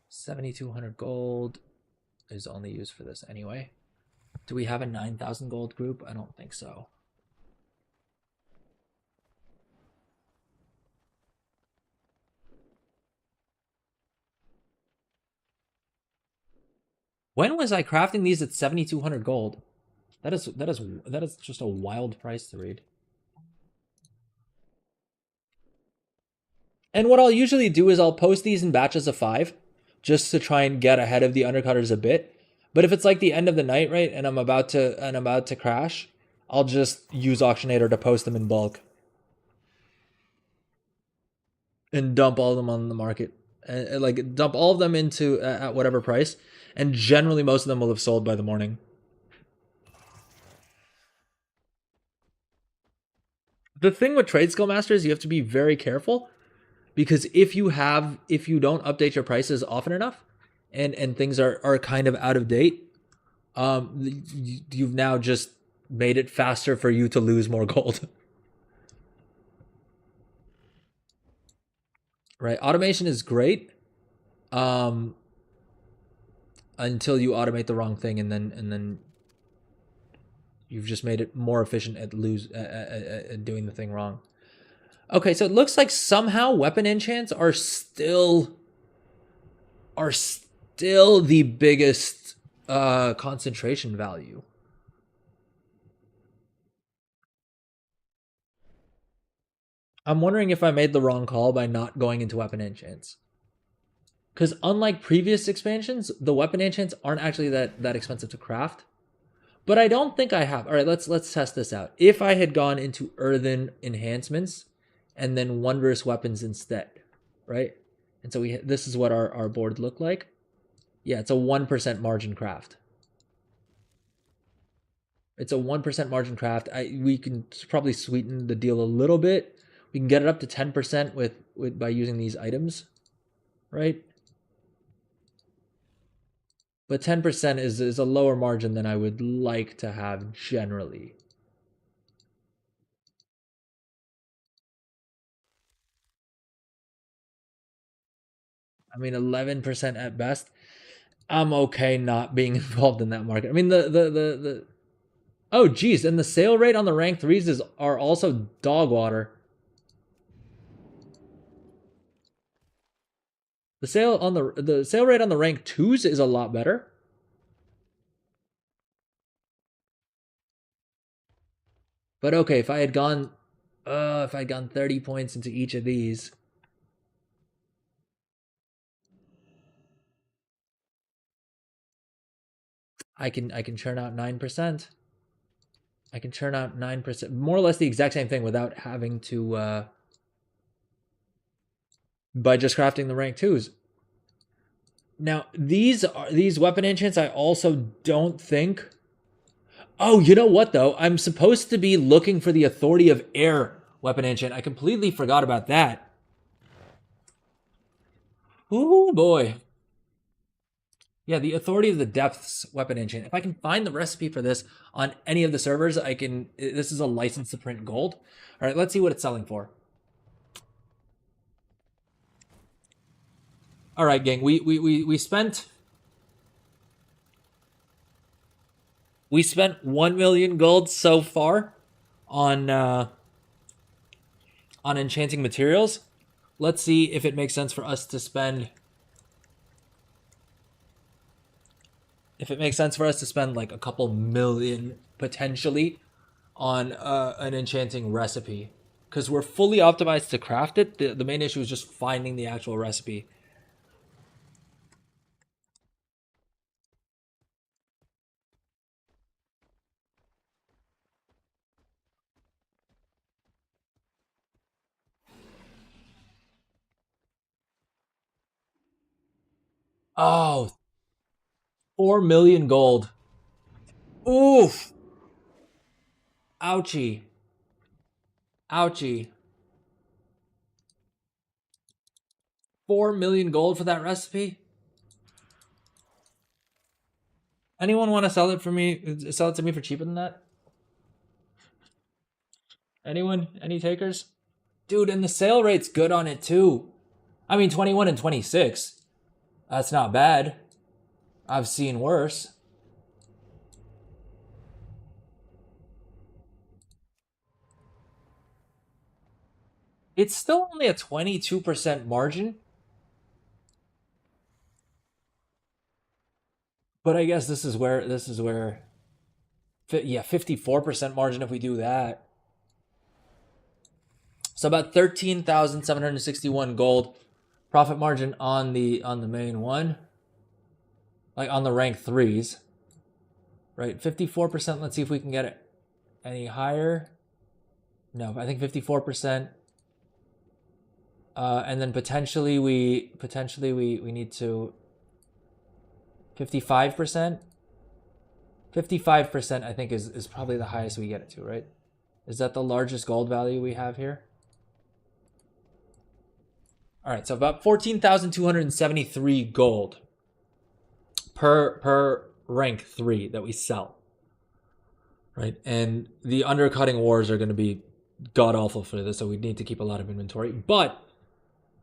7,200 gold is only used for this anyway. Do we have a 9,000 gold group? I don't think so. When was I crafting these at 7,200 gold? That is just a wild price to read. And what I'll usually do is I'll post these in batches of 5 just to try and get ahead of the undercutters a bit. But if it's like the end of the night, right, and I'm about to crash, I'll just use Auctionator to post them in bulk and dump all of them on the market, and like dump all of them into at whatever price. And generally, most of them will have sold by the morning. The thing with trade skill masters, you have to be very careful, because if you don't update your prices often enough, and things are kind of out of date, you've now just made it faster for you to lose more gold. Right? Automation is great, until you automate the wrong thing, and then you've just made it more efficient at doing the thing wrong. Okay, so it looks like somehow weapon enchants are still the biggest concentration value. I'm wondering if I made the wrong call by not going into weapon enchants. Because unlike previous expansions, the weapon enchants aren't actually that expensive to craft. But I don't think I have. All right, let's test this out. If I had gone into earthen enhancements and then wondrous weapons instead, right? And so this is what our board looked like. Yeah, it's a 1% margin craft. It's a 1% margin craft. We can probably sweeten the deal a little bit. We can get it up to 10% by using these items, right? But 10% is a lower margin than I would like to have generally. I mean, 11% at best. I'm okay not being involved in that market. I mean, the oh geez, and the sale rate on the rank 3s are also dog water. The sale rate on the rank 2s is a lot better. But okay, if I had gone 30 points into each of these, I can churn out 9%. I can churn out 9%, more or less the exact same thing without having to by just crafting the rank 2s. Now, these weapon enchants I also don't think. Oh, you know what though? I'm supposed to be looking for the Authority of Air weapon enchant. I completely forgot about that. Oh boy. Yeah, the Authority of the Depths weapon enchant. If I can find the recipe for this on any of the servers, I can. This is a license to print gold. All right, let's see what it's selling for. All right, gang. We spent 1 million gold so far on enchanting materials. Let's see if it makes sense for us to spend. If it makes sense for us to spend like a couple million potentially on an enchanting recipe, because we're fully optimized to craft it. The main issue is just finding the actual recipe. Oh, 4 million gold. Oof. Ouchie. Ouchie. 4 million gold for that recipe? Anyone want to sell it for me? Sell it to me for cheaper than that? Anyone? Any takers? Dude, and the sale rate's good on it too. I mean, 21 and 26. That's not bad. I've seen worse. It's still only a 22% margin. But I guess this is where yeah, 54% margin if we do that. So about 13,761 gold profit margin on the main one. Like on the rank 3s. Right? 54%. Let's see if we can get it any higher. No, I think 54%. And then potentially we need to 55%. 55% I think is probably the highest we get it to, right? Is that the largest gold value we have here? All right, so about 14,273 gold per rank 3 that we sell. Right? And the undercutting wars are going to be god awful for this, so we need to keep a lot of inventory. But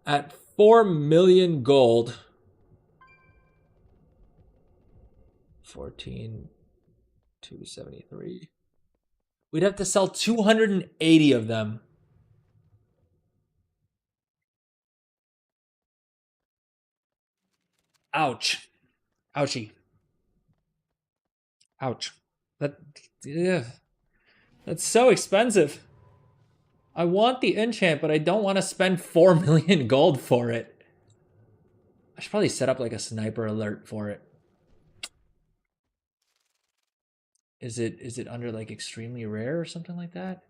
at 4 million gold, 14,273. We'd have to sell 280 of them. Ouch. Ouchie. Ouch. Yeah. That's so expensive. I want the enchant, but I don't want to spend 4 million gold for it. I should probably set up like a sniper alert for it. Is it under like extremely rare or something like that?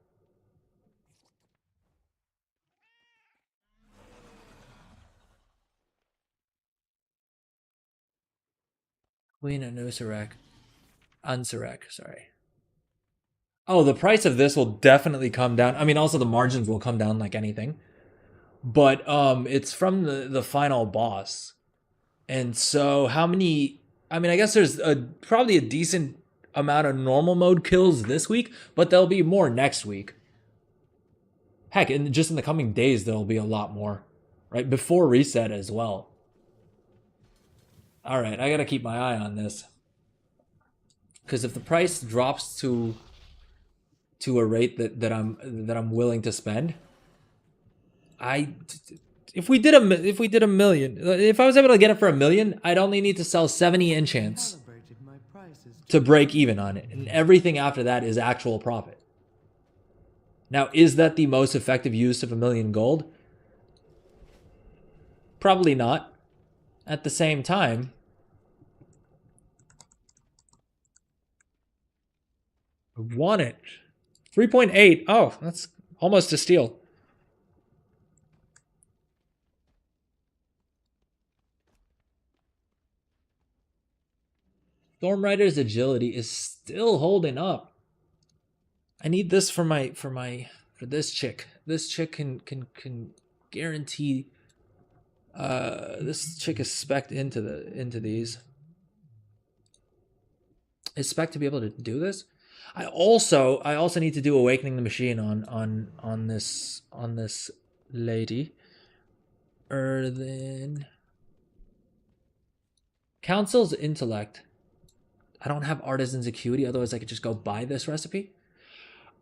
Queen and Unsurek, sorry. Oh, the price of this will definitely come down. I mean, also the margins will come down like anything. But it's from the final boss. And so how many... I mean, I guess there's probably a decent amount of normal mode kills this week, but there'll be more next week. Heck, just in the coming days, there'll be a lot more. Right? Before reset as well. All right, I gotta keep my eye on this. Because if the price drops to a rate that I'm willing to spend, if we did a million, if I was able to get it for $1 million, I'd only need to sell 70 enchants to break even on it, and everything after that is actual profit. Now, is that the most effective use of $1 million gold? Probably not. At the same time, I want it. 3.8. Oh, that's almost a steal. Stormrider's agility is still holding up. I need this for this chick. This chick can guarantee. This chick is spec'd into these. Is spec'd to be able to do this? I also need to do Awakening the Machine on this lady. Earthen. Council's Intellect. I don't have Artisan's Acuity, otherwise I could just go buy this recipe.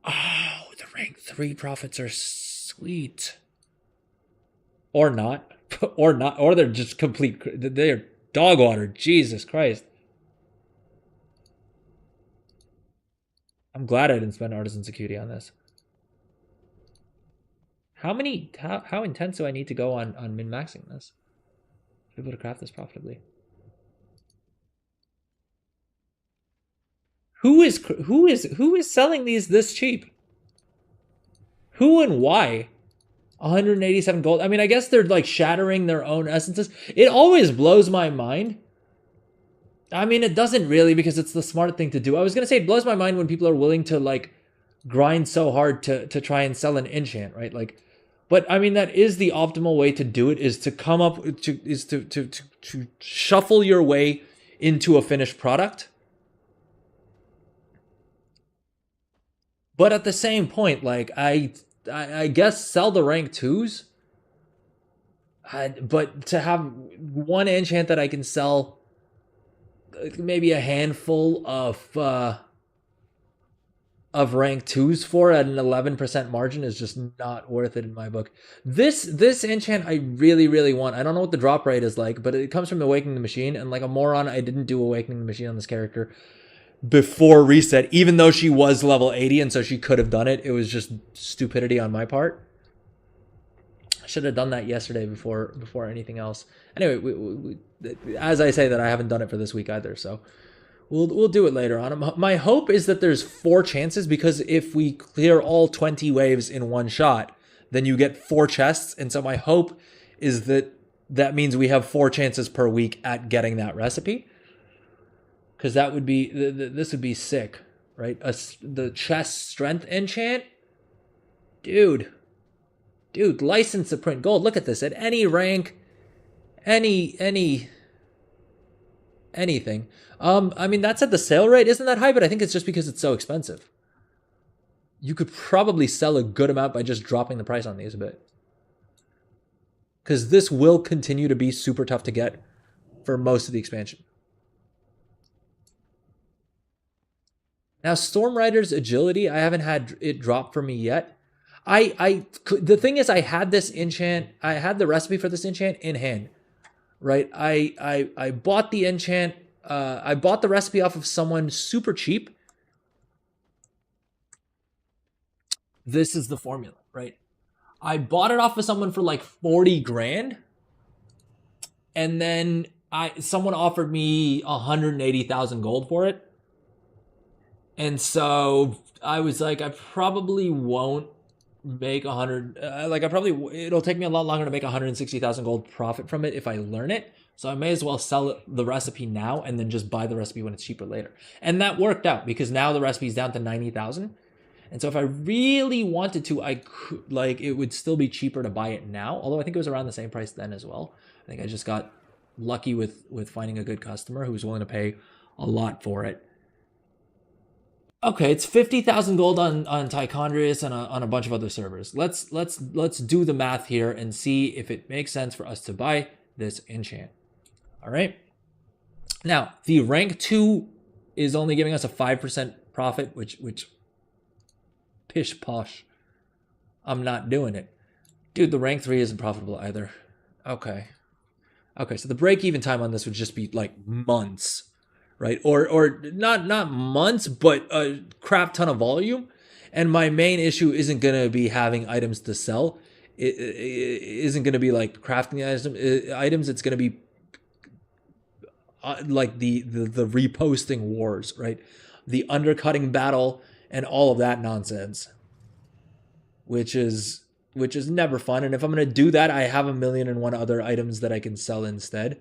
Oh, the rank 3 profits are sweet. Or not. Or they're just complete. They're dog water. Jesus Christ. I'm glad I didn't spend Artisan's Acuity on this. How intense do I need to go on min-maxing this to be able to craft this profitably? Who is selling these this cheap? Who and why? 187 gold. I mean, I guess they're like shattering their own essences. It always blows my mind. I mean, it doesn't really, because it's the smart thing to do. I was gonna say it blows my mind when people are willing to like grind so hard to try and sell an enchant, right? Like, But I mean, that is the optimal way to do it, is to come up to shuffle your way into a finished product. But at the same point, like I guess sell the rank 2s. But to have one enchant that I can sell maybe a handful of rank 2s for at an 11% margin is just not worth it in my book. This enchant I really want. I don't know what the drop rate is like, but it comes from Awakening the Machine, and like a moron, I didn't do Awakening the Machine on this character before reset, even though she was level 80 and so she could have done it. It was just stupidity on my part. I should have done that yesterday before anything else. Anyway, as I say that, I haven't done it for this week either, so we'll do it later on. My hope is that there's 4 chances, because if we clear all 20 waves in one shot, then you get 4 chests, and so my hope is that means we have 4 chances per week at getting that recipe, because that would be this would be sick, right? The chest strength enchant, dude, license to print gold. Look at this. At any rank, anything. I mean, that's at the sale rate. Isn't that high? But I think it's just because it's so expensive. You could probably sell a good amount by just dropping the price on these a bit. Because this will continue to be super tough to get for most of the expansion. Now, Storm Rider's agility, I haven't had it drop for me yet. The thing is, I had this enchant, I had the recipe for this enchant in hand, right? I bought the enchant, I bought the recipe off of someone super cheap. This is the formula, right? I bought it off of someone for like 40 grand. And then someone offered me 180,000 gold for it. And so I was like, I probably won't make 100, it'll take me a lot longer to make 160,000 gold profit from it if I learn it. So I may as well sell the recipe now and then just buy the recipe when it's cheaper later. And that worked out, because now the recipe is down to 90,000. And so if I really wanted to, I could, like, it would still be cheaper to buy it now. Although I think it was around the same price then as well. I think I just got lucky with finding a good customer who was willing to pay a lot for it. Okay, it's 50,000 gold on Tichondrius and on a bunch of other servers. Let's do the math here and see if it makes sense for us to buy this enchant. All right. Now, the rank 2 is only giving us a 5% profit, which pish posh. I'm not doing it. Dude, the rank 3 isn't profitable either. Okay, so the break-even time on this would just be like months. Right, or not months, but a crap ton of volume. And my main issue isn't gonna be having items to sell. It isn't gonna be like crafting items. It's gonna be like the reposting wars, right? The undercutting battle and all of that nonsense, which is never fun. And if I'm gonna do that, I have 1,000,001 other items that I can sell instead.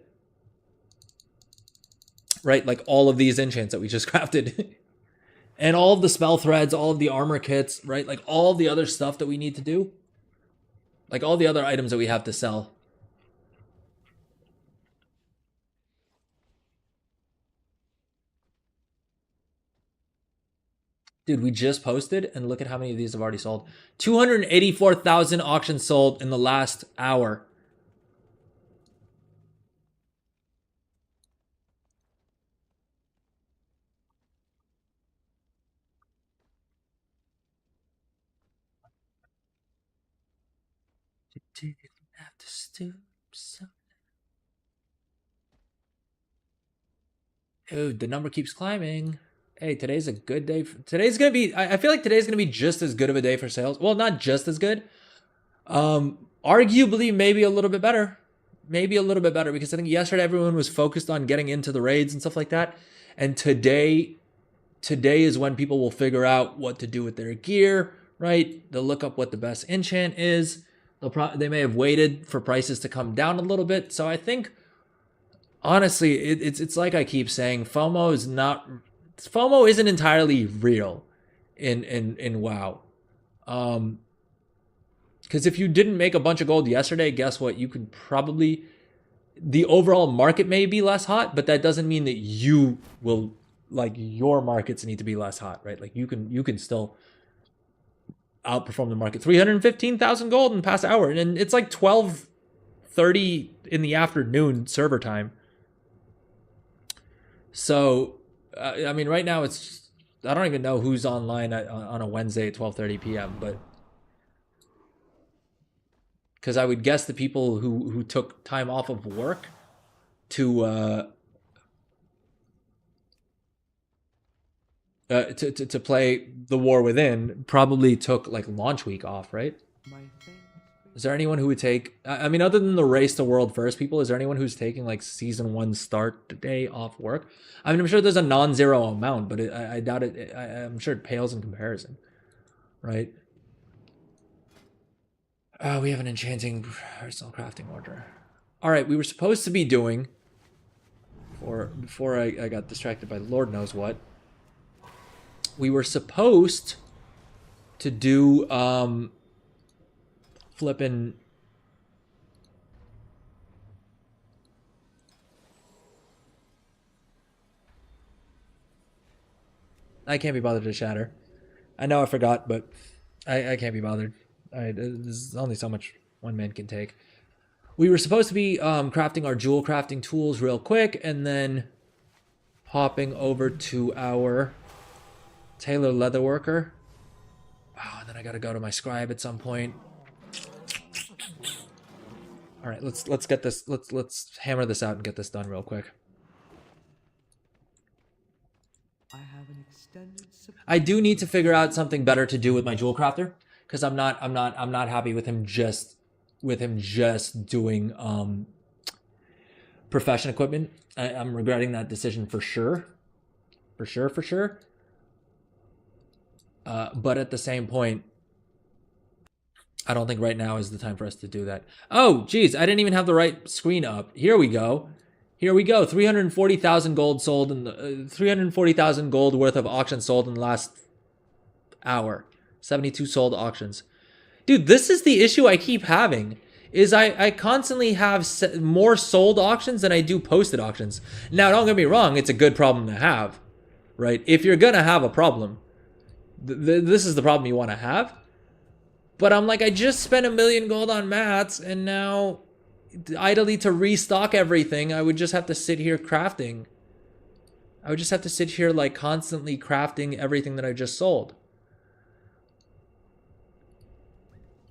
Right, like all of these enchants that we just crafted. And all of the spell threads, all of the armor kits, right? Like all of the other stuff that we need to do. Like all the other items that we have to sell. Dude, we just posted, and look at how many of these have already sold. 284,000 auctions sold in the last hour. Didn't have to stoop so. Dude, the number keeps climbing. Hey, today's a good day. Today's gonna be. I feel like today's gonna be just as good of a day for sales. Well, not just as good. Arguably, maybe a little bit better. Maybe a little bit better, because I think yesterday everyone was focused on getting into the raids and stuff like that, and today is when people will figure out what to do with their gear. Right? They'll look up what the best enchant is. They may have waited for prices to come down a little bit. So I think, honestly, it's like I keep saying, FOMO isn't entirely real in WoW. Because if you didn't make a bunch of gold yesterday, guess what? You could probably, the overall market may be less hot, but that doesn't mean that you will, like, your markets need to be less hot, right? Like you can still outperform the market. 315,000 gold in the past hour, and it's like 12:30 in the afternoon server time. So, I mean, right now it's, I don't even know who's online on a Wednesday at 12:30 p.m. But because I would guess the people who took time off of work to play the War Within probably took like launch week off, right? My thanks Is there anyone who would take? I mean, other than the race to world first people, is there anyone who's taking like season 1 start day off work? I mean, I'm sure there's a non-zero amount, but I doubt it. I'm sure it pales in comparison, right? We have an enchanting personal crafting order. All right, we were supposed to be doing, or before I got distracted by Lord knows what. We were supposed to do flipping. I can't be bothered to shatter. I know I forgot, but I can't be bothered. There's only so much one man can take. We were supposed to be crafting our jewel crafting tools real quick, and then hopping over to our tailor leatherworker. Oh, and then I gotta go to my scribe at some point. All right, let's get this. Let's hammer this out and get this done real quick. I have an extended supply. I do need to figure out something better to do with my jewel crafter, because I'm not happy with him just doing profession equipment. I'm regretting that decision for sure. For sure. But at the same point, I don't think right now is the time for us to do that. Oh, geez, I didn't even have the right screen up. Here we go. 340,000 gold sold, and 340,000 gold worth of auctions sold in the last hour. 72 sold auctions. Dude, this is the issue I keep having. Is I constantly have more sold auctions than I do posted auctions. Now, don't get me wrong, it's a good problem to have, right? If you're gonna have a problem, this is the problem you want to have. But I'm like, I just spent 1 million gold on mats, and now idly to restock everything, I would just have to sit here crafting. I would just have to sit here like constantly crafting everything that I just sold.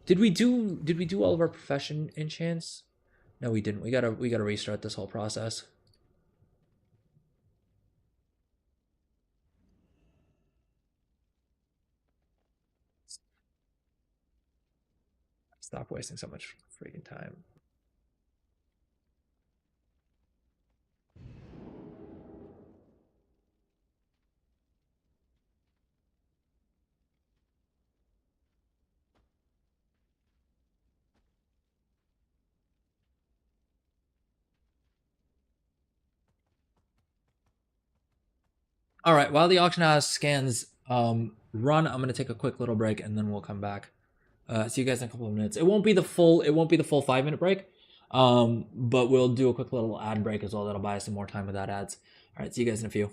Did we do all of our profession enchants? No, we didn't. We gotta restart this whole process. Stop wasting so much freaking time. All right, while the auction house scans run, I'm gonna take a quick little break and then we'll come back. See you guys in a couple of minutes. It won't be the full 5-minute break. But we'll do a quick little ad break as well. That'll buy us some more time without ads. All right, see you guys in a few.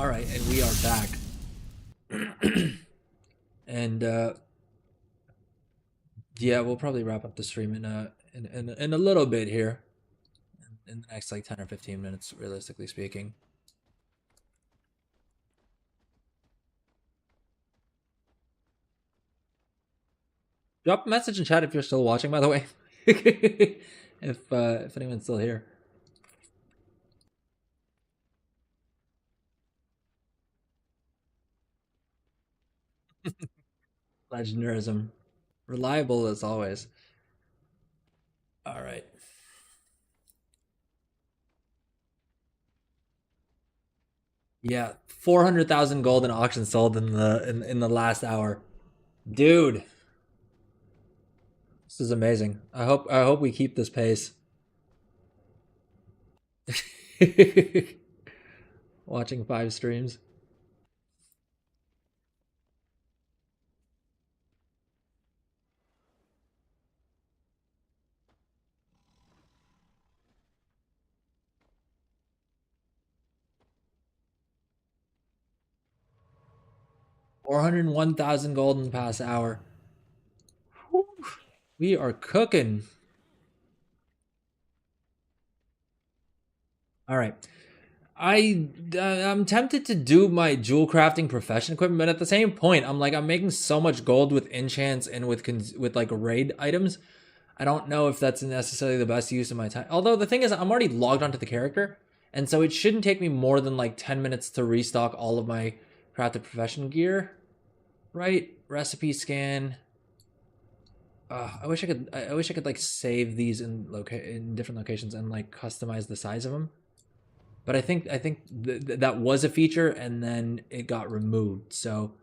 All right, and we are back. And yeah, we'll probably wrap up the stream in a little bit here, in the next like 10 or 15 minutes, realistically speaking. Drop a message in chat if you're still watching, by the way. If anyone's still here. Legendarism. Reliable as always. All right. Yeah, 400,000 gold in auction sold in the last hour. Dude. This is amazing. I hope we keep this pace. Watching 5 streams. $401,000 gold in the past hour. Whew. We are cooking. All right. I'm tempted to do my jewel crafting profession equipment, but at the same point, I'm making so much gold with enchants and with like raid items. I don't know if that's necessarily the best use of my time. Although the thing is, I'm already logged onto the character, and so it shouldn't take me more than like 10 minutes to restock all of my crafted profession gear. Right? Recipe scan. I wish I could like save these in different locations and like customize the size of them. But I think that was a feature and then it got removed. So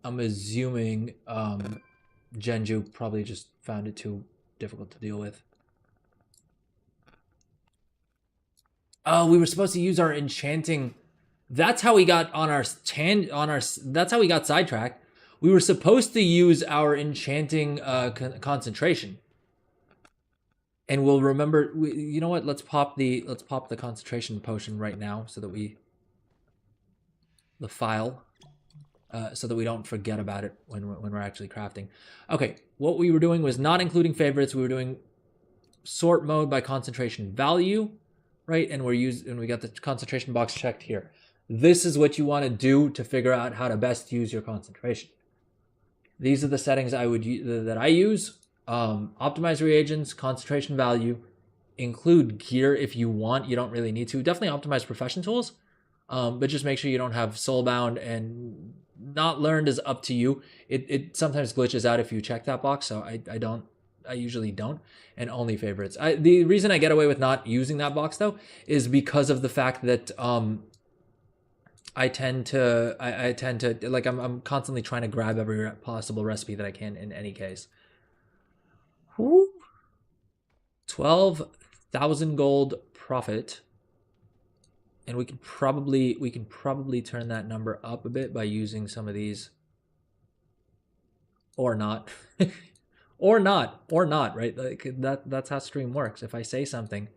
I'm assuming Genju probably just found it too difficult to deal with. Oh, we were supposed to use our enchanting. That's how we got on our that's how we got sidetracked. We were supposed to use our enchanting concentration. And we'll remember, you know what? Let's pop the concentration potion right now so that the file, so that we don't forget about it when we're actually crafting. Okay, what we were doing was not including favorites. We were doing sort mode by concentration value, right? And we got the concentration box checked here. This is what you want to do to figure out how to best use your concentration. These are the settings that I use. Optimize reagents, concentration value, include gear if you want. You don't really need to. Definitely optimize profession tools, but just make sure you don't have soulbound, and not learned is up to you. It sometimes glitches out if you check that box, so I usually don't, and only favorites. The reason I get away with not using that box though is because of the fact that I tend to like I'm constantly trying to grab every possible recipe that I can in any case. 12,000 gold profit, and we can probably turn that number up a bit by using some of these, or not. or not, right? Like that's how stream works. If I say something,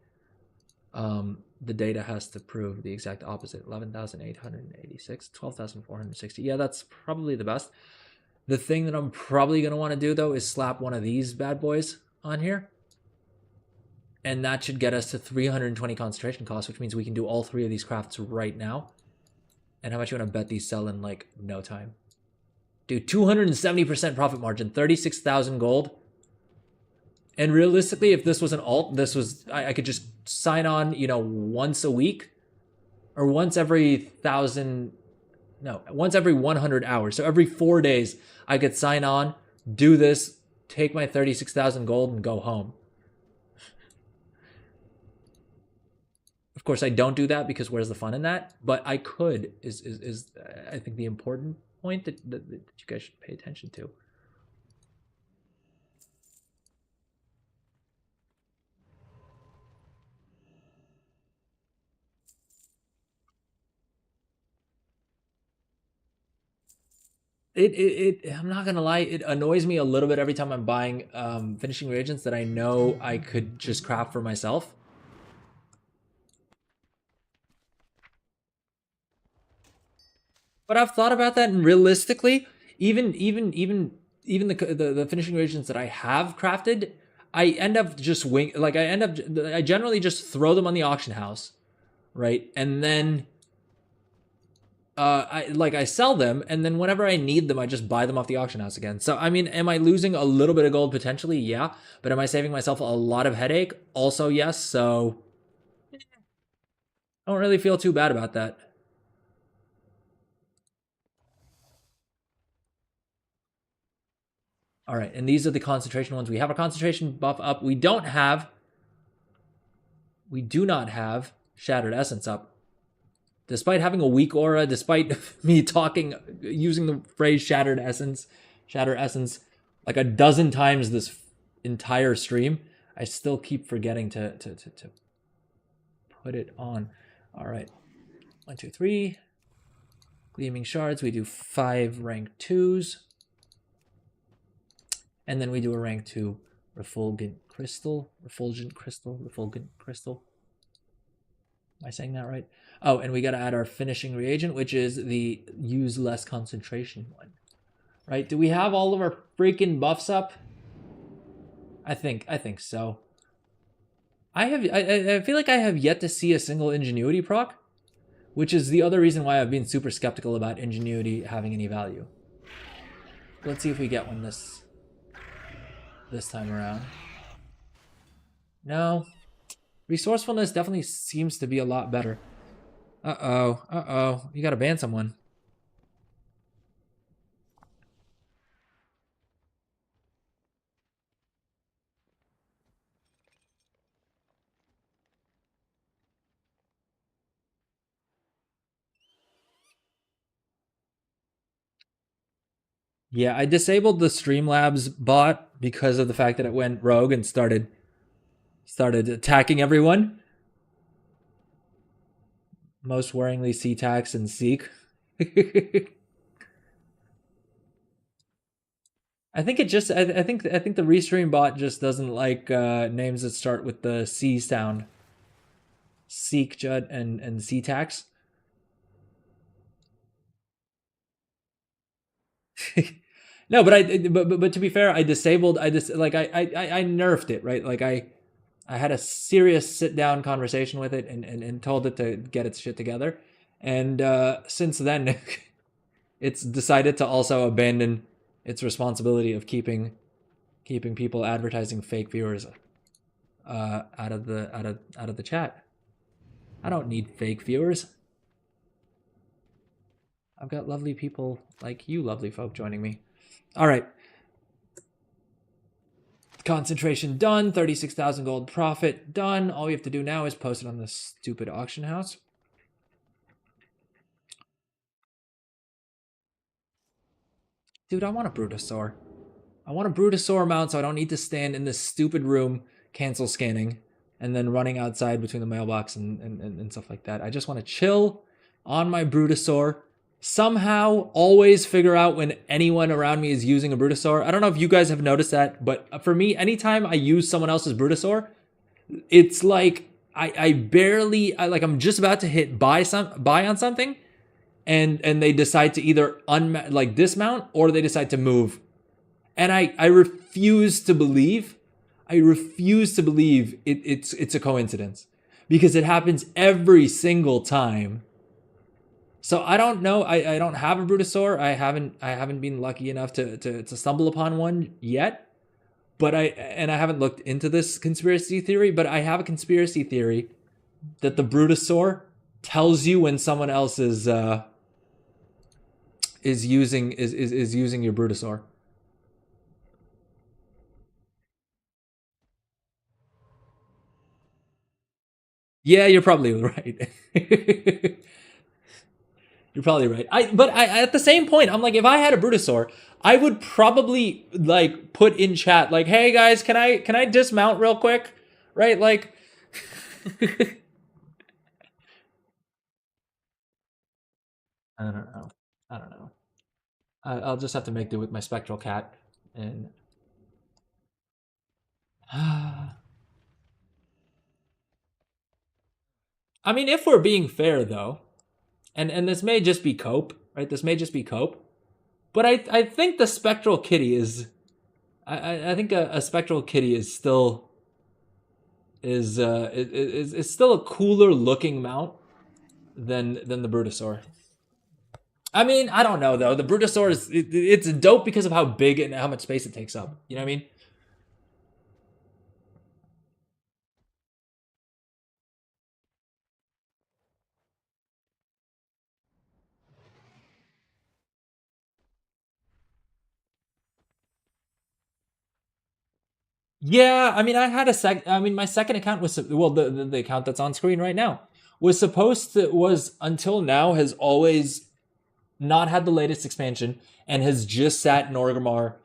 the data has to prove the exact opposite. 11,886, 12,460. Yeah, that's probably the best. The thing that I'm probably going to want to do, though, is slap one of these bad boys on here. And that should get us to 320 concentration costs, which means we can do all 3 of these crafts right now. And how much you want to bet these sell in, like, no time? Dude, 270% profit margin, 36,000 gold. And realistically, if this was an alt, I could just sign on, once a week. Or once every 100 hours. So every 4 days, I could sign on, do this, take my 36,000 gold, and go home. Of course, I don't do that because where's the fun in that? But I could, is I think the important point that you guys should pay attention to. I'm not gonna lie, it annoys me a little bit every time I'm buying finishing reagents that I know I could just craft for myself. But I've thought about that, and realistically, even the finishing reagents that I have crafted, I end up just I generally just throw them on the auction house, right? And then I sell them, and then whenever I need them, I just buy them off the auction house again. So I mean, am I losing a little bit of gold potentially? Yeah. But am I saving myself a lot of headache? Also yes. So I don't really feel too bad about that. All right, and these are the concentration ones. We have a concentration buff up. We do not have Shattered Essence up. Despite having a weak aura, despite me using the phrase Shattered Essence like a dozen times this entire stream, I still keep forgetting to put it on. All right, 1, 2, 3. Gleaming Shards, we do 5 rank 2s. And then we do a rank 2 Refulgent Crystal. Am I saying that right? Oh, and we got to add our finishing reagent, which is the use less concentration one. Right? Do we have all of our freaking buffs up? I think so. I feel like I have yet to see a single ingenuity proc, which is the other reason why I've been super skeptical about ingenuity having any value. Let's see if we get one this time around. No. Resourcefulness definitely seems to be a lot better. Uh-oh. You gotta ban someone. Yeah, I disabled the Streamlabs bot because of the fact that it went rogue and started attacking everyone. Most worryingly, C-Tax and Seek. I think I think the Restream bot just doesn't like names that start with the C sound. Seek, Judd, and C-Tax. No, but to be fair, I nerfed it, right? Like I had a serious sit down conversation with it and told it to get its shit together. And since then, it's decided to also abandon its responsibility of keeping people advertising fake viewers out of the chat. I don't need fake viewers. I've got lovely people like you lovely folk joining me. All right. Concentration done. 36,000 gold profit done. All we have to do now is post it on the stupid auction house. Dude, I want a Brutosaur. I want a Brutosaur mount so I don't need to stand in this stupid room, cancel scanning, and then running outside between the mailbox and stuff like that. I just want to chill on my Brutosaur. Somehow always figure out when anyone around me is using a Brutosaur. I don't know if you guys have noticed that, but for me, anytime I use someone else's Brutosaur, it's like I'm just about to hit buy on something, and they decide to either dismount or they decide to move. And I refuse to believe it's a coincidence, because it happens every single time. So I don't know. I don't have a Brutosaur. I haven't been lucky enough to stumble upon one yet. But I haven't looked into this conspiracy theory, but I have a conspiracy theory that the Brutosaur tells you when someone else is using your Brutosaur. Yeah, you're probably right. You're probably right. But at the same point, I'm like, if I had a Brutosaur, I would probably like put in chat like, "Hey guys, can I dismount real quick?" Right? Like I don't know. I'll just have to make do with my spectral cat and I mean, if we're being fair though, and this may just be cope, right? This may just be cope. But I think the Spectral Kitty is... I think a Spectral Kitty is still... is still a cooler looking mount than the Brutosaur. I mean, I don't know though. The Brutosaur is it's dope because of how big and how much space it takes up. You know what I mean? Yeah, I mean, I had I mean, my second account was the account that's on screen right now was until now has always not had the latest expansion and has just sat in Orgrimmar,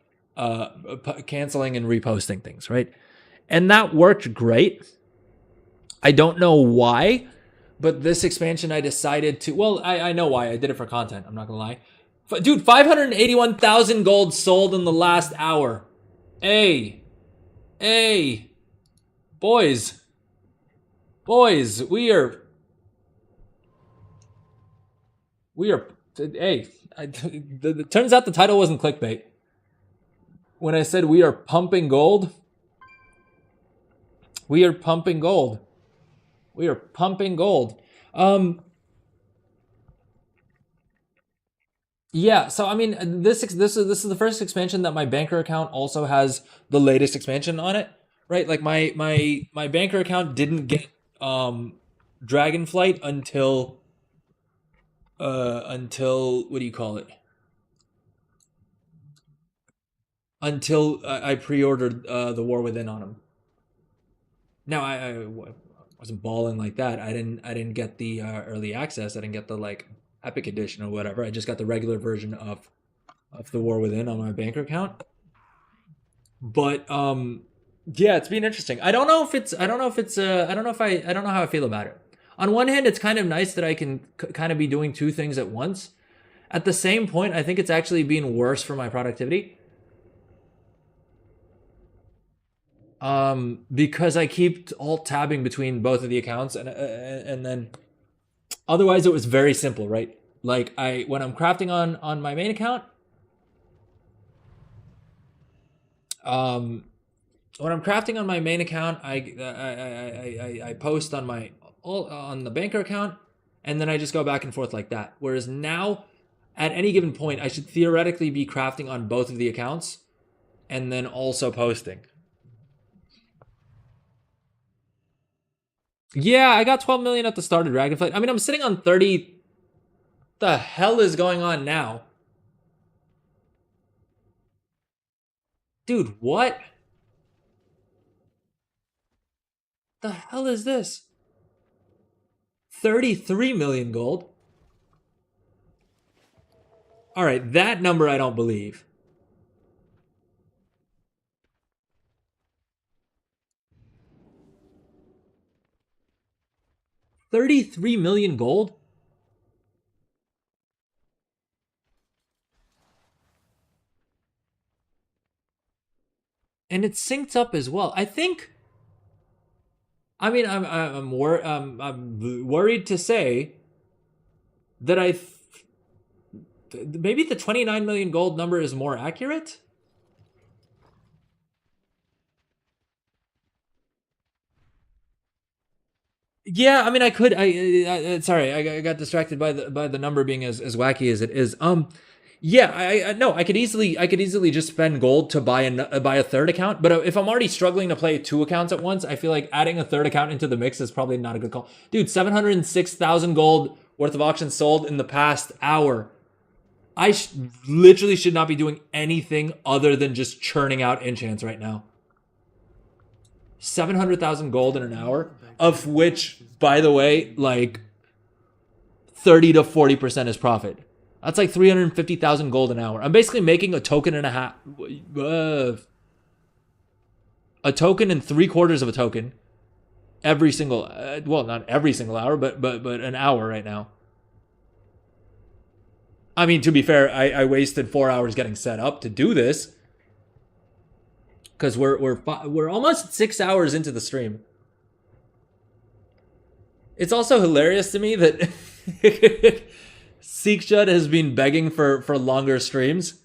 canceling and reposting things, right? And that worked great. I don't know why, but this expansion I decided to. Well, I know why. I did it for content. I'm not gonna lie. But dude, 581,000 gold sold in the last hour. Hey, boys, we are. Hey, it turns out the title wasn't clickbait. When I said we are pumping gold, we are pumping gold. We are pumping gold. Yeah, so I mean, this is the first expansion that my banker account also has the latest expansion on it, right? Like my banker account didn't get Dragonflight until what do you call it? Until I pre-ordered the War Within on him. Now I wasn't balling like that. I didn't get the early access. I didn't get the like Epic Edition or whatever. I just got the regular version of the War Within on my banker account. But yeah, it's been interesting. I don't know how I feel about it. On one hand, it's kind of nice that I can kind of be doing two things at once. At the same point, I think it's actually been worse for my productivity. Because I keep alt tabbing between both of the accounts, and then otherwise it was very simple, right? Like when I'm crafting on my main account, when I'm crafting on my main account, I post on the banker account, and then I just go back and forth like that. Whereas now, at any given point, I should theoretically be crafting on both of the accounts, and then also posting. Yeah, I got 12 million at the start of Dragonflight. I mean, I'm sitting on 30. The hell is going on now? Dude, what? The hell is this? 33 million gold? All right, that number I don't believe. $33 million gold? And it's synced up as well. I think. I mean, I'm worried to say that maybe the 29 million gold number is more accurate. Yeah, I mean, I could. Sorry, I got distracted by the number being as wacky as it is. Yeah, no, I could easily just spend gold to buy a third account. But if I'm already struggling to play two accounts at once, I feel like adding a third account into the mix is probably not a good call. Dude, 706,000 gold worth of auctions sold in the past hour. I literally should not be doing anything other than just churning out enchants right now. 700,000 gold in an hour, of which, by the way, like 30 to 40% is profit. That's like 350,000 gold an hour. I'm basically making a token and a half, a token and 3/4 of a token every single, well, not every single hour, but an hour right now. I mean, to be fair, I wasted 4 hours getting set up to do this. Because we're almost 6 hours into the stream. It's also hilarious to me that Seekshud has been begging for longer streams,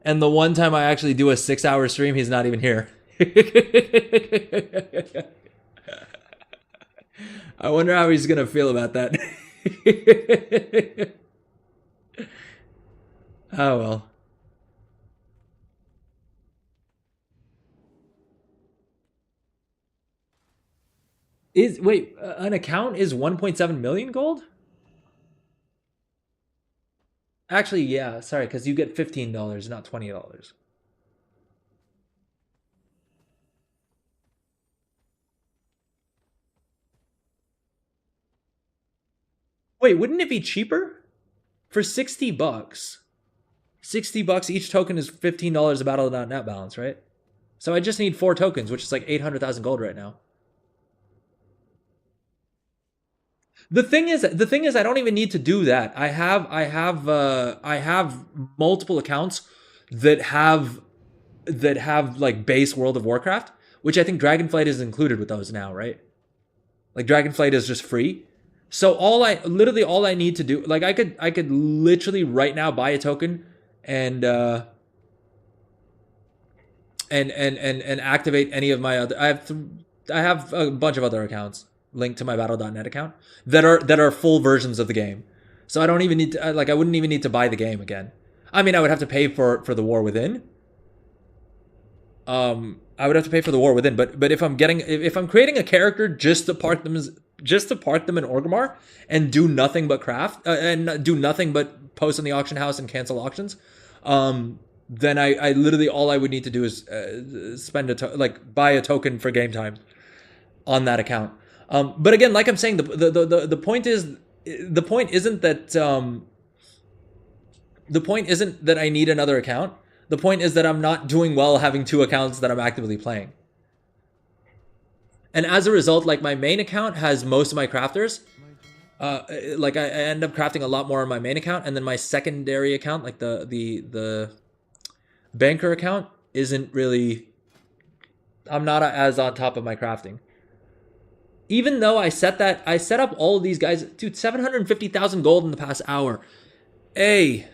and the one time I actually do a 6-hour stream, he's not even here. I wonder how he's gonna feel about that. Oh well. Wait, an account is 1.7 million gold? Actually, yeah, sorry, because you get $15, not $20. Wait, wouldn't it be cheaper? For 60 bucks. 60 bucks, each token is $15 of Battle.net balance, right? So I just need 4 tokens, which is like 800,000 gold right now. The thing is, I don't even need to do that. I have multiple accounts that have like base World of Warcraft, which I think Dragonflight is included with those now, right? Like Dragonflight is just free. So all I need to do, like I could literally right now buy a token and activate any of my other. I have a bunch of other accounts linked to my Battle.net account that are full versions of the game. So I don't even need to, I wouldn't even need to buy the game again. I mean, I would have to pay for the War Within. I would have to pay for the War Within, but if I'm creating a character just to park them in Orgrimmar and do nothing but craft and do nothing but post on the auction house and cancel auctions, then I literally all I would need to do is spend buy a token for game time on that account. But again, like I'm saying, the point isn't that I need another account. The point is that I'm not doing well having 2 accounts that I'm actively playing. And as a result, like my main account has most of my crafters. Like I end up crafting a lot more on my main account, and then my secondary account, like the banker account, isn't really. I'm not as on top of my crafting. Even though I set up all of these guys, dude, 750,000 gold in the past hour. Hey.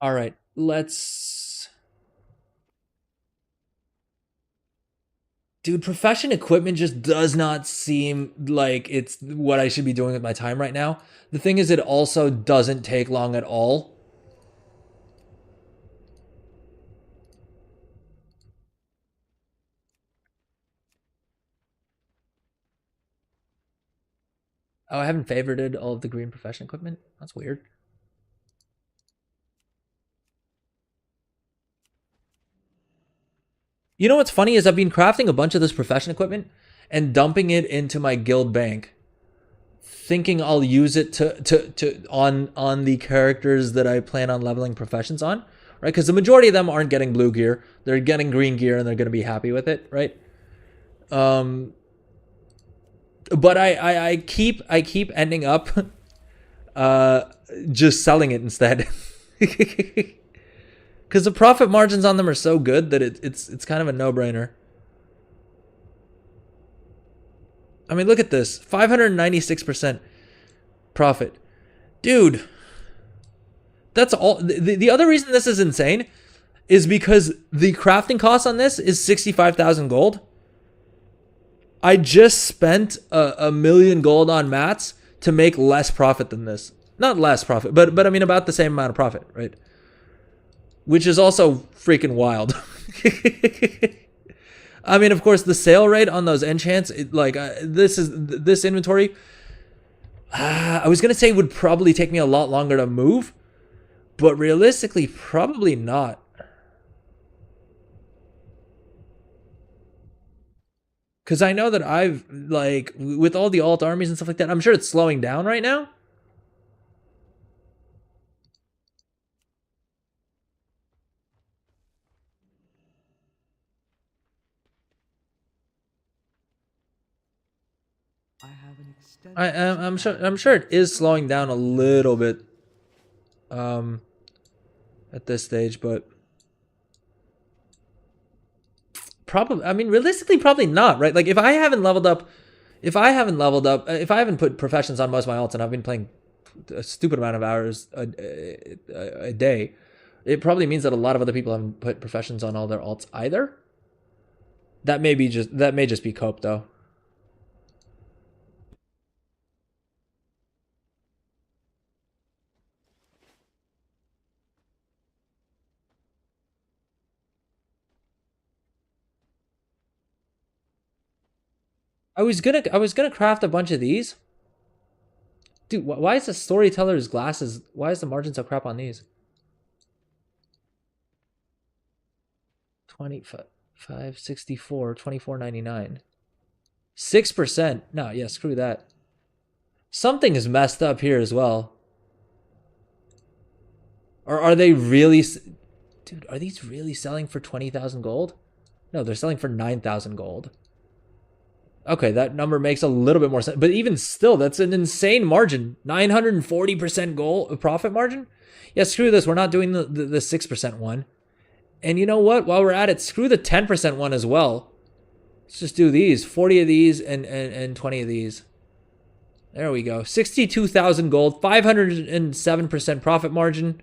All right, let's. Dude, profession equipment just does not seem like it's what I should be doing with my time right now. The thing is, it also doesn't take long at all. Oh, I haven't favorited all of the green profession equipment. That's weird. You know what's funny is I've been crafting a bunch of this profession equipment and dumping it into my guild bank, thinking I'll use it on the characters that I plan on leveling professions on, right? Because the majority of them aren't getting blue gear; they're getting green gear, and they're going to be happy with it, right? But I keep ending up just selling it instead. Because the profit margins on them are so good that it's kind of a no-brainer. I mean, look at this. 596% profit. Dude. That's all. The other reason this is insane is because the crafting cost on this is 65,000 gold. I just spent a million gold on mats to make less profit than this. Not less profit, but I mean about the same amount of profit, right? Which is also freaking wild. I mean, of course, the sale rate on those enchants, this inventory, I was going to say would probably take me a lot longer to move, but realistically, probably not. Because I know that I've, with all the alt armies and stuff like that, I'm sure it's slowing down right now. I'm sure it is slowing down a little bit. at this stage, but probably, I mean, realistically, probably not, right? Like, if I haven't put professions on most of my alts, and I've been playing a stupid amount of hours a day, it probably means that a lot of other people haven't put professions on all their alts either. That may just be cope, though. I was gonna craft a bunch of these. Dude, why is the storyteller's glasses? Why is the margin so crap on these? 2564, 24.99. 6%. No, yeah, screw that. Something is messed up here as well. Or are they really... Dude, are these really selling for 20,000 gold? No, they're selling for 9,000 gold. Okay, that number makes a little bit more sense. But even still, that's an insane margin. 940% gold profit margin? Yeah, screw this. We're not doing the 6% one. And you know what? While we're at it, screw the 10% one as well. Let's just do these. 40 of these and 20 of these. There we go. 62,000 gold. 507% profit margin.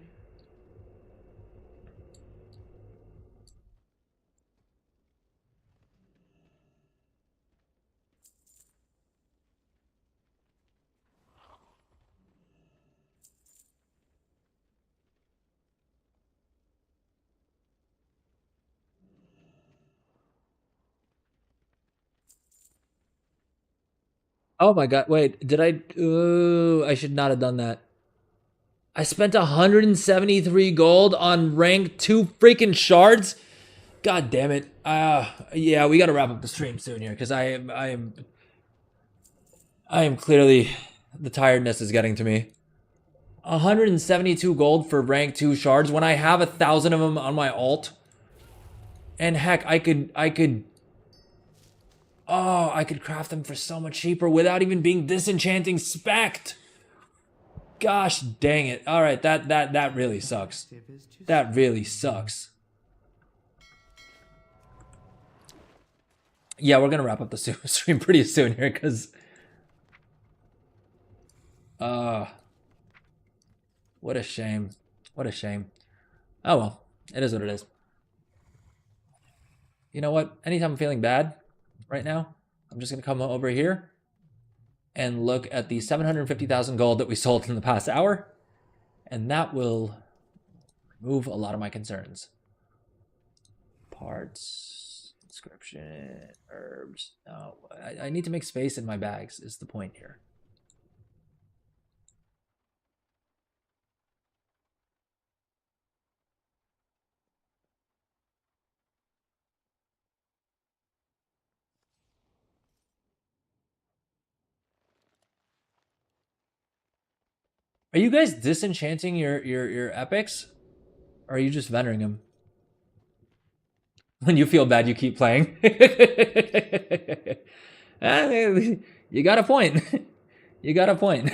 Oh my god, wait, did I... I should not have done that. I spent 173 gold on rank 2 freaking shards? God damn it. Yeah, we gotta wrap up the stream soon here, because I am clearly... The tiredness is getting to me. 172 gold for rank 2 shards when I have 1,000 of them on my alt. And heck, I could... Oh, I could craft them for so much cheaper without even being disenchanting specced. Gosh dang it. All right, that really sucks. That really sucks. Yeah, we're going to wrap up the stream pretty soon here cuz what a shame. What a shame. Oh well, it is what it is. You know what? Anytime I'm feeling bad right now, I'm just going to come over here and look at the 750,000 gold that we sold in the past hour, and that will remove a lot of my concerns. Parts, description, herbs. No, I need to make space in my bags is the point here. Are you guys disenchanting your epics? Or are you just venering them? When you feel bad, you keep playing. You got a point. You got a point.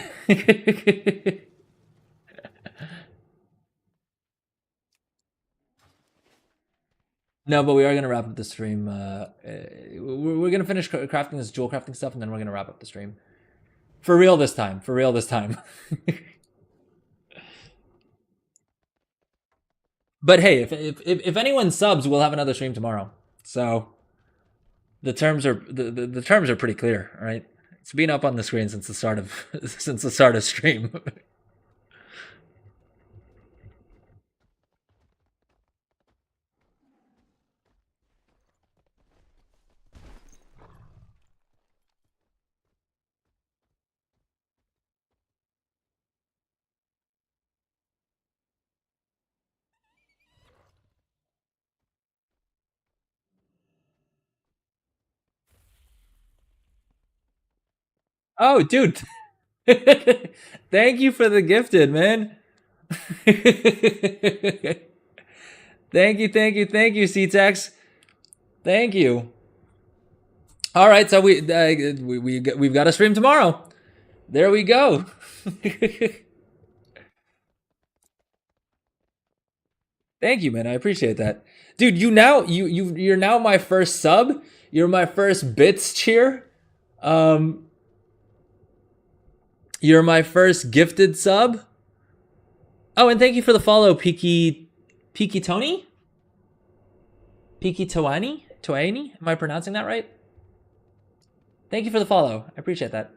No, but we are going to wrap up the stream. We're going to finish crafting this jewel crafting stuff, and then we're going to wrap up the stream. For real this time. For real this time. But hey, if anyone subs, we'll have another stream tomorrow. So the terms are the terms are pretty clear, right? It's been up on the screen since the start of stream. Oh, dude. Thank you for the gifted, man. Thank you, CTEX. Thank you. All right, so we've got a stream tomorrow. There we go. Thank you, man. I appreciate that. Dude, you're now my first sub. You're my first bits cheer. You're my first gifted sub. Oh, and thank you for the follow, Piki Tony? Piki Toani? Toani? Am I pronouncing that right? Thank you for the follow. I appreciate that.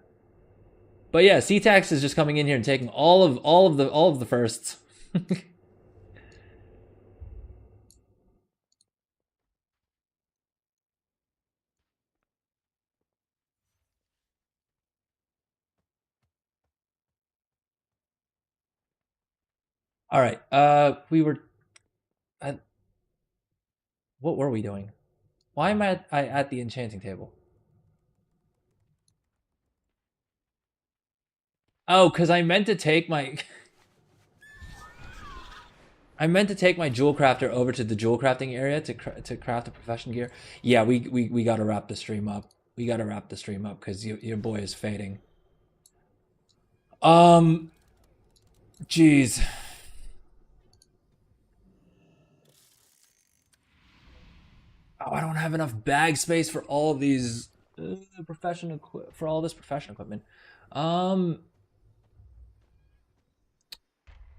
But yeah, C-Tax is just coming in here and taking all of the firsts. All right. What were we doing? Why am I at the enchanting table? Oh, because I meant to take my I meant to take my jewel crafter over to the jewel crafting area to craft the profession gear. Yeah, we gotta wrap the stream up. We gotta wrap the stream up because your boy is fading. Jeez. Oh, I don't have enough bag space for all of these for all this profession equipment.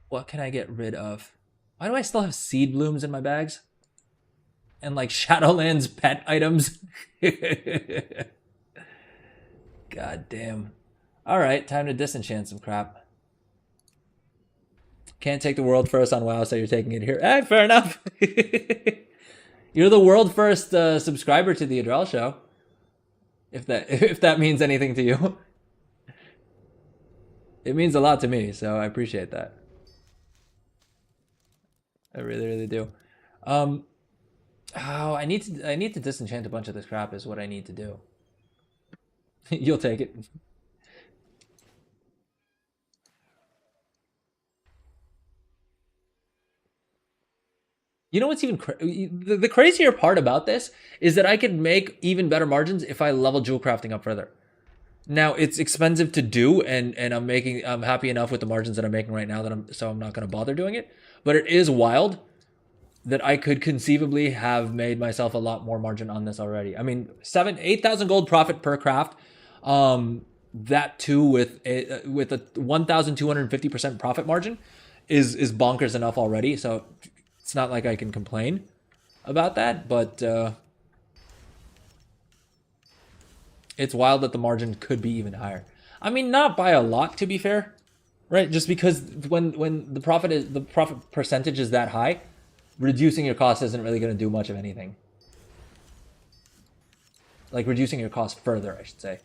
What can I get rid of? Why do I still have seed blooms in my bags? And like Shadowlands pet items? God damn. Alright, time to disenchant some crap. Can't take the world first on WoW, so you're taking it here. Eh, fair enough. You're the world first subscriber to the Adrel show. If that means anything to you. It means a lot to me, so I appreciate that. I really, really do. Oh, I need to disenchant a bunch of this crap is what I need to do. You'll take it. You know what's even the crazier part about this is that I could make even better margins if I level jewel crafting up further. Now it's expensive to do, and I'm happy enough with the margins that I'm making right now that I'm not going to bother doing it. But it is wild that I could conceivably have made myself a lot more margin on this already. I mean, 8,000 gold profit per craft. That too with a 1,250% profit margin is bonkers enough already. So it's not like I can complain about that, but it's wild that the margin could be even higher. I mean, not by a lot, to be fair, right? Just because when the profit percentage is that high, reducing your cost isn't really going to do much of anything. Like reducing your cost further, I should say.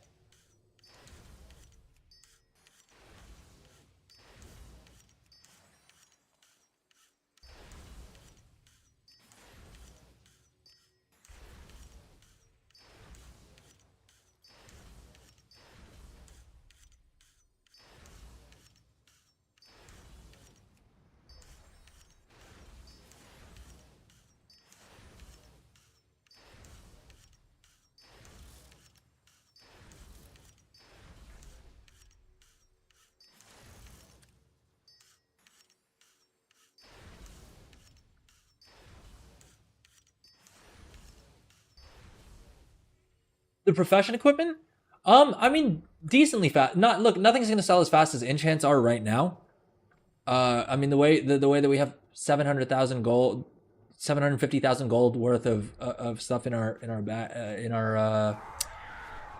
The profession equipment? I mean, decently fast. Nothing's gonna sell as fast as enchants are right now. I mean, the way that we have 700,000 gold, 750,000 gold worth of stuff in our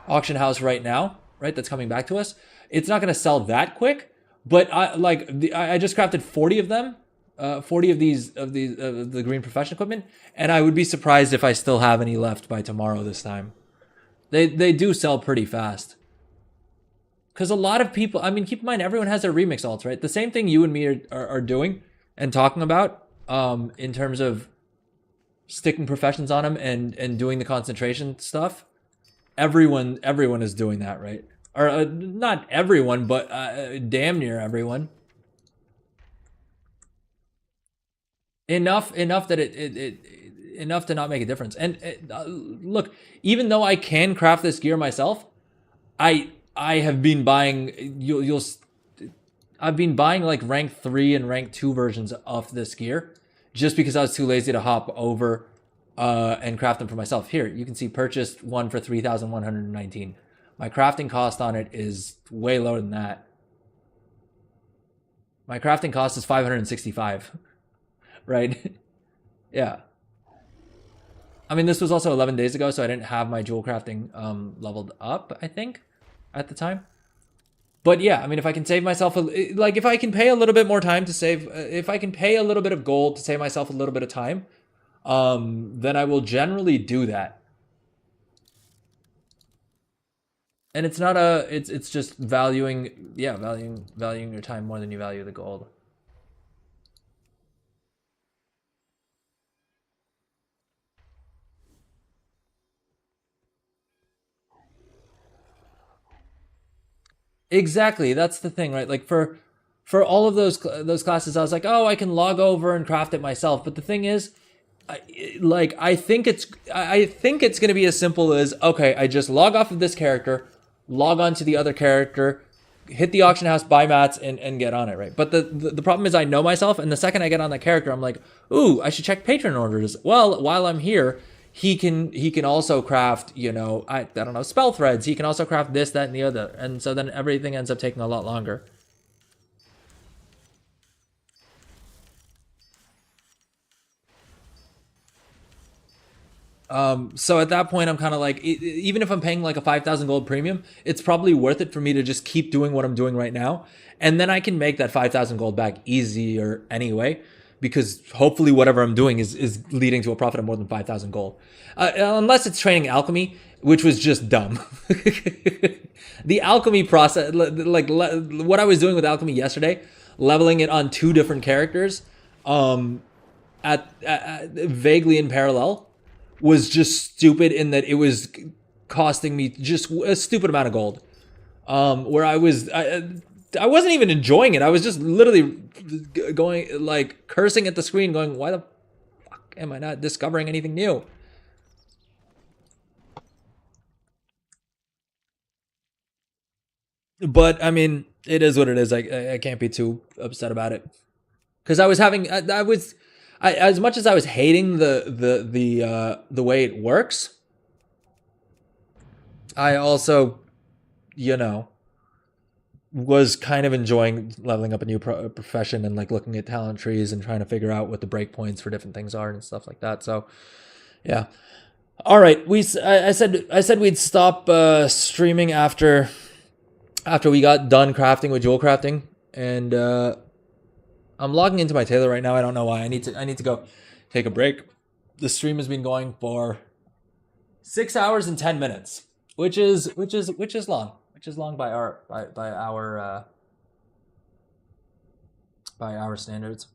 auction house right now, right? That's coming back to us. It's not gonna sell that quick, but I just crafted 40 of them. 40 of the green profession equipment, and I would be surprised if I still have any left by tomorrow this time. They do sell pretty fast. Because a lot of people, I mean, keep in mind, everyone has their remix alts, right? The same thing you and me are doing and talking about in terms of sticking professions on them and doing the concentration stuff. Everyone is doing that, right? Or not everyone, but damn near everyone. Enough that enough to not make a difference. And look, even though I can craft this gear myself, I have been buying I've been buying like rank 3 and rank 2 versions of this gear just because I was too lazy to hop over and craft them for myself. Here, you can see purchased one for 3,119. My crafting cost on it is way lower than that. My crafting cost is 565, right? Yeah. I mean, this was also 11 days ago, so I didn't have my jewel crafting leveled up, I think, at the time. But yeah, I mean, if I can save myself, like if I can pay a little bit more time to save, if I can pay a little bit of gold to save myself a little bit of time, then I will generally do that. And it's not it's just valuing, yeah, valuing your time more than you value the gold. Exactly, that's the thing, right? Like for all of those classes, I was like, oh, I can log over and craft it myself. But the thing is, I think it's going to be as simple as, okay, I just log off of this character, log on to the other character, hit the auction house, buy mats, and get on it, right? But the problem is I know myself, and the second I get on that character, I'm like, ooh, I should check patron orders. Well, while I'm here, he can also craft, you know, I don't know, spell threads. He can also craft this, that, and the other. And so then everything ends up taking a lot longer. So at that point, I'm kind of like, even if I'm paying like a 5,000 gold premium, it's probably worth it for me to just keep doing what I'm doing right now. And then I can make that 5,000 gold back easier anyway, because hopefully whatever I'm doing is leading to a profit of more than 5,000 gold. Unless it's training alchemy, which was just dumb. The alchemy process, like what I was doing with alchemy yesterday, leveling it on 2 different characters, at vaguely in parallel, was just stupid in that it was costing me just a stupid amount of gold. Where I wasn't even enjoying it. I was just literally going, like, cursing at the screen going, why the fuck am I not discovering anything new? But I mean, it is what it is. I can't be too upset about it, because I was having, as much as I was hating the way it works, I also, you know, was kind of enjoying leveling up a new profession and like looking at talent trees and trying to figure out what the breakpoints for different things are and stuff like that. So, yeah. All right, I said we'd stop streaming after we got done crafting with jewel crafting, and I'm logging into my tailor right now. I don't know why. I need to go take a break. The stream has been going for 6 hours and 10 minutes, which is long. Which is long by our standards.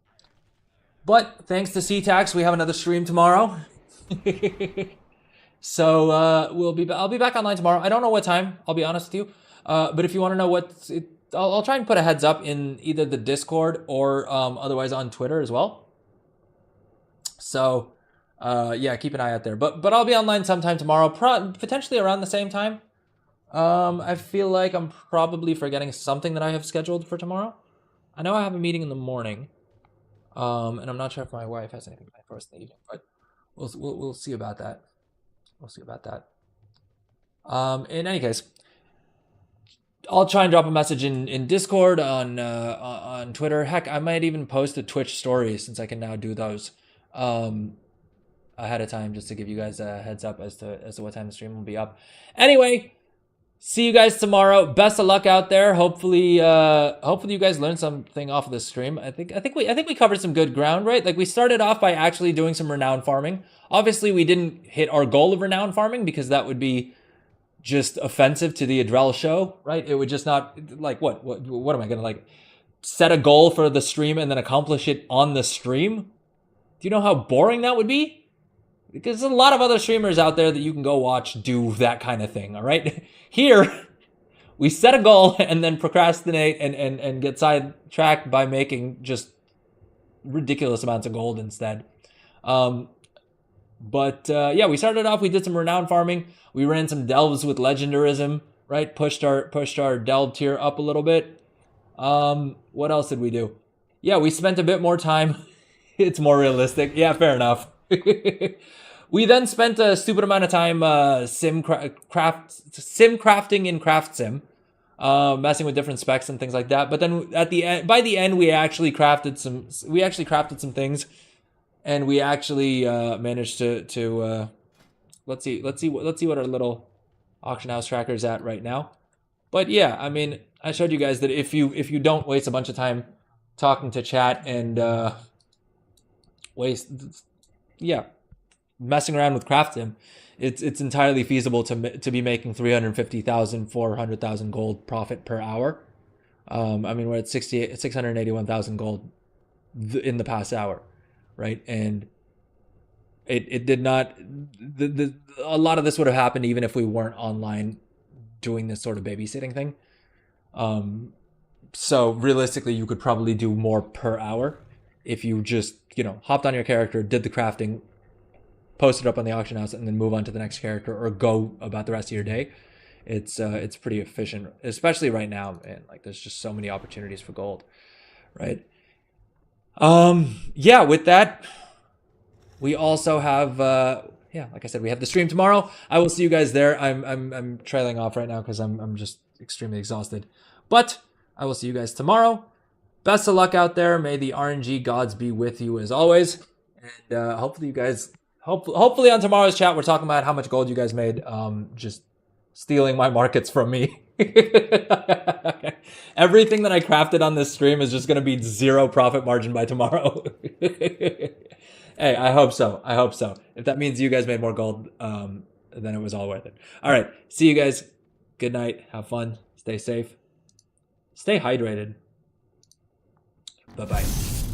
But thanks to CTAX, we have another stream tomorrow. So I'll be back online tomorrow. I don't know what time, I'll be honest with you. But if you want to know I'll try and put a heads up in either the Discord or otherwise on Twitter as well. So yeah, keep an eye out there. But I'll be online sometime tomorrow, potentially around the same time. I feel like I'm probably forgetting something that I have scheduled for tomorrow. I know I have a meeting in the morning, and I'm not sure if my wife has anything planned for us in the evening, but we'll see about that. We'll see about that. In any case, I'll try and drop a message in Discord, on Twitter. Heck, I might even post a Twitch story, since I can now do those ahead of time, just to give you guys a heads up as to what time the stream will be up. Anyway, see you guys tomorrow. Best of luck out there. Hopefully you guys learned something off of this stream. I think we covered some good ground, right? Like, we started off by actually doing some renown farming. Obviously, we didn't hit our goal of renown farming, because that would be just offensive to the Adrel show, right? It would just not, like, what am I gonna, like, set a goal for the stream and then accomplish it on the stream? Do you know how boring that would be? Because there's a lot of other streamers out there that you can go watch do that kind of thing, all right? Here, we set a goal and then procrastinate and get sidetracked by making just ridiculous amounts of gold instead. But yeah, we started off, we did some renown farming. We ran some delves with legendarism, right? Pushed our delve tier up a little bit. What else did we do? Yeah, we spent a bit more time It's more realistic. Yeah, fair enough. We then spent a stupid amount of time sim crafting in Craft Sim, messing with different specs and things like that. But then at the end, by the end, we actually crafted some things, and we actually managed to let's see what our little auction house tracker is at right now. But yeah, I mean, I showed you guys that if you don't waste a bunch of time talking to chat and messing around with Craft Sim, it's entirely feasible to be making 350,000, 400,000 gold profit per hour. I mean, we're at 681,000 gold in the past hour, right? And it did not. A lot of this would have happened even if we weren't online doing this sort of babysitting thing. So realistically, you could probably do more per hour if you just, hopped on your character, did the crafting, posted up on the auction house, and then move on to the next character or go about the rest of your day. It's pretty efficient, especially right now, man. Like, there's just so many opportunities for gold, right? Yeah, with that, we also have like I said, we have the stream tomorrow. I will see you guys there. I'm trailing off right now because I'm just extremely exhausted. But I will see you guys tomorrow. Best of luck out there. May the RNG gods be with you as always. And hopefully you guys, hopefully on tomorrow's chat, we're talking about how much gold you guys made. Just stealing my markets from me. Okay. Everything that I crafted on this stream is just going to be 0 profit margin by tomorrow. Hey, I hope so. If that means you guys made more gold, then it was all worth it. All right. See you guys. Good night. Have fun. Stay safe. Stay hydrated. Bye-bye.